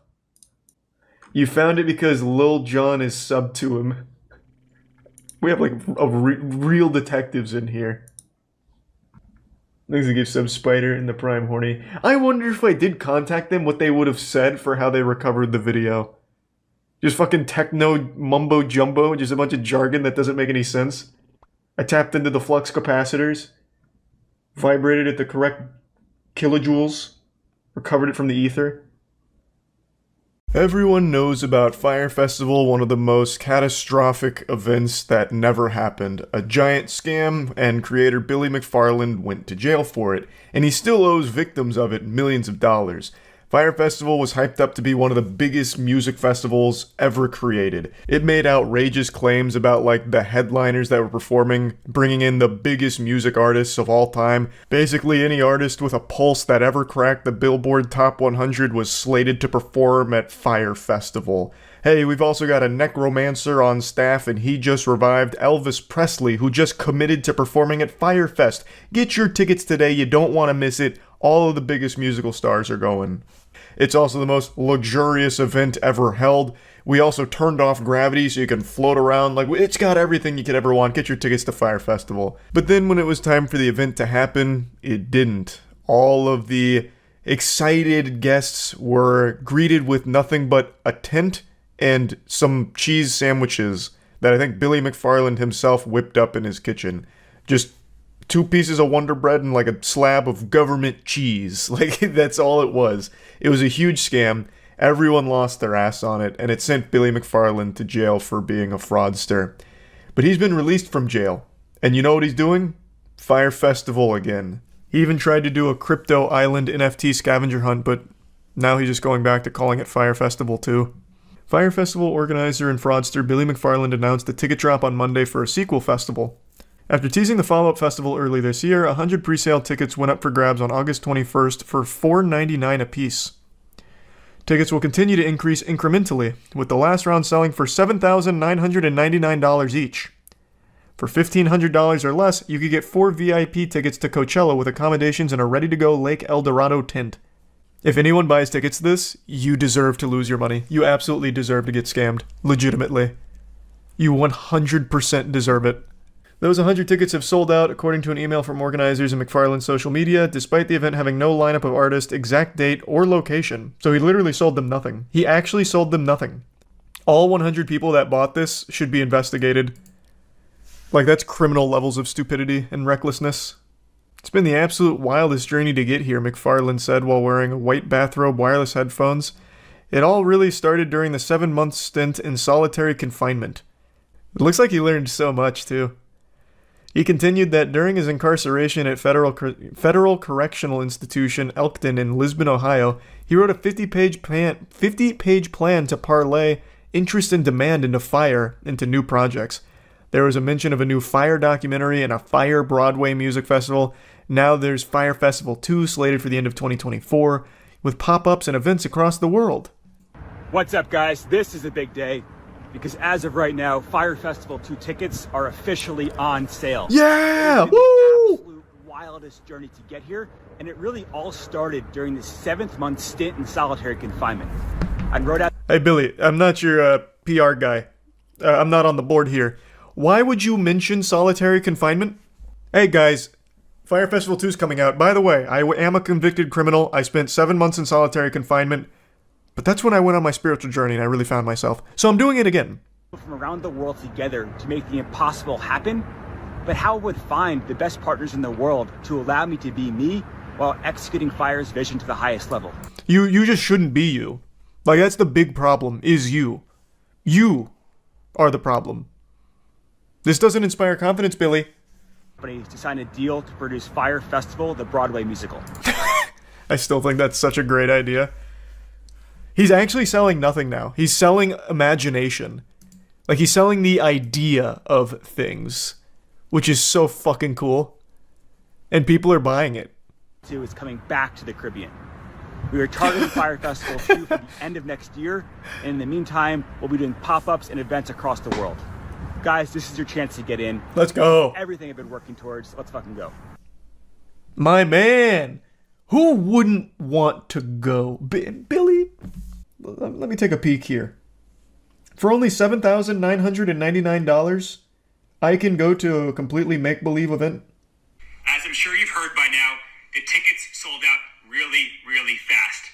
You found it because Lil Jon is subbed to him. We have like real detectives in here. Thanks to give Sub Spider and the Prime Horny. I wonder if I did contact them, what they would have said for how they recovered the video. Just fucking techno mumbo jumbo, just a bunch of jargon that doesn't make any sense. I tapped into the flux capacitors, vibrated at the correct kilojoules, recovered it from the ether. Everyone knows about Fyre Festival, one of the most catastrophic events that never happened. A giant scam, and creator Billy McFarland went to jail for it, and he still owes victims of it millions of dollars. Fyre Festival was hyped up to be one of the biggest music festivals ever created. It made outrageous claims about like the headliners that were performing, bringing in the biggest music artists of all time. Basically any artist with a pulse that ever cracked the Billboard Top 100 was slated to perform at Fyre Festival. Hey, we've also got a necromancer on staff and he just revived Elvis Presley, who just committed to performing at Fyre Fest. Get your tickets today, you don't want to miss it. All of the biggest musical stars are going. It's also the most luxurious event ever held. We also turned off gravity so you can float around. Like, it's got everything you could ever want. Get your tickets to Fyre Festival. But then when it was time for the event to happen, it didn't. All of the excited guests were greeted with nothing but a tent and some cheese sandwiches that I think Billy McFarland himself whipped up in his kitchen. Just 2 pieces of Wonder Bread and like a slab of government cheese. Like, that's all it was. It was a huge scam. Everyone lost their ass on it, and it sent Billy McFarland to jail for being a fraudster. But he's been released from jail. And you know what he's doing? Fire Festival again. He even tried to do a Crypto Island NFT scavenger hunt, but now he's just going back to calling it Fire Festival too. Fire Festival organizer and fraudster Billy McFarland announced a ticket drop on Monday for a sequel festival. After teasing the follow-up festival early this year, 100 pre-sale tickets went up for grabs on August 21st for $4.99 apiece. Tickets will continue to increase incrementally, with the last round selling for $7,999 each. For $1,500 or less, you could get 4 VIP tickets to Coachella with accommodations in a ready-to-go Lake El Dorado tent. If anyone buys tickets to this, you deserve to lose your money. You absolutely deserve to get scammed. Legitimately. You 100% deserve it. Those 100 tickets have sold out, according to an email from organizers and McFarland's social media, despite the event having no lineup of artist, exact date, or location. So he literally sold them nothing. He actually sold them nothing. All 100 people that bought this should be investigated. Like, that's criminal levels of stupidity and recklessness. It's been the absolute wildest journey to get here, McFarland said while wearing a white bathrobe, wireless headphones. It all really started during the 7-month stint in solitary confinement. It looks like he learned so much, too. He continued that during his incarceration at Federal Correctional Institution Elkton in Lisbon, Ohio, he wrote a 50-page plan to parlay interest and demand into fire into new projects. There was a mention of a new Fire documentary and a Fire Broadway music festival. Now there's Fire Festival 2 slated for the end of 2024, with pop-ups and events across the world. What's up, guys? This is a big day, because as of right now, Fire Festival 2 tickets are officially on sale. Yeah! It's been the absolute wildest journey to get here, and it really all started during the 7th-month stint in solitary confinement. I wrote out... Hey, Billy, I'm not your PR guy. I'm not on the board here. Why would you mention solitary confinement? Hey guys, Fire Festival 2 is coming out. By the way, I am a convicted criminal. I spent 7 months in solitary confinement. But that's when I went on my spiritual journey and I really found myself. So I'm doing it again. From around the world together to make the impossible happen. But how I would find the best partners in the world to allow me to be me while executing Fire's vision to the highest level. You just shouldn't be you. Like, that's the big problem, is you. You are the problem. This doesn't inspire confidence, Billy. To sign a deal to produce Fire Festival, the Broadway musical. I still think that's such a great idea. He's actually selling nothing now. He's selling imagination. Like, he's selling the idea of things, which is so fucking cool. And people are buying it. Is coming back to the Caribbean. We are targeting Fire Festival 2 for the end of next year, and in the meantime, we'll be doing pop-ups and events across the world. Guys, this is your chance to get in. Let's go. Everything I've been working towards. Let's fucking go. My man. Who wouldn't want to go? Billy, let me take a peek here. For only $7,999, I can go to a completely make-believe event. As I'm sure you've heard by now, the tickets sold out really, really fast.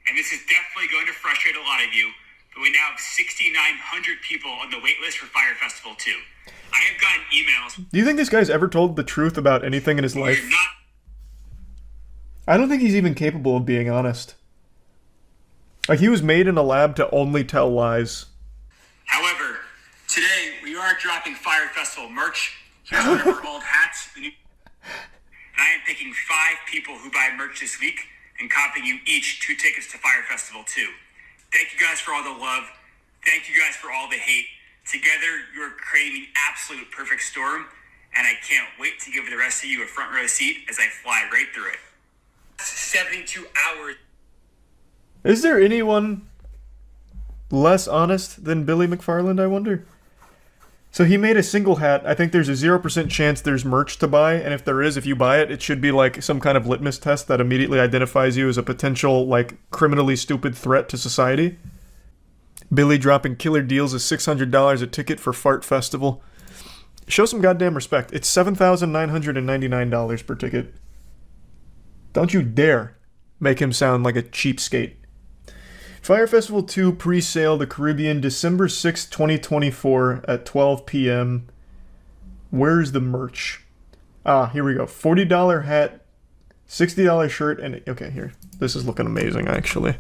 And this is definitely going to frustrate a lot of you. But we now have 6,900 people on the wait list for Fire Festival 2. I have gotten emails. Do you think this guy's ever told the truth about anything in his life? I don't think he's even capable of being honest. Like, he was made in a lab to only tell lies. However, today we are dropping Fire Festival merch. Here's one of our old hats. And I am picking 5 people who buy merch this week and copying you each 2 tickets to Fire Festival 2. Thank you guys for all the love. Thank you guys for all the hate. Together, you're creating the absolute perfect storm, and I can't wait to give the rest of you a front row seat as I fly right through it. 72 hours. Is there anyone less honest than Billy McFarland, I wonder? So he made a single hat. I think there's a 0% chance there's merch to buy, and if there is, if you buy it, it should be like some kind of litmus test that immediately identifies you as a potential, like, criminally stupid threat to society. Billy dropping killer deals is $600 a ticket for Fart Festival. Show some goddamn respect. It's $7,999 per ticket. Don't you dare make him sound like a cheapskate. Fire Festival 2 pre-sale the Caribbean December 6, 2024 at 12 p.m. Where's the merch? Here we go. $40 hat, $60 shirt, and okay, here. This is looking amazing, actually.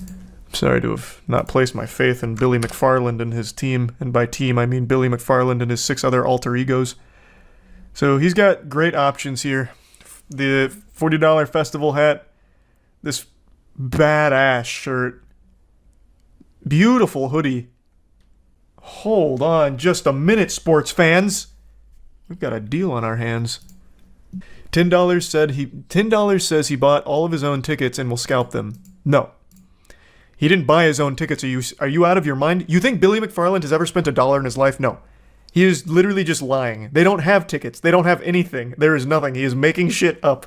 I'm sorry to have not placed my faith in Billy McFarland and his team, and by team I mean Billy McFarland and his 6 other alter egos. So he's got great options here. The $40 festival hat, this badass shirt, beautiful hoodie. Hold on just a minute, sports fans. We've got a deal on our hands. $10 says he bought all of his own tickets and will scalp them. No. He didn't buy his own tickets. Are you out of your mind? You think Billy McFarland has ever spent $1 in his life? No. He is literally just lying. They don't have tickets. They don't have anything. There is nothing. He is making shit up.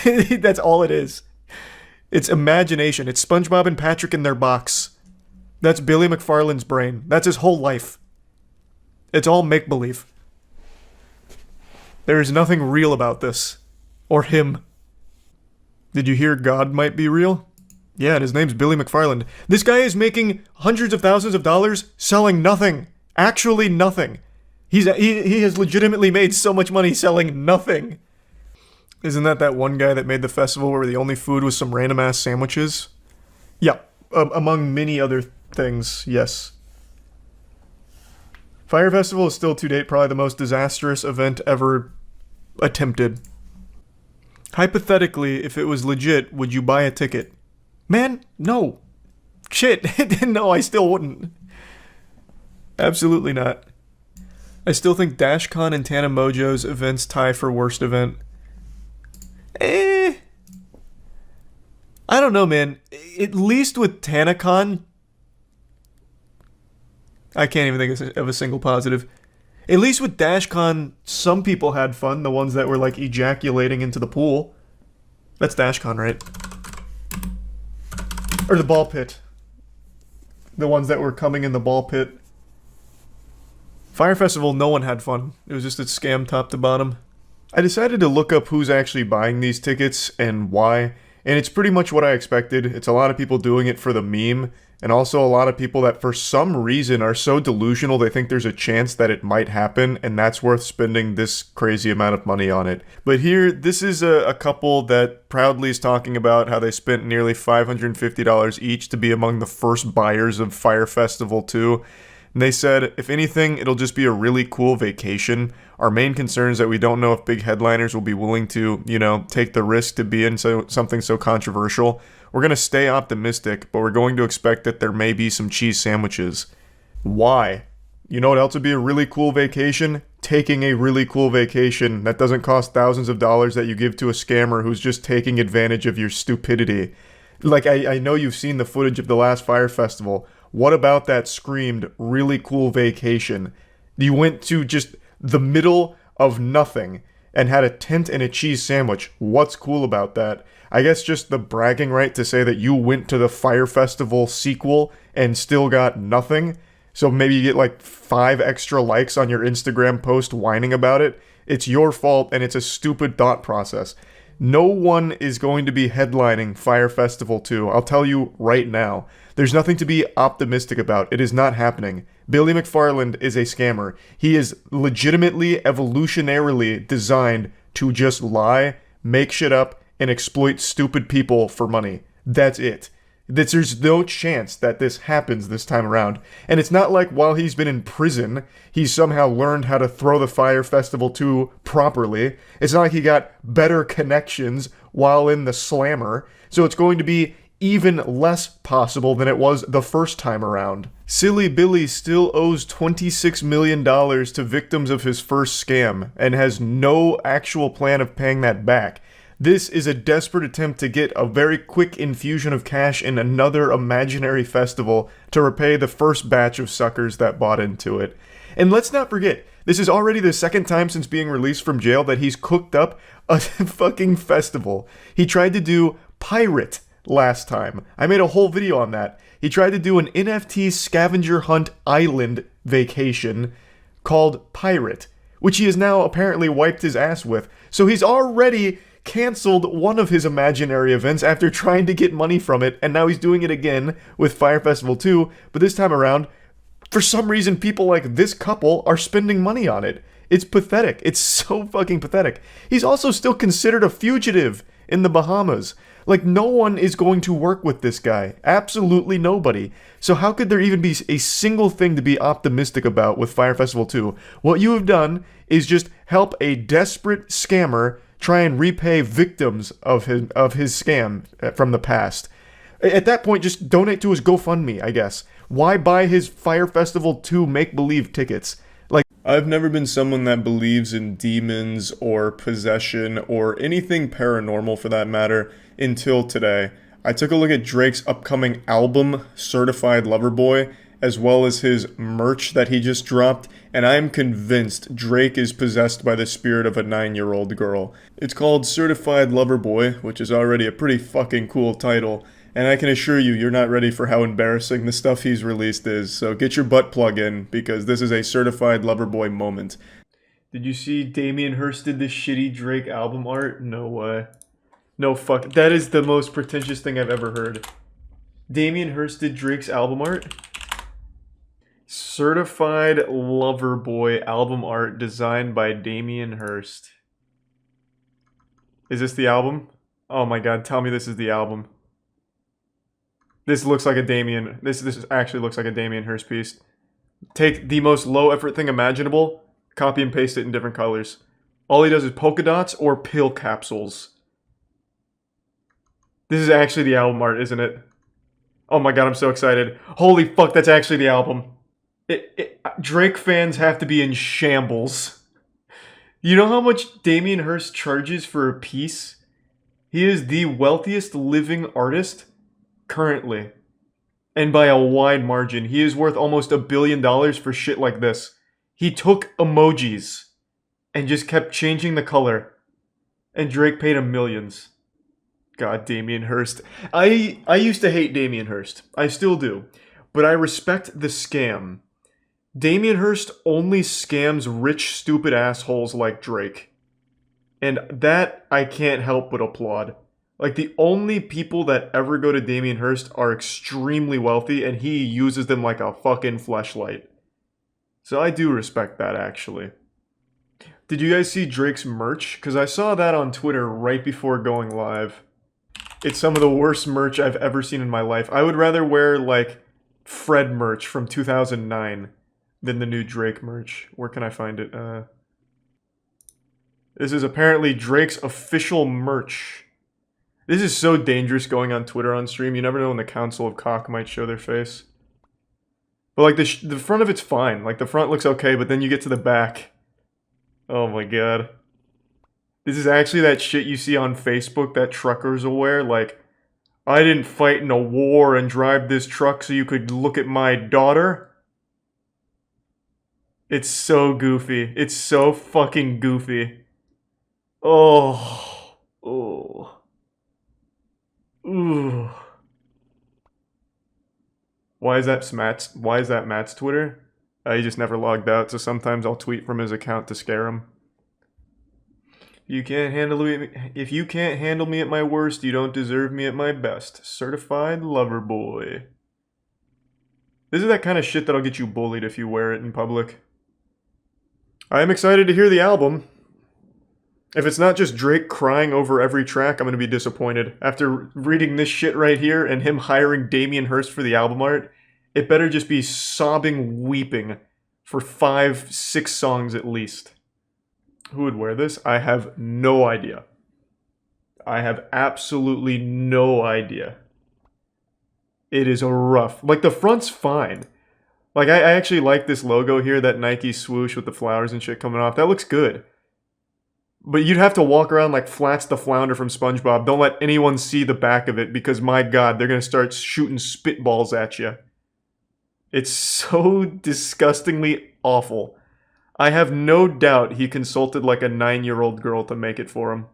That's all it is. It's imagination. It's SpongeBob and Patrick in their box. That's Billy McFarland's brain. That's his whole life. It's all make-believe. There is nothing real about this. Or him. Did you hear God might be real? Yeah, and his name's Billy McFarland. This guy is making hundreds of thousands of dollars selling nothing. Actually nothing. He has legitimately made so much money selling nothing. Isn't that one guy that made the festival where the only food was some random-ass sandwiches? Yeah, among many other things, yes. Fire Festival is still to date probably the most disastrous event ever attempted. Hypothetically, if it was legit, would you buy a ticket? Man, no. Shit, no, I still wouldn't. Absolutely not. I still think DashCon and Tana Mojo's events tie for worst event. I don't know, man. At least with TanaCon, I can't even think of a single positive. At least with DashCon, some people had fun. The ones that were like ejaculating into the pool. That's DashCon, right? Or the ball pit. The ones that were coming in the ball pit. Fire Festival, no one had fun. It was just a scam top to bottom. I decided to look up who's actually buying these tickets and why, and it's pretty much what I expected. It's a lot of people doing it for the meme, and also a lot of people that for some reason are so delusional they think there's a chance that it might happen, and that's worth spending this crazy amount of money on it. But here, this is a couple that proudly is talking about how they spent nearly $550 each to be among the first buyers of Fire Festival 2. And they said, if anything, it'll just be a really cool vacation. Our main concern is that we don't know if big headliners will be willing to, take the risk to be in something so controversial. We're going to stay optimistic, but we're going to expect that there may be some cheese sandwiches. Why? You know what else would be a really cool vacation? Taking a really cool vacation that doesn't cost thousands of dollars that you give to a scammer who's just taking advantage of your stupidity. Like, I know you've seen the footage of the last Fire Festival. What about that screamed really cool vacation? You went to just the middle of nothing and had a tent and a cheese sandwich. What's cool about that? I guess just the bragging right to say that you went to the Fire Festival sequel and still got nothing. So maybe you get like 5 extra likes on your Instagram post whining about it. It's your fault and it's a stupid thought process. No one is going to be headlining Fire Festival 2. I'll tell you right now. There's nothing to be optimistic about. It is not happening. Billy McFarland is a scammer. He is legitimately, evolutionarily designed to just lie, make shit up, and exploit stupid people for money. That's it. There's no chance that this happens this time around. And it's not like while he's been in prison, he's somehow learned how to throw the Fire Festival 2 properly. It's not like he got better connections while in the slammer. So it's going to be even less possible than it was the first time around. Silly Billy still owes $26 million to victims of his first scam and has no actual plan of paying that back. This is a desperate attempt to get a very quick infusion of cash in another imaginary festival to repay the first batch of suckers that bought into it. And let's not forget, this is already the second time since being released from jail that he's cooked up a fucking festival. He tried to do Pirate last time. I made a whole video on that. He tried to do an NFT scavenger hunt island vacation called Pirate, which he has now apparently wiped his ass with. So he's already canceled one of his imaginary events after trying to get money from it, and now he's doing it again with Fire Festival 2, but this time around, for some reason, people like this couple are spending money on it. It's pathetic. It's so fucking pathetic. He's also still considered a fugitive in the Bahamas. Like, no one is going to work with this guy. Absolutely nobody. So how could there even be a single thing to be optimistic about with Fire Festival 2? What you have done is just help a desperate scammer try and repay victims of his scam from the past. At that point, just donate to his GoFundMe, I guess. Why buy his Fire Festival 2 make-believe tickets? Like, I've never been someone that believes in demons or possession or anything paranormal for that matter until today. I took a look at Drake's upcoming album, Certified Lover Boy, as well as his merch that he just dropped, and I am convinced Drake is possessed by the spirit of a 9-year-old girl. It's called Certified Lover Boy, which is already a pretty fucking cool title, and I can assure you, you're not ready for how embarrassing the stuff he's released is, so get your butt plug in, because this is a Certified Lover Boy moment. Did you see Damien Hirst did this shitty Drake album art? No way. No fuck. That is the most pretentious thing I've ever heard. Damien Hirst did Drake's album art? Certified Lover Boy album art designed by Damien Hirst. Is this the album? Oh my god, tell me this is the album. This looks like a Damien... This actually looks like a Damien Hirst piece. Take the most low effort thing imaginable, copy and paste it in different colors. All he does is polka dots or pill capsules. This is actually the album art, isn't it? Oh my god, I'm so excited. Holy fuck, that's actually the album. Drake fans have to be in shambles. You know how much Damien Hirst charges for a piece? He is the wealthiest living artist currently. And by a wide margin. He is worth almost $1 billion for shit like this. He took emojis and just kept changing the color. And Drake paid him millions. God, Damien Hirst. I used to hate Damien Hirst. I still do. But I respect the scam. Damien Hirst only scams rich, stupid assholes like Drake. And that I can't help but applaud. Like, the only people that ever go to Damien Hirst are extremely wealthy, and he uses them like a fucking fleshlight. So I do respect that, actually. Did you guys see Drake's merch? Because I saw that on Twitter right before going live. It's some of the worst merch I've ever seen in my life. I would rather wear, like, Fred merch from 2009 than the new Drake merch. Where can I find it? This is apparently Drake's official merch. This is so dangerous going on Twitter on stream. You never know when the Council of Cock might show their face. But, like, the front of it's fine. Like, the front looks okay, but then you get to the back. Oh my god. This is actually that shit you see on Facebook that truckers will wear. Like, I didn't fight in a war and drive this truck so you could look at my daughter. It's so goofy. It's so fucking goofy. Oh. Oh. Ooh. Why is that Matt's Twitter? He just never logged out, so sometimes I'll tweet from his account to scare him. If you can't handle me at my worst, you don't deserve me at my best. Certified Lover Boy. This is that kind of shit that'll get you bullied if you wear it in public. I am excited to hear the album. If it's not just Drake crying over every track, I'm going to be disappointed. After reading this shit right here and him hiring Damien Hirst for the album art, it better just be sobbing, weeping for 5-6 songs at least. Who would wear this? I have no idea. I have absolutely no idea. It is rough. Like, the front's fine. Like, I actually like this logo here, that Nike swoosh with the flowers and shit coming off. That looks good. But you'd have to walk around like Flats the Flounder from SpongeBob. Don't let anyone see the back of it because, my god, they're going to start shooting spitballs at you. It's so disgustingly awful. I have no doubt he consulted like a 9-year-old girl to make it for him.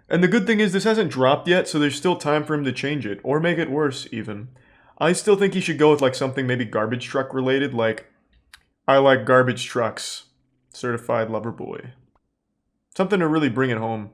And the good thing is this hasn't dropped yet, so there's still time for him to change it, or make it worse even. I still think he should go with like something maybe garbage truck related, like I like garbage trucks, Certified Lover Boy. Something to really bring it home.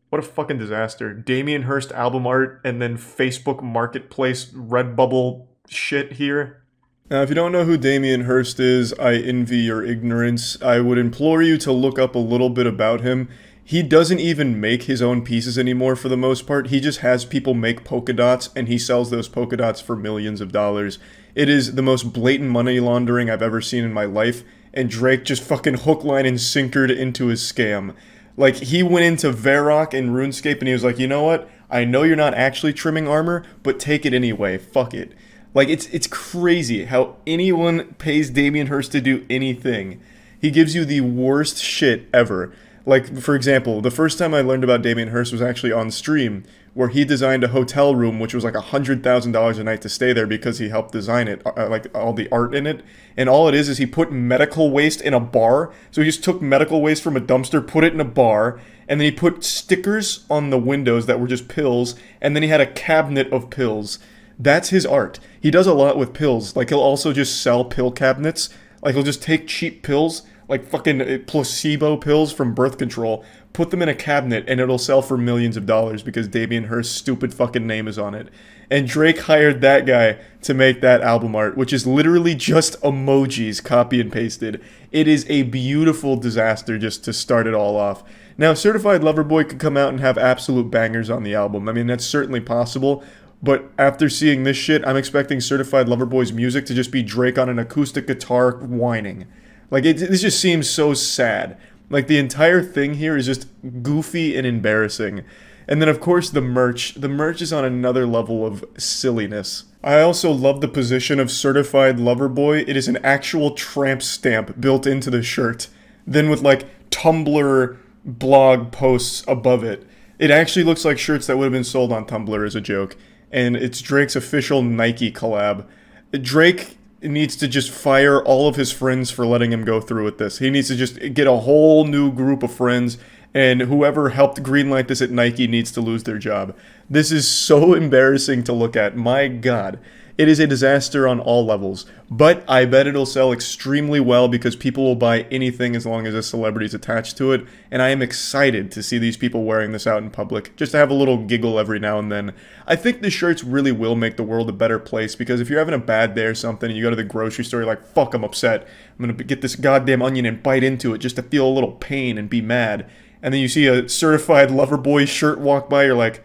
What a fucking disaster. Damien Hirst album art and then Facebook Marketplace Redbubble shit here. Now, if you don't know who Damien Hirst is, I envy your ignorance. I would implore you to look up a little bit about him. He doesn't even make his own pieces anymore for the most part. He just has people make polka dots, and he sells those polka dots for millions of dollars. It is the most blatant money laundering I've ever seen in my life, and Drake just fucking hook, line, and sinkered into his scam. Like, he went into Varrock and RuneScape, and he was like, you know what? I know you're not actually trimming armor, but take it anyway. Fuck it. Like, it's crazy how anyone pays Damien Hirst to do anything. He gives you the worst shit ever. Like, for example, the first time I learned about Damien Hirst was actually on stream, where he designed a hotel room, which was like $100,000 a night to stay there because he helped design it, like all the art in it. And all it is he put medical waste in a bar. So he just took medical waste from a dumpster, put it in a bar, and then he put stickers on the windows that were just pills, and then he had a cabinet of pills. That's his art. He does a lot with pills. Like, he'll also just sell pill cabinets. Like, he'll just take cheap pills, like fucking placebo pills from birth control, put them in a cabinet, and it'll sell for millions of dollars because Damien Hirst's stupid fucking name is on it. And Drake hired that guy to make that album art, which is literally just emojis copy and pasted. It is a beautiful disaster just to start it all off. Now, Certified Lover Boy could come out and have absolute bangers on the album. I mean, that's certainly possible. But after seeing this shit, I'm expecting Certified Lover Boy's music to just be Drake on an acoustic guitar whining. Like, this just seems so sad. Like, the entire thing here is just goofy and embarrassing. And then, of course, the merch. The merch is on another level of silliness. I also love the position of Certified Lover Boy. It is an actual tramp stamp built into the shirt. Then with, like, Tumblr blog posts above it. It actually looks like shirts that would have been sold on Tumblr as a joke. And it's Drake's official Nike collab. Drake needs to just fire all of his friends for letting him go through with this. He needs to just get a whole new group of friends, and whoever helped greenlight this at Nike needs to lose their job. This is so embarrassing to look at. My God. It is a disaster on all levels. But I bet it'll sell extremely well because people will buy anything as long as a celebrity's attached to it. And I am excited to see these people wearing this out in public, just to have a little giggle every now and then. I think the shirts really will make the world a better place because if you're having a bad day or something and you go to the grocery store, you're like, fuck, I'm upset. I'm going to get this goddamn onion and bite into it just to feel a little pain and be mad. And then you see a Certified Lover Boy shirt walk by, you're like,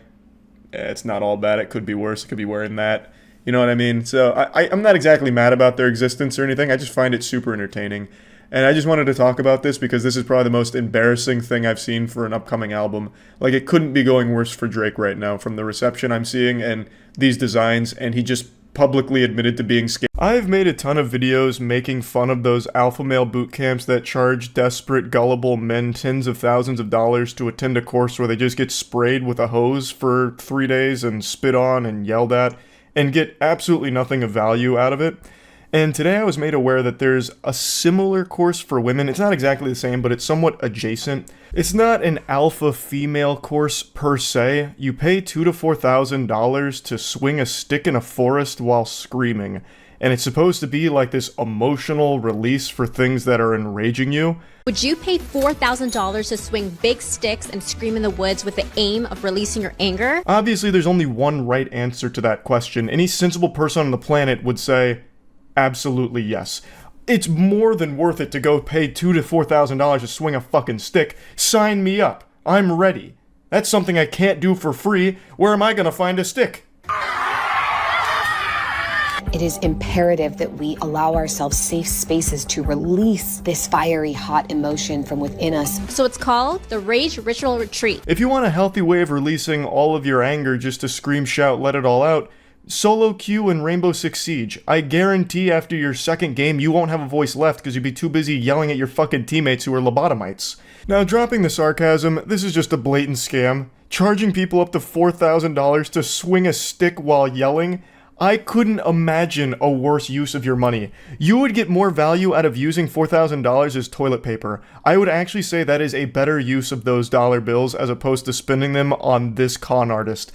it's not all bad. It could be worse. I could be wearing that. You know what I mean? So I'm not exactly mad about their existence or anything. I just find it super entertaining. And I just wanted to talk about this because this is probably the most embarrassing thing I've seen for an upcoming album. Like, it couldn't be going worse for Drake right now from the reception I'm seeing and these designs, and he just publicly admitted to being scared. I've made a ton of videos making fun of those alpha male boot camps that charge desperate, gullible men tens of thousands of dollars to attend a course where they just get sprayed with a hose for 3 days and spit on and yelled at, and get absolutely nothing of value out of it. And today I was made aware that there's a similar course for women. It's not exactly the same, but it's somewhat adjacent. It's not an alpha female course per se. You pay $2,000 to $4,000 to swing a stick in a forest while screaming. And it's supposed to be like this emotional release for things that are enraging you. Would you pay $4,000 to swing big sticks and scream in the woods with the aim of releasing your anger? Obviously, there's only one right answer to that question. Any sensible person on the planet would say, absolutely yes. It's more than worth it to go pay $2,000 to $4,000 to swing a fucking stick. Sign me up. I'm ready. That's something I can't do for free. Where am I gonna find a stick? It is imperative that we allow ourselves safe spaces to release this fiery, hot emotion from within us. So it's called the Rage Ritual Retreat. If you want a healthy way of releasing all of your anger just to scream, shout, let it all out, solo queue and Rainbow Six Siege. I guarantee after your second game you won't have a voice left because you'd be too busy yelling at your fucking teammates who are lobotomites. Now, dropping the sarcasm, this is just a blatant scam. Charging people up to $4,000 to swing a stick while yelling? I couldn't imagine a worse use of your money. You would get more value out of using $4,000 as toilet paper. I would actually say that is a better use of those dollar bills as opposed to spending them on this con artist.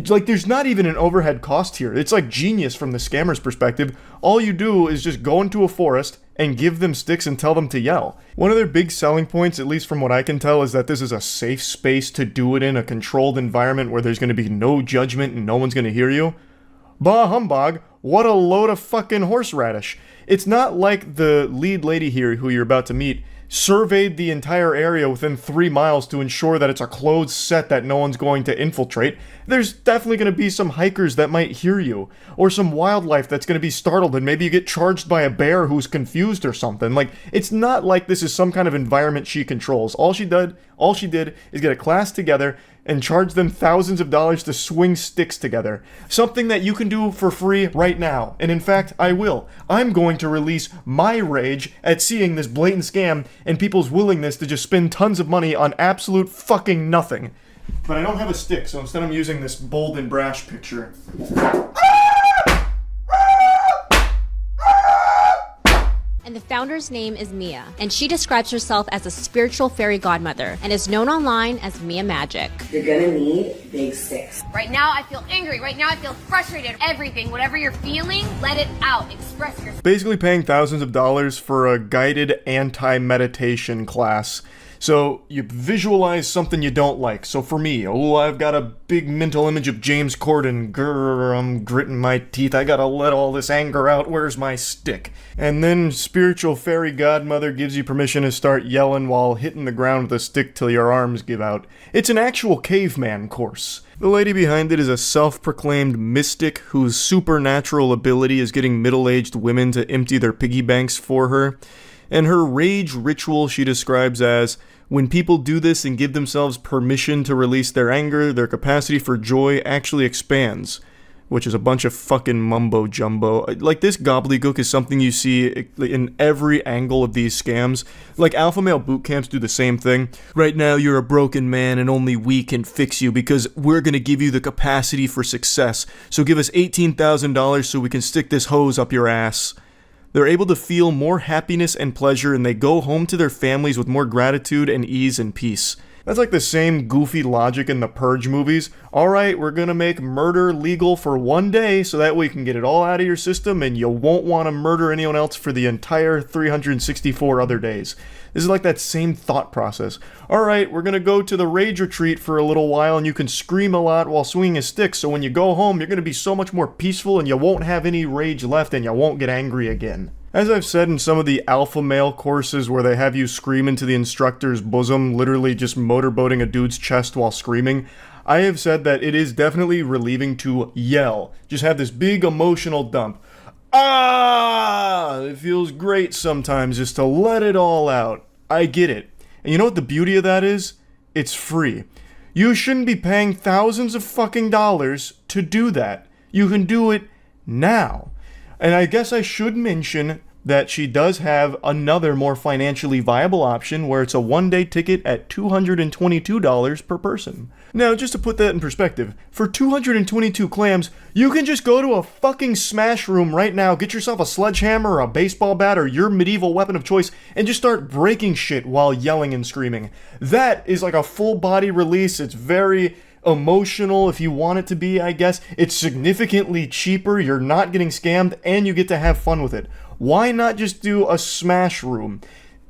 Like, there's not even an overhead cost here. It's like genius from the scammer's perspective. All you do is just go into a forest and give them sticks and tell them to yell. One of their big selling points, at least from what I can tell, is that this is a safe space to do it in, a controlled environment where there's going to be no judgment and no one's going to hear you. Bah humbug, what a load of fucking horseradish. It's not like the lead lady here, who you're about to meet, surveyed the entire area within 3 miles to ensure that it's a closed set that no one's going to infiltrate. There's definitely going to be some hikers that might hear you, or some wildlife that's going to be startled and maybe you get charged by a bear who's confused or something. Like, it's not like this is some kind of environment she controls. All she did is get a class together and charge them thousands of dollars to swing sticks together. Something that you can do for free right now. And in fact, I will. I'm going to release my rage at seeing this blatant scam and people's willingness to just spend tons of money on absolute fucking nothing. But I don't have a stick, so instead I'm using this bold and brash picture. And the founder's name is Mia, and she describes herself as a spiritual fairy godmother and is known online as Mia Magic. You're gonna need big sticks. Right now I feel angry, right now I feel frustrated. Everything, whatever you're feeling, let it out, express yourself. Basically paying thousands of dollars for a guided anti-meditation class. So you visualize something you don't like. So for me, I've got a big mental image of James Corden. Grr, I'm gritting my teeth. I gotta let all this anger out. Where's my stick? And then spiritual fairy godmother gives you permission to start yelling while hitting the ground with a stick till your arms give out. It's an actual caveman course. The lady behind it is a self-proclaimed mystic whose supernatural ability is getting middle-aged women to empty their piggy banks for her. And her rage ritual she describes as, when people do this and give themselves permission to release their anger, their capacity for joy actually expands. Which is a bunch of fucking mumbo-jumbo. Like, this gobbledygook is something you see in every angle of these scams. Like, alpha male boot camps do the same thing. Right now, you're a broken man and only we can fix you because we're gonna give you the capacity for success. So give us $18,000 so we can stick this hose up your ass. They're able to feel more happiness and pleasure, and they go home to their families with more gratitude and ease and peace. That's like the same goofy logic in the Purge movies. Alright, we're gonna make murder legal for one day, so that way you can get it all out of your system, and you won't want to murder anyone else for the entire 364 other days. This is like that same thought process. Alright, we're gonna go to the rage retreat for a little while, and you can scream a lot while swinging a stick, so when you go home, you're gonna be so much more peaceful, and you won't have any rage left, and you won't get angry again. As I've said in some of the alpha male courses where they have you scream into the instructor's bosom, literally just motorboating a dude's chest while screaming, I have said that it is definitely relieving to yell. Just have this big emotional dump. Ah! It feels great sometimes just to let it all out. I get it. And you know what the beauty of that is? It's free. You shouldn't be paying thousands of fucking dollars to do that. You can do it now. And I guess I should mention that she does have another more financially viable option where it's a one-day ticket at $222 per person. Now, just to put that in perspective, for 222 clams, you can just go to a fucking smash room right now, get yourself a sledgehammer or a baseball bat or your medieval weapon of choice, and just start breaking shit while yelling and screaming. That is like a full body release. It's very emotional if you want it to be, I guess. It's significantly cheaper, you're not getting scammed, and you get to have fun with it. Why not just do a smash room?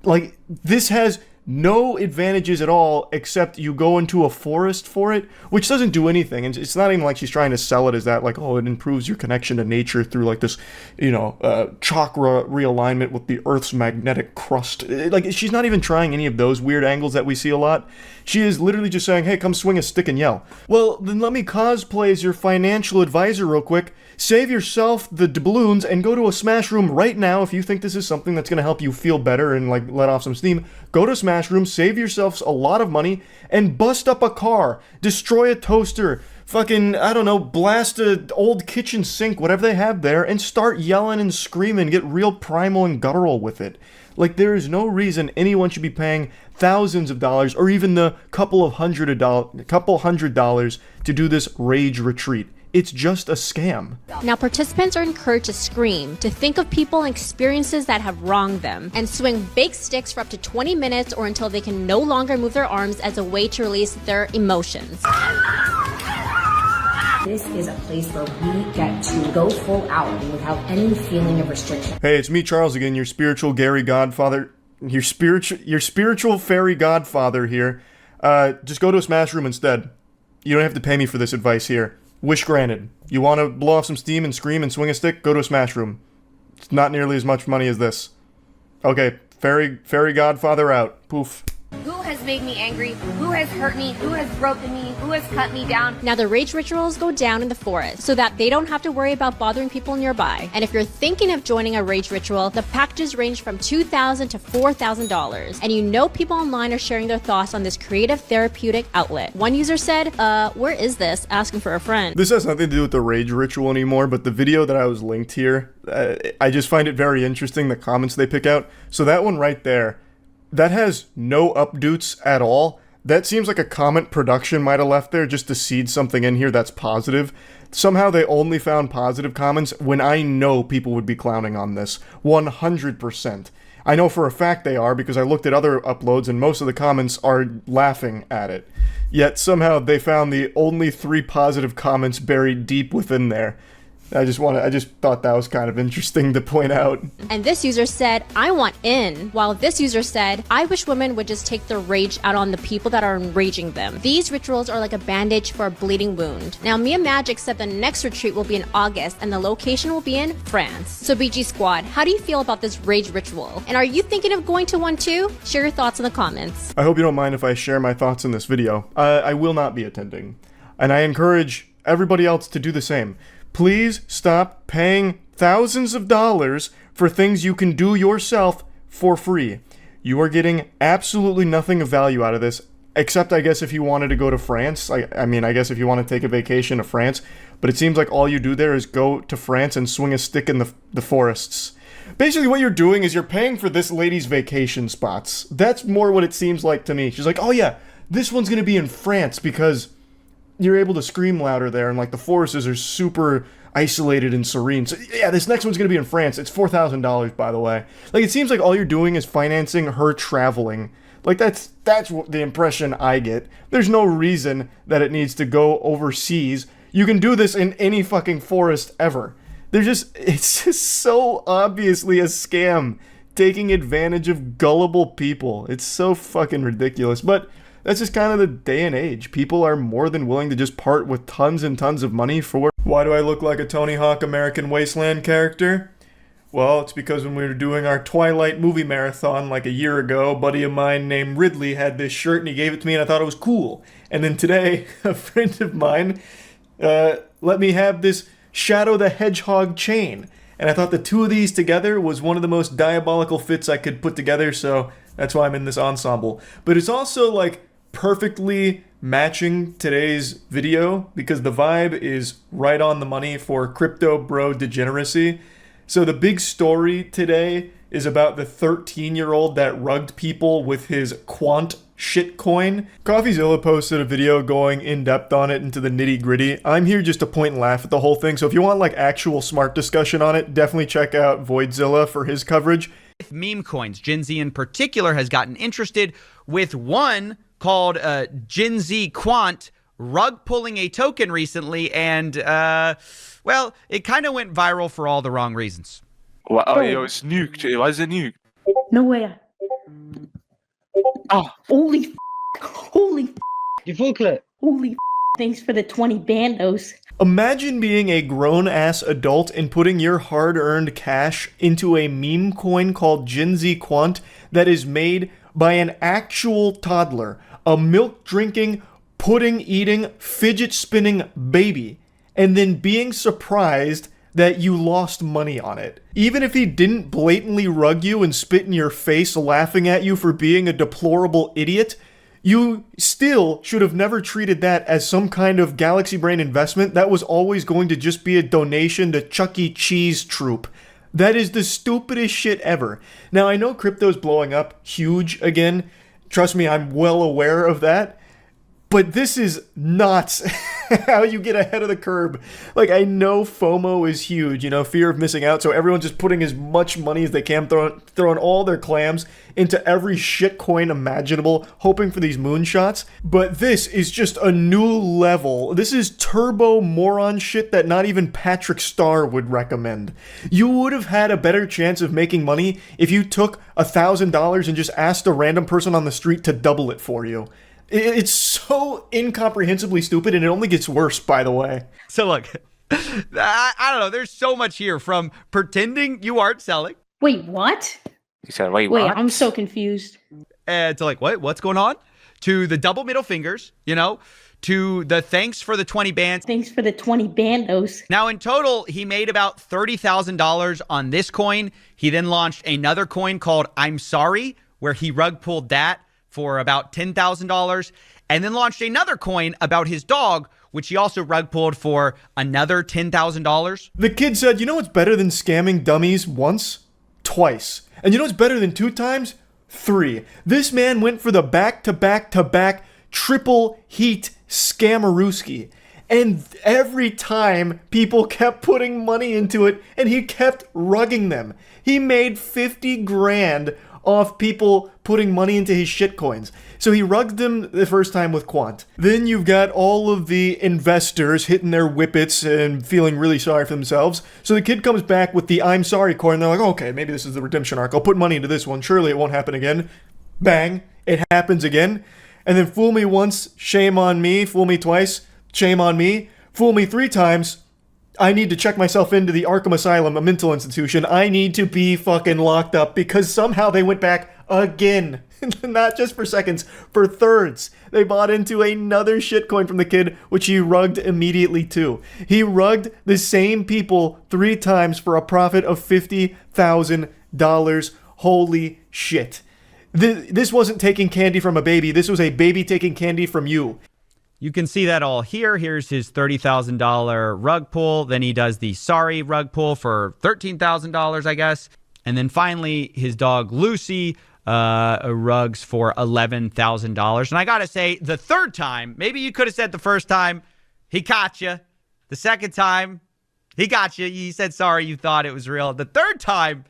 Like, this has no advantages at all except you go into a forest for it, which doesn't do anything. And it's not even like she's trying to sell it as that, like, oh, it improves your connection to nature through like this, chakra realignment with the Earth's magnetic crust. Like, she's not even trying any of those weird angles that we see a lot. She is literally just saying, hey, come swing a stick and yell. Well, then let me cosplay as your financial advisor real quick. Save yourself the doubloons and go to a smash room right now if you think this is something that's going to help you feel better and like let off some steam. Go to a smash room, save yourselves a lot of money, and bust up a car, destroy a toaster, fucking, I don't know, blast an old kitchen sink, whatever they have there, and start yelling and screaming, get real primal and guttural with it. Like, there is no reason anyone should be paying thousands of dollars or even the couple hundred dollars to do this rage retreat. It's just a scam. Now, participants are encouraged to scream, to think of people and experiences that have wronged them, and swing big sticks for up to 20 minutes or until they can no longer move their arms as a way to release their emotions. This is a place where we get to go full out without any feeling of restriction. Hey, it's me, Charles, again, your spiritual Gary Godfather, your spiritual fairy godfather here. Just go to a smash room instead. You don't have to pay me for this advice here. Wish granted. You want to blow off some steam and scream and swing a stick? Go to a smash room. It's not nearly as much money as this. Okay, fairy godfather out. Poof. Who has made me angry? Who has hurt me? Who has broken me? Who has cut me down? Now the rage rituals go down in the forest so that they don't have to worry about bothering people nearby. And if you're thinking of joining a rage ritual, the packages range from $2,000 to $4,000. And you know people online are sharing their thoughts on this creative therapeutic outlet. One user said, where is this? Asking for a friend. This has nothing to do with the rage ritual anymore, but the video that I was linked here, I just find it very interesting, the comments they pick out. So that one right there, that has no updates at all. That seems like a comment production might have left there just to seed something in here that's positive. Somehow they only found positive comments when I know people would be clowning on this. 100%. I know for a fact they are because I looked at other uploads and most of the comments are laughing at it. Yet somehow they found the only 3 positive comments buried deep within there. I just thought that was kind of interesting to point out. And this user said, I want in. While this user said, I wish women would just take their rage out on the people that are enraging them. These rituals are like a bandage for a bleeding wound. Now, Mia Magic said the next retreat will be in August and the location will be in France. So BG Squad, how do you feel about this rage ritual? And are you thinking of going to one too? Share your thoughts in the comments. I hope you don't mind if I share my thoughts in this video. I will not be attending. And I encourage everybody else to do the same. Please stop paying thousands of dollars for things you can do yourself for free. You are getting absolutely nothing of value out of this, except I guess if you wanted to go to France. I mean, I guess if you want to take a vacation to France, but it seems like all you do there is go to France and swing a stick in the forests. Basically what you're doing is you're paying for this lady's vacation spots. That's more what it seems like to me. She's like, oh yeah, this one's gonna be in France because you're able to scream louder there, and like the forests are super isolated and serene. So yeah, this next one's gonna be in France. It's $4,000, by the way. Like, it seems like all you're doing is financing her traveling. Like, that's what the impression I get. There's no reason that it needs to go overseas. You can do this in any fucking forest ever. It's just so obviously a scam, taking advantage of gullible people. It's so fucking ridiculous. But that's just kind of the day and age. People are more than willing to just part with tons and tons of money for... Why do I look like a Tony Hawk American Wasteland character? Well, it's because when we were doing our Twilight movie marathon like a year ago, a buddy of mine named Ridley had this shirt and he gave it to me and I thought it was cool. And then today, a friend of mine let me have this Shadow the Hedgehog chain. And I thought the two of these together was one of the most diabolical fits I could put together, so that's why I'm in this ensemble. But it's also like perfectly matching today's video because the vibe is right on the money for crypto bro degeneracy. So the big story today is about the 13-year-old that rugged people with his quant shitcoin. CoffeeZilla posted a video going in depth on it into the nitty gritty. I'm here just to point and laugh at the whole thing. So if you want like actual smart discussion on it, definitely check out Voidzilla for his coverage. Meme coins, Gen Z in particular has gotten interested with one called Gen Z Quant rug pulling a token recently, and well, it kind of went viral for all the wrong reasons. Wow, oh, it's nuked. Why is it nuked? No way. Oh. Holy holy You full clip. Holy thanks for the 20 bandos. Imagine being a grown-ass adult and putting your hard-earned cash into a meme coin called Gen Z Quant that is made by an actual toddler, a milk-drinking, pudding-eating, fidget-spinning baby, and then being surprised that you lost money on it. Even if he didn't blatantly rug you and spit in your face laughing at you for being a deplorable idiot, you still should have never treated that as some kind of Galaxy Brain investment. That was always going to just be a donation to Chuck E. Cheese Troop. That is the stupidest shit ever. Now, I know crypto's blowing up huge again. Trust me, I'm well aware of that. But this is not how you get ahead of the curve. Like, I know FOMO is huge, you know, fear of missing out, so everyone's just putting as much money as they can, throwing all their clams into every shitcoin imaginable, hoping for these moonshots. But this is just a new level. This is turbo moron shit that not even Patrick Star would recommend. You would have had a better chance of making money if you took $1,000 and just asked a random person on the street to double it for you. It's so incomprehensibly stupid, and it only gets worse, by the way. So look, I don't know. There's so much here, from pretending you aren't selling. Wait, what? You said, wait, Wait, what? I'm so confused. To like, what's going on? To the double middle fingers, to the thanks for the 20 bands. Thanks for the 20 bandos. Now, in total, he made about $30,000 on this coin. He then launched another coin called I'm Sorry, where he rug pulled that for about $10,000, and then launched another coin about his dog, which he also rug pulled for another $10,000. The kid said, you know what's better than scamming dummies once? Twice. And you know what's better than 2 times? 3. This man went for the back-to-back-to-back triple heat scammerooski. And every time people kept putting money into it, and he kept rugging them. He made 50 grand off people putting money into his shitcoins. So he rugged them the first time with Quant. Then you've got all of the investors hitting their whippets and feeling really sorry for themselves. So the kid comes back with the I'm Sorry coin. They're like, okay, maybe this is the redemption arc. I'll put money into this one. Surely it won't happen again. Bang. It happens again. And then fool me once, shame on me. Fool me twice, shame on me. Fool me 3 times. I need to check myself into the Arkham Asylum, a mental institution. I need to be fucking locked up because somehow they went back again. Not just for seconds, for thirds. They bought into another shitcoin from the kid, which he rugged immediately too. He rugged the same people 3 times for a profit of $50,000. Holy shit. This wasn't taking candy from a baby. This was a baby taking candy from you. You can see that all here. Here's his $30,000 rug pull. Then he does the sorry rug pull for $13,000, I guess. And then finally, his dog Lucy rugs for $11,000. And I got to say, the third time, maybe you could have said the first time, he caught you. The second time, he got you. He said sorry, you thought it was real. The third time,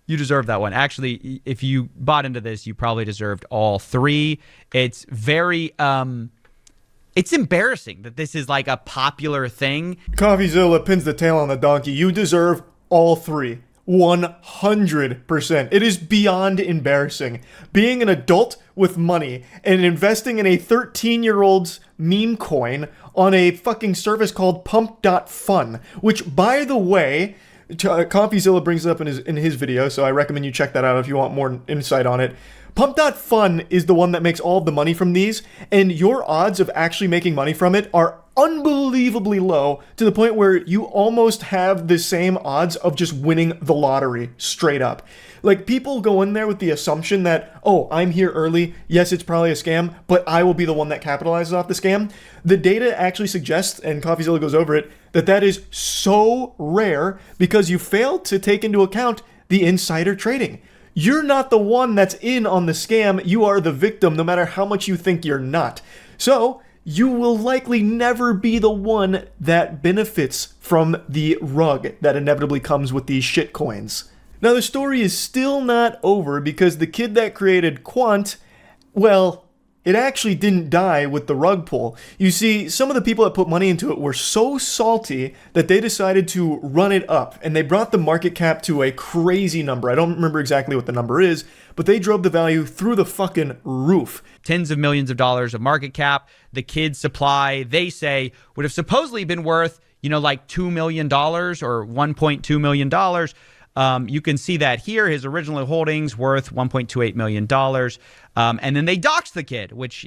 you deserve that one. Actually, if you bought into this, you probably deserved all 3. It's very... It's embarrassing that this is like a popular thing. CoffeeZilla pins the tail on the donkey. You deserve all 3. 100%. It is beyond embarrassing. Being an adult with money and investing in a 13-year-old's meme coin on a fucking service called Pump.Fun, which, by the way, CoffeeZilla brings it up in his video, so I recommend you check that out if you want more insight on it. Pump.Fun is the one that makes all of the money from these, and your odds of actually making money from it are unbelievably low, to the point where you almost have the same odds of just winning the lottery straight up. Like, people go in there with the assumption that, oh, I'm here early, yes, it's probably a scam, but I will be the one that capitalizes off the scam. The data actually suggests, and CoffeeZilla goes over it, that is so rare because you fail to take into account the insider trading. You're not the one that's in on the scam, you are the victim no matter how much you think you're not. So, you will likely never be the one that benefits from the rug that inevitably comes with these shitcoins. Now, the story is still not over because the kid that created Quant, well, it actually didn't die with the rug pull. You see, some of the people that put money into it were so salty that they decided to run it up, and they brought the market cap to a crazy number. I don't remember exactly what the number is, but they drove the value through the fucking roof. Tens of millions of dollars of market cap. The kid's supply, they say, would have supposedly been worth, like $2 million or $1.2 million. You can see that here. His original holdings worth $1.28 million. And then they doxed the kid, which,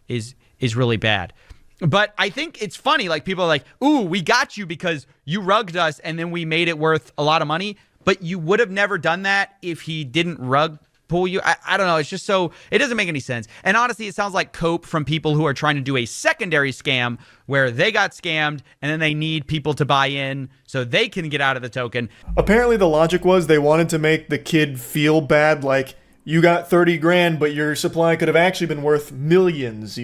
is really bad. But I think it's funny. Like, people are like, ooh, we got you because you rugged us and then we made it worth a lot of money. But you would have never done that if he didn't rug pull you. I don't know. It's just so, it doesn't make any sense. And honestly, it sounds like cope from people who are trying to do a secondary scam where they got scammed and then they need people to buy in so they can get out of the token. Apparently the logic was they wanted to make the kid feel bad, like, you got 30 grand, but your supply could have actually been worth millions,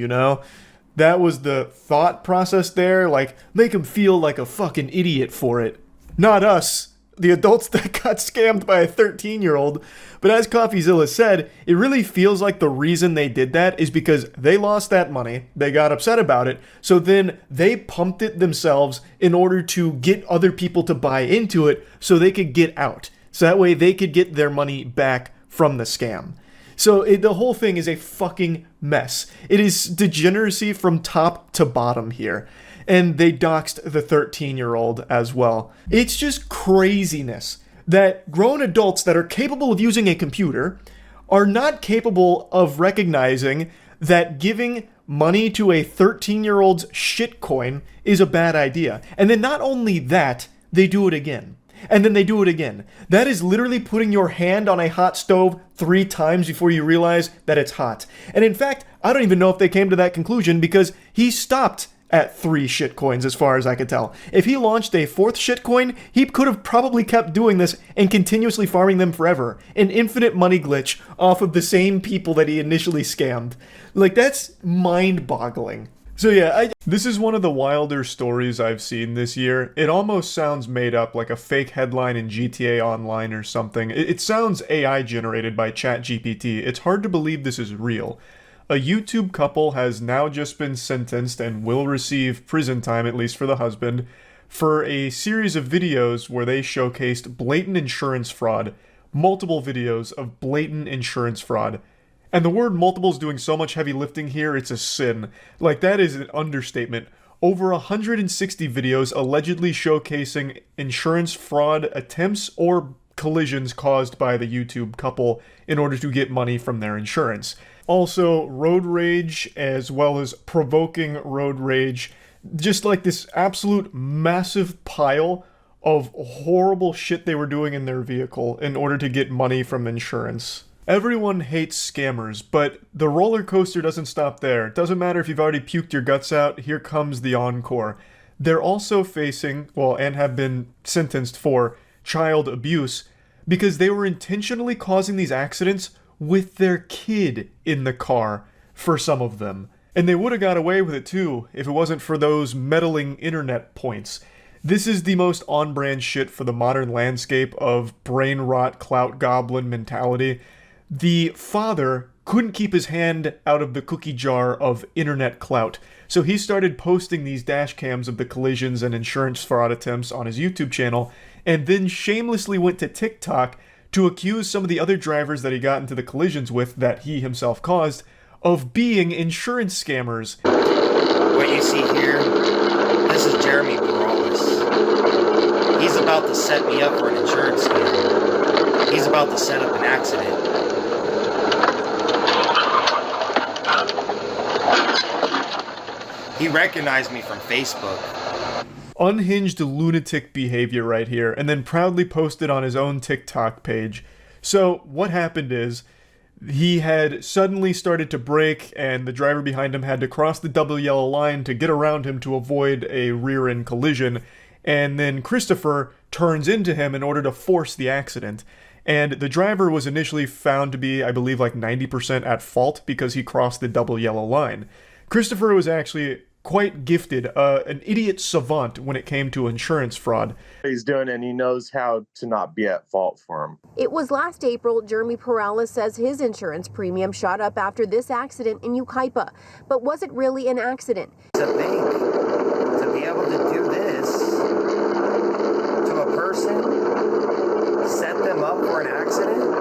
That was the thought process there, like, make him feel like a fucking idiot for it. Not us, the adults that got scammed by a 13-year-old. But as CoffeeZilla said, it really feels like the reason they did that is because they lost that money, they got upset about it, so then they pumped it themselves in order to get other people to buy into it so they could get out. So that way they could get their money back from the scam. So the whole thing is a fucking mess. It is degeneracy from top to bottom here. And they doxed the 13-year-old as well. It's just craziness that grown adults that are capable of using a computer are not capable of recognizing that giving money to a 13-year-old's shitcoin is a bad idea. And then not only that, they do it again. And then they do it again. That is literally putting your hand on a hot stove 3 times before you realize that it's hot. And in fact, I don't even know if they came to that conclusion because he stopped at 3 shitcoins as far as I could tell. If he launched a 4th shitcoin, he could have probably kept doing this and continuously farming them forever. An infinite money glitch off of the same people that he initially scammed. Like, that's mind-boggling. So yeah, this is one of the wilder stories I've seen this year. It almost sounds made up, like a fake headline in GTA Online or something. It sounds AI generated by ChatGPT. It's hard to believe this is real. A YouTube couple has now just been sentenced and will receive prison time, at least for the husband, for a series of videos where they showcased blatant insurance fraud. Multiple videos of blatant insurance fraud. And the word multiple is doing so much heavy lifting here, it's a sin. Like, that is an understatement. Over 160 videos allegedly showcasing insurance fraud attempts or collisions caused by the YouTube couple in order to get money from their insurance. Also, road rage, as well as provoking road rage. Just like this absolute massive pile of horrible shit they were doing in their vehicle in order to get money from insurance. Everyone hates scammers, but the roller coaster doesn't stop there. It doesn't matter if you've already puked your guts out, here comes the encore. They're also facing, well, and have been sentenced for child abuse because they were intentionally causing these accidents with their kid in the car for some of them. And they would have got away with it too if it wasn't for those meddling internet points. This is the most on-brand shit for the modern landscape of brain rot clout goblin mentality. The father couldn't keep his hand out of the cookie jar of internet clout, so he started posting these dash cams of the collisions and insurance fraud attempts on his YouTube channel, and then shamelessly went to TikTok to accuse some of the other drivers that he got into the collisions with that he himself caused of being insurance scammers. What you see here, this is Jeremy Perales. He's about to set me up for an insurance scam. He's about to set up an accident. He recognized me from Facebook. Unhinged lunatic behavior right here, and then proudly posted on his own TikTok page. So what happened is, he had suddenly started to brake, and the driver behind him had to cross the double yellow line to get around him to avoid a rear-end collision, and then Christopher turns into him in order to force the accident. And the driver was initially found to be, I believe, like 90% at fault because he crossed the double yellow line. Christopher was actually quite gifted, an idiot savant when it came to insurance fraud. He's doing and he knows how to not be at fault for him. It was last April. Jeremy Perales says his insurance premium shot up after this accident in Yucaipa. But was it really an accident? It's a bank. To be able to do this to a person, set them up for an accident.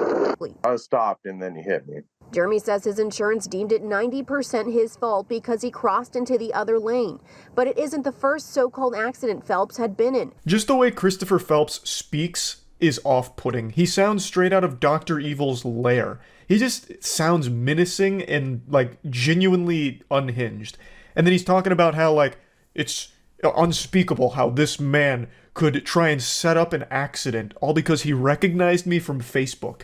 I was stopped and then he hit me. Jeremy says his insurance deemed it 90% his fault because he crossed into the other lane. But it isn't the first so-called accident Phelps had been in. Just the way Christopher Phelps speaks is off-putting. He sounds straight out of Dr. Evil's lair. He just sounds menacing and, like, genuinely unhinged. And then he's talking about how, like, it's unspeakable how this man could try and set up an accident all because he recognized me from Facebook.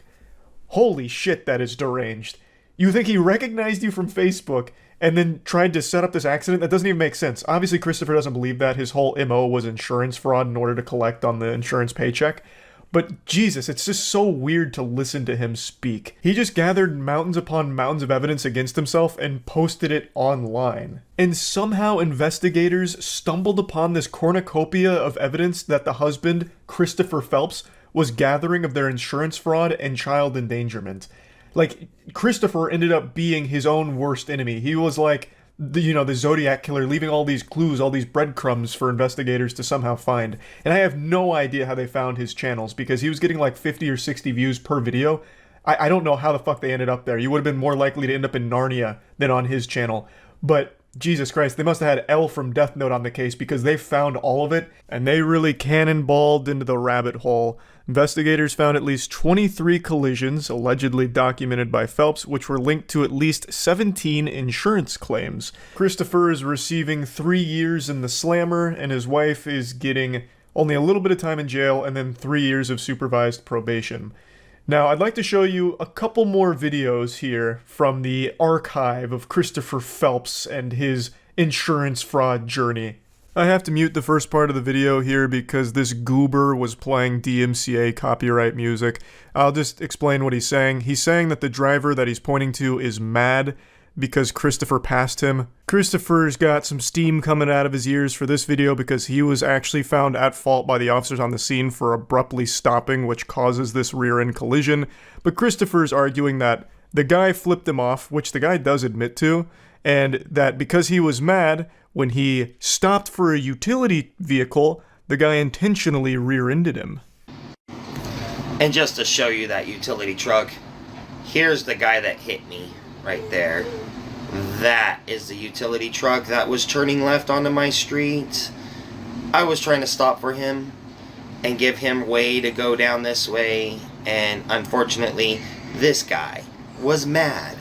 Holy shit, that is deranged. You think he recognized you from Facebook and then tried to set up this accident? That doesn't even make sense. Obviously, Christopher doesn't believe that. His whole MO was insurance fraud in order to collect on the insurance paycheck. But Jesus, it's just so weird to listen to him speak. He just gathered mountains upon mountains of evidence against himself and posted it online. And somehow investigators stumbled upon this cornucopia of evidence that the husband, Christopher Phelps, was gathering of their insurance fraud and child endangerment. Like, Christopher ended up being his own worst enemy. He was like, the Zodiac killer, leaving all these clues, all these breadcrumbs for investigators to somehow find. And I have no idea how they found his channels, because he was getting like 50 or 60 views per video. I don't know how the fuck they ended up there. You would have been more likely to end up in Narnia than on his channel. But Jesus Christ, they must have had L from Death Note on the case because they found all of it, and they really cannonballed into the rabbit hole. Investigators found at least 23 collisions, allegedly documented by Phelps, which were linked to at least 17 insurance claims. Christopher is receiving 3 years in the slammer, and his wife is getting only a little bit of time in jail and then 3 years of supervised probation. Now, I'd like to show you a couple more videos here from the archive of Christopher Phelps and his insurance fraud journey. I have to mute the first part of the video here because this goober was playing DMCA copyright music. I'll just explain what he's saying. He's saying that the driver that he's pointing to is mad because Christopher passed him. Christopher's got some steam coming out of his ears for this video because he was actually found at fault by the officers on the scene for abruptly stopping, which causes this rear-end collision. But Christopher's arguing that the guy flipped him off, which the guy does admit to, and that because he was mad, when he stopped for a utility vehicle, the guy intentionally rear-ended him. And just to show you that utility truck, here's the guy that hit me right there. That is the utility truck that was turning left onto my street. I was trying to stop for him and give him way to go down this way, and unfortunately this guy was mad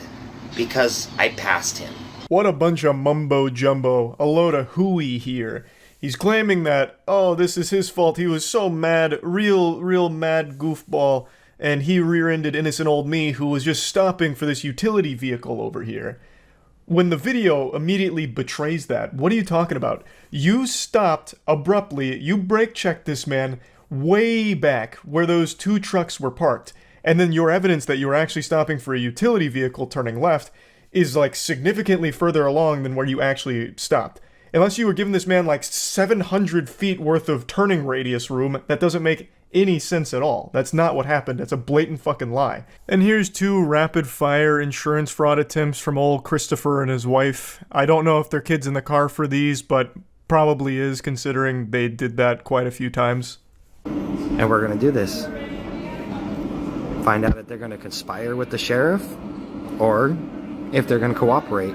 because I passed him. What a bunch of mumbo jumbo, a load of hooey here. He's claiming that, oh, this is his fault, he was so mad, real mad goofball, and he rear-ended innocent old me who was just stopping for this utility vehicle over here. When the video immediately betrays that, what are you talking about? You stopped abruptly, you brake-checked this man way back where those 2 trucks were parked, and then your evidence that you were actually stopping for a utility vehicle turning left is like significantly further along than where you actually stopped. Unless you were giving this man like 700 feet worth of turning radius room, that doesn't make any sense at all. That's not what happened. That's a blatant fucking lie. And here's 2 rapid-fire insurance fraud attempts from old Christopher and his wife. I don't know if their kid's in the car for these, but probably is, considering they did that quite a few times. And we're gonna do this. Find out if they're gonna conspire with the sheriff, or if they're gonna cooperate.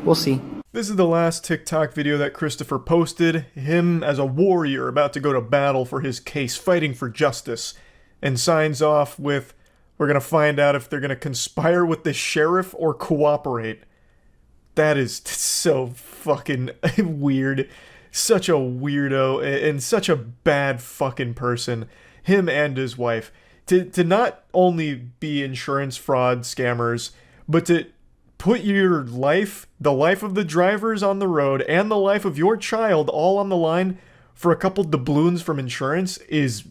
We'll see. This is the last TikTok video that Christopher posted, him as a warrior about to go to battle for his case, fighting for justice, and signs off with, we're gonna find out if they're gonna conspire with the sheriff or cooperate. That is so fucking weird. Such a weirdo, and such a bad fucking person. Him and his wife. To not only be insurance fraud scammers, but to put your life, the life of the drivers on the road, and the life of your child all on the line for a couple doubloons from insurance is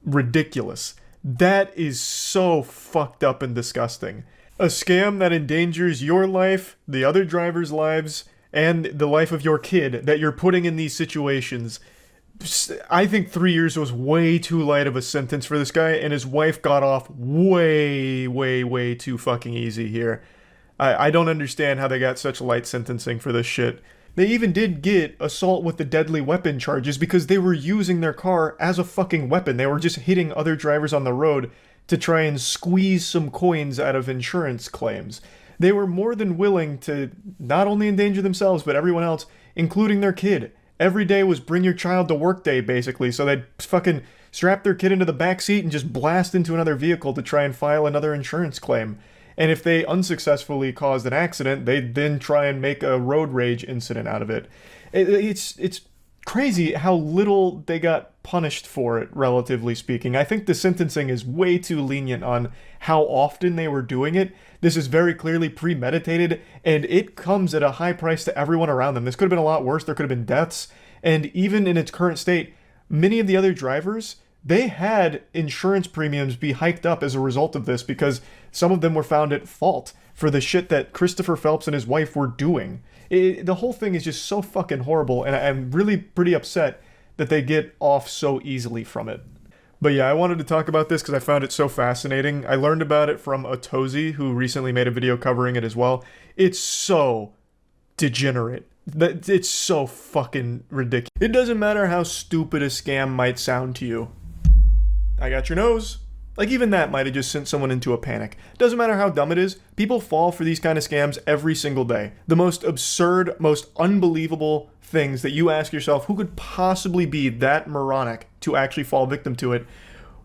ridiculous. That is so fucked up and disgusting. A scam that endangers your life, the other drivers' lives, and the life of your kid that you're putting in these situations. I think 3 years was way too light of a sentence for this guy, and his wife got off way too fucking easy here. I don't understand how they got such light sentencing for this shit. They even did get assault with the deadly weapon charges because they were using their car as a fucking weapon. They were just hitting other drivers on the road to try and squeeze some coins out of insurance claims. They were more than willing to not only endanger themselves, but everyone else, including their kid. Every day was bring your child to work day, basically, so they'd fucking strap their kid into the back seat and just blast into another vehicle to try and file another insurance claim. And if they unsuccessfully caused an accident, they'd then try and make a road rage incident out of it. It's crazy how little they got punished for it, relatively speaking. I think the sentencing is way too lenient on how often they were doing it. This is very clearly premeditated, and it comes at a high price to everyone around them. This could have been a lot worse. There could have been deaths. And even in its current state, many of the other drivers, they had insurance premiums be hiked up as a result of this because some of them were found at fault for the shit that Christopher Phelps and his wife were doing. The whole thing is just so fucking horrible, and I'm really pretty upset that they get off so easily from it. But yeah, I wanted to talk about this because I found it so fascinating. I learned about it from Otozi, who recently made a video covering it as well. It's so degenerate. It's so fucking ridiculous. It doesn't matter how stupid a scam might sound to you. I got your nose. Like, even that might have just sent someone into a panic. Doesn't matter how dumb it is, people fall for these kind of scams every single day. The most absurd, most unbelievable things that you ask yourself, who could possibly be that moronic to actually fall victim to it?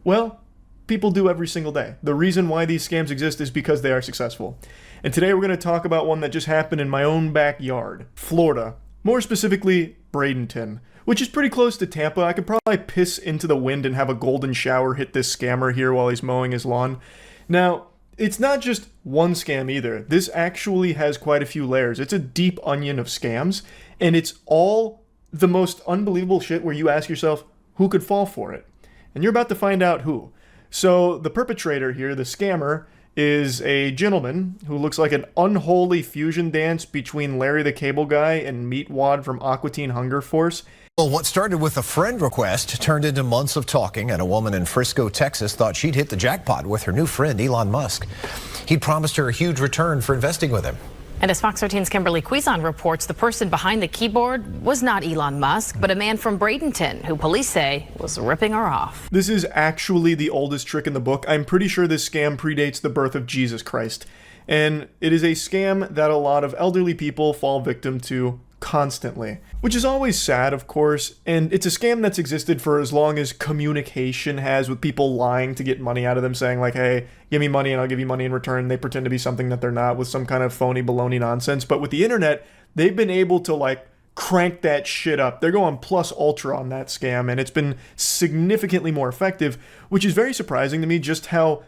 Well, people do every single day. The reason why these scams exist is because they are successful. And today we're going to talk about one that just happened in my own backyard, Florida. More specifically, Bradenton, which is pretty close to Tampa. I could probably piss into the wind and have a golden shower hit this scammer here while he's mowing his lawn. Now, it's not just one scam either. This actually has quite a few layers. It's a deep onion of scams, and it's all the most unbelievable shit where you ask yourself, who could fall for it? And you're about to find out who. So the perpetrator here, the scammer, is a gentleman who looks like an unholy fusion dance between Larry the Cable Guy and Meatwad from Aqua Teen Hunger Force. Well, what started with a friend request turned into months of talking, and a woman in Frisco, Texas thought she'd hit the jackpot with her new friend, Elon Musk. He'd promised her a huge return for investing with him. And as Fox 13's Kimberly Quizon reports, the person behind the keyboard was not Elon Musk, but a man from Bradenton, who police say was ripping her off. This is actually the oldest trick in the book. I'm pretty sure this scam predates the birth of Jesus Christ. And it is a scam that a lot of elderly people fall victim to constantly, which is always sad, of course, and it's a scam that's existed for as long as communication has, with people lying to get money out of them, saying like, hey, give me money and I'll give you money in return. They pretend to be something that they're not with some kind of phony baloney nonsense. But with the internet, they've been able to like crank that shit up. They're going plus ultra on that scam, and it's been significantly more effective, which is very surprising to me, just how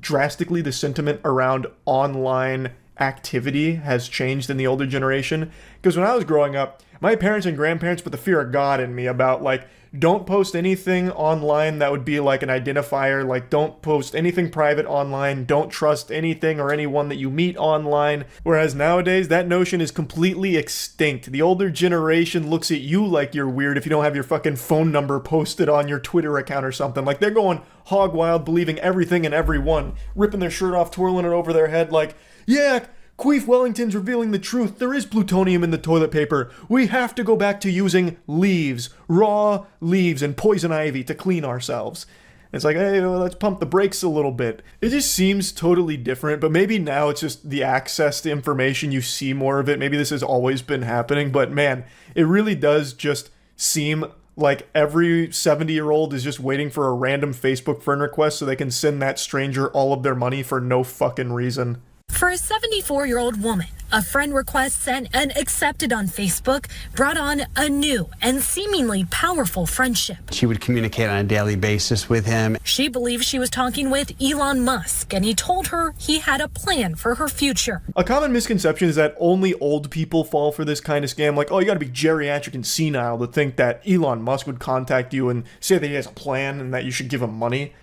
drastically the sentiment around online activity has changed in the older generation. Because when I was growing up, my parents and grandparents put the fear of God in me about like, don't post anything online that would be like an identifier, like don't post anything private online, don't trust anything or anyone that you meet online. Whereas nowadays, that notion is completely extinct. The older generation looks at you like you're weird if you don't have your fucking phone number posted on your Twitter account or something. Like, they're going hog wild, believing everything and everyone, ripping their shirt off, twirling it over their head like, yeah, Queef Wellington's revealing the truth. There is plutonium in the toilet paper. We have to go back to using leaves, raw leaves and poison ivy to clean ourselves. It's like, hey, well, let's pump the brakes a little bit. It just seems totally different, but maybe now it's just the access to information. You see more of it. Maybe this has always been happening, but man, it really does just seem like every 70-year-old is just waiting for a random Facebook friend request so they can send that stranger all of their money for no fucking reason. For a 74-year-old woman, a friend request sent and accepted on Facebook brought on a new and seemingly powerful friendship. She would communicate on a daily basis with him. She believes she was talking with Elon Musk, and he told her he had a plan for her future. A common misconception is that only old people fall for this kind of scam. Like, oh, you gotta be geriatric and senile to think that Elon Musk would contact you and say that he has a plan and that you should give him money.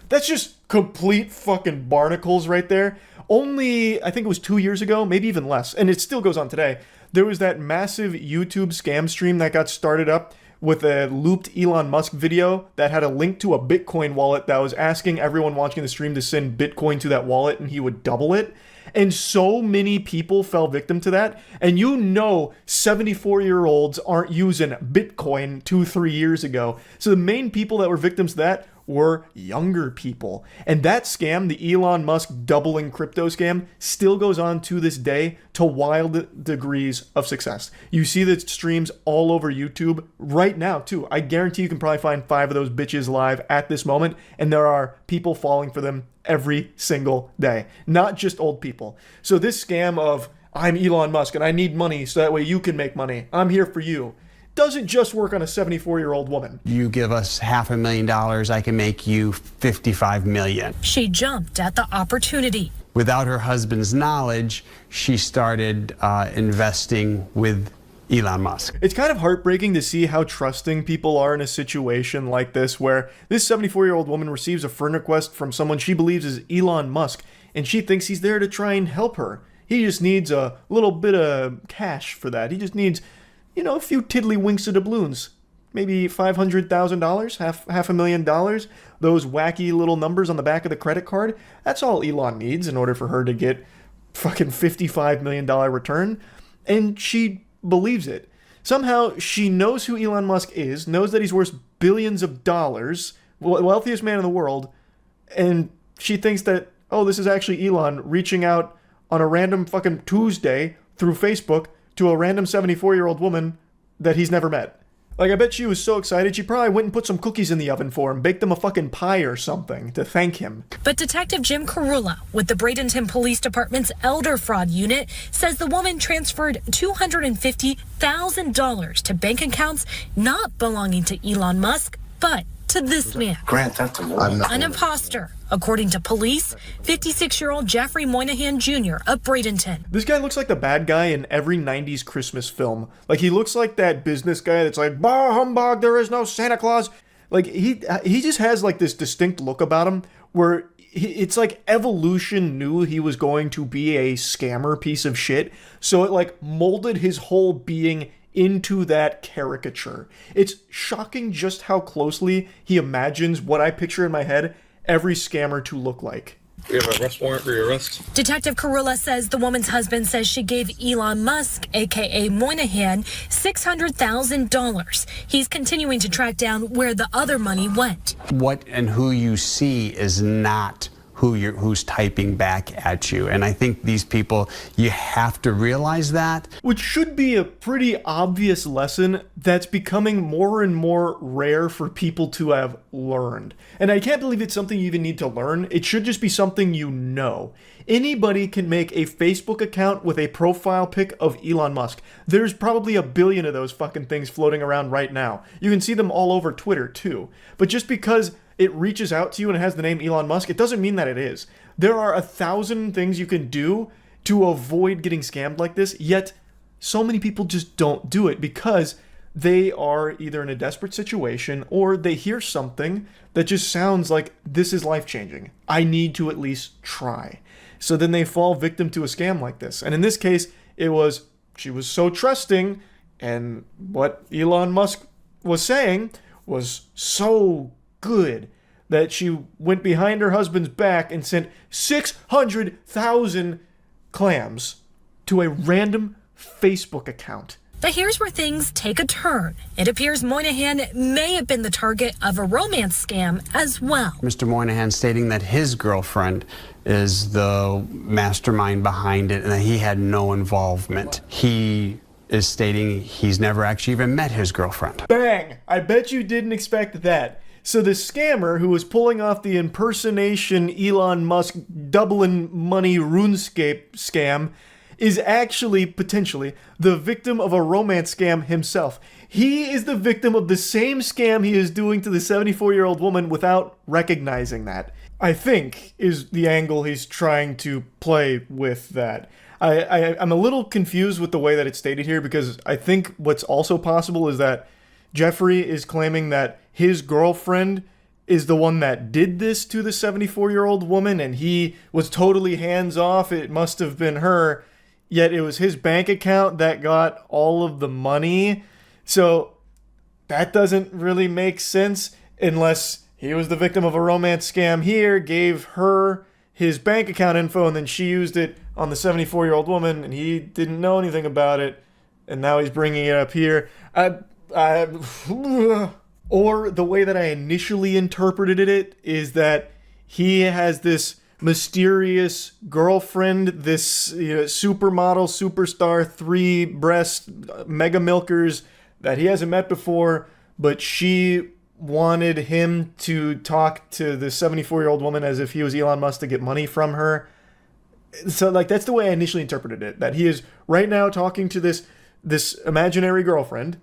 That's just complete fucking barnacles right there. Only, I think it was 2 years ago, maybe even less, and it still goes on today, there was that massive YouTube scam stream that got started up with a looped Elon Musk video that had a link to a Bitcoin wallet that was asking everyone watching the stream to send Bitcoin to that wallet and he would double it. And so many people fell victim to that. And you know 74-year-olds aren't using Bitcoin 2-3 years ago. So the main people that were victims to that were younger people. And that scam, the Elon Musk doubling crypto scam, still goes on to this day to wild degrees of success. You see the streams all over YouTube right now too. I guarantee you can probably find 5 of those bitches live at this moment, and there are people falling for them every single day, not just old people. So this scam of, I'm Elon Musk and I need money so that way you can make money, I'm here for you, doesn't just work on a 74-year-old woman. You give us $500,000, I can make you $55 million. She jumped at the opportunity. Without her husband's knowledge, she started investing with Elon Musk. It's kind of heartbreaking to see how trusting people are in a situation like this, where this 74-year-old woman receives a friend request from someone she believes is Elon Musk, and she thinks he's there to try and help her. He just needs a little bit of cash for that. He just needs, you know, a few tiddlywinks of doubloons. Maybe $500,000, $500,000, those wacky little numbers on the back of the credit card. That's all Elon needs in order for her to get fucking $55 million return. And she believes it. Somehow she knows who Elon Musk is, knows that he's worth billions of dollars, wealthiest man in the world, and she thinks that, oh, this is actually Elon reaching out on a random fucking Tuesday through Facebook to a random 74-year-old woman that he's never met. Like, I bet she was so excited, she probably went and put some cookies in the oven for him, baked them a fucking pie or something to thank him. But Detective Jim Carula with the Bradenton Police Department's Elder Fraud Unit says the woman transferred $250,000 to bank accounts not belonging to Elon Musk, but to this man. Grant that to me. An imposter, according to police, 56-year-old Jeffrey Moynihan Jr. of Bradenton. This guy looks like the bad guy in every 90s Christmas film. Like, he looks like that business guy that's like, bah humbug, there is no Santa Claus. Like, he just has like this distinct look about him where it's like evolution knew he was going to be a scammer piece of shit, so it like molded his whole being into that caricature. It's shocking just how closely he imagines what I picture in my head every scammer to look like. We have an arrest warrant for your arrest. Detective Carula says the woman's husband says she gave Elon Musk, aka Moynihan, $600,000. He's continuing to track down where the other money went. What and who you see is not who's typing back at you. And I think these people, you have to realize that. Which should be a pretty obvious lesson that's becoming more and more rare for people to have learned. And I can't believe it's something you even need to learn. It should just be something you know. Anybody can make a Facebook account with a profile pic of Elon Musk. There's probably 1 billion of those fucking things floating around right now. You can see them all over Twitter too. But just because it reaches out to you and it has the name Elon Musk, it doesn't mean that it is. There are 1,000 things you can do to avoid getting scammed like this, yet so many people just don't do it because they are either in a desperate situation or they hear something that just sounds like this is life-changing. I need to at least try. So then they fall victim to a scam like this. And in this case, she was so trusting, and what Elon Musk was saying was so good that she went behind her husband's back and sent 600,000 clams to a random Facebook account. But here's where things take a turn. It appears Moynihan may have been the target of a romance scam as well. Mr. Moynihan stating that his girlfriend is the mastermind behind it and that he had no involvement. He is stating he's never actually even met his girlfriend. Bang! I bet you didn't expect that. So the scammer who was pulling off the impersonation Elon Musk Dublin money RuneScape scam is actually, potentially, the victim of a romance scam himself. He is the victim of the same scam he is doing to the 74-year-old woman without recognizing that. I think is the angle he's trying to play with that. I'm a little confused with the way that it's stated here because I think what's also possible is that Jeffrey is claiming that his girlfriend is the one that did this to the 74-year-old woman and he was totally hands-off. It must have been her, yet it was his bank account that got all of the money. So that doesn't really make sense unless he was the victim of a romance scam here, gave her his bank account info, and then she used it on the 74-year-old woman and he didn't know anything about it, and now he's bringing it up here. Or the way that I initially interpreted it is that he has this mysterious girlfriend, this supermodel, superstar, 3-breast mega milkers that he hasn't met before, but she wanted him to talk to the 74-year-old woman as if he was Elon Musk to get money from her. So like that's the way I initially interpreted it, that he is right now talking to this imaginary girlfriend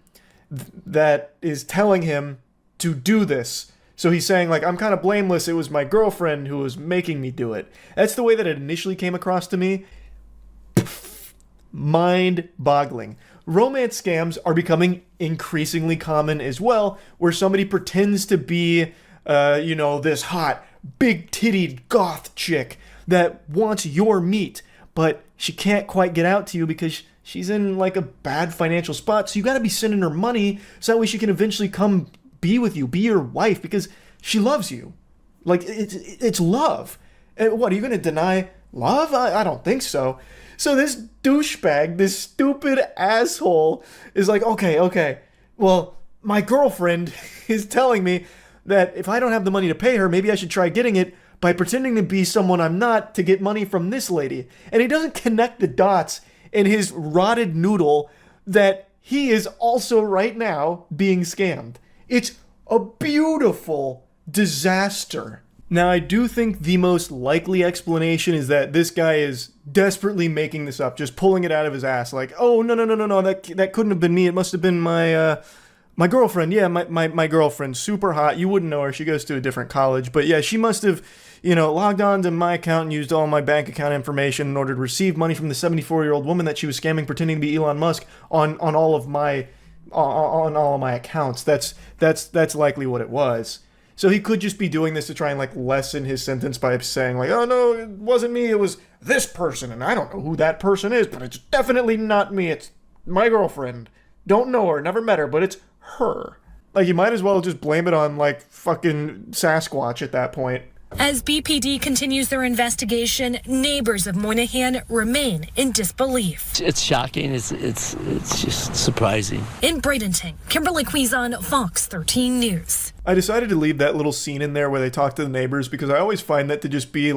that is telling him to do this. So he's saying, like, I'm kind of blameless. It was my girlfriend who was making me do it. That's the way that it initially came across to me. Mind-boggling. Romance scams are becoming increasingly common as well, where somebody pretends to be, this hot, big-tittied goth chick that wants your meat, but she can't quite get out to you because she's in like a bad financial spot, so you got to be sending her money so that way she can eventually come be with you, be your wife, because she loves you. Like, it's love. And what, are you going to deny love? I don't think so. So this douchebag, this stupid asshole is like, okay, well, my girlfriend is telling me that if I don't have the money to pay her, maybe I should try getting it, by pretending to be someone I'm not to get money from this lady. And he doesn't connect the dots in his rotted noodle that he is also right now being scammed. It's a beautiful disaster. Now, I do think the most likely explanation is that this guy is desperately making this up, just pulling it out of his ass. Like, oh, no, that couldn't have been me. It must have been my girlfriend. Yeah, my girlfriend, super hot. You wouldn't know her. She goes to a different college. But yeah, she must have, logged on to my account and used all my bank account information in order to receive money from the 74-year-old woman that she was scamming, pretending to be Elon Musk on all of my accounts. That's likely what it was. So he could just be doing this to try and lessen his sentence by saying oh no, it wasn't me, it was this person, and I don't know who that person is, but it's definitely not me, it's my girlfriend. Don't know her, never met her, but it's her. You might as well just blame it on fucking Sasquatch at that point. As BPD continues their investigation, neighbors of Moynihan remain in disbelief. It's shocking. It's just surprising. In Bradenton, Kimberly Quizon, Fox 13 News. I decided to leave that little scene in there where they talk to the neighbors because I always find that to just be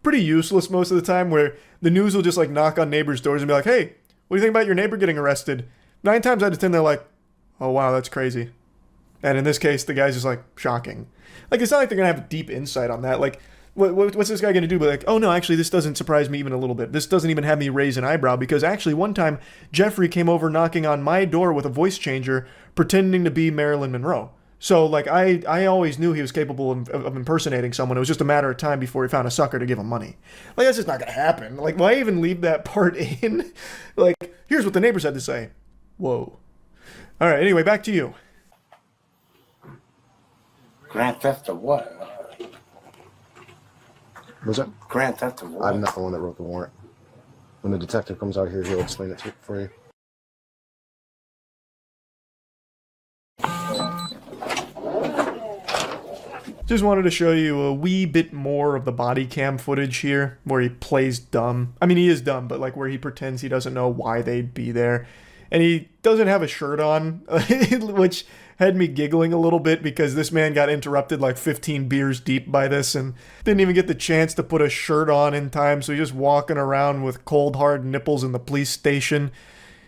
pretty useless most of the time, where the news will just knock on neighbors' doors and be like, hey, what do you think about your neighbor getting arrested? 9 times out of 10 they're like, oh wow, that's crazy. And in this case, the guy's just shocking. It's not like they're going to have a deep insight on that. What's this guy going to do? But oh no, actually, this doesn't surprise me even a little bit. This doesn't even have me raise an eyebrow, because actually one time, Jeffrey came over knocking on my door with a voice changer, pretending to be Marilyn Monroe. So, I always knew he was capable of impersonating someone. It was just a matter of time before he found a sucker to give him money. That's just not going to happen. Why even leave that part in? Here's what the neighbors had to say. Whoa. All right, anyway, back to you. Grand theft of what? Was that? Grand theft of what? I'm not the one that wrote the warrant. When the detective comes out here, he'll explain it for you. Just wanted to show you a wee bit more of the body cam footage here, where he plays dumb. I mean, he is dumb, but where he pretends he doesn't know why they'd be there. And he doesn't have a shirt on, which had me giggling a little bit, because this man got interrupted 15 beers deep by this and didn't even get the chance to put a shirt on in time, so he's just walking around with cold hard nipples in the police station.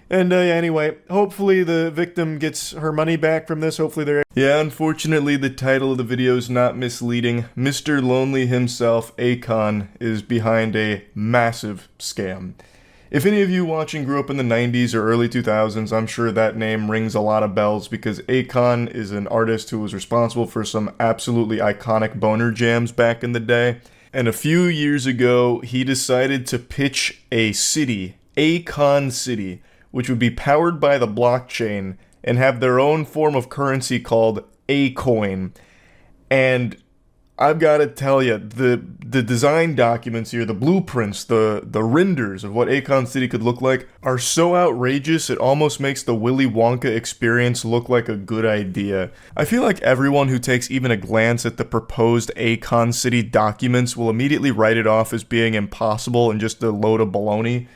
And anyway, hopefully the victim gets her money back from this. Hopefully they're... Yeah, unfortunately the title of the video is not misleading. Mr. Lonely himself, Akon, is behind a massive scam. If any of you watching grew up in the 90s or early 2000s, I'm sure that name rings a lot of bells, because Akon is an artist who was responsible for some absolutely iconic boner jams back in the day. And a few years ago, he decided to pitch a city, Akon City, which would be powered by the blockchain and have their own form of currency called Acoin. And I've got to tell you, the design documents here, the blueprints, the renders of what Akon City could look like are so outrageous it almost makes the Willy Wonka experience look like a good idea. I feel like everyone who takes even a glance at the proposed Akon City documents will immediately write it off as being impossible and just a load of baloney.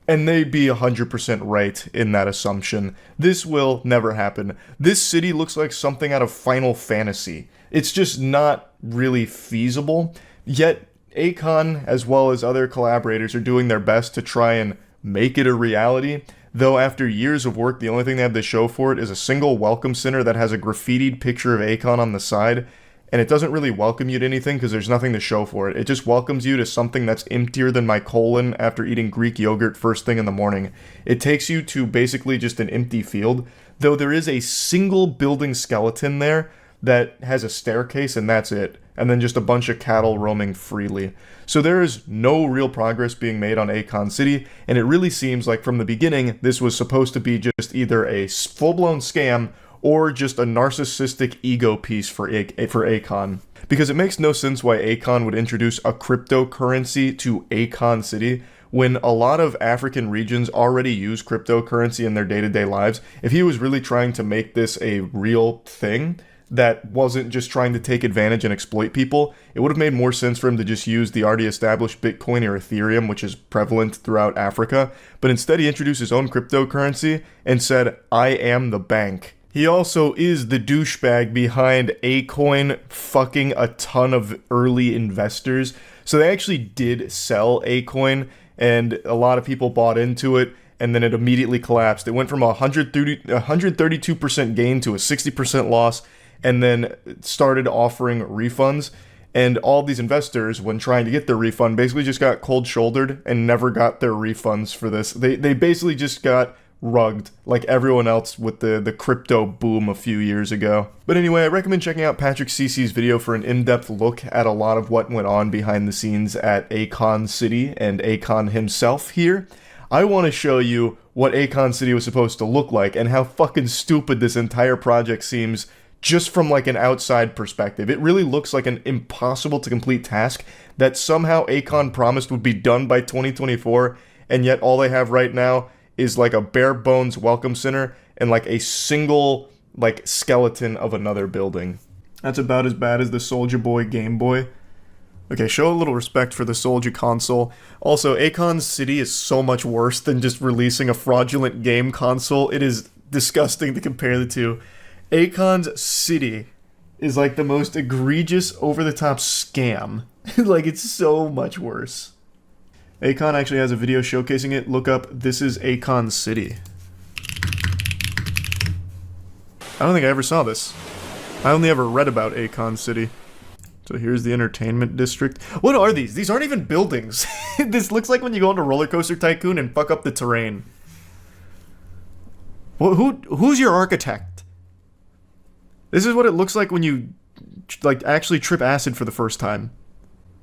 And they'd be 100% right in that assumption. This will never happen. This city looks like something out of Final Fantasy. It's just not really feasible. Yet, Akon, as well as other collaborators, are doing their best to try and make it a reality. Though after years of work, the only thing they have to show for it is a single welcome center that has a graffitied picture of Akon on the side. And it doesn't really welcome you to anything because there's nothing to show for it. It just welcomes you to something that's emptier than my colon after eating Greek yogurt first thing in the morning. It takes you to basically just an empty field, though there is a single building skeleton there that has a staircase and that's it, and then just a bunch of cattle roaming freely. So there is no real progress being made on Akon City, and it really seems like from the beginning this was supposed to be just either a full-blown scam or just a narcissistic ego piece for Akon. Because it makes no sense why Akon would introduce a cryptocurrency to Akon City when a lot of African regions already use cryptocurrency in their day-to-day lives. If he was really trying to make this a real thing that wasn't just trying to take advantage and exploit people, it would have made more sense for him to just use the already established Bitcoin or Ethereum, which is prevalent throughout Africa. But instead he introduced his own cryptocurrency and said, I am the bank. He also is the douchebag behind Akon fucking a ton of early investors. So they actually did sell Akon, and a lot of people bought into it, and then it immediately collapsed. It went from a 132% gain to a 60% loss, and then started offering refunds. And all these investors, when trying to get their refund, basically just got cold-shouldered and never got their refunds for this. They basically just got rugged like everyone else with the crypto boom a few years ago. But anyway, I recommend checking out Patrick Cece's video for an in-depth look at a lot of what went on behind the scenes at Akon City and Akon himself here. I want to show you what Akon City was supposed to look like and how fucking stupid this entire project seems just from like an outside perspective. It really looks like an impossible to complete task that somehow Akon promised would be done by 2024, and yet all they have right now is like a bare bones welcome center and like a single like skeleton of another building. That's about as bad as the Soulja Boy Game Boy. Okay, show a little respect for the Soulja console. Also, Akon City is so much worse than just releasing a fraudulent game console. It is disgusting to compare the two. Akon's City is like the most egregious, over-the-top scam. Like, it's so much worse. Akon actually has a video showcasing it. Look up, this is Akon City. I don't think I ever saw this. I only ever read about Akon City. So here's the entertainment district. What are these? These aren't even buildings. This looks like when you go into Roller Coaster Tycoon and fuck up the terrain. Who's your architect? This is what it looks like when you, like, actually trip acid for the first time.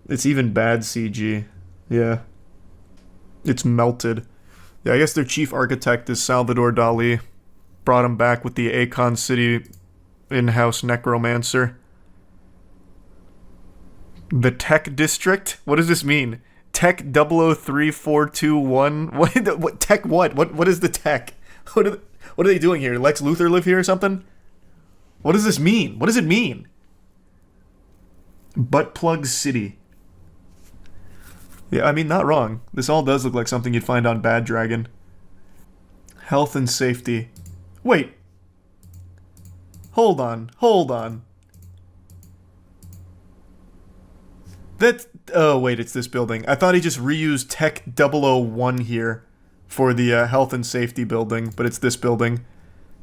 It's even bad CG. Yeah. It's melted. Yeah, I guess their chief architect is Salvador Dali. Brought him back with the Akon City in-house necromancer. The Tech District? What does this mean? Tech 003421? What tech what? What is the tech? What are they doing here? Lex Luthor live here or something? What does this mean? What does it mean? Butt Plug City. Yeah, I mean, not wrong. This all does look like something you'd find on Bad Dragon. Health and safety. Wait. Hold on. Hold on. Oh, wait, it's this building. I thought he just reused Tech 001 here for the health and safety building, but it's this building.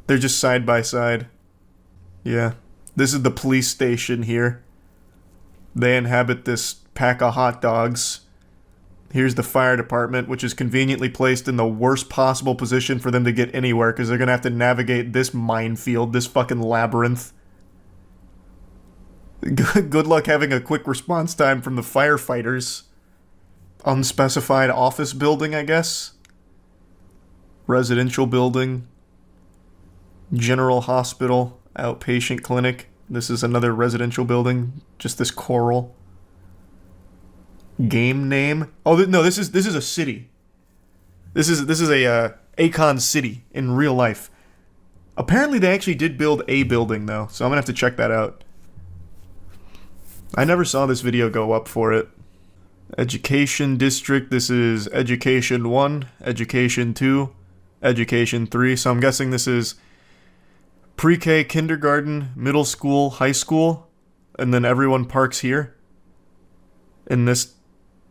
They're just side by side. Yeah. This is the police station here. They inhabit this pack of hot dogs. Here's the fire department, which is conveniently placed in the worst possible position for them to get anywhere, because they're going to have to navigate this minefield, this fucking labyrinth. Good luck having a quick response time from the firefighters. Unspecified office building, I guess. Residential building. General hospital. Outpatient clinic. This is another residential building. Just this coral. Game name. Oh no, this is a city. This is a Akon City in real life. Apparently they actually did build a building though, so I'm gonna have to check that out. I never saw this video go up for it. Education District, this is Education 1, Education 2, Education 3, so I'm guessing this is pre-K, kindergarten, middle school, high school, and then everyone parks here. In this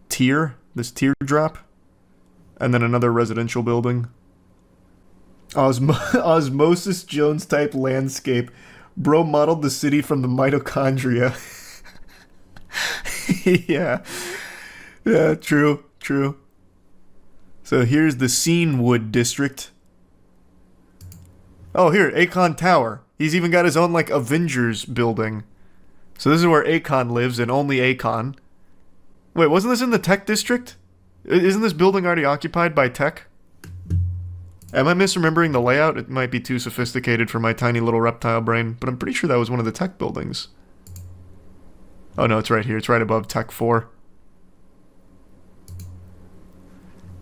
teardrop, and then another residential building. Osmosis Jones type landscape. Bro modeled the city from the mitochondria. Yeah, true. So here's the Scenewood district. Oh, here, Akon Tower. He's even got his own, like, Avengers building. So this is where Akon lives, and only Akon. Wait, wasn't this in the Tech District? Isn't this building already occupied by Tech? Am I misremembering the layout? It might be too sophisticated for my tiny little reptile brain, but I'm pretty sure that was one of the Tech buildings. Oh no, it's right here. It's right above Tech 4.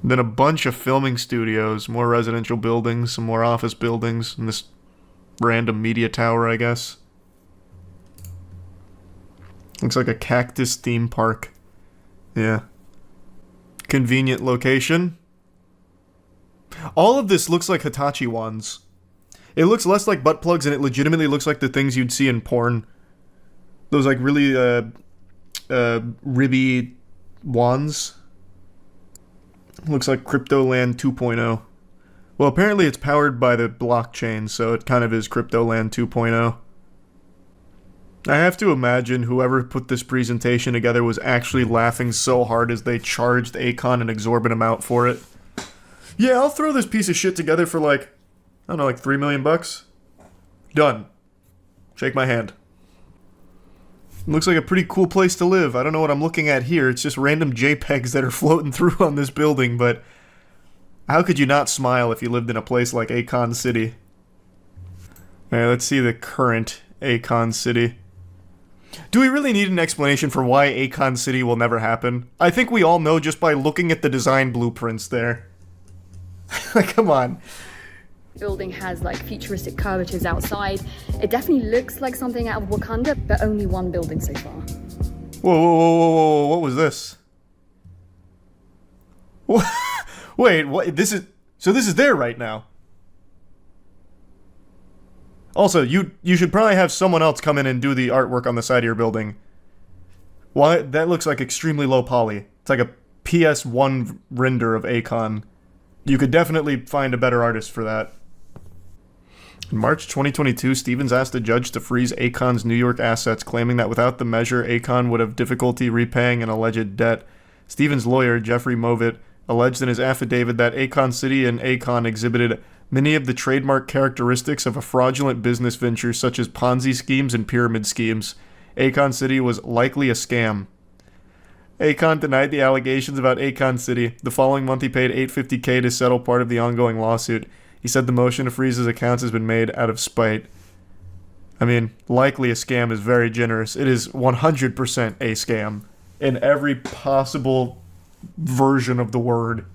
Then a bunch of filming studios, more residential buildings, some more office buildings, and this random media tower, I guess. Looks like a cactus theme park. Yeah. Convenient location. All of this looks like Hitachi ones. It looks less like butt plugs, and it legitimately looks like the things you'd see in porn. Those, like, really, ribby wands. Looks like Cryptoland 2.0. Well, apparently it's powered by the blockchain, so it kind of is Cryptoland 2.0. I have to imagine whoever put this presentation together was actually laughing so hard as they charged Akon an exorbitant amount for it. Yeah, I'll throw this piece of shit together for like, I don't know, like $3 million bucks. Done. Shake my hand. Looks like a pretty cool place to live. I don't know what I'm looking at here. It's just random JPEGs that are floating through on this building, but how could you not smile if you lived in a place like Akon City? Alright, let's see the current Akon City. Do we really need an explanation for why Akon City will never happen? I think we all know just by looking at the design blueprints there. Like, come on. Building has like futuristic curvatures outside. It definitely looks like something out of Wakanda, but only one building so far. Whoa, what was this? Wait, what? This is there right now. Also, you should probably have someone else come in and do the artwork on the side of your building. Why? That looks like extremely low poly. It's like a PS1 render of Akon. You could definitely find a better artist for that. In March 2022, Stevens asked a judge to freeze Akon's New York assets, claiming that without the measure, Akon would have difficulty repaying an alleged debt. Stevens' lawyer, Jeffrey Movitt, alleged in his affidavit that Akon City and Akon exhibited many of the trademark characteristics of a fraudulent business venture, such as Ponzi schemes and pyramid schemes. Akon City was likely a scam. Akon denied the allegations about Akon City. The following month, he paid $850K to settle part of the ongoing lawsuit. He said the motion to freeze his accounts has been made out of spite. I mean, likely a scam is very generous. It is 100% a scam in every possible version of the word.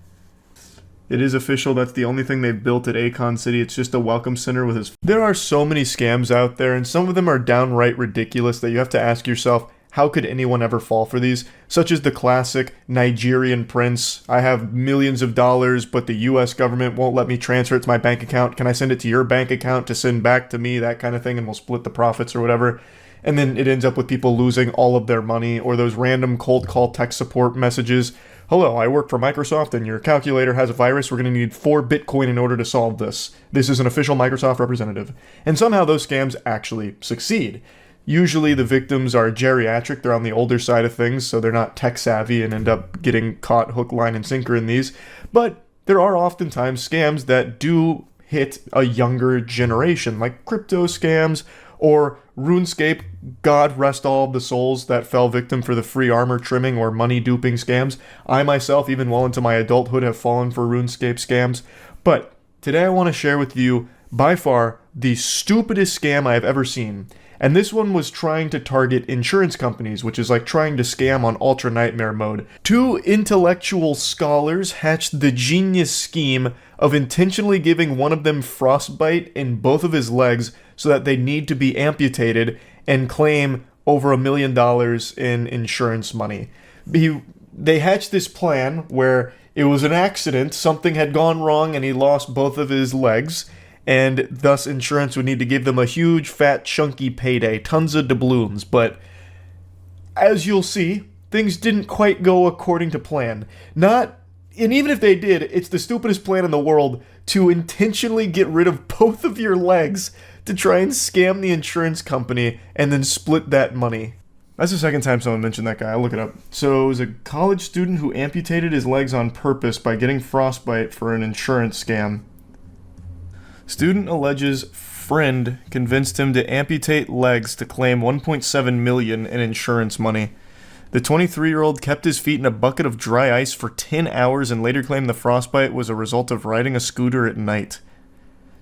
It is official. That's the only thing they've built at Akon City. It's just a welcome center with his... There are so many scams out there, and some of them are downright ridiculous that you have to ask yourself, how could anyone ever fall for these? Such as the classic Nigerian prince. I have millions of dollars, but the US government won't let me transfer it to my bank account. Can I send it to your bank account to send back to me? That kind of thing, and we'll split the profits or whatever. And then it ends up with people losing all of their money, or those random cold call tech support messages. Hello, I work for Microsoft and your calculator has a virus. We're going to need 4 Bitcoin in order to solve this. This is an official Microsoft representative. And somehow those scams actually succeed. Usually the victims are geriatric, they're on the older side of things, so they're not tech savvy and end up getting caught hook, line, and sinker in these. But there are oftentimes scams that do hit a younger generation, like crypto scams or RuneScape, God rest all of the souls that fell victim for the free armor trimming or money duping scams. I myself, even well into my adulthood, have fallen for RuneScape scams. But today I want to share with you, by far, the stupidest scam I have ever seen. And this one was trying to target insurance companies, which is like trying to scam on Ultra Nightmare mode. 2 intellectual scholars hatched the genius scheme of intentionally giving one of them frostbite in both of his legs so that they need to be amputated and claim over $1 million in insurance money. They hatched this plan where it was an accident, something had gone wrong and he lost both of his legs, and thus insurance would need to give them a huge, fat, chunky payday, tons of doubloons. But as you'll see, things didn't quite go according to plan. And even if they did, it's the stupidest plan in the world to intentionally get rid of both of your legs to try and scam the insurance company and then split that money. That's the second time someone mentioned that guy. I'll look it up. So it was a college student who amputated his legs on purpose by getting frostbite for an insurance scam. Student alleges friend convinced him to amputate legs to claim $1.7 million in insurance money. The 23-year-old kept his feet in a bucket of dry ice for 10 hours and later claimed the frostbite was a result of riding a scooter at night.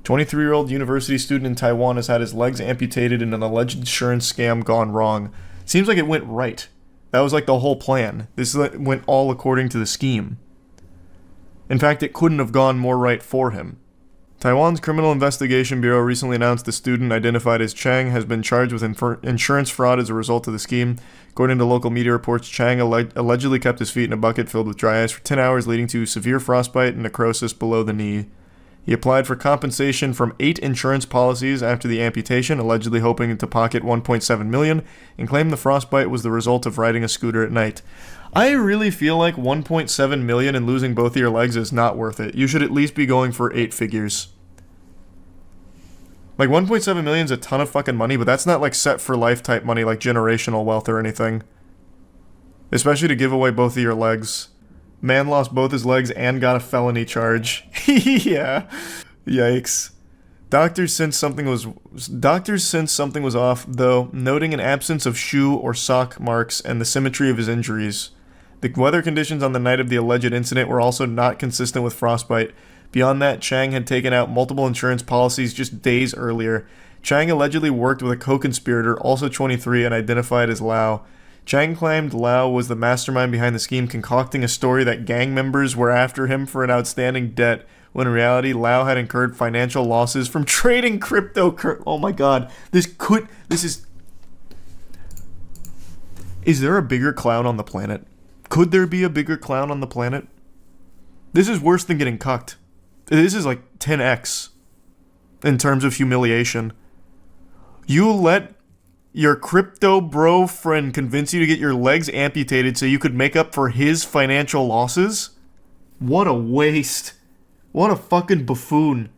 23-year-old university student in Taiwan has had his legs amputated in an alleged insurance scam gone wrong. Seems like it went right. That was like the whole plan. This went all according to the scheme. In fact, it couldn't have gone more right for him. Taiwan's Criminal Investigation Bureau recently announced the student, identified as Chang, has been charged with insurance fraud as a result of the scheme. According to local media reports, Chang allegedly kept his feet in a bucket filled with dry ice for 10 hours, leading to severe frostbite and necrosis below the knee. He applied for compensation from 8 insurance policies after the amputation, allegedly hoping to pocket $1.7 million, and claimed the frostbite was the result of riding a scooter at night. I really feel like $1.7 million and losing both of your legs is not worth it. You should at least be going for 8 figures. Like, 1.7 million is a ton of fucking money, but that's not like set for life type money like generational wealth or anything. Especially to give away both of your legs. Man lost both his legs and got a felony charge. Yeah. Yikes. Doctors since something was off, though, noting an absence of shoe or sock marks and the symmetry of his injuries. The weather conditions on the night of the alleged incident were also not consistent with frostbite. Beyond that, Chang had taken out multiple insurance policies just days earlier. Chang allegedly worked with a co-conspirator, also 23, and identified as Lau. Chang claimed Lau was the mastermind behind the scheme, concocting a story that gang members were after him for an outstanding debt, when in reality, Lau had incurred financial losses from trading cryptocurrency. Oh my god. Is there a bigger clown on the planet? Could there be a bigger clown on the planet? This is worse than getting cucked. This is like 10x in terms of humiliation. You let your crypto bro friend convince you to get your legs amputated so you could make up for his financial losses? What a waste. What a fucking buffoon.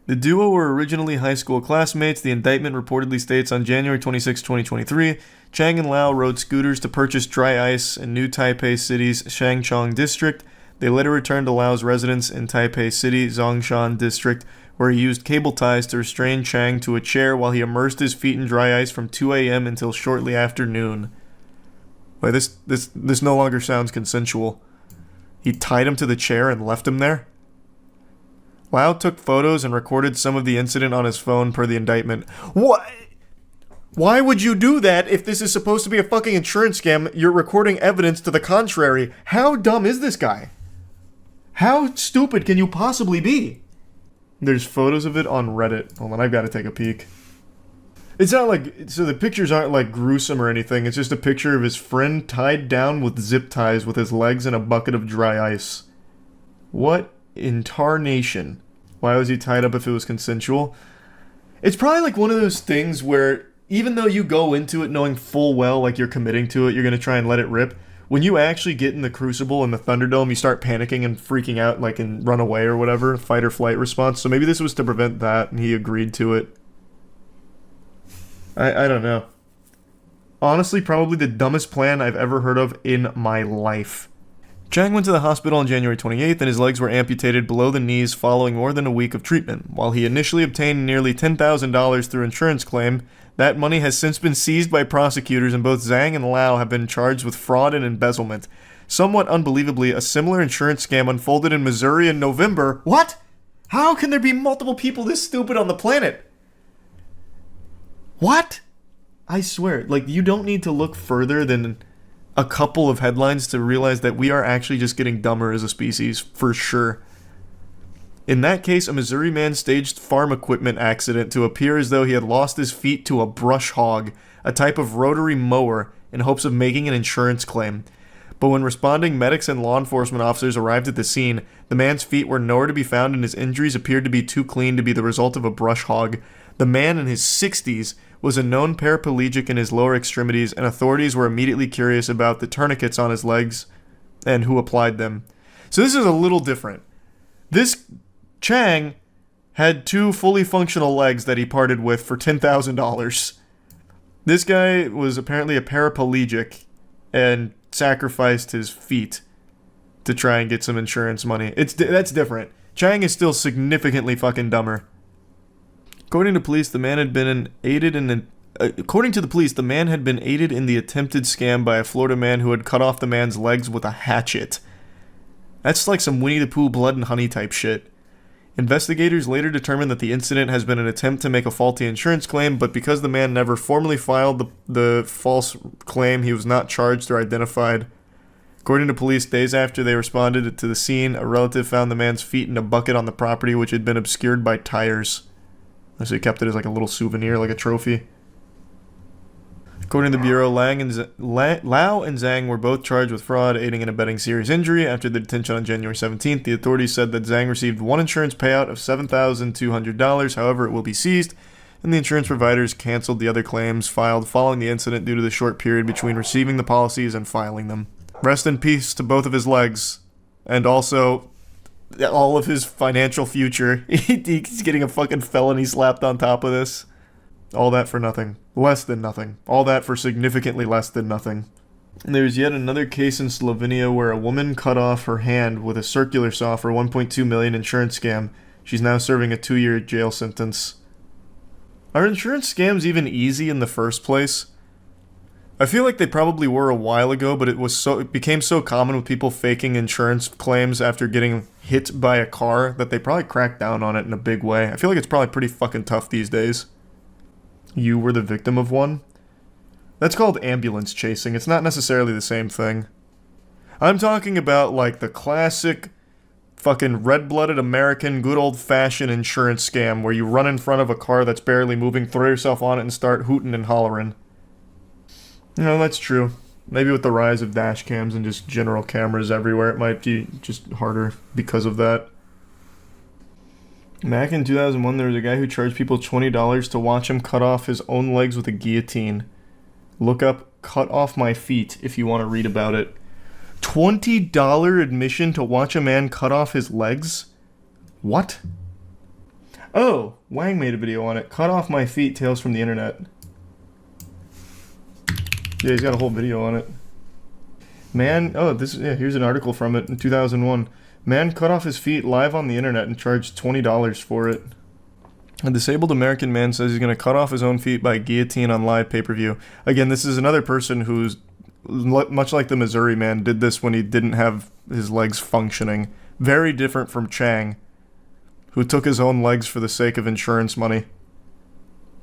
The duo were originally high school classmates. The indictment reportedly states on January 26, 2023, Chang and Lau rode scooters to purchase dry ice in New Taipei City's Shangchong district. They later returned to Lau's residence in Taipei City, Zongshan district, where he used cable ties to restrain Chang to a chair while he immersed his feet in dry ice from 2 a.m. until shortly after noon. Wait, this no longer sounds consensual. He tied him to the chair and left him there? Lau took photos and recorded some of the incident on his phone per the indictment. What? Why would you do that if this is supposed to be a fucking insurance scam? You're recording evidence to the contrary. How dumb is this guy? How stupid can you possibly be? There's photos of it on Reddit. Hold on, I've got to take a peek. It's not like... So the pictures aren't like gruesome or anything. It's just a picture of his friend tied down with zip ties with his legs in a bucket of dry ice. What in tarnation? Why was he tied up if it was consensual? It's probably like one of those things where even though you go into it knowing full well like you're committing to it, you're going to try and let it rip. When you actually get in the crucible in the Thunderdome, you start panicking and freaking out, like, and run away or whatever, fight or flight response. So maybe this was to prevent that, and he agreed to it. I don't know. Honestly, probably the dumbest plan I've ever heard of in my life. Chang went to the hospital on January 28th, and his legs were amputated below the knees following more than a week of treatment. While he initially obtained nearly $10,000 through insurance claim, that money has since been seized by prosecutors, and both Zhang and Lau have been charged with fraud and embezzlement. Somewhat unbelievably, a similar insurance scam unfolded in Missouri in November. What? How can there be multiple people this stupid on the planet? What? I swear, like, you don't need to look further than a couple of headlines to realize that we are actually just getting dumber as a species, for sure. In that case, a Missouri man staged farm equipment accident to appear as though he had lost his feet to a brush hog, a type of rotary mower, in hopes of making an insurance claim. But when responding medics and law enforcement officers arrived at the scene, the man's feet were nowhere to be found and his injuries appeared to be too clean to be the result of a brush hog. The man in his 60s was a known paraplegic in his lower extremities, and authorities were immediately curious about the tourniquets on his legs and who applied them. So this is a little different. This Chang had 2 fully functional legs that he parted with for $10,000. This guy was apparently a paraplegic and sacrificed his feet to try and get some insurance money. That's different. Chang is still significantly fucking dumber. According to police, the man had been aided in the attempted scam by a Florida man who had cut off the man's legs with a hatchet. That's like some Winnie the Pooh blood and honey type shit. Investigators later determined that the incident has been an attempt to make a faulty insurance claim, but because the man never formally filed the false claim, he was not charged or identified. According to police, days after they responded to the scene, a relative found the man's feet in a bucket on the property which had been obscured by tires. So he kept it as like a little souvenir, like a trophy. According to the Bureau, Lau and Zhang were both charged with fraud, aiding and abetting serious injury. After the detention on January 17th, the authorities said that Zhang received one insurance payout of $7,200. However, it will be seized, and the insurance providers canceled the other claims filed following the incident due to the short period between receiving the policies and filing them. Rest in peace to both of his legs, and also all of his financial future. He's getting a fucking felony slapped on top of this. All that for nothing. Less than nothing. All that for significantly less than nothing. And there's yet another case in Slovenia where a woman cut off her hand with a circular saw for $1.2 million insurance scam. She's now serving a 2-year jail sentence. Are insurance scams even easy in the first place? I feel like they probably were a while ago, but it became so common with people faking insurance claims after getting hit by a car that they probably cracked down on it in a big way. I feel like it's probably pretty fucking tough these days. You were the victim of one? That's called ambulance chasing. It's not necessarily the same thing. I'm talking about like the classic fucking red-blooded American good old-fashioned insurance scam where you run in front of a car that's barely moving, throw yourself on it, and start hooting and hollering. You know, that's true. Maybe with the rise of dash cams and just general cameras everywhere, it might be just harder because of that. Back in 2001, there was a guy who charged people $20 to watch him cut off his own legs with a guillotine. Look up "Cut Off My Feet" if you want to read about it. $20 admission to watch a man cut off his legs? What? Oh, Wang made a video on it. "Cut Off My Feet, Tales from the Internet." Yeah, he's got a whole video on it. Man, here's an article from it in 2001. Man cut off his feet live on the internet and charged $20 for it. A disabled American man says he's going to cut off his own feet by guillotine on live pay-per-view. Again, this is another person who's, much like the Missouri man, did this when he didn't have his legs functioning. Very different from Chang, who took his own legs for the sake of insurance money.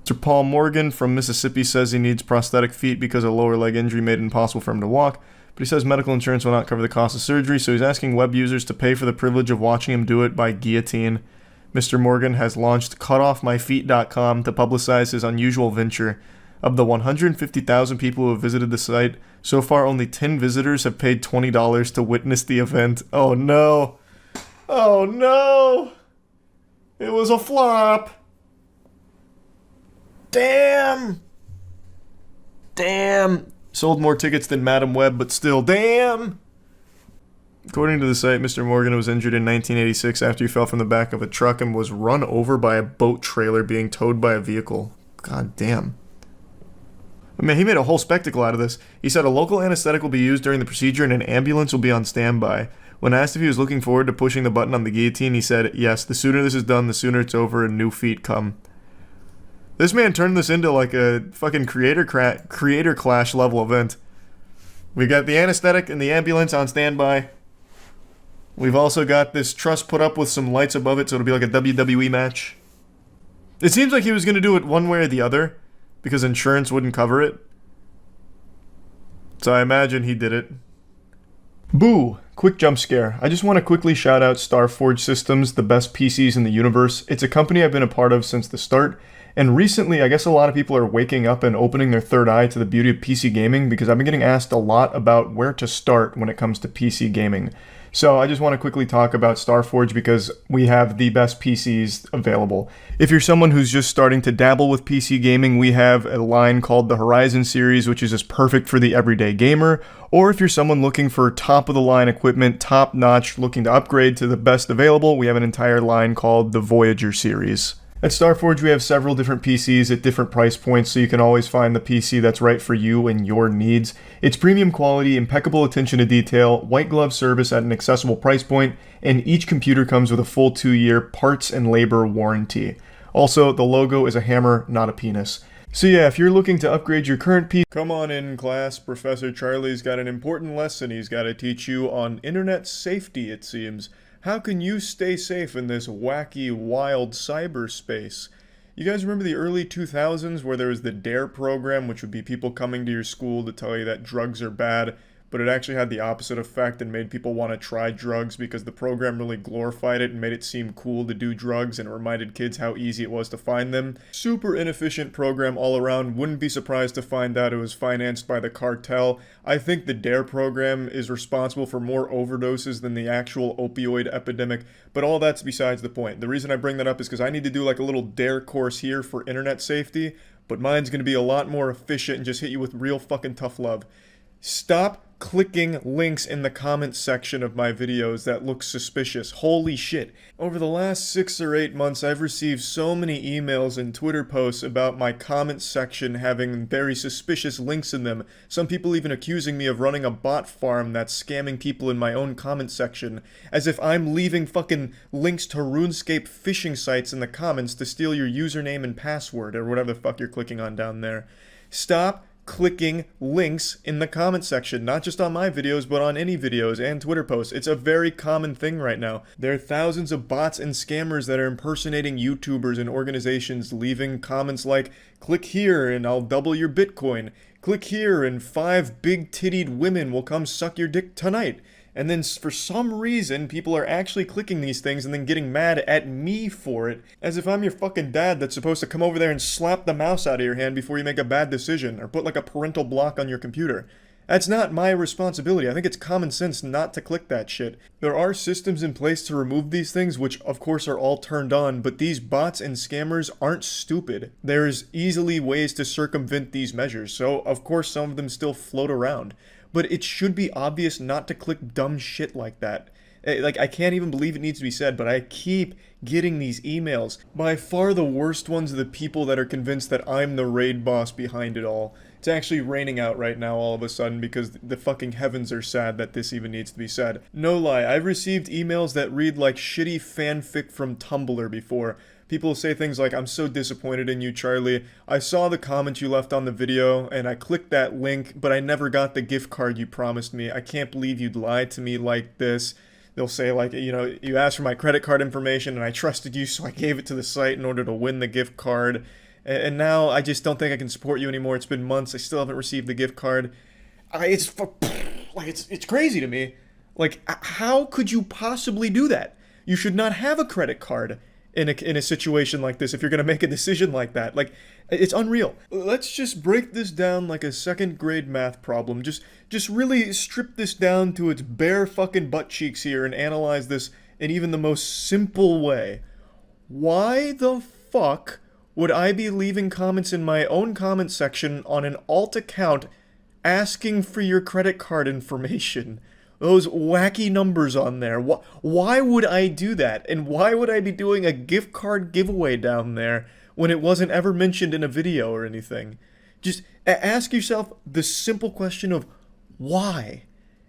Mr. Paul Morgan from Mississippi says he needs prosthetic feet because a lower leg injury made it impossible for him to walk. But he says medical insurance will not cover the cost of surgery, so he's asking web users to pay for the privilege of watching him do it by guillotine. Mr. Morgan has launched cutoffmyfeet.com to publicize his unusual venture. Of the 150,000 people who have visited the site, so far only 10 visitors have paid $20 to witness the event. Oh no! Oh no! It was a flop! Damn! Damn! Sold more tickets than Madam Web, but still, damn! According to the site, Mr. Morgan was injured in 1986 after he fell from the back of a truck and was run over by a boat trailer being towed by a vehicle. God damn. I mean, he made a whole spectacle out of this. He said a local anesthetic will be used during the procedure and an ambulance will be on standby. When asked if he was looking forward to pushing the button on the guillotine, he said, "Yes, the sooner this is done, the sooner it's over and new feet come." This man turned this into like a fucking creator clash level event. We got the anesthetic and the ambulance on standby. We've also got this truss put up with some lights above it so it'll be like a WWE match. It seems like he was going to do it one way or the other because insurance wouldn't cover it. So I imagine he did it. Boo! Quick jump scare. I just want to quickly shout out Starforge Systems, the best PCs in the universe. It's a company I've been a part of since the start. And recently, I guess a lot of people are waking up and opening their third eye to the beauty of PC gaming because I've been getting asked a lot about where to start when it comes to PC gaming. So I just want to quickly talk about Starforge because we have the best PCs available. If you're someone who's just starting to dabble with PC gaming, we have a line called the Horizon series, which is just perfect for the everyday gamer. Or if you're someone looking for top-of-the-line equipment, top-notch, looking to upgrade to the best available, we have an entire line called the Voyager series. At Starforge, we have several different PCs at different price points, so you can always find the PC that's right for you and your needs. It's premium quality, impeccable attention to detail, white glove service at an accessible price point, and each computer comes with a full 2-year parts and labor warranty. Also, the logo is a hammer, not a penis. So yeah, if you're looking to upgrade your current PC, come on in class, Professor Charlie's got an important lesson he's got to teach you on internet safety, it seems. How can you stay safe in this wacky, wild cyberspace? You guys remember the early 2000s where there was the DARE program, which would be people coming to your school to tell you that drugs are bad, but it actually had the opposite effect and made people want to try drugs because the program really glorified it and made it seem cool to do drugs, and it reminded kids how easy it was to find them. Super inefficient program all around. Wouldn't be surprised to find out it was financed by the cartel. I think the DARE program is responsible for more overdoses than the actual opioid epidemic, but all that's besides the point. The reason I bring that up is because I need to do like a little DARE course here for internet safety, but mine's going to be a lot more efficient and just hit you with real fucking tough love. Stop clicking links in the comments section of my videos that look suspicious. Holy shit. Over the last 6 or 8 months, I've received so many emails and Twitter posts about my comments section having very suspicious links in them. Some people even accusing me of running a bot farm that's scamming people in my own comment section, as if I'm leaving fucking links to RuneScape phishing sites in the comments to steal your username and password, or whatever the fuck you're clicking on down there. Stop clicking links in the comment section, not just on my videos, but on any videos and Twitter posts. It's a very common thing right now. There are thousands of bots and scammers that are impersonating YouTubers and organizations, leaving comments like, click here and I'll double your Bitcoin. Click here and 5 big-tittied women will come suck your dick tonight. And then for some reason, people are actually clicking these things and then getting mad at me for it, as if I'm your fucking dad that's supposed to come over there and slap the mouse out of your hand before you make a bad decision, or put like a parental block on your computer. That's not my responsibility. I think it's common sense not to click that shit. There are systems in place to remove these things, which of course are all turned on, but these bots and scammers aren't stupid. There's easily ways to circumvent these measures, so of course some of them still float around. But it should be obvious not to click dumb shit like that. Like, I can't even believe it needs to be said, but I keep getting these emails. By far the worst ones are the people that are convinced that I'm the raid boss behind it all. It's actually raining out right now all of a sudden because the fucking heavens are sad that this even needs to be said. No lie, I've received emails that read like shitty fanfic from Tumblr before. People say things like, I'm so disappointed in you, Charlie. I saw the comment you left on the video, and I clicked that link, but I never got the gift card you promised me. I can't believe you'd lie to me like this. They'll say, like, you know, you asked for my credit card information, and I trusted you, so I gave it to the site in order to win the gift card. And now I just don't think I can support you anymore. It's been months. I still haven't received the gift card. It's crazy to me. Like, how could you possibly do that? You should not have a credit card in a situation like this if you're gonna make a decision like that. Like, it's unreal. Let's just break this down like a second grade math problem. Just really strip this down to its bare fucking butt cheeks here and analyze this in even the most simple way. Why the fuck would I be leaving comments in my own comment section on an alt account asking for your credit card information? Those wacky numbers on there. Why would I do that? And why would I be doing a gift card giveaway down there when it wasn't ever mentioned in a video or anything? Just ask yourself the simple question of why?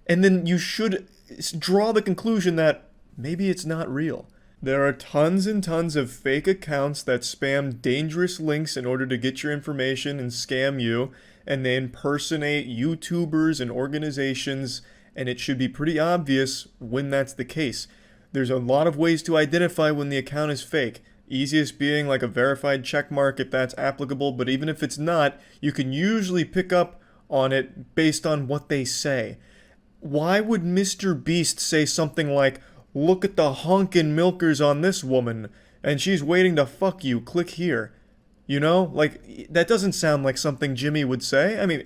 And then you should draw the conclusion that maybe it's not real. There are tons and tons of fake accounts that spam dangerous links in order to get your information and scam you, and they impersonate YouTubers and organizations, and it should be pretty obvious when that's the case. There's a lot of ways to identify when the account is fake. Easiest being like a verified checkmark if that's applicable, but even if it's not, you can usually pick up on it based on what they say. Why would Mr. Beast say something like, look at the honkin' milkers on this woman, and she's waiting to fuck you, click here? You know, like, that doesn't sound like something Jimmy would say. I mean,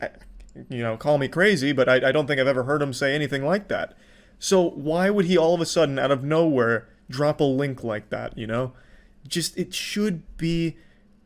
you know, call me crazy, but I don't think I've ever heard him say anything like that. So why would he all of a sudden, out of nowhere, drop a link like that, you know? Just, it should be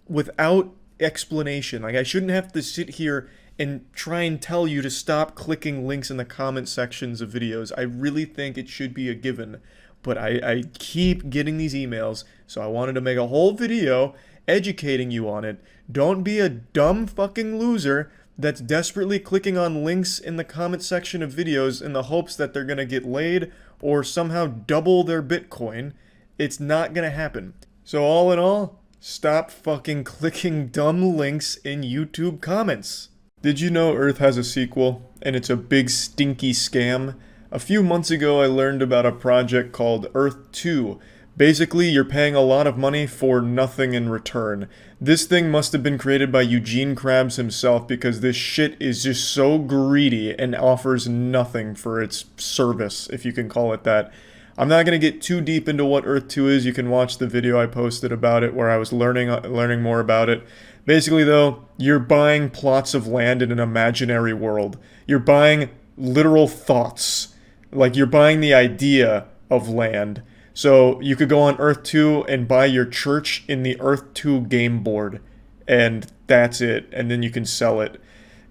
without explanation. Like, I shouldn't have to sit here and try and tell you to stop clicking links in the comment sections of videos. I really think it should be a given. But I keep getting these emails, so I wanted to make a whole video educating you on it. Don't be a dumb fucking loser that's desperately clicking on links in the comment section of videos in the hopes that they're gonna get laid or somehow double their Bitcoin. It's not gonna happen. So all in all, stop fucking clicking dumb links in YouTube comments. Did you know Earth has a sequel, and it's a big stinky scam? A few months ago I learned about a project called Earth 2, Basically, you're paying a lot of money for nothing in return. This thing must have been created by Eugene Krabs himself because this shit is just so greedy and offers nothing for its service, if you can call it that. I'm not going to get too deep into what Earth 2 is. You can watch the video I posted about it where I was learning more about it. Basically, though, you're buying plots of land in an imaginary world. You're buying literal thoughts. Like, you're buying the idea of land. So you could go on Earth 2 and buy your church in the Earth 2 game board. And that's it. And then you can sell it.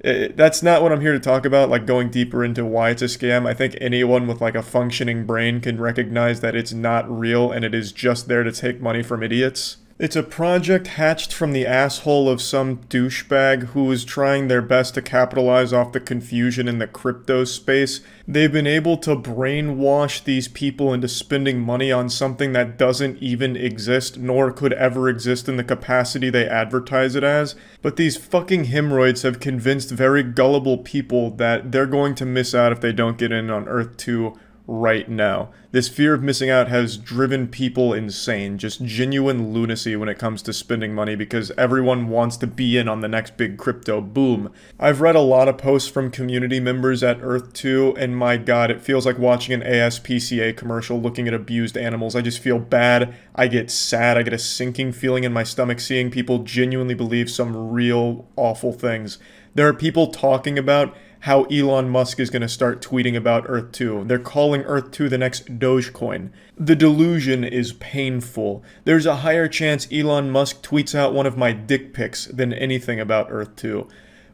That's not what I'm here to talk about, like going deeper into why it's a scam. I think anyone with like a functioning brain can recognize that it's not real and it is just there to take money from idiots. It's a project hatched from the asshole of some douchebag who is trying their best to capitalize off the confusion in the crypto space. They've been able to brainwash these people into spending money on something that doesn't even exist, nor could ever exist in the capacity they advertise it as. But these fucking hemorrhoids have convinced very gullible people that they're going to miss out if they don't get in on Earth 2 right now. This fear of missing out has driven people insane, just genuine lunacy when it comes to spending money because everyone wants to be in on the next big crypto boom. I've read a lot of posts from community members at Earth 2 and my god, it feels like watching an ASPCA commercial looking at abused animals. I just feel bad, I get sad, I get a sinking feeling in my stomach seeing people genuinely believe some real awful things. There are people talking about how Elon Musk is going to start tweeting about Earth 2. They're calling Earth 2 the next Dogecoin. The delusion is painful. There's a higher chance Elon Musk tweets out one of my dick pics than anything about Earth 2.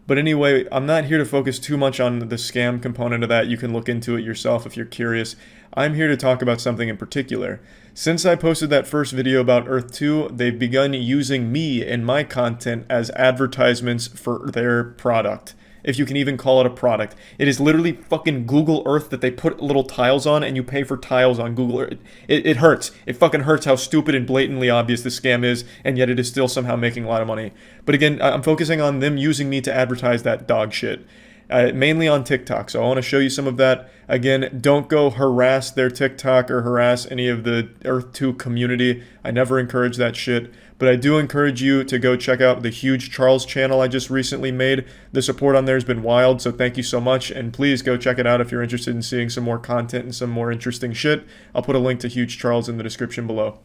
But anyway, I'm not here to focus too much on the scam component of that. You can look into it yourself if you're curious. I'm here to talk about something in particular. Since I posted that first video about Earth 2, they've begun using me and my content as advertisements for their product. If you can even call it a product. It is literally fucking Google Earth that they put little tiles on and you pay for tiles on Google Earth. It hurts. It fucking hurts how stupid and blatantly obvious this scam is, and yet it is still somehow making a lot of money. But again, I'm focusing on them using me to advertise that dog shit. Mainly on TikTok, so I want to show you some of that. Again, don't go harass their TikTok or harass any of the Earth 2 community. I never encourage that shit. But I do encourage you to go check out the Huge Charles channel I just recently made. The support on there has been wild, so thank you so much. And please go check it out if you're interested in seeing some more content and some more interesting shit. I'll put a link to Huge Charles in the description below.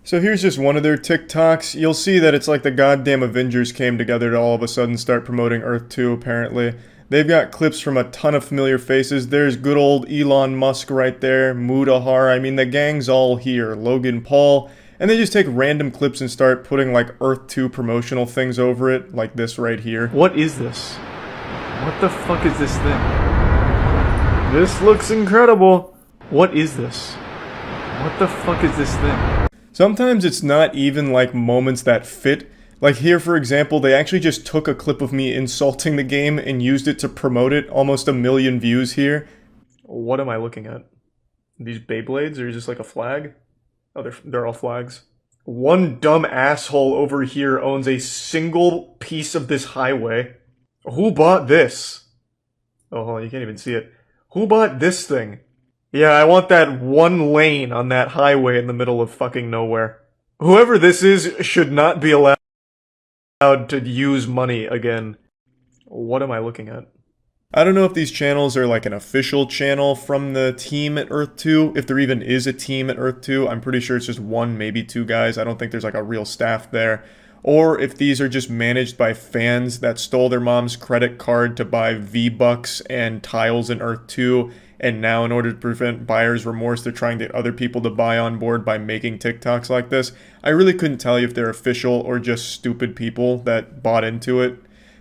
So here's just one of their TikToks. You'll see that it's like the goddamn Avengers came together to all of a sudden start promoting Earth 2, apparently. They've got clips from a ton of familiar faces. There's good old Elon Musk right there, Dhar. I mean, the gang's all here. Logan Paul. And they just take random clips and start putting like Earth 2 promotional things over it, like this right here. What is this? What the fuck is this thing? This looks incredible. What is this? What the fuck is this thing? Sometimes it's not even like moments that fit. Like here, for example, they actually just took a clip of me insulting the game and used it to promote it. Almost 1 million views here. What am I looking at? These Beyblades or just like a flag? Oh, they're all flags. One dumb asshole over here owns a single piece of this highway. Who bought this? Oh, hold on, you can't even see it. Who bought this thing? Yeah, I want that one lane on that highway in the middle of fucking nowhere. Whoever this is should not be allowed to use money again. What am I looking at? I don't know if these channels are like an official channel from the team at Earth 2, if there even is a team at Earth 2. I'm pretty sure it's just 1, maybe 2 guys. I don't think there's like a real staff there. Or if these are just managed by fans that stole their mom's credit card to buy V-Bucks and tiles in Earth 2, and now in order to prevent buyer's remorse, they're trying to get other people to buy on board by making TikToks like this. I really couldn't tell you if they're official or just stupid people that bought into it.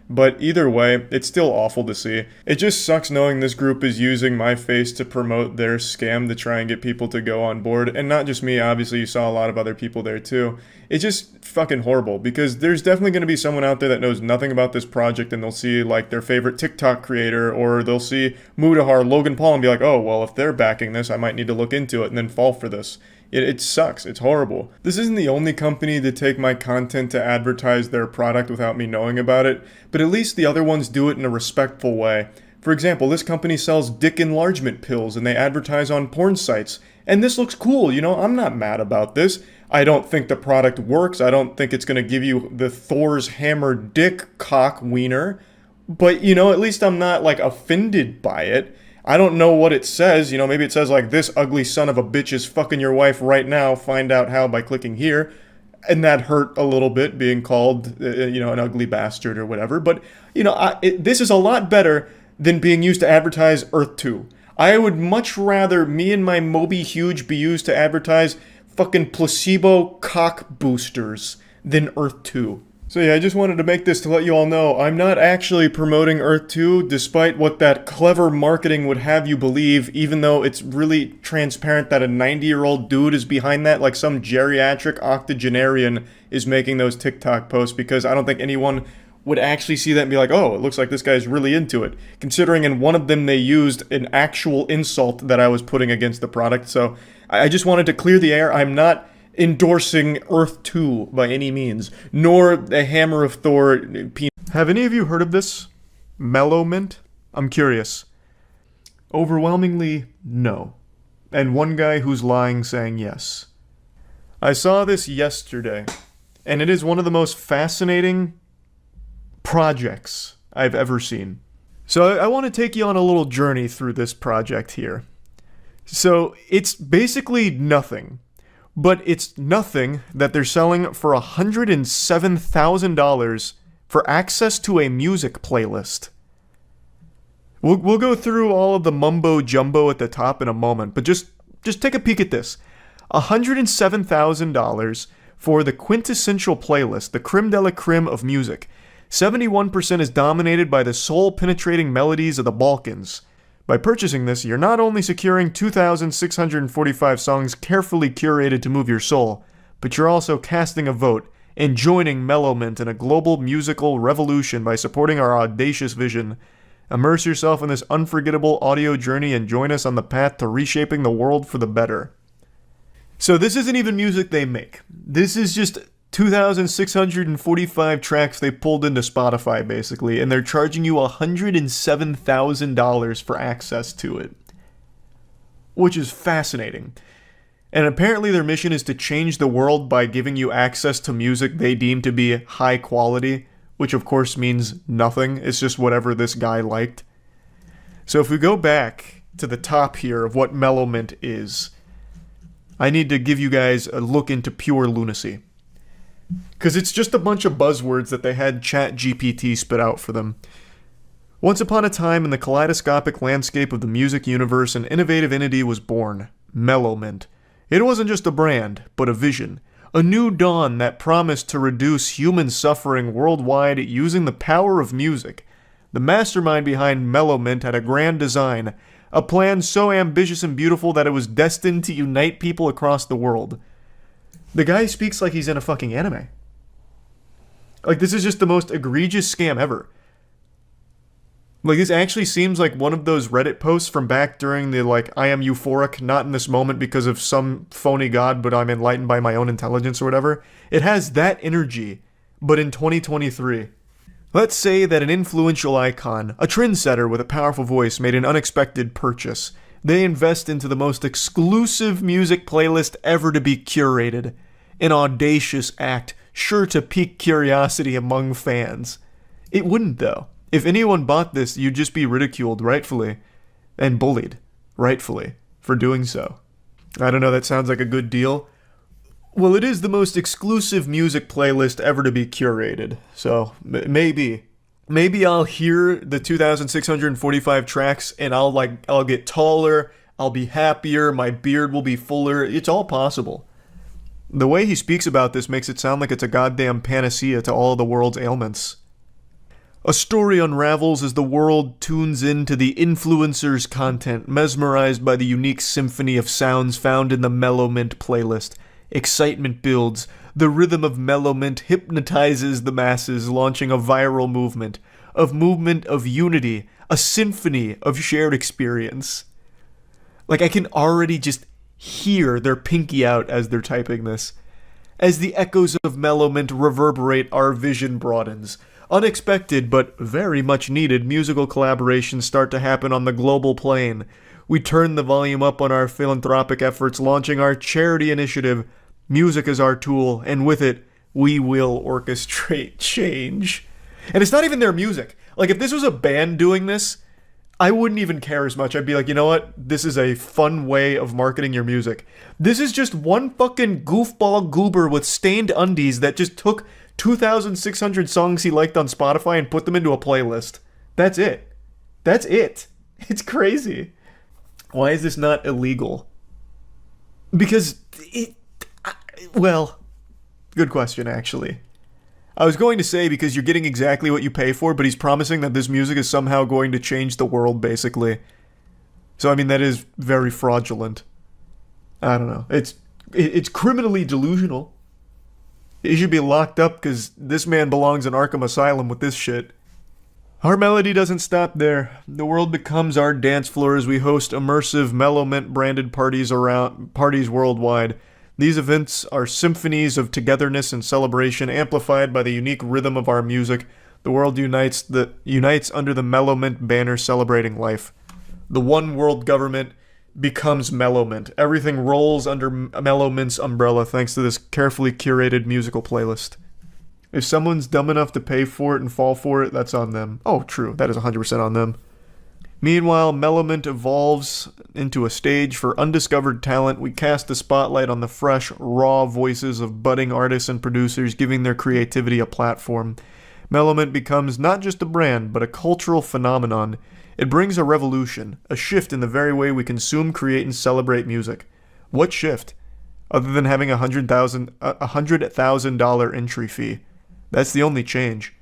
But either way, it's still awful to see. It just sucks knowing this group is using my face to promote their scam to try and get people to go on board. And not just me, obviously you saw a lot of other people there too. It's just fucking horrible because there's definitely going to be someone out there that knows nothing about this project and they'll see like their favorite TikTok creator or they'll see Dhar, Logan Paul and be like, oh, well, if they're backing this, I might need to look into it and then fall for this. It sucks. It's horrible. This isn't the only company to take my content to advertise their product without me knowing about it, but at least the other ones do it in a respectful way. For example, this company sells dick enlargement pills and they advertise on porn sites. And this looks cool, you know, I'm not mad about this. I don't think the product works. I don't think it's going to give you the Thor's hammer dick cock wiener. But, you know, at least I'm not, like, offended by it. I don't know what it says. You know, maybe it says, like, this ugly son of a bitch is fucking your wife right now. Find out how by clicking here. And that hurt a little bit, being called, you know, an ugly bastard or whatever. But, you know, this is a lot better than being used to advertise Earth 2. I would much rather me and my Moby Huge be used to advertise fucking placebo cock boosters than Earth 2. So yeah, I just wanted to make this to let you all know I'm not actually promoting Earth 2, despite what that clever marketing would have you believe, even though it's really transparent that a 90-year-old dude is behind that, like some geriatric octogenarian is making those TikTok posts, because I don't think anyone would actually see that and be like, oh, it looks like this guy's really into it, considering in one of them they used an actual insult that I was putting against the product. So I just wanted to clear the air. I'm not endorsing Earth 2 by any means, nor the Hammer of Thor. Have any of you heard of this? Mellow Mint? I'm curious. Overwhelmingly, no. And one guy who's lying saying yes. I saw this yesterday, and it is one of the most fascinating projects I've ever seen. So I want to take you on a little journey through this project here. So it's basically nothing. But it's nothing that they're selling for $107,000 for access to a music playlist. We'll go through all of the mumbo jumbo at the top in a moment, but just take a peek at this. $107,000 for the quintessential playlist, the creme de la creme of music. 71% is dominated by the soul-penetrating melodies of the Balkans. By purchasing this, you're not only securing 2,645 songs carefully curated to move your soul, but you're also casting a vote and joining Mellow Mint in a global musical revolution by supporting our audacious vision. Immerse yourself in this unforgettable audio journey and join us on the path to reshaping the world for the better. So this isn't even music they make. This is just 2,645 tracks they pulled into Spotify, basically, and they're charging you $107,000 for access to it. Which is fascinating. And apparently their mission is to change the world by giving you access to music they deem to be high quality, which of course means nothing. It's just whatever this guy liked. So if we go back to the top here of what Mellow Mint is, I need to give you guys a look into pure lunacy. Because it's just a bunch of buzzwords that they had ChatGPT spit out for them. Once upon a time in the kaleidoscopic landscape of the music universe, an innovative entity was born, Mellow Mint. It wasn't just a brand, but a vision. A new dawn that promised to reduce human suffering worldwide using the power of music. The mastermind behind Mellow Mint had a grand design, a plan so ambitious and beautiful that it was destined to unite people across the world. The guy speaks like he's in a fucking anime. Like, this is just the most egregious scam ever. Like, this actually seems like one of those Reddit posts from back during the, like, I am euphoric, not in this moment because of some phony god, but I'm enlightened by my own intelligence or whatever. It has that energy, but in 2023. Let's say that an influential icon, a trendsetter with a powerful voice, made an unexpected purchase. They invest into the most exclusive music playlist ever to be curated. An audacious act, sure to pique curiosity among fans. It wouldn't, though. If anyone bought this, you'd just be ridiculed, rightfully, and bullied, rightfully, for doing so. I don't know, that sounds like a good deal. Well, it is the most exclusive music playlist ever to be curated, so maybe I'll hear the 2,645 tracks and I'll get taller, I'll be happier, my beard will be fuller. It's all possible. The way he speaks about this makes it sound like it's a goddamn panacea to all the world's ailments. A story unravels as the world tunes into the influencer's content, mesmerized by the unique symphony of sounds found in the Mellow Mint playlist. Excitement builds. The rhythm of Mellow Mint hypnotizes the masses, launching a viral movement of unity, a symphony of shared experience. Like, I can already just hear their pinky out as they're typing this. As the echoes of Mellow Mint reverberate, our vision broadens. Unexpected but very much needed musical collaborations start to happen on the global plane. We turn the volume up on our philanthropic efforts, launching our charity initiative, Music is Our Tool, and with it, we will orchestrate change. And it's not even their music. Like, if this was a band doing this, I wouldn't even care as much. I'd be like, you know what? This is a fun way of marketing your music. This is just one fucking goofball goober with stained undies that just took 2,600 songs he liked on Spotify and put them into a playlist. That's it. That's it. It's crazy. Why is this not illegal? Because well, good question, actually. I was going to say because you're getting exactly what you pay for, but he's promising that this music is somehow going to change the world, basically. So, I mean, that is very fraudulent. I don't know. It's criminally delusional. He should be locked up because this man belongs in Arkham Asylum with this shit. Our melody doesn't stop there. The world becomes our dance floor as we host immersive Mellowment branded parties worldwide. These events are symphonies of togetherness and celebration, amplified by the unique rhythm of our music. The world unites under the Mellowment banner celebrating life. The one world government becomes Mellowment. Everything rolls under Mellowment's umbrella thanks to this carefully curated musical playlist. If someone's dumb enough to pay for it and fall for it, that's on them. Oh, true. That is 100% on them. Meanwhile, Mellowment evolves into a stage for undiscovered talent. We cast the spotlight on the fresh, raw voices of budding artists and producers, giving their creativity a platform. Mellowment becomes not just a brand, but a cultural phenomenon. It brings a revolution, a shift in the very way we consume, create, and celebrate music. What shift? Other than having a $100,000 entry fee. That's the only change.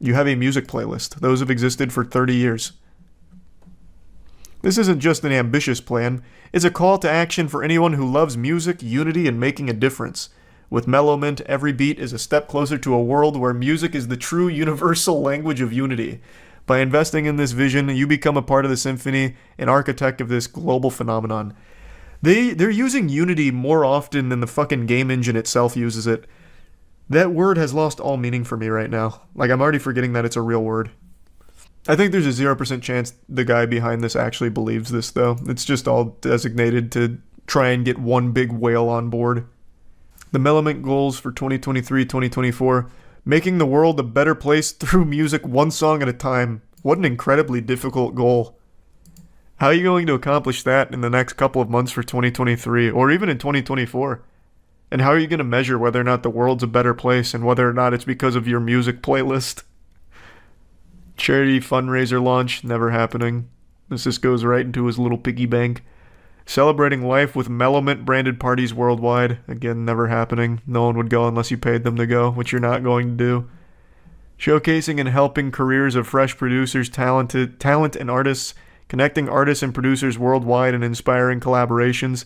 You have a music playlist. Those have existed for 30 years. This isn't just an ambitious plan, it's a call to action for anyone who loves music, unity, and making a difference. With Mellowment, every beat is a step closer to a world where music is the true universal language of unity. By investing in this vision, you become a part of the symphony, an architect of this global phenomenon. They're using unity more often than the fucking game engine itself uses it. That word has lost all meaning for me right now. Like, I'm already forgetting that it's a real word. I think there's a 0% chance the guy behind this actually believes this, though. It's just all designated to try and get one big whale on board. The Mellowment goals for 2023-2024, making the world a better place through music one song at a time. What an incredibly difficult goal. How are you going to accomplish that in the next couple of months for 2023, or even in 2024? And how are you going to measure whether or not the world's a better place and whether or not it's because of your music playlist? Charity fundraiser launch, never happening. This just goes right into his little piggy bank. Celebrating life with Mellowment branded parties worldwide, again, never happening. No one would go unless you paid them to go, which you're not going to do. Showcasing and helping careers of fresh producers, talent and artists, connecting artists and producers worldwide and inspiring collaborations.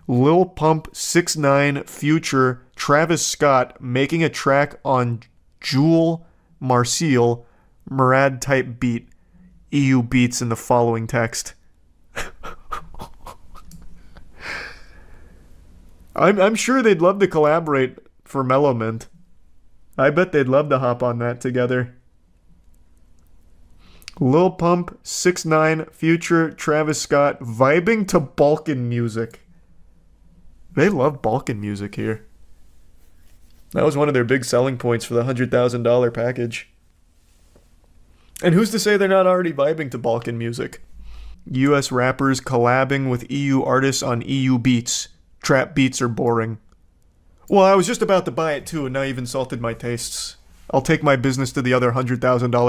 Lil Pump, 6ix9ine, Future, Travis Scott making a track on Jewel Marcille, Murad type beat. EU beats in the following text. I'm sure they'd love to collaborate for Mellowment. I bet they'd love to hop on that together. Lil Pump, 6ix9ine, Future, Travis Scott, vibing to Balkan music. They love Balkan music here. That was one of their big selling points for the $100,000 package. And who's to say they're not already vibing to Balkan music? US rappers collabing with EU artists on EU beats. Trap beats are boring. Well, I was just about to buy it too, and now you've insulted my tastes. I'll take my business to the other $100,000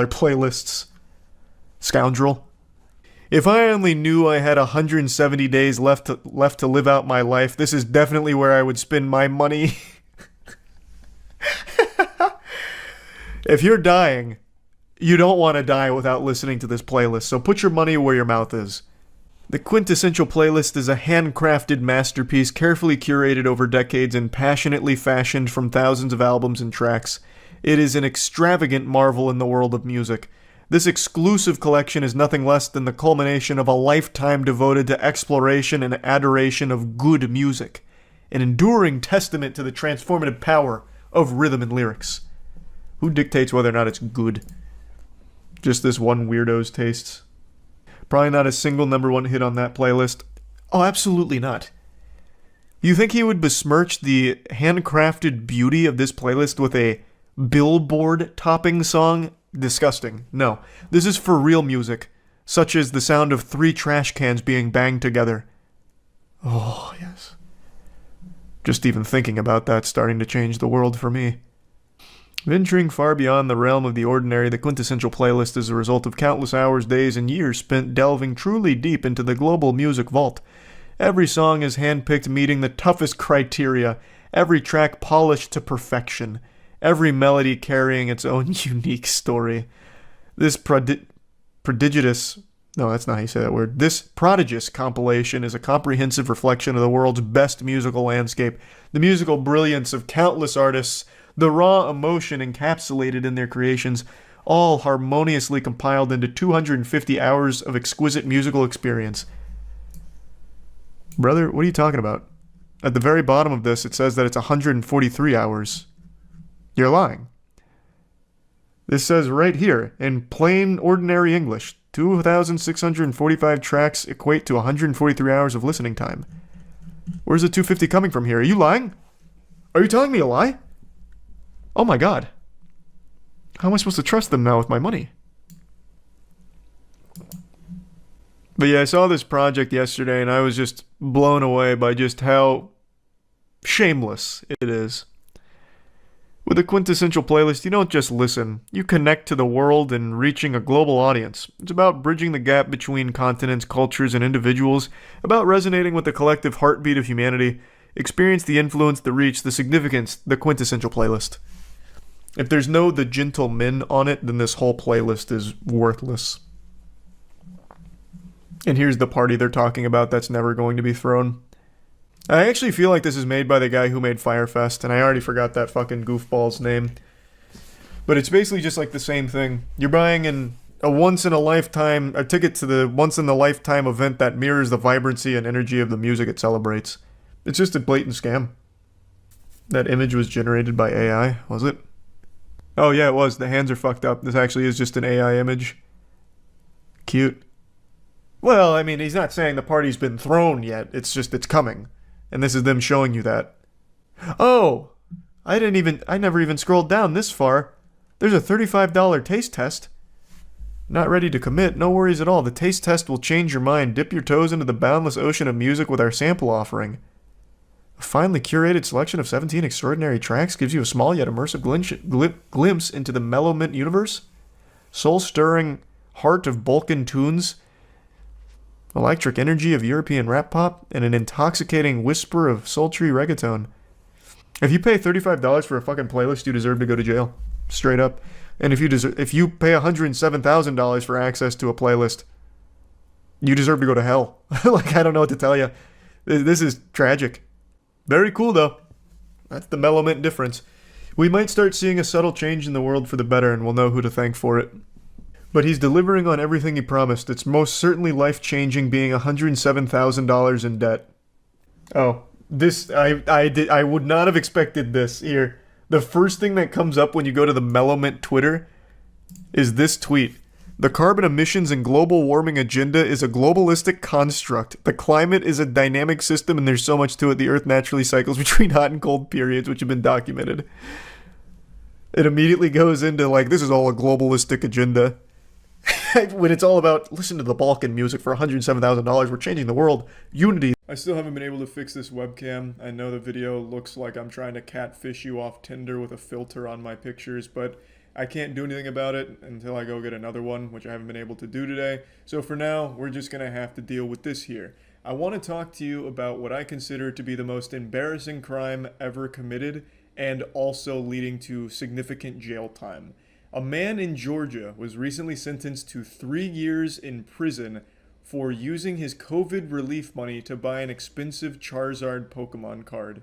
playlists. Scoundrel. If I only knew I had 170 days left to live out my life, this is definitely where I would spend my money. If you're dying, you don't want to die without listening to this playlist, so put your money where your mouth is. The Quintessential Playlist is a handcrafted masterpiece carefully curated over decades and passionately fashioned from thousands of albums and tracks. It is an extravagant marvel in the world of music. This exclusive collection is nothing less than the culmination of a lifetime devoted to exploration and adoration of good music, an enduring testament to the transformative power of rhythm and lyrics. Who dictates whether or not it's good? Just this one weirdo's tastes? Probably not a single #1 hit on that playlist. Oh, absolutely not. You think he would besmirch the handcrafted beauty of this playlist with a Billboard topping song? Disgusting. No. This is for real music, such as the sound of 3 trash cans being banged together. Oh, yes. Just even thinking about that starting to change the world for me. Venturing far beyond the realm of the ordinary, the quintessential playlist is a result of countless hours, days, and years spent delving truly deep into the global music vault. Every song is handpicked meeting the toughest criteria, every track polished to perfection, every melody carrying its own unique story. This prodigious... No, that's not how you say that word. This prodigious compilation is a comprehensive reflection of the world's best musical landscape, the musical brilliance of countless artists, the raw emotion encapsulated in their creations, all harmoniously compiled into 250 hours of exquisite musical experience. Brother, what are you talking about? At the very bottom of this, it says that it's 143 hours. You're lying. This says right here, in plain, ordinary English, 2,645 tracks equate to 143 hours of listening time. Where's the 250 coming from here? Are you lying? Are you telling me a lie? Oh my god. How am I supposed to trust them now with my money? But yeah, I saw this project yesterday and I was just blown away by just how shameless it is. With a quintessential playlist, you don't just listen. You connect to the world and reaching a global audience. It's about bridging the gap between continents, cultures, and individuals, about resonating with the collective heartbeat of humanity. Experience the influence, the reach, the significance, the quintessential playlist. If there's no The Gentle Men on it, then this whole playlist is worthless. And here's the party they're talking about that's never going to be thrown. I actually feel like this is made by the guy who made Firefest, and I already forgot that fucking goofball's name. But it's basically just like the same thing. You're buying a ticket to the once-in-a-lifetime event that mirrors the vibrancy and energy of the music it celebrates. It's just a blatant scam. That image was generated by AI, was it? Oh yeah, it was. The hands are fucked up. This actually is just an AI image. Cute. Well, I mean, he's not saying the party's been thrown yet. It's just, it's coming. And this is them showing you that. Oh! I never even scrolled down this far. There's a $35 taste test. Not ready to commit? No worries at all. The taste test will change your mind. Dip your toes into the boundless ocean of music with our sample offering. A finely curated selection of 17 extraordinary tracks gives you a small yet immersive glimpse into the Mellow Mint universe. Soul-stirring heart of Balkan tunes, electric energy of European rap pop, and an intoxicating whisper of sultry reggaeton. If you pay $35 for a fucking playlist, you deserve to go to jail. Straight up. And if you pay $107,000 for access to a playlist, you deserve to go to hell. Like, I don't know what to tell you. This is tragic. Very cool, though. That's the Mellow Mint difference. We might start seeing a subtle change in the world for the better, and we'll know who to thank for it. But he's delivering on everything he promised. It's most certainly life-changing being $107,000 in debt. Oh, this, I would not have expected this. Here, the first thing that comes up when you go to the Mellow Mint Twitter is this tweet. The carbon emissions and global warming agenda is a globalistic construct. The climate is a dynamic system and there's so much to it. The Earth naturally cycles between hot and cold periods, which have been documented. It immediately goes into, like, this is all a globalistic agenda. When it's all about, listen to the Balkan music for $107,000, we're changing the world. Unity. I still haven't been able to fix this webcam. I know the video looks like I'm trying to catfish you off Tinder with a filter on my pictures, but I can't do anything about it until I go get another one, which I haven't been able to do today. So for now, we're just going to have to deal with this here. I want to talk to you about what I consider to be the most embarrassing crime ever committed, and also leading to significant jail time. A man in Georgia was recently sentenced to 3 years in prison for using his COVID relief money to buy an expensive Charizard Pokemon card.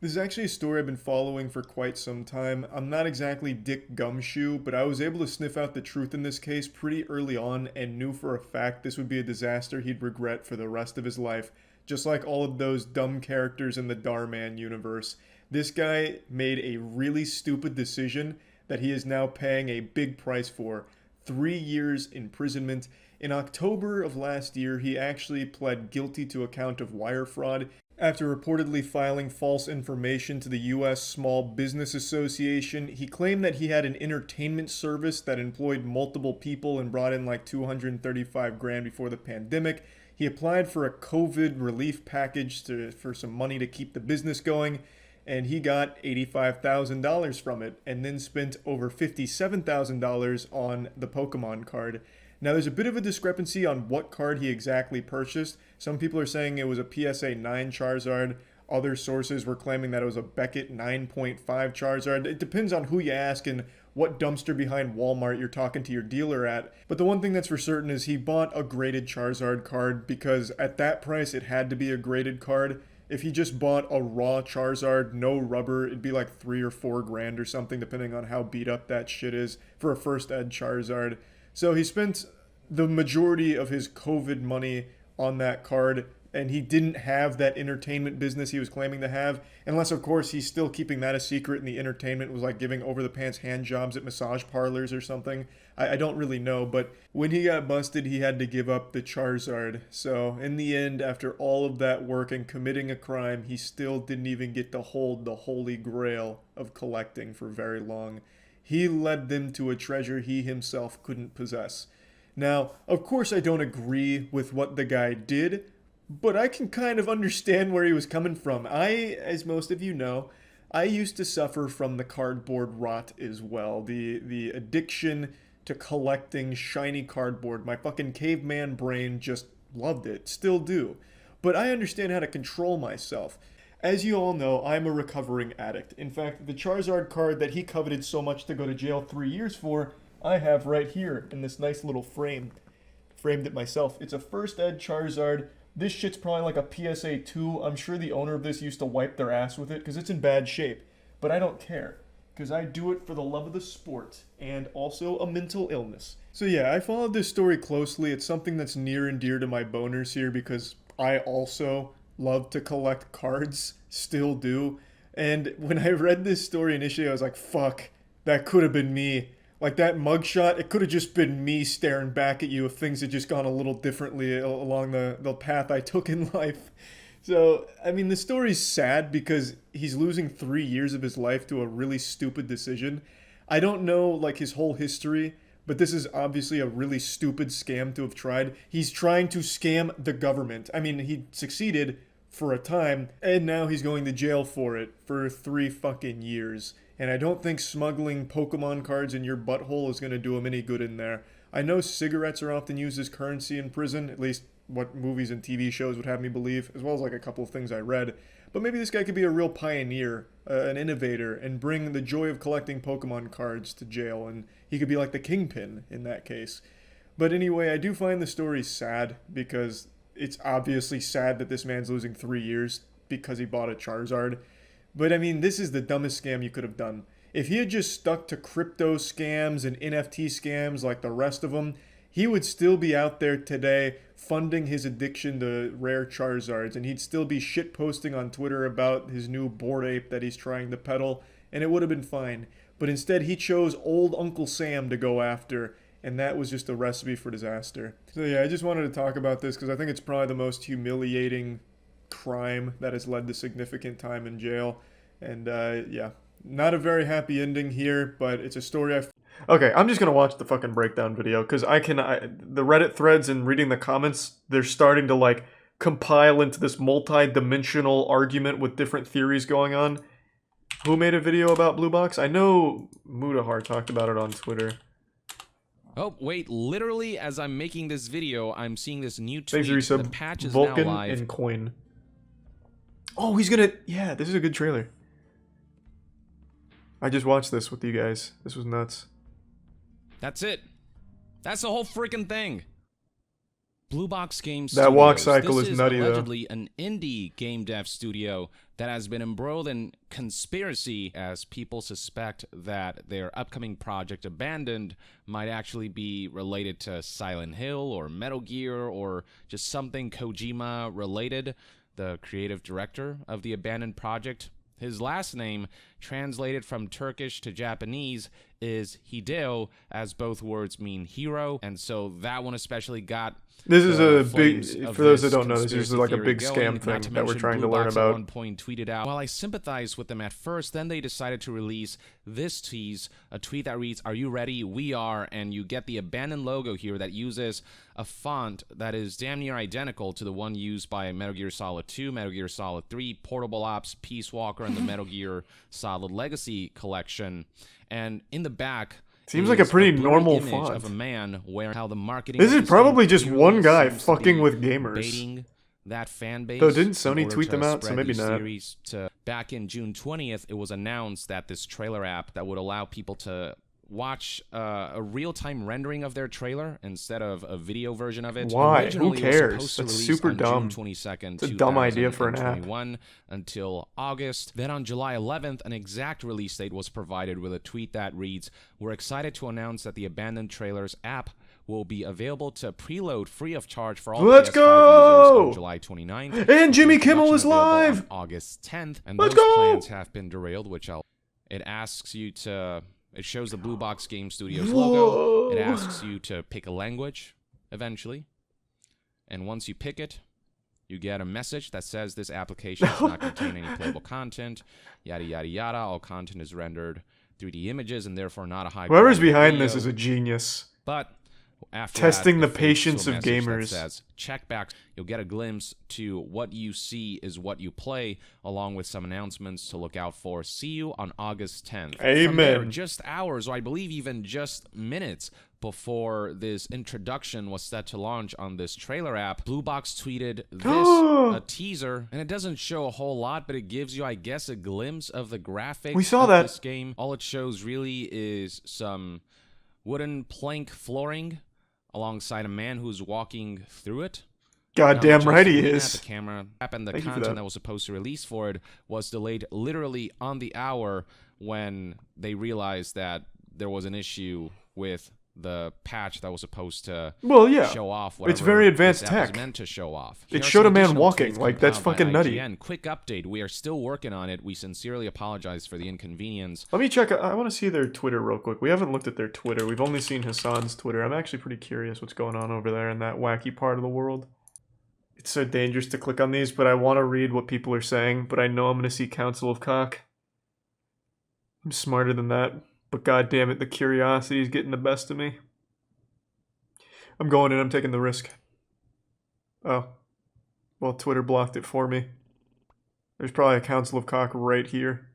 This is actually a story I've been following for quite some time. I'm not exactly Dick Gumshoe, but I was able to sniff out the truth in this case pretty early on and knew for a fact this would be a disaster he'd regret for the rest of his life, just like all of those dumb characters in the Dhar universe. This guy made a really stupid decision that he is now paying a big price for. 3 years imprisonment. In October of last year, he actually pled guilty to a count of wire fraud after reportedly filing false information to the U.S. Small Business Association. He claimed that he had an entertainment service that employed multiple people and brought in like $235,000 before the pandemic. He applied for a COVID relief package for some money to keep the business going, and he got $85,000 from it, and then spent over $57,000 on the Pokemon card. Now, there's a bit of a discrepancy on what card he exactly purchased. Some people are saying it was a PSA 9 Charizard. Other sources were claiming that it was a Beckett 9.5 Charizard. It depends on who you ask and what dumpster behind Walmart you're talking to your dealer at. But the one thing that's for certain is he bought a graded Charizard card because at that price it had to be a graded card. If he just bought a raw Charizard, no rubber, it'd be like $3 or $4 or something, depending on how beat up that shit is for a first ed Charizard. So he spent the majority of his COVID money on that card, and he didn't have that entertainment business he was claiming to have, unless of course he's still keeping that a secret and the entertainment was like giving over the pants hand jobs at massage parlors or something. I don't really know, but when he got busted, he had to give up the Charizard. So in the end, after all of that work and committing a crime, he still didn't even get to hold the holy grail of collecting for very long. He led them to a treasure he himself couldn't possess. Now, of course I don't agree with what the guy did, but I can kind of understand where he was coming from. As most of you know, I used to suffer from the cardboard rot as well. The addiction to collecting shiny cardboard. My fucking caveman brain just loved it. Still do. But I understand how to control myself. As you all know, I'm a recovering addict. In fact, the Charizard card that he coveted so much to go to jail 3 years for, I have right here in this nice little frame. Framed it myself. It's a first ed Charizard. This shit's probably like a PSA 2. I'm sure the owner of this used to wipe their ass with it because it's in bad shape. But I don't care, because I do it for the love of the sport and also a mental illness. So yeah, I followed this story closely. It's something that's near and dear to my boners here because I also love to collect cards, still do. And when I read this story initially, I was like, fuck, that could have been me. Like that mugshot, it could have just been me staring back at you if things had just gone a little differently along the path I took in life. So, I mean, the story's sad because he's losing 3 years of his life to a really stupid decision. I don't know, like, his whole history, but this is obviously a really stupid scam to have tried. He's trying to scam the government. I mean, he succeeded for a time, and now he's going to jail for it for 3 fucking years. And I don't think smuggling Pokemon cards in your butthole is going to do him any good in there. I know cigarettes are often used as currency in prison, at least what movies and TV shows would have me believe, as well as like a couple of things I read. But maybe this guy could be a real pioneer, an innovator, and bring the joy of collecting Pokemon cards to jail, and he could be like the kingpin in that case. But anyway, I do find the story sad, because it's obviously sad that this man's losing 3 years because he bought a Charizard. But I mean, this is the dumbest scam you could have done. If he had just stuck to crypto scams and NFT scams like the rest of them, he would still be out there today funding his addiction to rare Charizards, and he'd still be shitposting on Twitter about his new Bored Ape that he's trying to peddle, and it would have been fine. But instead, he chose old Uncle Sam to go after, and that was just a recipe for disaster. So yeah, I just wanted to talk about this because I think it's probably the most humiliating crime that has led to significant time in jail. And yeah, not a very happy ending here, but it's a story Okay, I'm just gonna watch the fucking breakdown video because the Reddit threads and reading the comments, they're starting to like compile into this multi-dimensional argument with different theories going on. Who made a video about Blue Box? I know Mudahar talked about it on Twitter. Oh, wait, literally as I'm making this video, I'm seeing this new tweet. Thanks for resub. The patch is Vulcan now live. and Coin. Oh, he's gonna... Yeah, this is a good trailer. I just watched this with you guys. This was nuts. That's it. That's the whole freaking thing. Blue Box Games That Studios. walk cycle this is nutty, though. allegedly an indie game dev studio that has been embroiled in conspiracy as people suspect that their upcoming project Abandoned might actually be related to Silent Hill or Metal Gear or just something Kojima related. The creative director of the Abandoned project, his last name translated from Turkish to Japanese is hideo, as both words mean hero, and so that one especially got. This is a big, flames for those that this don't know, this is conspiracy like a theory big going, scam not thing to that we're mention trying to Blue learn Box about. At one point tweeted out, while I sympathized with them at first, then they decided to release this tease, a tweet that reads, "Are you ready? We are," and you get the abandoned logo here that uses a font that is damn near identical to the one used by Metal Gear Solid 2, Metal Gear Solid 3, Portable Ops, Peace Walker, and the Metal Gear Solid Legacy collection. And in the back, seems like a pretty blurry normal image font. of a man wearing how the marketing. This of is this probably game just clearly one guy seems to fucking be with gamers. baiting that fan base. Though, didn't in Sony order tweet to them out? So spread maybe these not. theories back in June 20th, it was announced that this trailer app that would allow people to watch a real-time rendering of their trailer instead of a video version of it. Why? Who Originally, it was cares? supposed to That's release super on dumb. June 22nd, It's a dumb idea for an app. 2021 until August. Then on July 11th, an exact release date was provided with a tweet that reads, "We're excited to announce that the Abandoned Trailers app will be available to preload free of charge for all Let's PS5 users go! on July 29th. And Jimmy with Kimmel is production available live! on August 10th, and Let's those go! plans have been derailed, which it asks you to. It shows the Blue Box Game Studios logo. It asks you to pick a language, eventually. And once you pick it, you get a message that says this application does not contain any playable content, yada, yada, yada. All content is rendered 3D images and therefore not a high Whoever's quality behind video. this is a genius. But after Testing that, the it fades to a patience of message that gamers. says, check back. You'll get a glimpse to what you see is what you play, along with some announcements to look out for. See you on August 10th. From there, Amen. just hours, or I believe even just minutes before this introduction was set to launch on this trailer app, Blue Box tweeted this, a teaser, and it doesn't show a whole lot, but it gives you, I guess, a glimpse of the graphics We saw of that. this game. All it shows really is some wooden plank flooring alongside a man who's walking through it. Goddamn right he Looking is. At the camera, and the Thank you for content that. that was supposed to release for it was delayed literally on the hour when they realized that there was an issue with the patch that was supposed to show off whatever It's very advanced this app tech. was meant to show off. It Here are showed some a man additional walking. tweets Like, that's compiled by fucking nutty. IGN. Quick update. We are still working on it. We sincerely apologize for the inconvenience. Let me check. I want to see their Twitter real quick. We haven't looked at their Twitter. We've only seen Hassan's Twitter. I'm actually pretty curious what's going on over there in that wacky part of the world. It's so dangerous to click on these, but I want to read what people are saying, but I know I'm going to see Council of Cock. I'm smarter than that, but god damn it, the curiosity is getting the best of me. I'm going in, I'm taking the risk. Oh. Well, Twitter blocked it for me. There's probably a Council of Cock right here.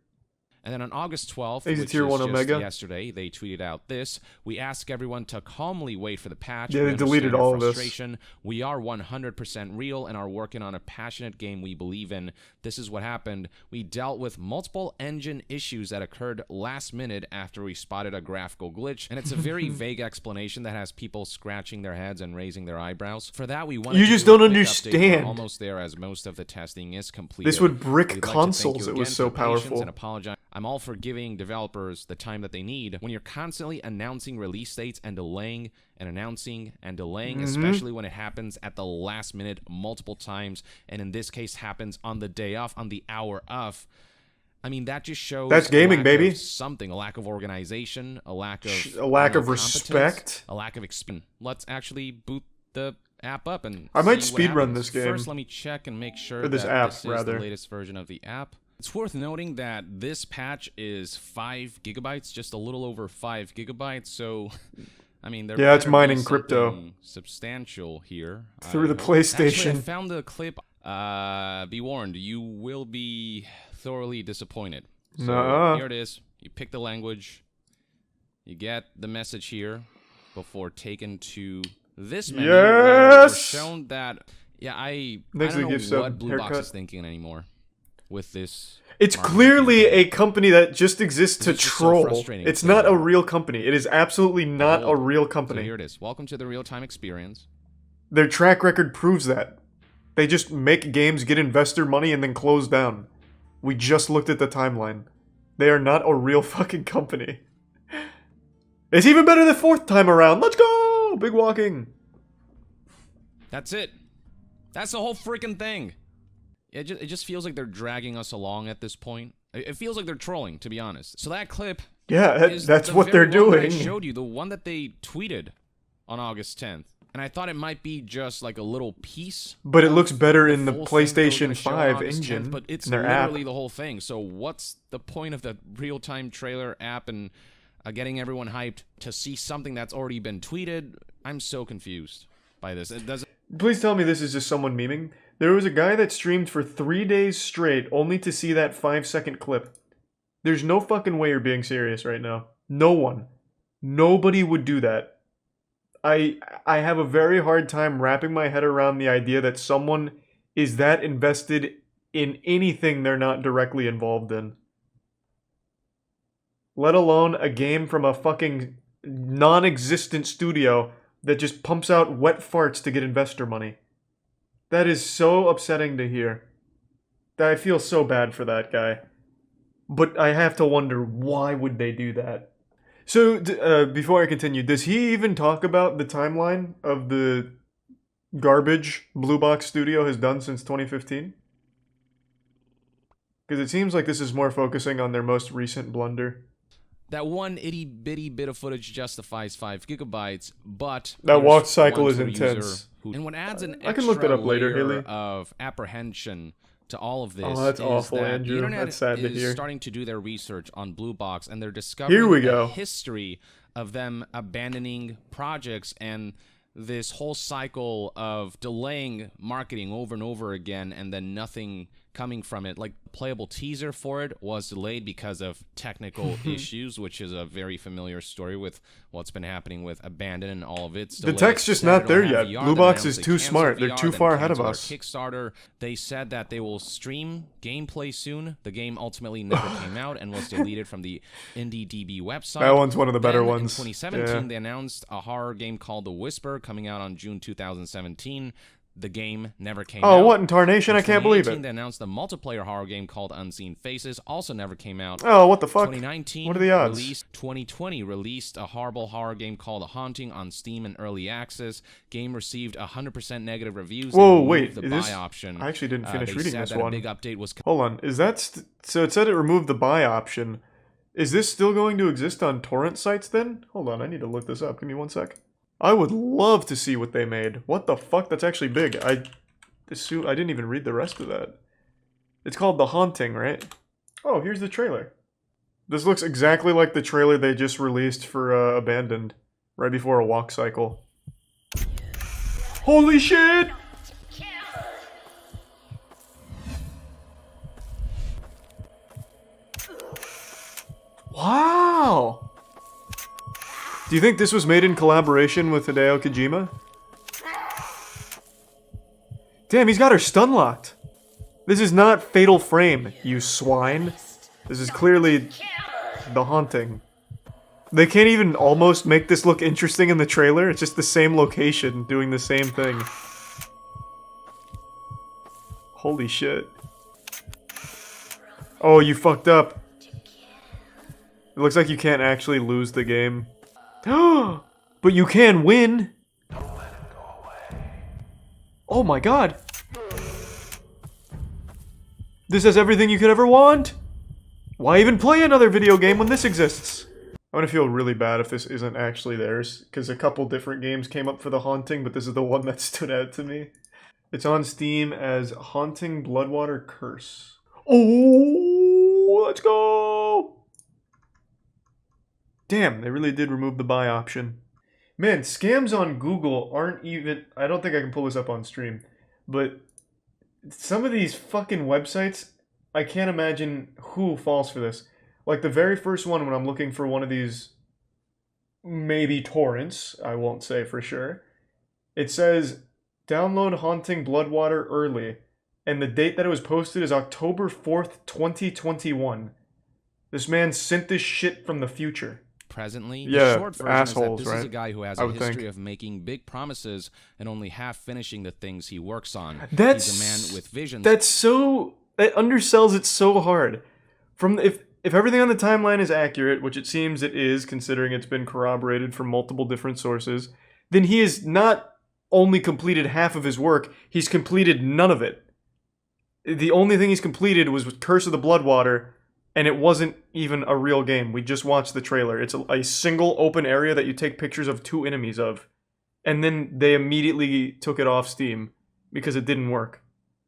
And then on August 12th, Exit which Tier is 1 just Omega. yesterday, they tweeted out this. We ask everyone to calmly wait for the patch. Yeah, We they deleted understand your all of this. frustration. We are 100% real and are working on a passionate game we believe in. This is what happened. We dealt with multiple engine issues that occurred last minute after we spotted a graphical glitch. And it's a very vague explanation that has people scratching their heads and raising their eyebrows. For that, we wanted You to just do a don't quick update. We're understand. almost there as most of the testing is completed. This would brick We'd like to thank consoles, you it was again so for your patience powerful. and apologize. I'm all for giving developers the time that they need. When you're constantly announcing release dates and delaying and announcing and delaying, especially when it happens at the last minute multiple times, and in this case happens on the day off, on the hour of, I mean, that just shows That's a gaming, lack baby. of something, a lack of organization, a lack of A lack I don't of know, respect. competence, a lack of experience. Let's actually boot the app up and I might see what speedrun happens. this game. First, let me check and make sure Or this that app, this is rather. the latest version of the app. It's worth noting that this patch is 5 gigabytes, just a little over 5 gigabytes. So, I mean, there Yeah, it's better be mining crypto. something substantial here. Through the Actually, I PlayStation. found the clip. Be warned, you will be thoroughly disappointed. So Nuh-uh. here it is. You pick the language. You get the message here before taken to this menu. where we're Yes! shown that. Yeah, I Thanks for don't the know gift sub, what Blue Box haircut. is thinking anymore with this. It's marketing clearly campaign. a company that just exists to This is just so troll. frustrating It's to not me. a real company. It is absolutely not a Behold. real So company. here it is. Welcome to the real-time experience. Their track record proves that. They just make games, get investor money, and then close down. We just looked at the timeline. They are not a real fucking company. It's even better the fourth time around. Let's go! Big walking. That's it. That's the whole freaking thing. It just feels like they're dragging us along at this point. It feels like they're trolling, to be honest. So that clip, Yeah, is that's the what they're very one that I doing. showed you, the one that they tweeted on August 10th. And I thought it might be just like a little piece. But it looks better in the full thing that was gonna PlayStation show on 5 August 10th, engine but it's in their app. literally the whole thing. So what's the point of the real-time trailer app and getting everyone hyped to see something that's already been tweeted? I'm so confused by this. It doesn't. Please tell me this is just someone memeing. There was a guy that streamed for 3 days straight only to see that 5-second clip. There's no fucking way you're being serious right now. No one. Nobody would do that. I have a very hard time wrapping my head around the idea that someone is that invested in anything they're not directly involved in. Let alone a game from a fucking non-existent studio that just pumps out wet farts to get investor money. That is so upsetting to hear. I feel so bad for that guy. But I have to wonder, why would they do that? So, before I continue, does he even talk about the timeline of the garbage Blue Box Studio has done since 2015? Because it seems like this is more focusing on their most recent blunder. That one itty-bitty bit of footage justifies 5 gigabytes, but... That here's walk cycle one is to a user intense. and what adds an I can look that extra up later, layer Haley. of apprehension to all of this. Oh, that's is awful, that Andrew. The internet That's sad to is hear. starting to do their research on Blue Box, and they're discovering Here we the go. history of them abandoning projects and this whole cycle of delaying marketing over and over again and then nothing coming from it. Like, playable teaser for it was delayed because of technical issues, which is a very familiar story with what's been happening with Abandon and all of its The delays. tech's just Said not it'll there have yet. VR, Blue then Box announced is they too canceled smart. They're VR, too then far ahead of canceled us. Kickstarter. They said that they will stream gameplay soon. The game ultimately never came out and was deleted from the IndieDB website. That one's one of the better Then, ones. In 2017, Yeah. they announced a horror game called The Whisper coming out on June 2017. The game never came out. Oh, what in tarnation? I can't believe 2018, it. They announced a multiplayer horror game called Unseen Faces, also never came out. Oh, what the fuck? 2019, What are the odds? Released 2020 released a horrible horror game called The Haunting on Steam in early access. Game received 100% negative reviews. They Whoa, removed wait. the Is buy this... option. I actually didn't finish They reading said this that one. A big update was Hold on. Is that... So it said it removed the buy option. Is this still going to exist on torrent sites then? Hold on. I need to look this up. Give me 1 sec. I would love to see what they made. What the fuck? That's actually big. I didn't even read the rest of that. It's called The Haunting, right? Oh, here's the trailer. This looks exactly like the trailer they just released for Abandoned, right before a walk cycle. Holy shit! Wow! Do you think this was made in collaboration with Hideo Kojima? Damn, he's got her stun locked. This is not Fatal Frame, you swine. This is clearly The Haunting. They can't even almost make this look interesting in the trailer. It's just the same location doing the same thing. Holy shit. Oh, you fucked up. It looks like you can't actually lose the game. But you can win. Oh my god. This has everything you could ever want. Why even play another video game when this exists? I'm gonna feel really bad if this isn't actually theirs, because a couple different games came up for The Haunting, but this is the one that stood out to me. It's on Steam as Haunting Bloodwater Curse. Oh, let's go! Damn, they really did remove the buy option. Man, scams on Google aren't even... I don't think I can pull this up on stream, but some of these fucking websites, I can't imagine who falls for this. Like the very first one, when I'm looking for one of these, maybe torrents, I won't say for sure, it says, download Haunting Bloodwater early, and the date that it was posted is October 4th, 2021. This man sent this shit from the future. Presently, Yeah, the short version assholes, is that this is a right? guy who has I a would history think. of making big promises and only half finishing the things he works on. That's He's a man with visions. That's so... It undersells it so hard. From if everything on the timeline is accurate, which it seems it is, considering it's been corroborated from multiple different sources, then he has not only completed half of his work, he's completed none of it. The only thing he's completed was with Curse of the Bloodwater, and it wasn't even a real game. We just watched the trailer. It's a single open area that you take pictures of 2 enemies of, and then they immediately took it off Steam because it didn't work.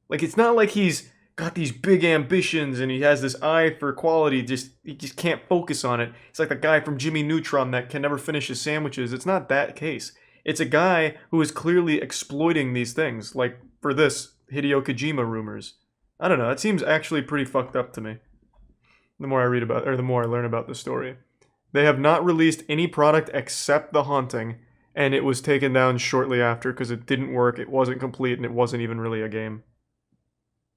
Like, it's not like he's got these big ambitions and he has this eye for quality, he just can't focus on it. It's like the guy from Jimmy Neutron that can never finish his sandwiches. It's not that case. It's a guy who is clearly exploiting these things, like for this Hideo Kojima rumors. I don't know, it seems actually pretty fucked up to me. The more I read about, or the more I learn about the story. They have not released any product except The Haunting, and it was taken down shortly after because it didn't work, it wasn't complete, and it wasn't even really a game.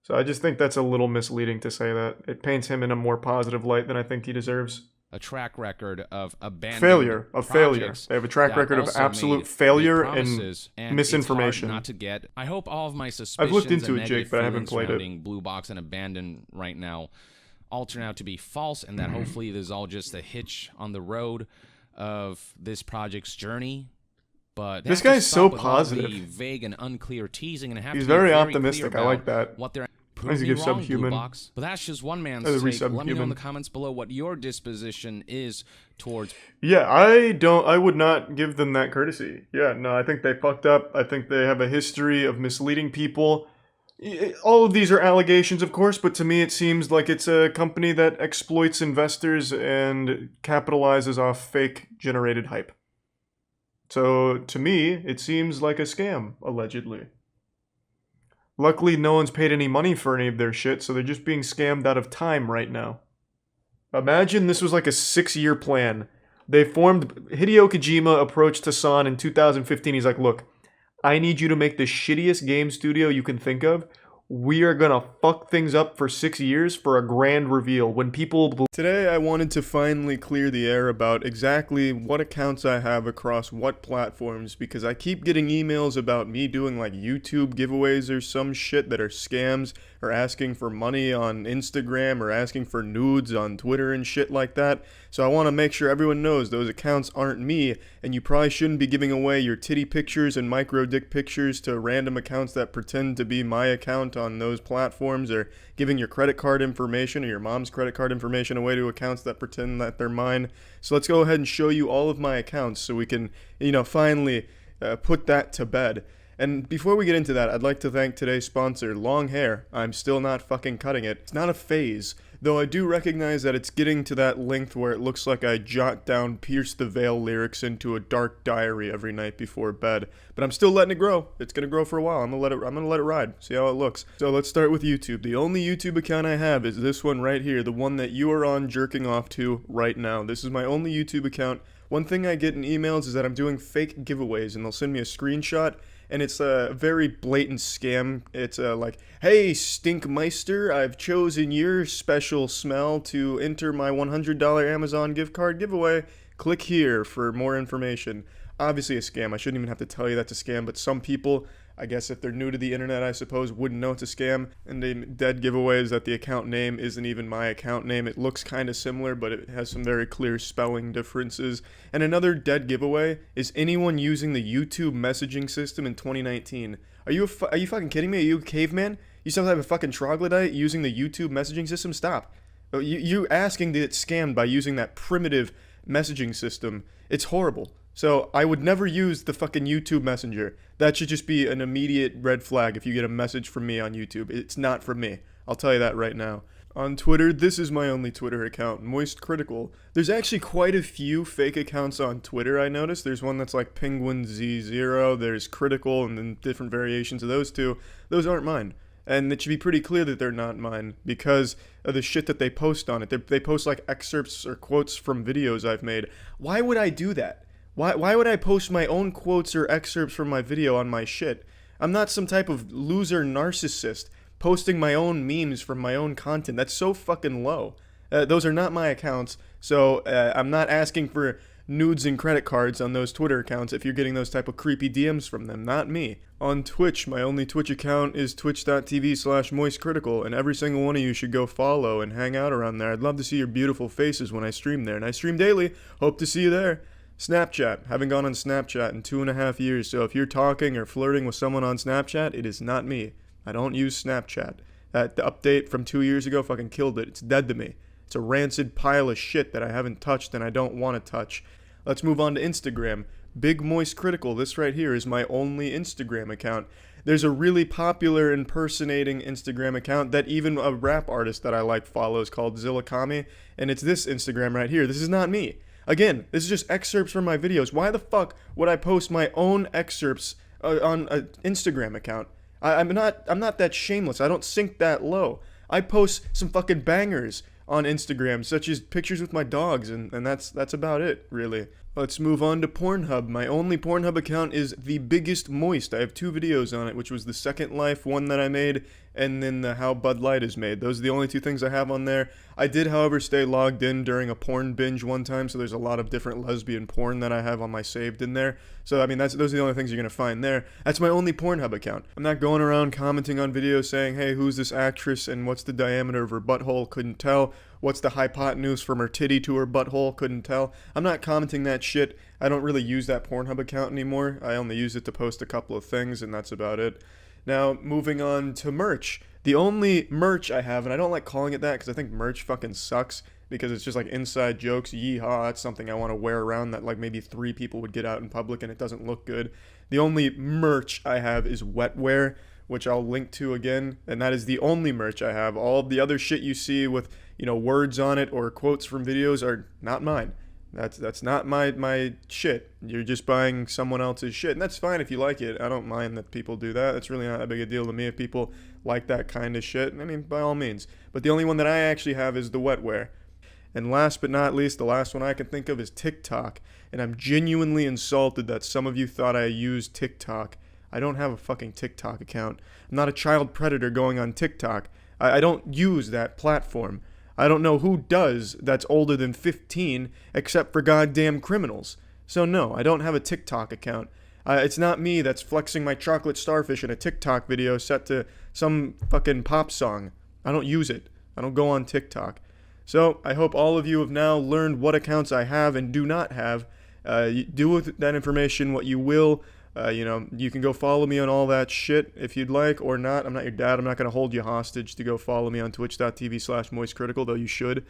So I just think that's a little misleading to say that. It paints him in a more positive light than I think he deserves. A track record of abandoned failure. projects They have a track record of also absolute made failure promises, and misinformation. It's hard not to get. I hope all of my suspicions I've looked into and it, Jake, but I haven't played it. surrounding Blue Box and Abandoned right now all turn out to be false, and that hopefully there's all just a hitch on the road of this project's journey. But this guy's so positive. The vague and unclear teasing, and have he's to be very very optimistic. clear I like that. What they're Nice to give subhuman. But that's just one man's As a take. Let me know in subhuman. the comments below what your disposition is towards. Yeah, I would not give them that courtesy. Yeah, no, I think they fucked up. I think they have a history of misleading people. All of these are allegations, of course, but to me it seems like it's a company that exploits investors and capitalizes off fake generated hype. So, to me, it seems like a scam, allegedly. Luckily, no one's paid any money for any of their shit, so they're just being scammed out of time right now. Imagine this was like a 6-year plan. Hideo Kojima approached Hassan in 2015. He's like, look, I need you to make the shittiest game studio you can think of. We are gonna fuck things up for 6 years for a grand reveal. When people... Today I wanted to finally clear the air about exactly what accounts I have across what platforms, because I keep getting emails about me doing like YouTube giveaways or some shit that are scams, or asking for money on Instagram, or asking for nudes on Twitter and shit like that. So I want to make sure everyone knows those accounts aren't me, and you probably shouldn't be giving away your titty pictures and micro dick pictures to random accounts that pretend to be my account on those platforms, or giving your credit card information or your mom's credit card information away to accounts that pretend that they're mine. So let's go ahead and show you all of my accounts so we can, finally put that to bed. And before we get into that, I'd like to thank today's sponsor, Long Hair. I'm still not fucking cutting it. It's not a phase, though I do recognize that it's getting to that length where it looks like I jot down Pierce the Veil lyrics into a dark diary every night before bed. But I'm still letting it grow. It's gonna grow for a while. I'm gonna let it ride. See how it looks. So let's start with YouTube. The only YouTube account I have is this one right here, the one that you are on jerking off to right now. This is my only YouTube account. One thing I get in emails is that I'm doing fake giveaways, and they'll send me a screenshot, and it's a very blatant scam. It's like, hey, Stinkmeister, I've chosen your special smell to enter my $100 Amazon gift card giveaway. Click here for more information. Obviously a scam. I shouldn't even have to tell you that's a scam, but some people, I guess if they're new to the internet, I suppose, wouldn't know it's a scam. And the dead giveaway is that the account name isn't even my account name. It looks kind of similar, but it has some very clear spelling differences. And another dead giveaway is anyone using the YouTube messaging system in 2019. Are you fucking kidding me? Are you a caveman? You some type of fucking troglodyte using the YouTube messaging system? Stop. You asking to get scammed by using that primitive messaging system. It's horrible. So I would never use the fucking YouTube Messenger. That should just be an immediate red flag if you get a message from me on YouTube. It's not from me. I'll tell you that right now. On Twitter, this is my only Twitter account, Moist Critical. There's actually quite a few fake accounts on Twitter, I noticed. There's one that's like Penguinz0, there's Critical, and then different variations of those two. Those aren't mine. And it should be pretty clear that they're not mine because of the shit that they post on it. They post like excerpts or quotes from videos I've made. Why would I do that? Why would I post my own quotes or excerpts from my video on my shit? I'm not some type of loser narcissist posting my own memes from my own content. That's so fucking low. Those are not my accounts, so I'm not asking for nudes and credit cards on those Twitter accounts if you're getting those type of creepy DMs from them. Not me. On Twitch, my only Twitch account is twitch.tv/moistcritical, and every single one of you should go follow and hang out around there. I'd love to see your beautiful faces when I stream there, and I stream daily. Hope to see you there. Snapchat. Haven't gone on Snapchat in 2.5 years, so if you're talking or flirting with someone on Snapchat, it is not me. I don't use Snapchat. That update from 2 years ago fucking killed it. It's dead to me. It's a rancid pile of shit that I haven't touched and I don't want to touch. Let's move on to Instagram. Big Moist Critical, this right here is my only Instagram account. There's a really popular impersonating Instagram account that even a rap artist that I like follows called Zillakami, and it's this Instagram right here. This is not me. Again, this is just excerpts from my videos. Why the fuck would I post my own excerpts on an Instagram account? I'm not that shameless. I don't sink that low. I post some fucking bangers on Instagram, such as pictures with my dogs, and that's about it, really. Let's move on to Pornhub. My only Pornhub account is The Biggest Moist. I have 2 videos on it, which was the Second Life one that I made, and then the How Bud Light is made. Those are the only 2 things I have on there. I did, however, stay logged in during a porn binge one time, so there's a lot of different lesbian porn that I have on my saved in there. So, I mean, those are the only things you're going to find there. That's my only Pornhub account. I'm not going around commenting on videos saying, hey, who's this actress and what's the diameter of her butthole? Couldn't tell. What's the hypotenuse from her titty to her butthole? Couldn't tell. I'm not commenting that shit. I don't really use that Pornhub account anymore. I only use it to post a couple of things, and that's about it. Now, moving on to merch. The only merch I have, and I don't like calling it that because I think merch fucking sucks because it's just like inside jokes. Yeehaw, that's something I want to wear around that like maybe 3 people would get out in public and it doesn't look good. The only merch I have is wetware, which I'll link to again, and that is the only merch I have. All of the other shit you see with, you know, words on it or quotes from videos are not mine. That's not my shit. You're just buying someone else's shit, and that's fine if you like it. I don't mind that people do that. It's really not that big a deal to me if people like that kind of shit. I mean, by all means. But the only one that I actually have is the wetware. And last but not least, the last one I can think of is TikTok. And I'm genuinely insulted that some of you thought I used TikTok. I don't have a fucking TikTok account. I'm not a child predator going on TikTok. I don't use that platform. I don't know who does that's older than 15 except for goddamn criminals. So no, I don't have a TikTok account. It's not me that's flexing my chocolate starfish in a TikTok video set to some fucking pop song. I don't use it. I don't go on TikTok. So I hope all of you have now learned what accounts I have and do not have. Do with that information what you will. You know, you can go follow me on all that shit if you'd like or not. I'm not your dad. I'm not going to hold you hostage to go follow me on twitch.tv/moistcritical, though you should.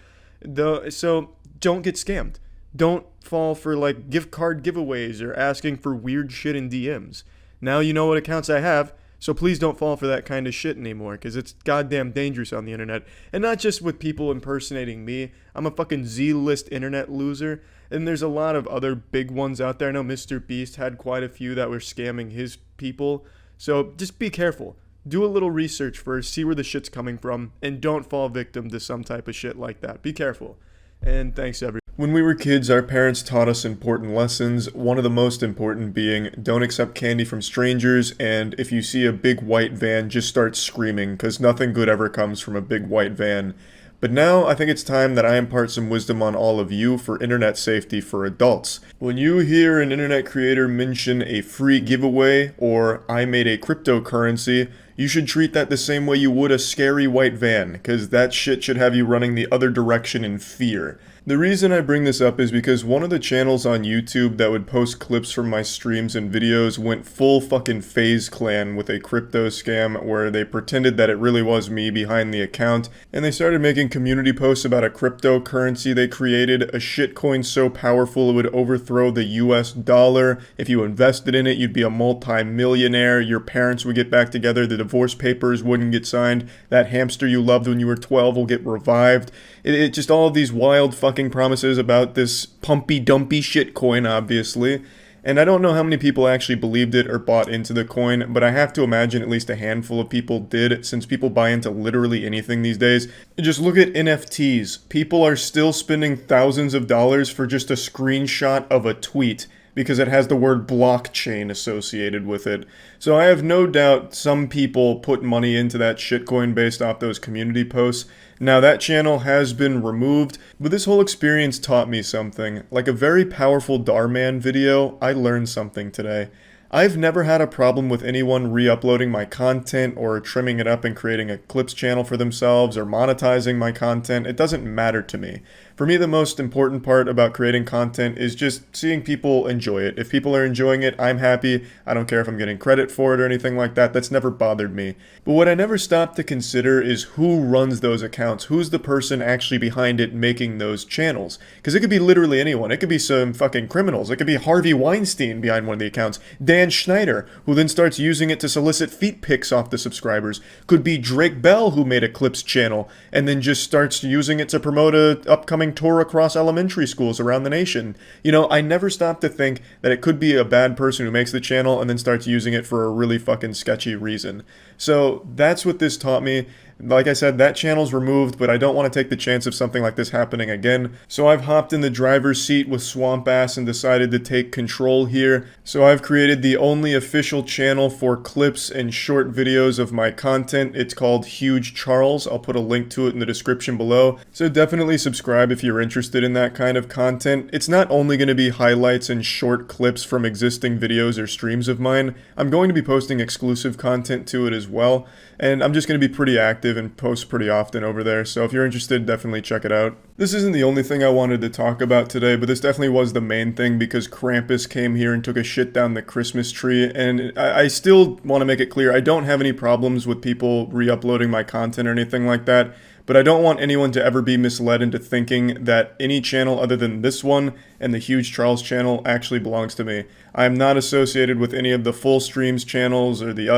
So don't get scammed. Don't fall for like gift card giveaways or asking for weird shit in DMs. Now you know what accounts I have, so please don't fall for that kind of shit anymore, because it's goddamn dangerous on the internet. And not just with people impersonating me. I'm a fucking Z-list internet loser. And there's a lot of other big ones out there. I know Mr. Beast had quite a few that were scamming his people. So just be careful. Do a little research first, see where the shit's coming from, and don't fall victim to some type of shit like that. Be careful. And thanks, everyone. When we were kids, our parents taught us important lessons, one of the most important being don't accept candy from strangers, and if you see a big white van, just start screaming, because nothing good ever comes from a big white van. But now, I think it's time that I impart some wisdom on all of you for internet safety for adults. When you hear an internet creator mention a free giveaway, or I made a cryptocurrency, you should treat that the same way you would a scary white van, because that shit should have you running the other direction in fear. The reason I bring this up is because one of the channels on YouTube that would post clips from my streams and videos went full fucking FaZe Clan with a crypto scam where they pretended that it really was me behind the account, and they started making community posts about a cryptocurrency they created, a shitcoin so powerful it would overthrow the US dollar. If you invested in it, you'd be a multi-millionaire, your parents would get back together, the divorce papers wouldn't get signed, that hamster you loved when you were 12 will get revived. It just all of these wild fucking promises about this pumpy-dumpy shitcoin, obviously. And I don't know how many people actually believed it or bought into the coin, but I have to imagine at least a handful of people did, since people buy into literally anything these days. Just look at NFTs. People are still spending thousands of dollars for just a screenshot of a tweet, because it has the word blockchain associated with it. So I have no doubt some people put money into that shitcoin based off those community posts. Now that channel has been removed, but this whole experience taught me something. Like a very powerful Dhar Man video, I learned something today. I've never had a problem with anyone re-uploading my content or trimming it up and creating a clips channel for themselves or monetizing my content. It doesn't matter to me. For me, the most important part about creating content is just seeing people enjoy it. If people are enjoying it, I'm happy. I don't care if I'm getting credit for it or anything like that. That's never bothered me. But what I never stop to consider is who runs those accounts. Who's the person actually behind it making those channels? Because it could be literally anyone. It could be some fucking criminals. It could be Harvey Weinstein behind one of the accounts. Dan Schneider, who then starts using it to solicit feet pics off the subscribers. Could be Drake Bell, who made a Clips channel and then just starts using it to promote a upcoming tour across elementary schools around the nation. You know, I never stop to think that it could be a bad person who makes the channel and then starts using it for a really fucking sketchy reason. So that's what this taught me. Like I said, that channel's removed, but I don't want to take the chance of something like this happening again. So I've hopped in the driver's seat with Swamp Ass and decided to take control here. So I've created the only official channel for clips and short videos of my content. It's called Huge Charles. I'll put a link to it in the description below. So definitely subscribe if you're interested in that kind of content. It's not only going to be highlights and short clips from existing videos or streams of mine. I'm going to be posting exclusive content to it as well. And I'm just going to be pretty active and post pretty often over there, so if you're interested, definitely check it out. This isn't the only thing I wanted to talk about today, but this definitely was the main thing because Krampus came here and took a shit down the Christmas tree, and I still want to make it clear, I don't have any problems with people re-uploading my content or anything like that, but I don't want anyone to ever be misled into thinking that any channel other than this one and the Huge Charles channel actually belongs to me. I am not associated with any of the full streams channels or the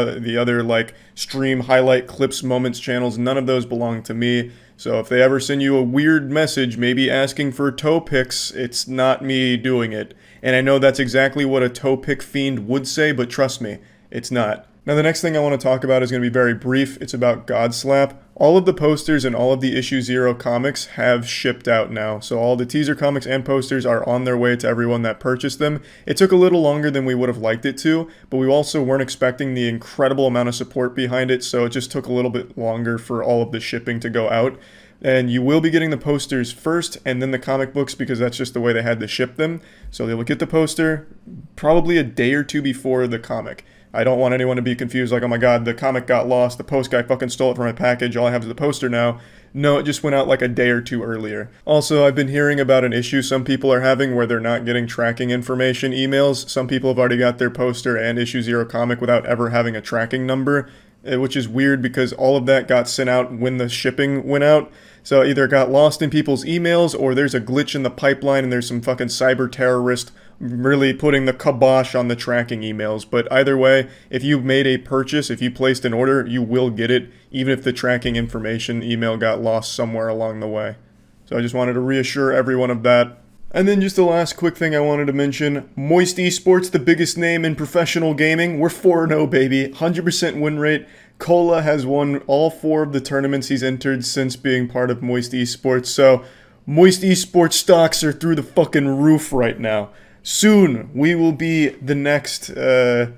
other like stream highlight clips moments channels. None of those belong to me. So if they ever send you a weird message, maybe asking for toe pics, it's not me doing it. And I know that's exactly what a toe pic fiend would say, but trust me, it's not. Now the next thing I want to talk about is going to be very brief. It's about Godslap. All of the posters and all of the Issue 0 comics have shipped out now. So all the teaser comics and posters are on their way to everyone that purchased them. It took a little longer than we would have liked it to, but we also weren't expecting the incredible amount of support behind it, so it just took a little bit longer for all of the shipping to go out. And you will be getting the posters first and then the comic books because that's just the way they had to ship them. So they will get the poster probably a day or two before the comic. I don't want anyone to be confused like, oh my god, the comic got lost, the post guy fucking stole it from my package, all I have is the poster now. No, it just went out like a day or two earlier. Also, I've been hearing about an issue some people are having where they're not getting tracking information emails. Some people have already got their poster and Issue 0 comic without ever having a tracking number, which is weird because all of that got sent out when the shipping went out. So either it got lost in people's emails or there's a glitch in the pipeline and there's some fucking cyber terrorist really putting the kibosh on the tracking emails. But either way, if you made a purchase, if you placed an order, you will get it, even if the tracking information email got lost somewhere along the way. So I just wanted to reassure everyone of that. And then just the last quick thing I wanted to mention, Moist Esports, the biggest name in professional gaming. We're 4-0, baby. 100% win rate. Cola has won all 4 of the tournaments he's entered since being part of Moist Esports. So, Moist Esports stocks are through the fucking roof right now. Soon, we will be the next, yeah,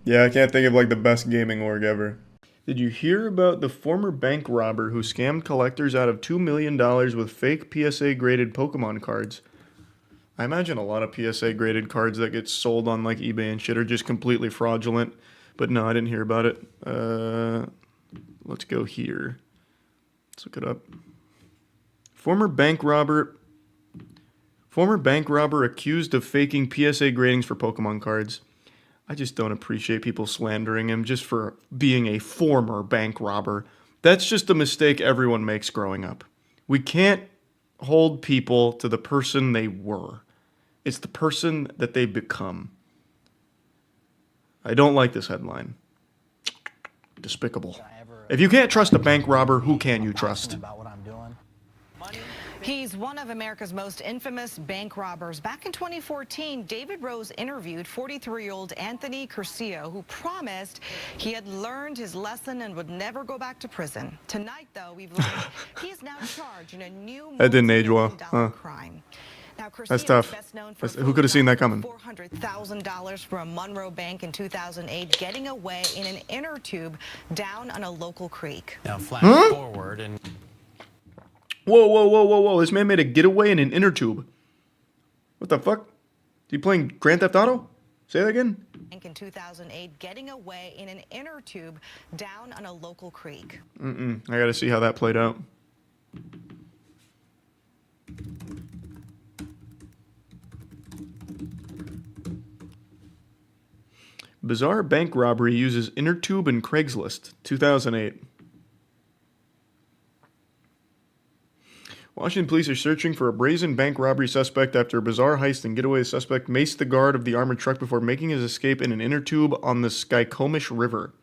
I can't think of like the best gaming org ever. Did you hear about the former bank robber who scammed collectors out of $2 million with fake PSA graded Pokemon cards? I imagine a lot of PSA graded cards that get sold on like eBay and shit are just completely fraudulent. But no, I didn't hear about it. Let's go here. Let's look it up. Former bank robber accused of faking PSA gradings for Pokemon cards. I just don't appreciate people slandering him just for being a former bank robber. That's just a mistake everyone makes growing up. We can't hold people to the person they were. It's the person that they become. I don't like this headline. Despicable. If you can't trust a bank robber, who can you trust? He's one of America's most infamous bank robbers. Back in 2014, David Rose interviewed 43-year-old Anthony Curcio, who promised he had learned his lesson and would never go back to prison. Tonight, though, we've learned he is now charged in a new That didn't age well. crime. Now, That's tough. Who could have seen that coming? $400,000 from a Monroe bank in 2008, getting away in an inner tube down on a local creek. Now, flash forward and... Whoa. This man made a getaway in an inner tube. What the fuck? Is he playing Grand Theft Auto? Say that again? In 2008, getting away in an inner tube down on a local creek. I gotta see how that played out. Bizarre bank robbery uses inner tube and Craigslist, 2008. Washington police are searching for a brazen bank robbery suspect after a bizarre heist and getaway. The suspect maced the guard of the armored truck before making his escape in an inner tube on the Skykomish River.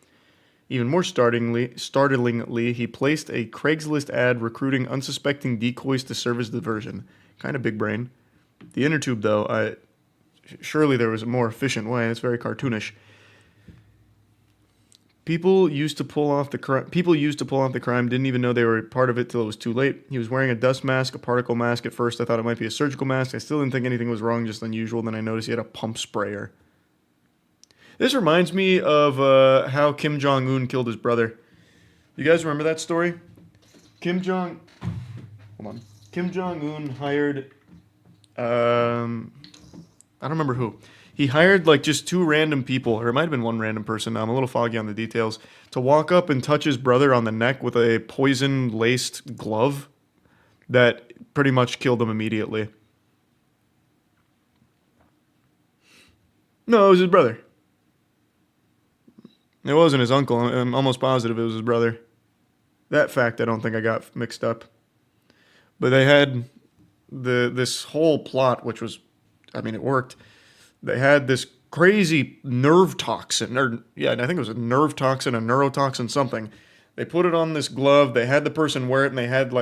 Even more startlingly, he placed a Craigslist ad recruiting unsuspecting decoys to serve as diversion. Kind of big brain. The inner tube, though, surely there was a more efficient way. It's very cartoonish. People used to pull off the crime, didn't even know they were part of it till it was too late. He was wearing a dust mask, a particle mask. At first, I thought it might be a surgical mask. I still didn't think anything was wrong, just unusual. Then I noticed he had a pump sprayer. This reminds me of how Kim Jong-un killed his brother. You guys remember that story? Kim Jong-un hired, I don't remember who. He hired like just two random people, or it might have been one random person. I'm a little foggy on the details, to walk up and touch his brother on the neck with a poison-laced glove that pretty much killed him immediately. No, it was his brother. It wasn't his uncle. I'm almost positive it was his brother. That fact I don't think I got mixed up. But they had this whole plot, which was, I mean, it worked. They had this crazy nerve toxin, I think it was a nerve toxin, a neurotoxin, something. They put it on this glove. They had the person wear it, and they had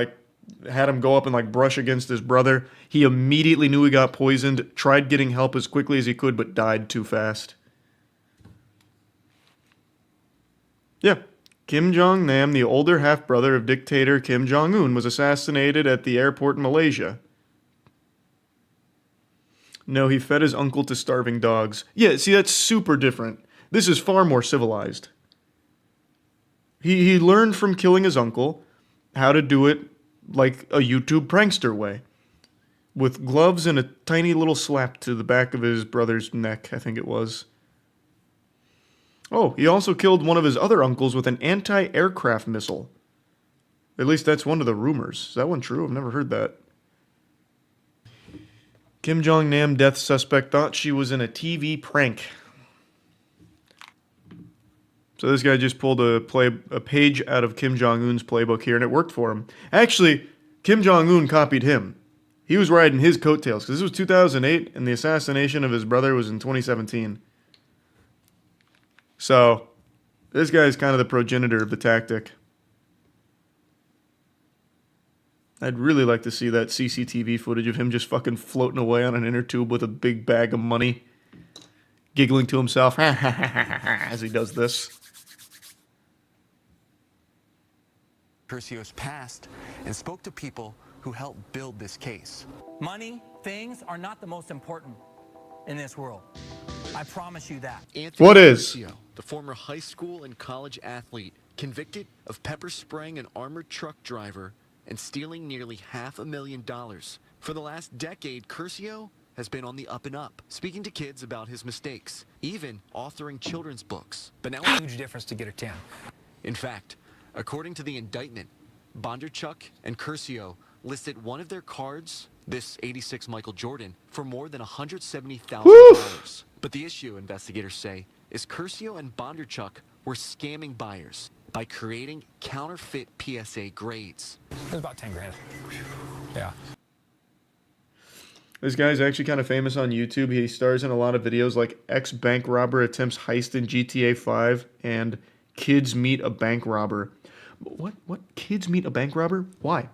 him go up and like brush against his brother. He immediately knew he got poisoned, tried getting help as quickly as he could, but died too fast. Yeah. Kim Jong-nam, the older half-brother of dictator Kim Jong-un, was assassinated at the airport in Malaysia. No, he fed his uncle to starving dogs. Yeah, see, that's super different. This is far more civilized. He learned from killing his uncle how to do it like a YouTube prankster way. With gloves and a tiny little slap to the back of his brother's neck, I think it was. Oh, he also killed one of his other uncles with an anti-aircraft missile. At least that's one of the rumors. Is that one true? I've never heard that. Kim Jong-nam death suspect thought she was in a TV prank. So this guy just pulled a page out of Kim Jong-un's playbook here, and it worked for him. Actually, Kim Jong-un copied him. He was riding his coattails, because this was 2008, and the assassination of his brother was in 2017. So, this guy is kind of the progenitor of the tactic. I'd really like to see that CCTV footage of him just fucking floating away on an inner tube with a big bag of money, giggling to himself as he does this. Curcio's past and spoke to people who helped build this case. Money, things are not the most important in this world. I promise you that. What is? Curcio, the former high school and college athlete, convicted of pepper spraying an armored truck driver and stealing nearly $500,000. For the last decade, Curcio has been on the up and up, speaking to kids about his mistakes, even authoring children's books. But now a huge difference to get a 10. In fact, according to the indictment, Bondarchuk and Curcio listed one of their cards, this '86 Michael Jordan, for more than $170,000. But the issue, investigators say, is Curcio and Bondarchuk were scamming buyers by creating counterfeit PSA grades. It was about 10 grand. Yeah. This guy's actually kind of famous on YouTube. He stars in a lot of videos like ex-bank robber attempts heist in GTA 5 and kids meet a bank robber. What? Kids meet a bank robber? Why?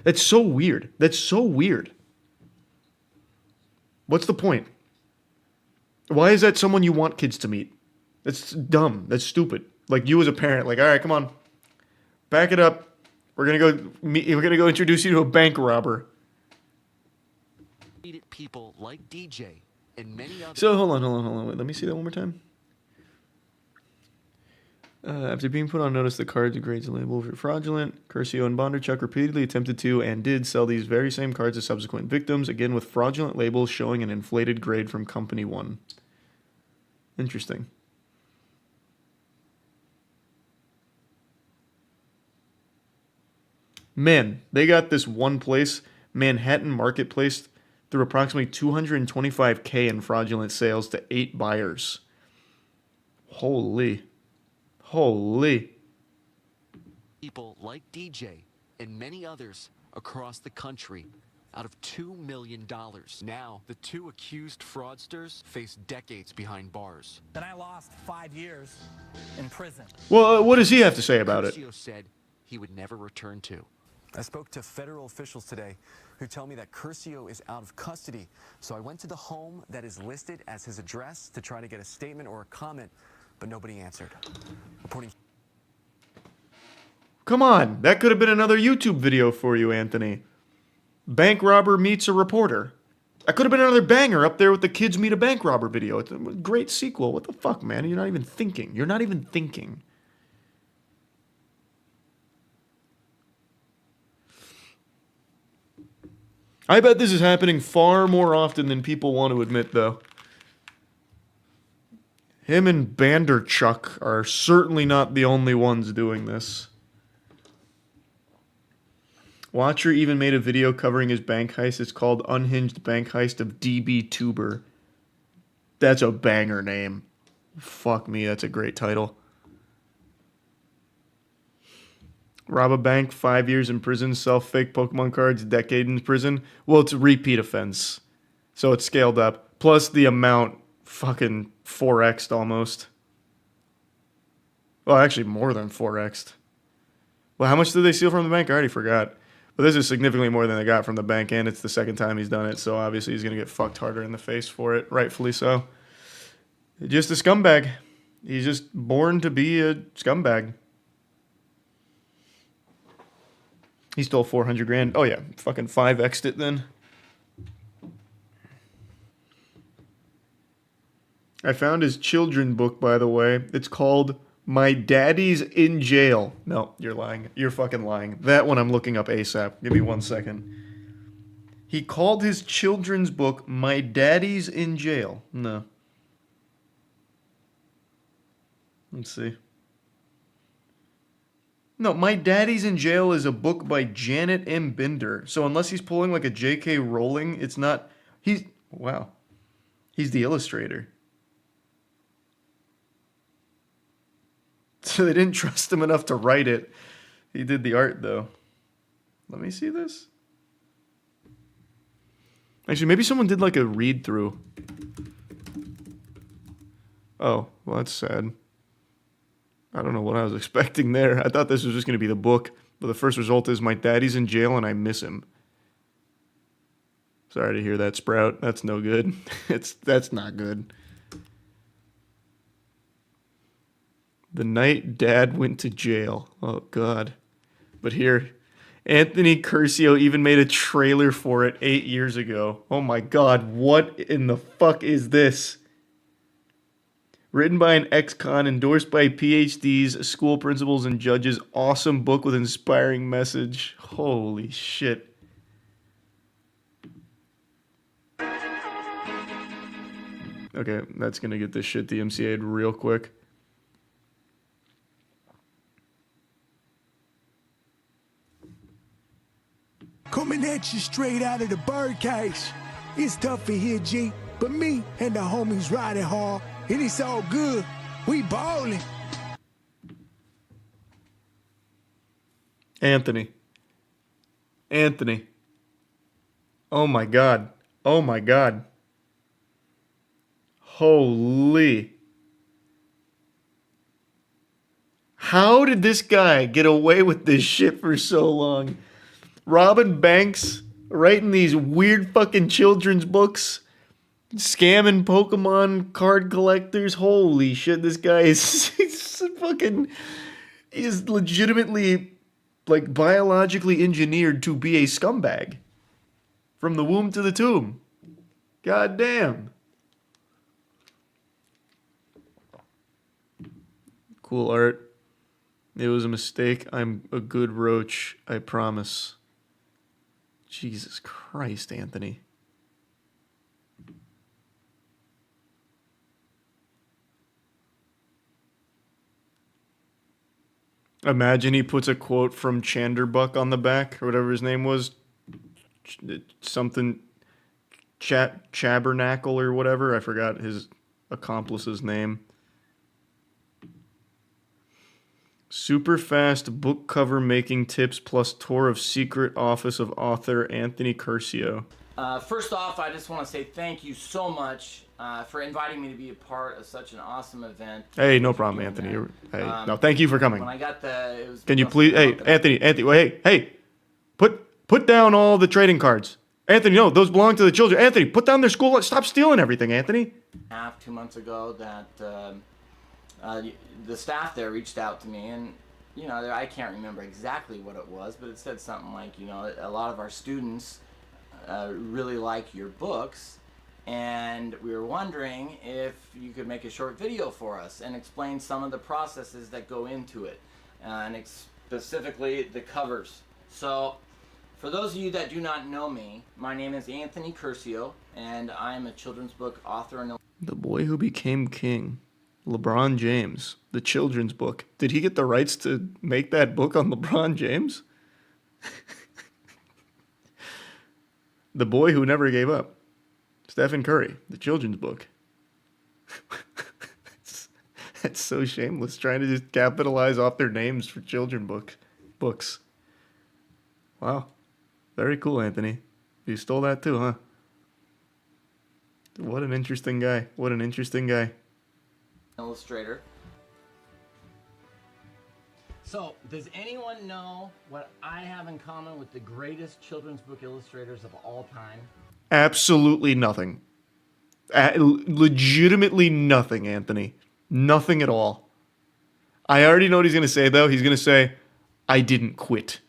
That's so weird. What's the point? Why is that someone you want kids to meet? That's dumb. That's stupid. Like, you as a parent, like, all right, come on, back it up. We're gonna go introduce you to a bank robber. People like DJ and many others. So hold on. Wait, let me see that one more time. After being put on notice, the cards and grades and labels were fraudulent. Curcio and Bondarchuk repeatedly attempted to and did sell these very same cards to subsequent victims, again with fraudulent labels showing an inflated grade from Company 1. Interesting. Man, they got this one place. Manhattan marketplace through approximately $225K in fraudulent sales to 8 buyers. Holy. People like DJ and many others across the country out of $2 million. Now, the 2 accused fraudsters face decades behind bars. Then I lost 5 years in prison. Well, what does he have to say about it? Curcio said he would never return to. I spoke to federal officials today who tell me that Curcio is out of custody. So I went to the home that is listed as his address to try to get a statement or a comment, but nobody answered. Reporting. Come on, that could have been another YouTube video for you, Anthony. Bank robber meets a reporter. That could have been another banger up there with the kids meet a bank robber video. It's a great sequel. What the fuck, man? You're not even thinking. You're not even thinking. I bet this is happening far more often than people want to admit, though. Him and Banderchuck are certainly not the only ones doing this. Watcher even made a video covering his bank heist. It's called Unhinged Bank Heist of DB Tuber. That's a banger name. Fuck me, that's a great title. Rob a bank, 5 years in prison, sell fake Pokemon cards, decade in prison. Well, it's a repeat offense. So it's scaled up. Plus the amount fucking 4x'd almost. Well, actually more than 4x'd. Well, how much did they steal from the bank? I already forgot. But this is significantly more than they got from the bank, and it's the second time he's done it, so obviously he's going to get fucked harder in the face for it, rightfully so. Just a scumbag. He's just born to be a scumbag. He stole 400 grand. Oh yeah, fucking 5x'd it then. I found his children book, by the way. It's called My Daddy's in Jail. No, you're lying. You're fucking lying. That one I'm looking up ASAP. Give me 1 second. He called his children's book My Daddy's in Jail. No. Let's see. No, My Daddy's in Jail is a book by Janet M. Binder. So unless he's pulling like a J.K. Rowling, it's not... Wow. He's the illustrator. So they didn't trust him enough to write it. He did the art, though. Let me see this. Actually, maybe someone did like a read-through. Oh, well, that's sad. I don't know what I was expecting there. I thought this was just going to be the book. But the first result is My Daddy's in Jail and I miss him. Sorry to hear that, Sprout. That's no good. That's not good. The night Dad went to jail. Oh, God. But here, Anthony Curcio even made a trailer for it 8 years ago. Oh, my God. What in the fuck is this? Written by an ex-con, endorsed by PhDs, school principals, and judges. Awesome book with inspiring message. Holy shit. Okay, that's going to get this shit DMCA'd real quick. Coming at you straight out of the birdcage. It's tough for here, G, but me and the homies riding hard, and it's all good. We ballin'. Anthony. Oh my God. Oh my God. Holy. How did this guy get away with this shit for so long? Robbing banks, writing these weird fucking children's books, scamming Pokemon card collectors. Holy shit, this guy is is legitimately like biologically engineered to be a scumbag. From the womb to the tomb. God damn. Cool art. It was a mistake. I'm a good roach, I promise. Jesus Christ, Anthony. Imagine he puts a quote from Chanderbuck on the back, or whatever his name was. something Chabernacle or whatever. I forgot his accomplice's name. Super fast book cover making tips plus tour of secret office of author Anthony Curcio. First off, I just want to say thank you so much for inviting me to be a part of such an awesome event. Hey, no problem, Anthony. Hey, no, thank you for coming. When I got the, it was Can you please, hey, Anthony, wait, hey, put down all the trading cards. Anthony, no, those belong to the children. Anthony, put down their school. Stop stealing everything, Anthony. 2 months ago that the staff there reached out to me, and you know, I can't remember exactly what it was, but it said something like, you know, a lot of our students really like your books, and we were wondering if you could make a short video for us and explain some of the processes that go into it, and specifically the covers. So for those of you that do not know me, my name is Anthony Curcio, and I am a children's book author and The Boy Who Became King. LeBron James. The children's book. Did he get the rights to make that book on LeBron James? The Boy Who Never Gave Up. Stephen Curry. The children's book. That's so shameless, trying to just capitalize off their names for children books. Wow. Very cool, Anthony. You stole that too, huh? What an interesting guy. What an interesting guy. illustrator. So, does anyone know what I have in common with the greatest children's book illustrators of all time? Absolutely nothing. Legitimately nothing, Anthony. Nothing at all. I already know what he's going to say, though. He's going to say, I didn't quit.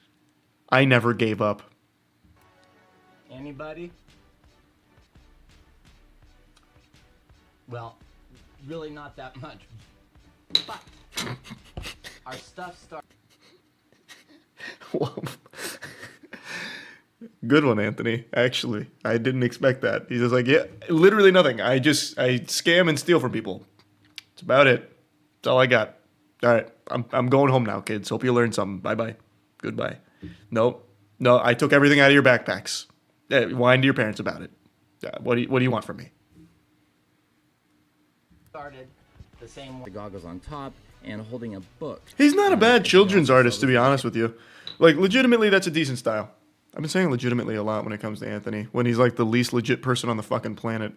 I never gave up. Anybody? Well, really not that much. But our stuff starts. Good one, Anthony. Actually, I didn't expect that. He's just like, yeah, literally nothing. I scam and steal from people. That's about it. That's all I got. All right, I'm going home now, kids. Hope you learned something. Bye-bye. Goodbye. No, I took everything out of your backpacks. Whine to your parents about it. What do you want from me? Started the same way. The goggles on top and holding a book. He's not a bad children's artist, to be honest with you. Like, legitimately, that's a decent style. I've been saying legitimately a lot when it comes to Anthony, when he's like the least legit person on the fucking planet.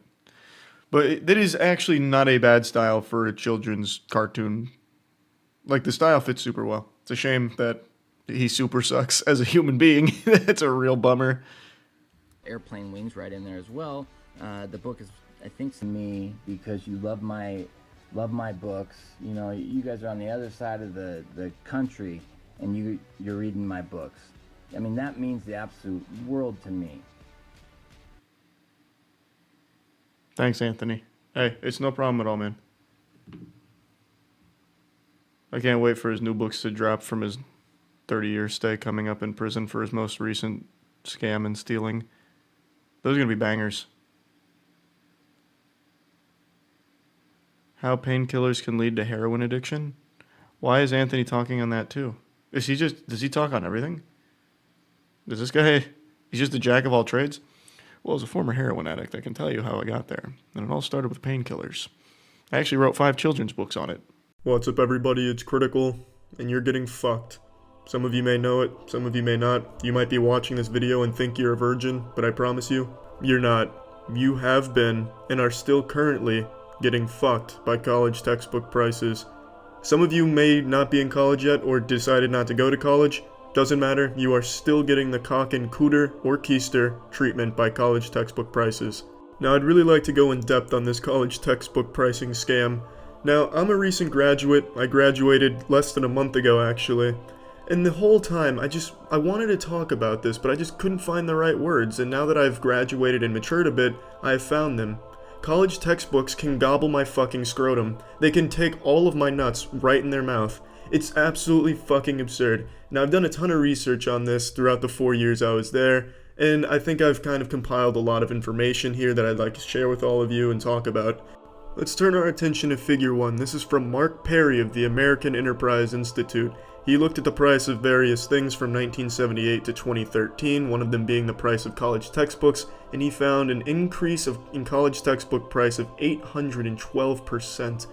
But that is actually not a bad style for a children's cartoon. Like, the style fits super well. It's a shame that he super sucks as a human being. That's a real bummer. Airplane wings right in there as well. The book is, I think, to me, because you love my books. You know, you guys are on the other side of the country, and you're reading my books. I mean, that means the absolute world to me. Thanks, Anthony. Hey, it's no problem at all, man. I can't wait for his new books to drop from his 30-year stay coming up in prison for his most recent scam and stealing. Those are going to be bangers. How painkillers can lead to heroin addiction? Why is Anthony talking on that too? Does he talk on everything? Does this guy, he's just a jack of all trades? Well, as a former heroin addict, I can tell you how I got there. And it all started with painkillers. I actually wrote 5 children's books on it. What's up, everybody? It's Critical, and you're getting fucked. Some of you may know it, some of you may not. You might be watching this video and think you're a virgin, but I promise you, you're not. You have been, and are still currently, getting fucked by college textbook prices. Some of you may not be in college yet, or decided not to go to college. Doesn't matter, you are still getting the cock and cooter or keister treatment by college textbook prices. Now, I'd really like to go in depth on this college textbook pricing scam. Now, I'm a recent graduate. I graduated less than a month ago, actually. And the whole time, I wanted to talk about this, but I just couldn't find the right words, and now that I've graduated and matured a bit, I have found them. College textbooks can gobble my fucking scrotum. They can take all of my nuts right in their mouth. It's absolutely fucking absurd. Now, I've done a ton of research on this throughout the 4 years I was there, and I think I've kind of compiled a lot of information here that I'd like to share with all of you and talk about. Let's turn our attention to Figure 1. This is from Mark Perry of the American Enterprise Institute. He looked at the price of various things from 1978 to 2013, one of them being the price of college textbooks, and he found an increase in college textbook price of 812%.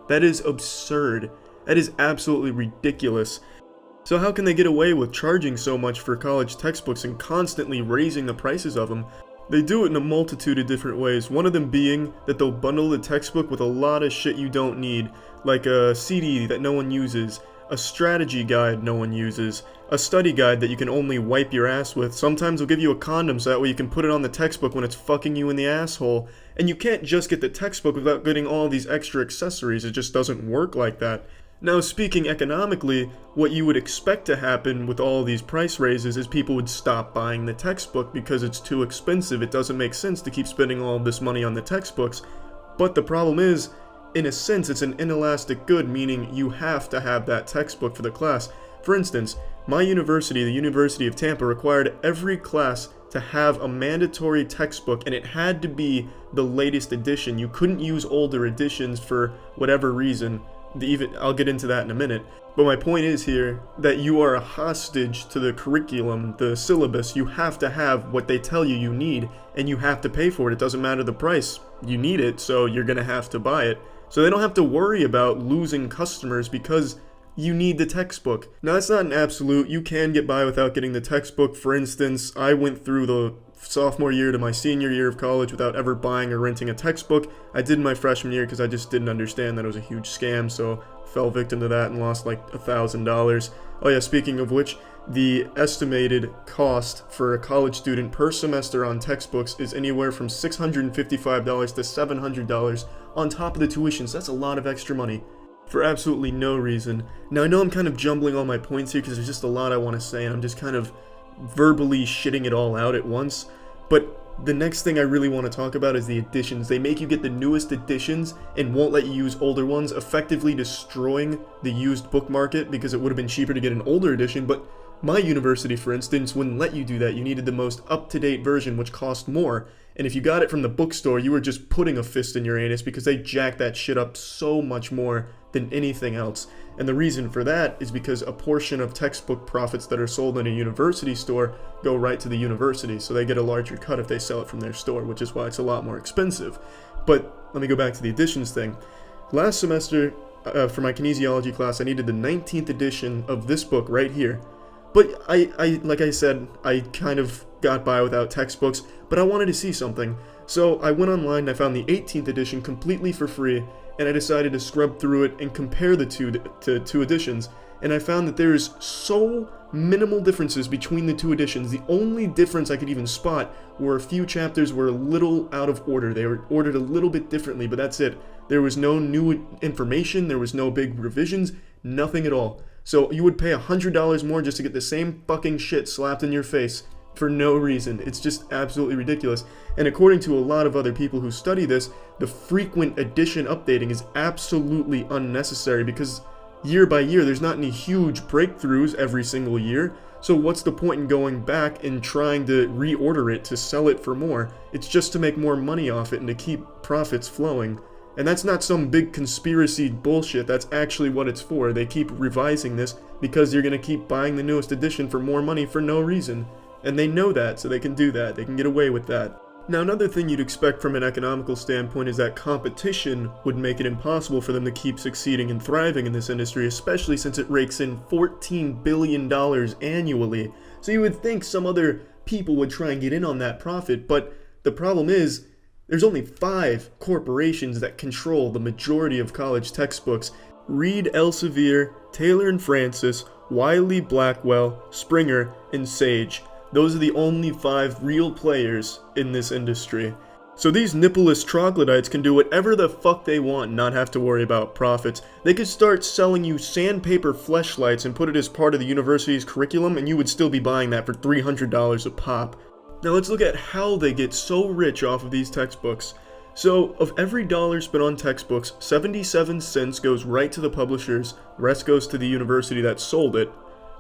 That is absurd. That is absolutely ridiculous. So how can they get away with charging so much for college textbooks and constantly raising the prices of them? They do it in a multitude of different ways, one of them being that they'll bundle the textbook with a lot of shit you don't need, like a CD that no one uses, a strategy guide no one uses, a study guide that you can only wipe your ass with. Sometimes they'll give you a condom so that way you can put it on the textbook when it's fucking you in the asshole. And you can't just get the textbook without getting all these extra accessories, it just doesn't work like that. Now, speaking economically, what you would expect to happen with all these price raises is people would stop buying the textbook because it's too expensive. It doesn't make sense to keep spending all of this money on the textbooks. But the problem is, in a sense, it's an inelastic good, meaning you have to have that textbook for the class. For instance, my university, the University of Tampa, required every class to have a mandatory textbook, and it had to be the latest edition. You couldn't use older editions for whatever reason. I'll get into that in a minute. But my point is here that you are a hostage to the curriculum, the syllabus. You have to have what they tell you need, and you have to pay for it. It doesn't matter the price. You need it, so you're going to have to buy it. So they don't have to worry about losing customers because you need the textbook. Now, that's not an absolute. You can get by without getting the textbook. For instance, I went through the sophomore year to my senior year of college without ever buying or renting a textbook. I did in my freshman year because I just didn't understand that it was a huge scam, so fell victim to that and lost like $1,000. Oh yeah, speaking of which, the estimated cost for a college student per semester on textbooks is anywhere from $655 to $700 on top of the tuitions. That's a lot of extra money for absolutely no reason. Now, I know I'm kind of jumbling all my points here because there's just a lot I want to say, and I'm just kind of verbally shitting it all out at once, but the next thing I really want to talk about is the editions. They make you get the newest editions and won't let you use older ones, effectively destroying the used book market because it would have been cheaper to get an older edition, but my university, for instance, wouldn't let you do that. You needed the most up-to-date version, which cost more, and if you got it from the bookstore, you were just putting a fist in your anus because they jacked that shit up so much more than anything else. And the reason for that is because a portion of textbook profits that are sold in a university store go right to the university, so they get a larger cut if they sell it from their store, which is why it's a lot more expensive. But let me go back to the editions thing. Last semester, for my kinesiology class, I needed the 19th edition of this book right here. But I like I said, I kind of got by without textbooks, but I wanted to see something. So I went online and I found the 18th edition completely for free, and I decided to scrub through it and compare the two editions, and I found that there's so minimal differences between the two editions. The only difference I could even spot were a few chapters were a little out of order. They were ordered a little bit differently, but that's it. There was no new information, there was no big revisions, nothing at all. So you would pay $100 more just to get the same fucking shit slapped in your face for no reason. It's just absolutely ridiculous. And according to a lot of other people who study this, the frequent edition updating is absolutely unnecessary because year by year there's not any huge breakthroughs every single year. So what's the point in going back and trying to reorder it to sell it for more? It's just to make more money off it and to keep profits flowing. And that's not some big conspiracy bullshit, that's actually what it's for. They keep revising this because you're gonna keep buying the newest edition for more money for no reason. And they know that, so they can do that. They can get away with that. Now, another thing you'd expect from an economical standpoint is that competition would make it impossible for them to keep succeeding and thriving in this industry, especially since it rakes in $14 billion annually. So you would think some other people would try and get in on that profit, but the problem is, there's only 5 corporations that control the majority of college textbooks. Reed Elsevier, Taylor & Francis, Wiley Blackwell, Springer, and Sage. Those are the only 5 real players in this industry. So these nippleless troglodytes can do whatever the fuck they want and not have to worry about profits. They could start selling you sandpaper fleshlights and put it as part of the university's curriculum, and you would still be buying that for $300 a pop. Now let's look at how they get so rich off of these textbooks. So, of every dollar spent on textbooks, 77 cents goes right to the publishers, the rest goes to the university that sold it.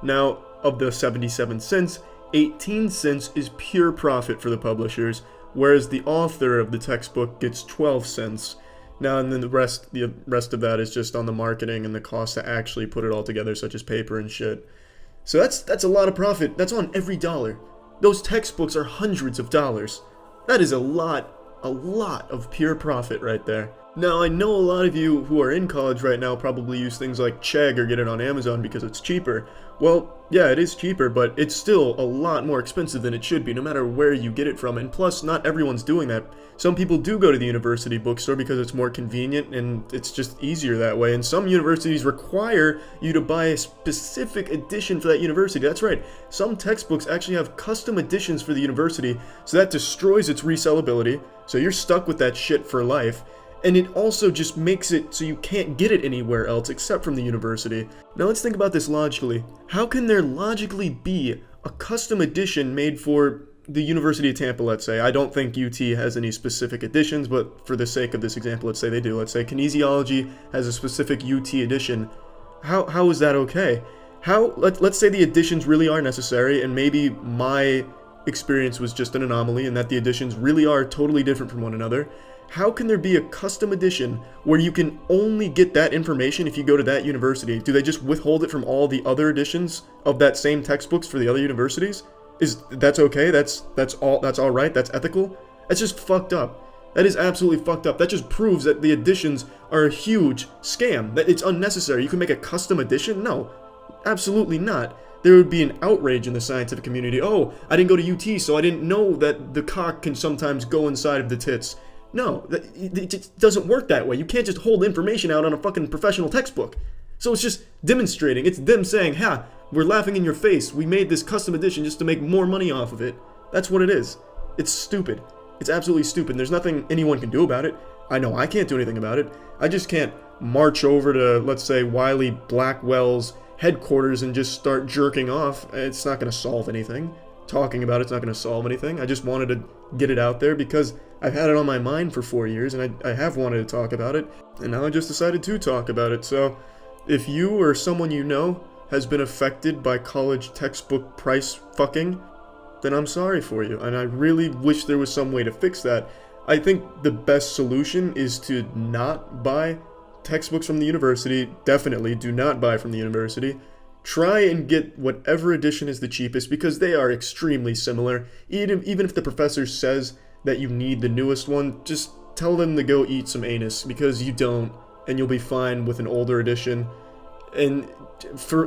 Now, of the 77 cents, 18 cents is pure profit for the publishers, whereas the author of the textbook gets 12 cents. Now, and then the rest of that is just on the marketing and the cost to actually put it all together, such as paper and shit. So that's a lot of profit. That's on every dollar. Those textbooks are hundreds of dollars. That is a lot of pure profit right there. Now, I know a lot of you who are in college right now probably use things like Chegg or get it on Amazon because it's cheaper. Well, yeah, it is cheaper, but it's still a lot more expensive than it should be, no matter where you get it from. And plus, not everyone's doing that. Some people do go to the university bookstore because it's more convenient and it's just easier that way. And some universities require you to buy a specific edition for that university. That's right. Some textbooks actually have custom editions for the university, so that destroys its resellability. So you're stuck with that shit for life. And it also just makes it so you can't get it anywhere else except from the university. Now let's think about this logically. How can there logically be a custom edition made for the University of Tampa, let's say? I don't think UT has any specific editions, but for the sake of this example, let's say they do. Let's say kinesiology has a specific UT edition. How is that okay? Let's say the editions really are necessary, and maybe my experience was just an anomaly and that the editions really are totally different from one another. How can there be a custom edition where you can only get that information if you go to that university? Do they just withhold it from all the other editions of that same textbooks for the other universities? That's okay? That's all right? That's ethical? That's just fucked up. That is absolutely fucked up. That just proves that the editions are a huge scam. That it's unnecessary. You can make a custom edition? No, absolutely not. There would be an outrage in the scientific community. Oh, I didn't go to UT, so I didn't know that the cock can sometimes go inside of the tits. No, it just doesn't work that way. You can't just hold information out on a fucking professional textbook. So it's just demonstrating. It's them saying, ha, we're laughing in your face. We made this custom edition just to make more money off of it. That's what it is. It's stupid. It's absolutely stupid. There's nothing anyone can do about it. I know I can't do anything about it. I just can't march over to, let's say, Wiley Blackwell's headquarters and just start jerking off. It's not going to solve anything. Talking about it's not going to solve anything. I just wanted to get it out there because I've had it on my mind for 4 years and I have wanted to talk about it, and now I just decided to talk about it. So if you or someone you know has been affected by college textbook price fucking, then I'm sorry for you, and I really wish there was some way to fix that. I think the best solution is to not buy textbooks from the university. Definitely do not buy from the university. Try and get whatever edition is the cheapest because they are extremely similar. Even if the professor says that you need the newest one, just tell them to go eat some anus because you don't, and you'll be fine with an older edition. And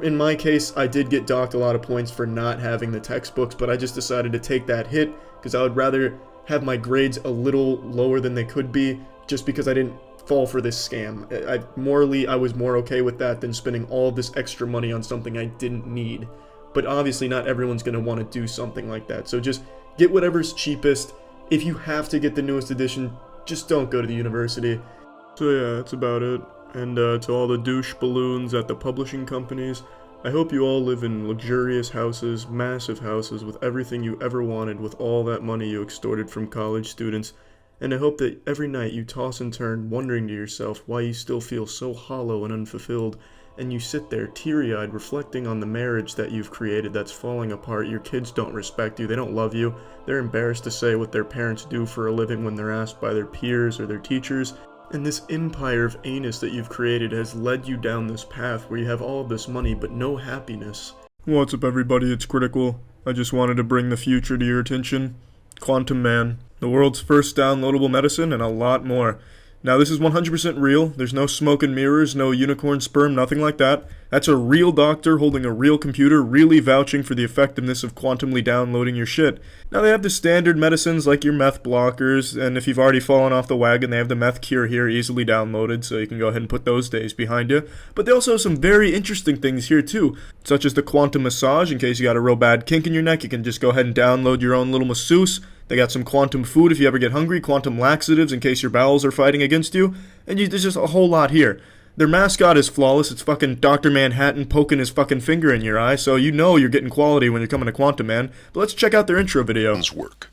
in my case, I did get docked a lot of points for not having the textbooks, but I just decided to take that hit because I would rather have my grades a little lower than they could be just because I didn't fall for this scam. I was more okay with that than spending all this extra money on something I didn't need. But obviously not everyone's going to want to do something like that. So just get whatever's cheapest. If you have to get the newest edition, just don't go to the university. So yeah, that's about it. And to all the douche balloons at the publishing companies, I hope you all live in luxurious houses, massive houses, with everything you ever wanted with all that money you extorted from college students. And I hope that every night you toss and turn, wondering to yourself why you still feel so hollow and unfulfilled, and you sit there teary-eyed reflecting on the marriage that you've created that's falling apart. Your kids don't respect you, they don't love you, they're embarrassed to say what their parents do for a living when they're asked by their peers or their teachers. And this empire of anus that you've created has led you down this path where you have all of this money but no happiness. What's up everybody, it's Critical. I just wanted to bring the future to your attention. Quantum Man, the world's first downloadable medicine, and a lot more. Now this is 100% real, there's no smoke and mirrors, no unicorn sperm, nothing like that. That's a real doctor holding a real computer, really vouching for the effectiveness of quantumly downloading your shit. Now they have the standard medicines like your meth blockers, and if you've already fallen off the wagon, they have the meth cure here easily downloaded, so you can go ahead and put those days behind you. But they also have some very interesting things here too, such as the quantum massage. In case you got a real bad kink in your neck, you can just go ahead and download your own little masseuse. They got some quantum food if you ever get hungry, quantum laxatives in case your bowels are fighting against you, and there's just a whole lot here. Their mascot is flawless. It's fucking Dr. Manhattan poking his fucking finger in your eye, so you know you're getting quality when you're coming to Quantum Man. But let's check out their intro video. Work.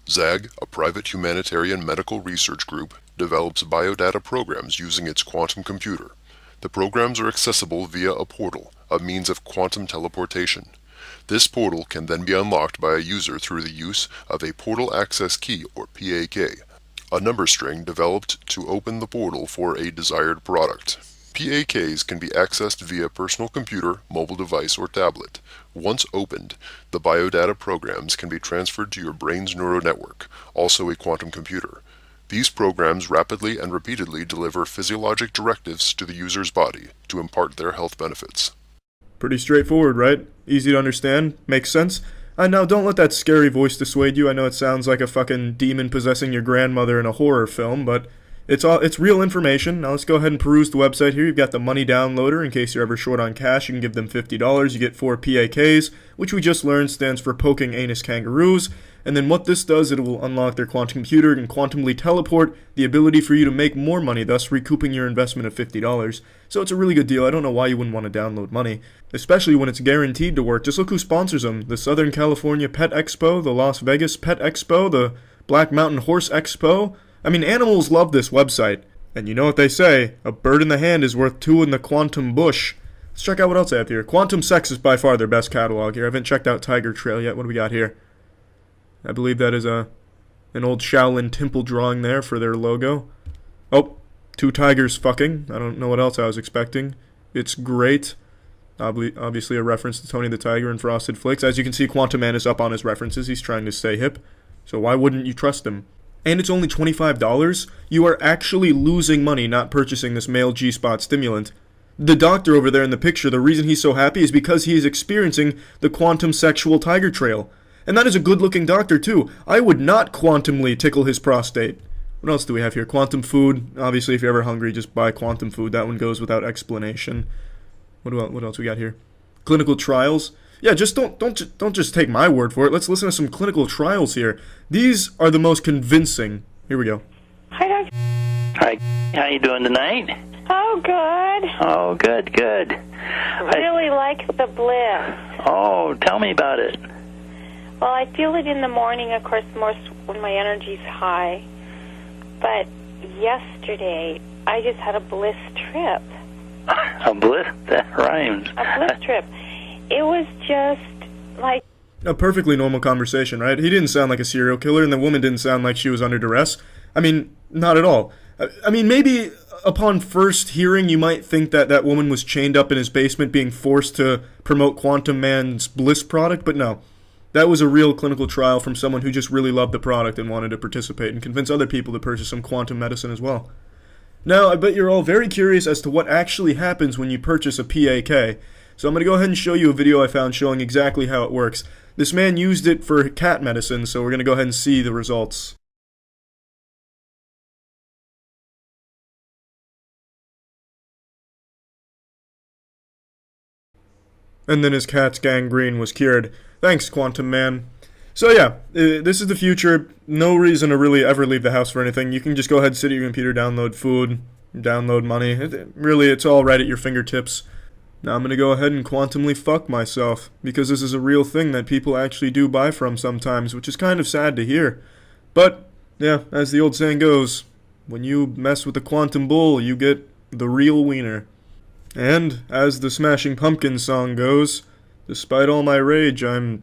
ZAG, a private humanitarian medical research group, develops biodata programs using its quantum computer. The programs are accessible via a portal, a means of quantum teleportation. This portal can then be unlocked by a user through the use of a Portal Access Key, or PAK. a number string developed to open the portal for a desired product. PAKs can be accessed via personal computer, mobile device, or tablet. Once opened, the biodata programs can be transferred to your brain's neural network, also a quantum computer. These programs rapidly and repeatedly deliver physiologic directives to the user's body to impart their health benefits. Pretty straightforward, right? Easy to understand, makes sense. Now don't let that scary voice dissuade you. I know it sounds like a fucking demon possessing your grandmother in a horror film, but it's real information. Now let's go ahead and peruse the website here. You've got the money downloader. In case you're ever short on cash, you can give them $50. You get 4 PAKs, which we just learned stands for poking anus kangaroos. And then what this does, it will unlock their quantum computer and quantumly teleport the ability for you to make more money, thus recouping your investment of $50. So it's a really good deal. I don't know why you wouldn't want to download money, especially when it's guaranteed to work. Just look who sponsors them. The Southern California Pet Expo, the Las Vegas Pet Expo, the Black Mountain Horse Expo. I mean, animals love this website. And you know what they say, a bird in the hand is worth 2 in the quantum bush. Let's check out what else I have here. Quantum Sex is by far their best catalog here. I haven't checked out Tiger Trail yet. What do we got here? I believe that is an old Shaolin temple drawing there for their logo. Oh, 2 tigers fucking. I don't know what else I was expecting. It's great. Obviously a reference to Tony the Tiger and Frosted Flakes. As you can see, Quantum Man is up on his references. He's trying to stay hip. So why wouldn't you trust him? And it's only $25. You are actually losing money not purchasing this male G-spot stimulant. The doctor over there in the picture, the reason he's so happy is because he is experiencing the quantum sexual tiger trail. And that is a good-looking doctor, too. I would not quantumly tickle his prostate. What else do we have here? Quantum food. Obviously, if you're ever hungry, just buy quantum food. That one goes without explanation. What else we got here? Clinical trials. Yeah, just don't just take my word for it. Let's listen to some clinical trials here. These are the most convincing. Here we go. Hi, Doctor. Hi. How you doing tonight? Oh, good. Oh, good. I really like the bliss. Oh, tell me about it. Well, I feel it in the morning, of course, most when my energy's high. But yesterday, I just had a bliss trip. A bliss? That rhymes. A bliss trip. It was just like... A perfectly normal conversation, right? He didn't sound like a serial killer, and the woman didn't sound like she was under duress. I mean, not at all. I mean, maybe upon first hearing, you might think that that woman was chained up in his basement being forced to promote Quantum Man's bliss product, but no. That was a real clinical trial from someone who just really loved the product and wanted to participate and convince other people to purchase some quantum medicine as well. Now, I bet you're all very curious as to what actually happens when you purchase a PAK, so I'm going to go ahead and show you a video I found showing exactly how it works. This man used it for cat medicine, so we're going to go ahead and see the results. And then his cat's gangrene was cured. Thanks, Quantum Man. So yeah, this is the future. No reason to really ever leave the house for anything. You can just go ahead, sit at your computer, download food, download money. Really, it's all right at your fingertips. Now I'm going to go ahead and quantumly fuck myself, because this is a real thing that people actually do buy from sometimes, which is kind of sad to hear. But, yeah, as the old saying goes, when you mess with the quantum bull, you get the real wiener. And, as the Smashing Pumpkins song goes, despite all my rage, I'm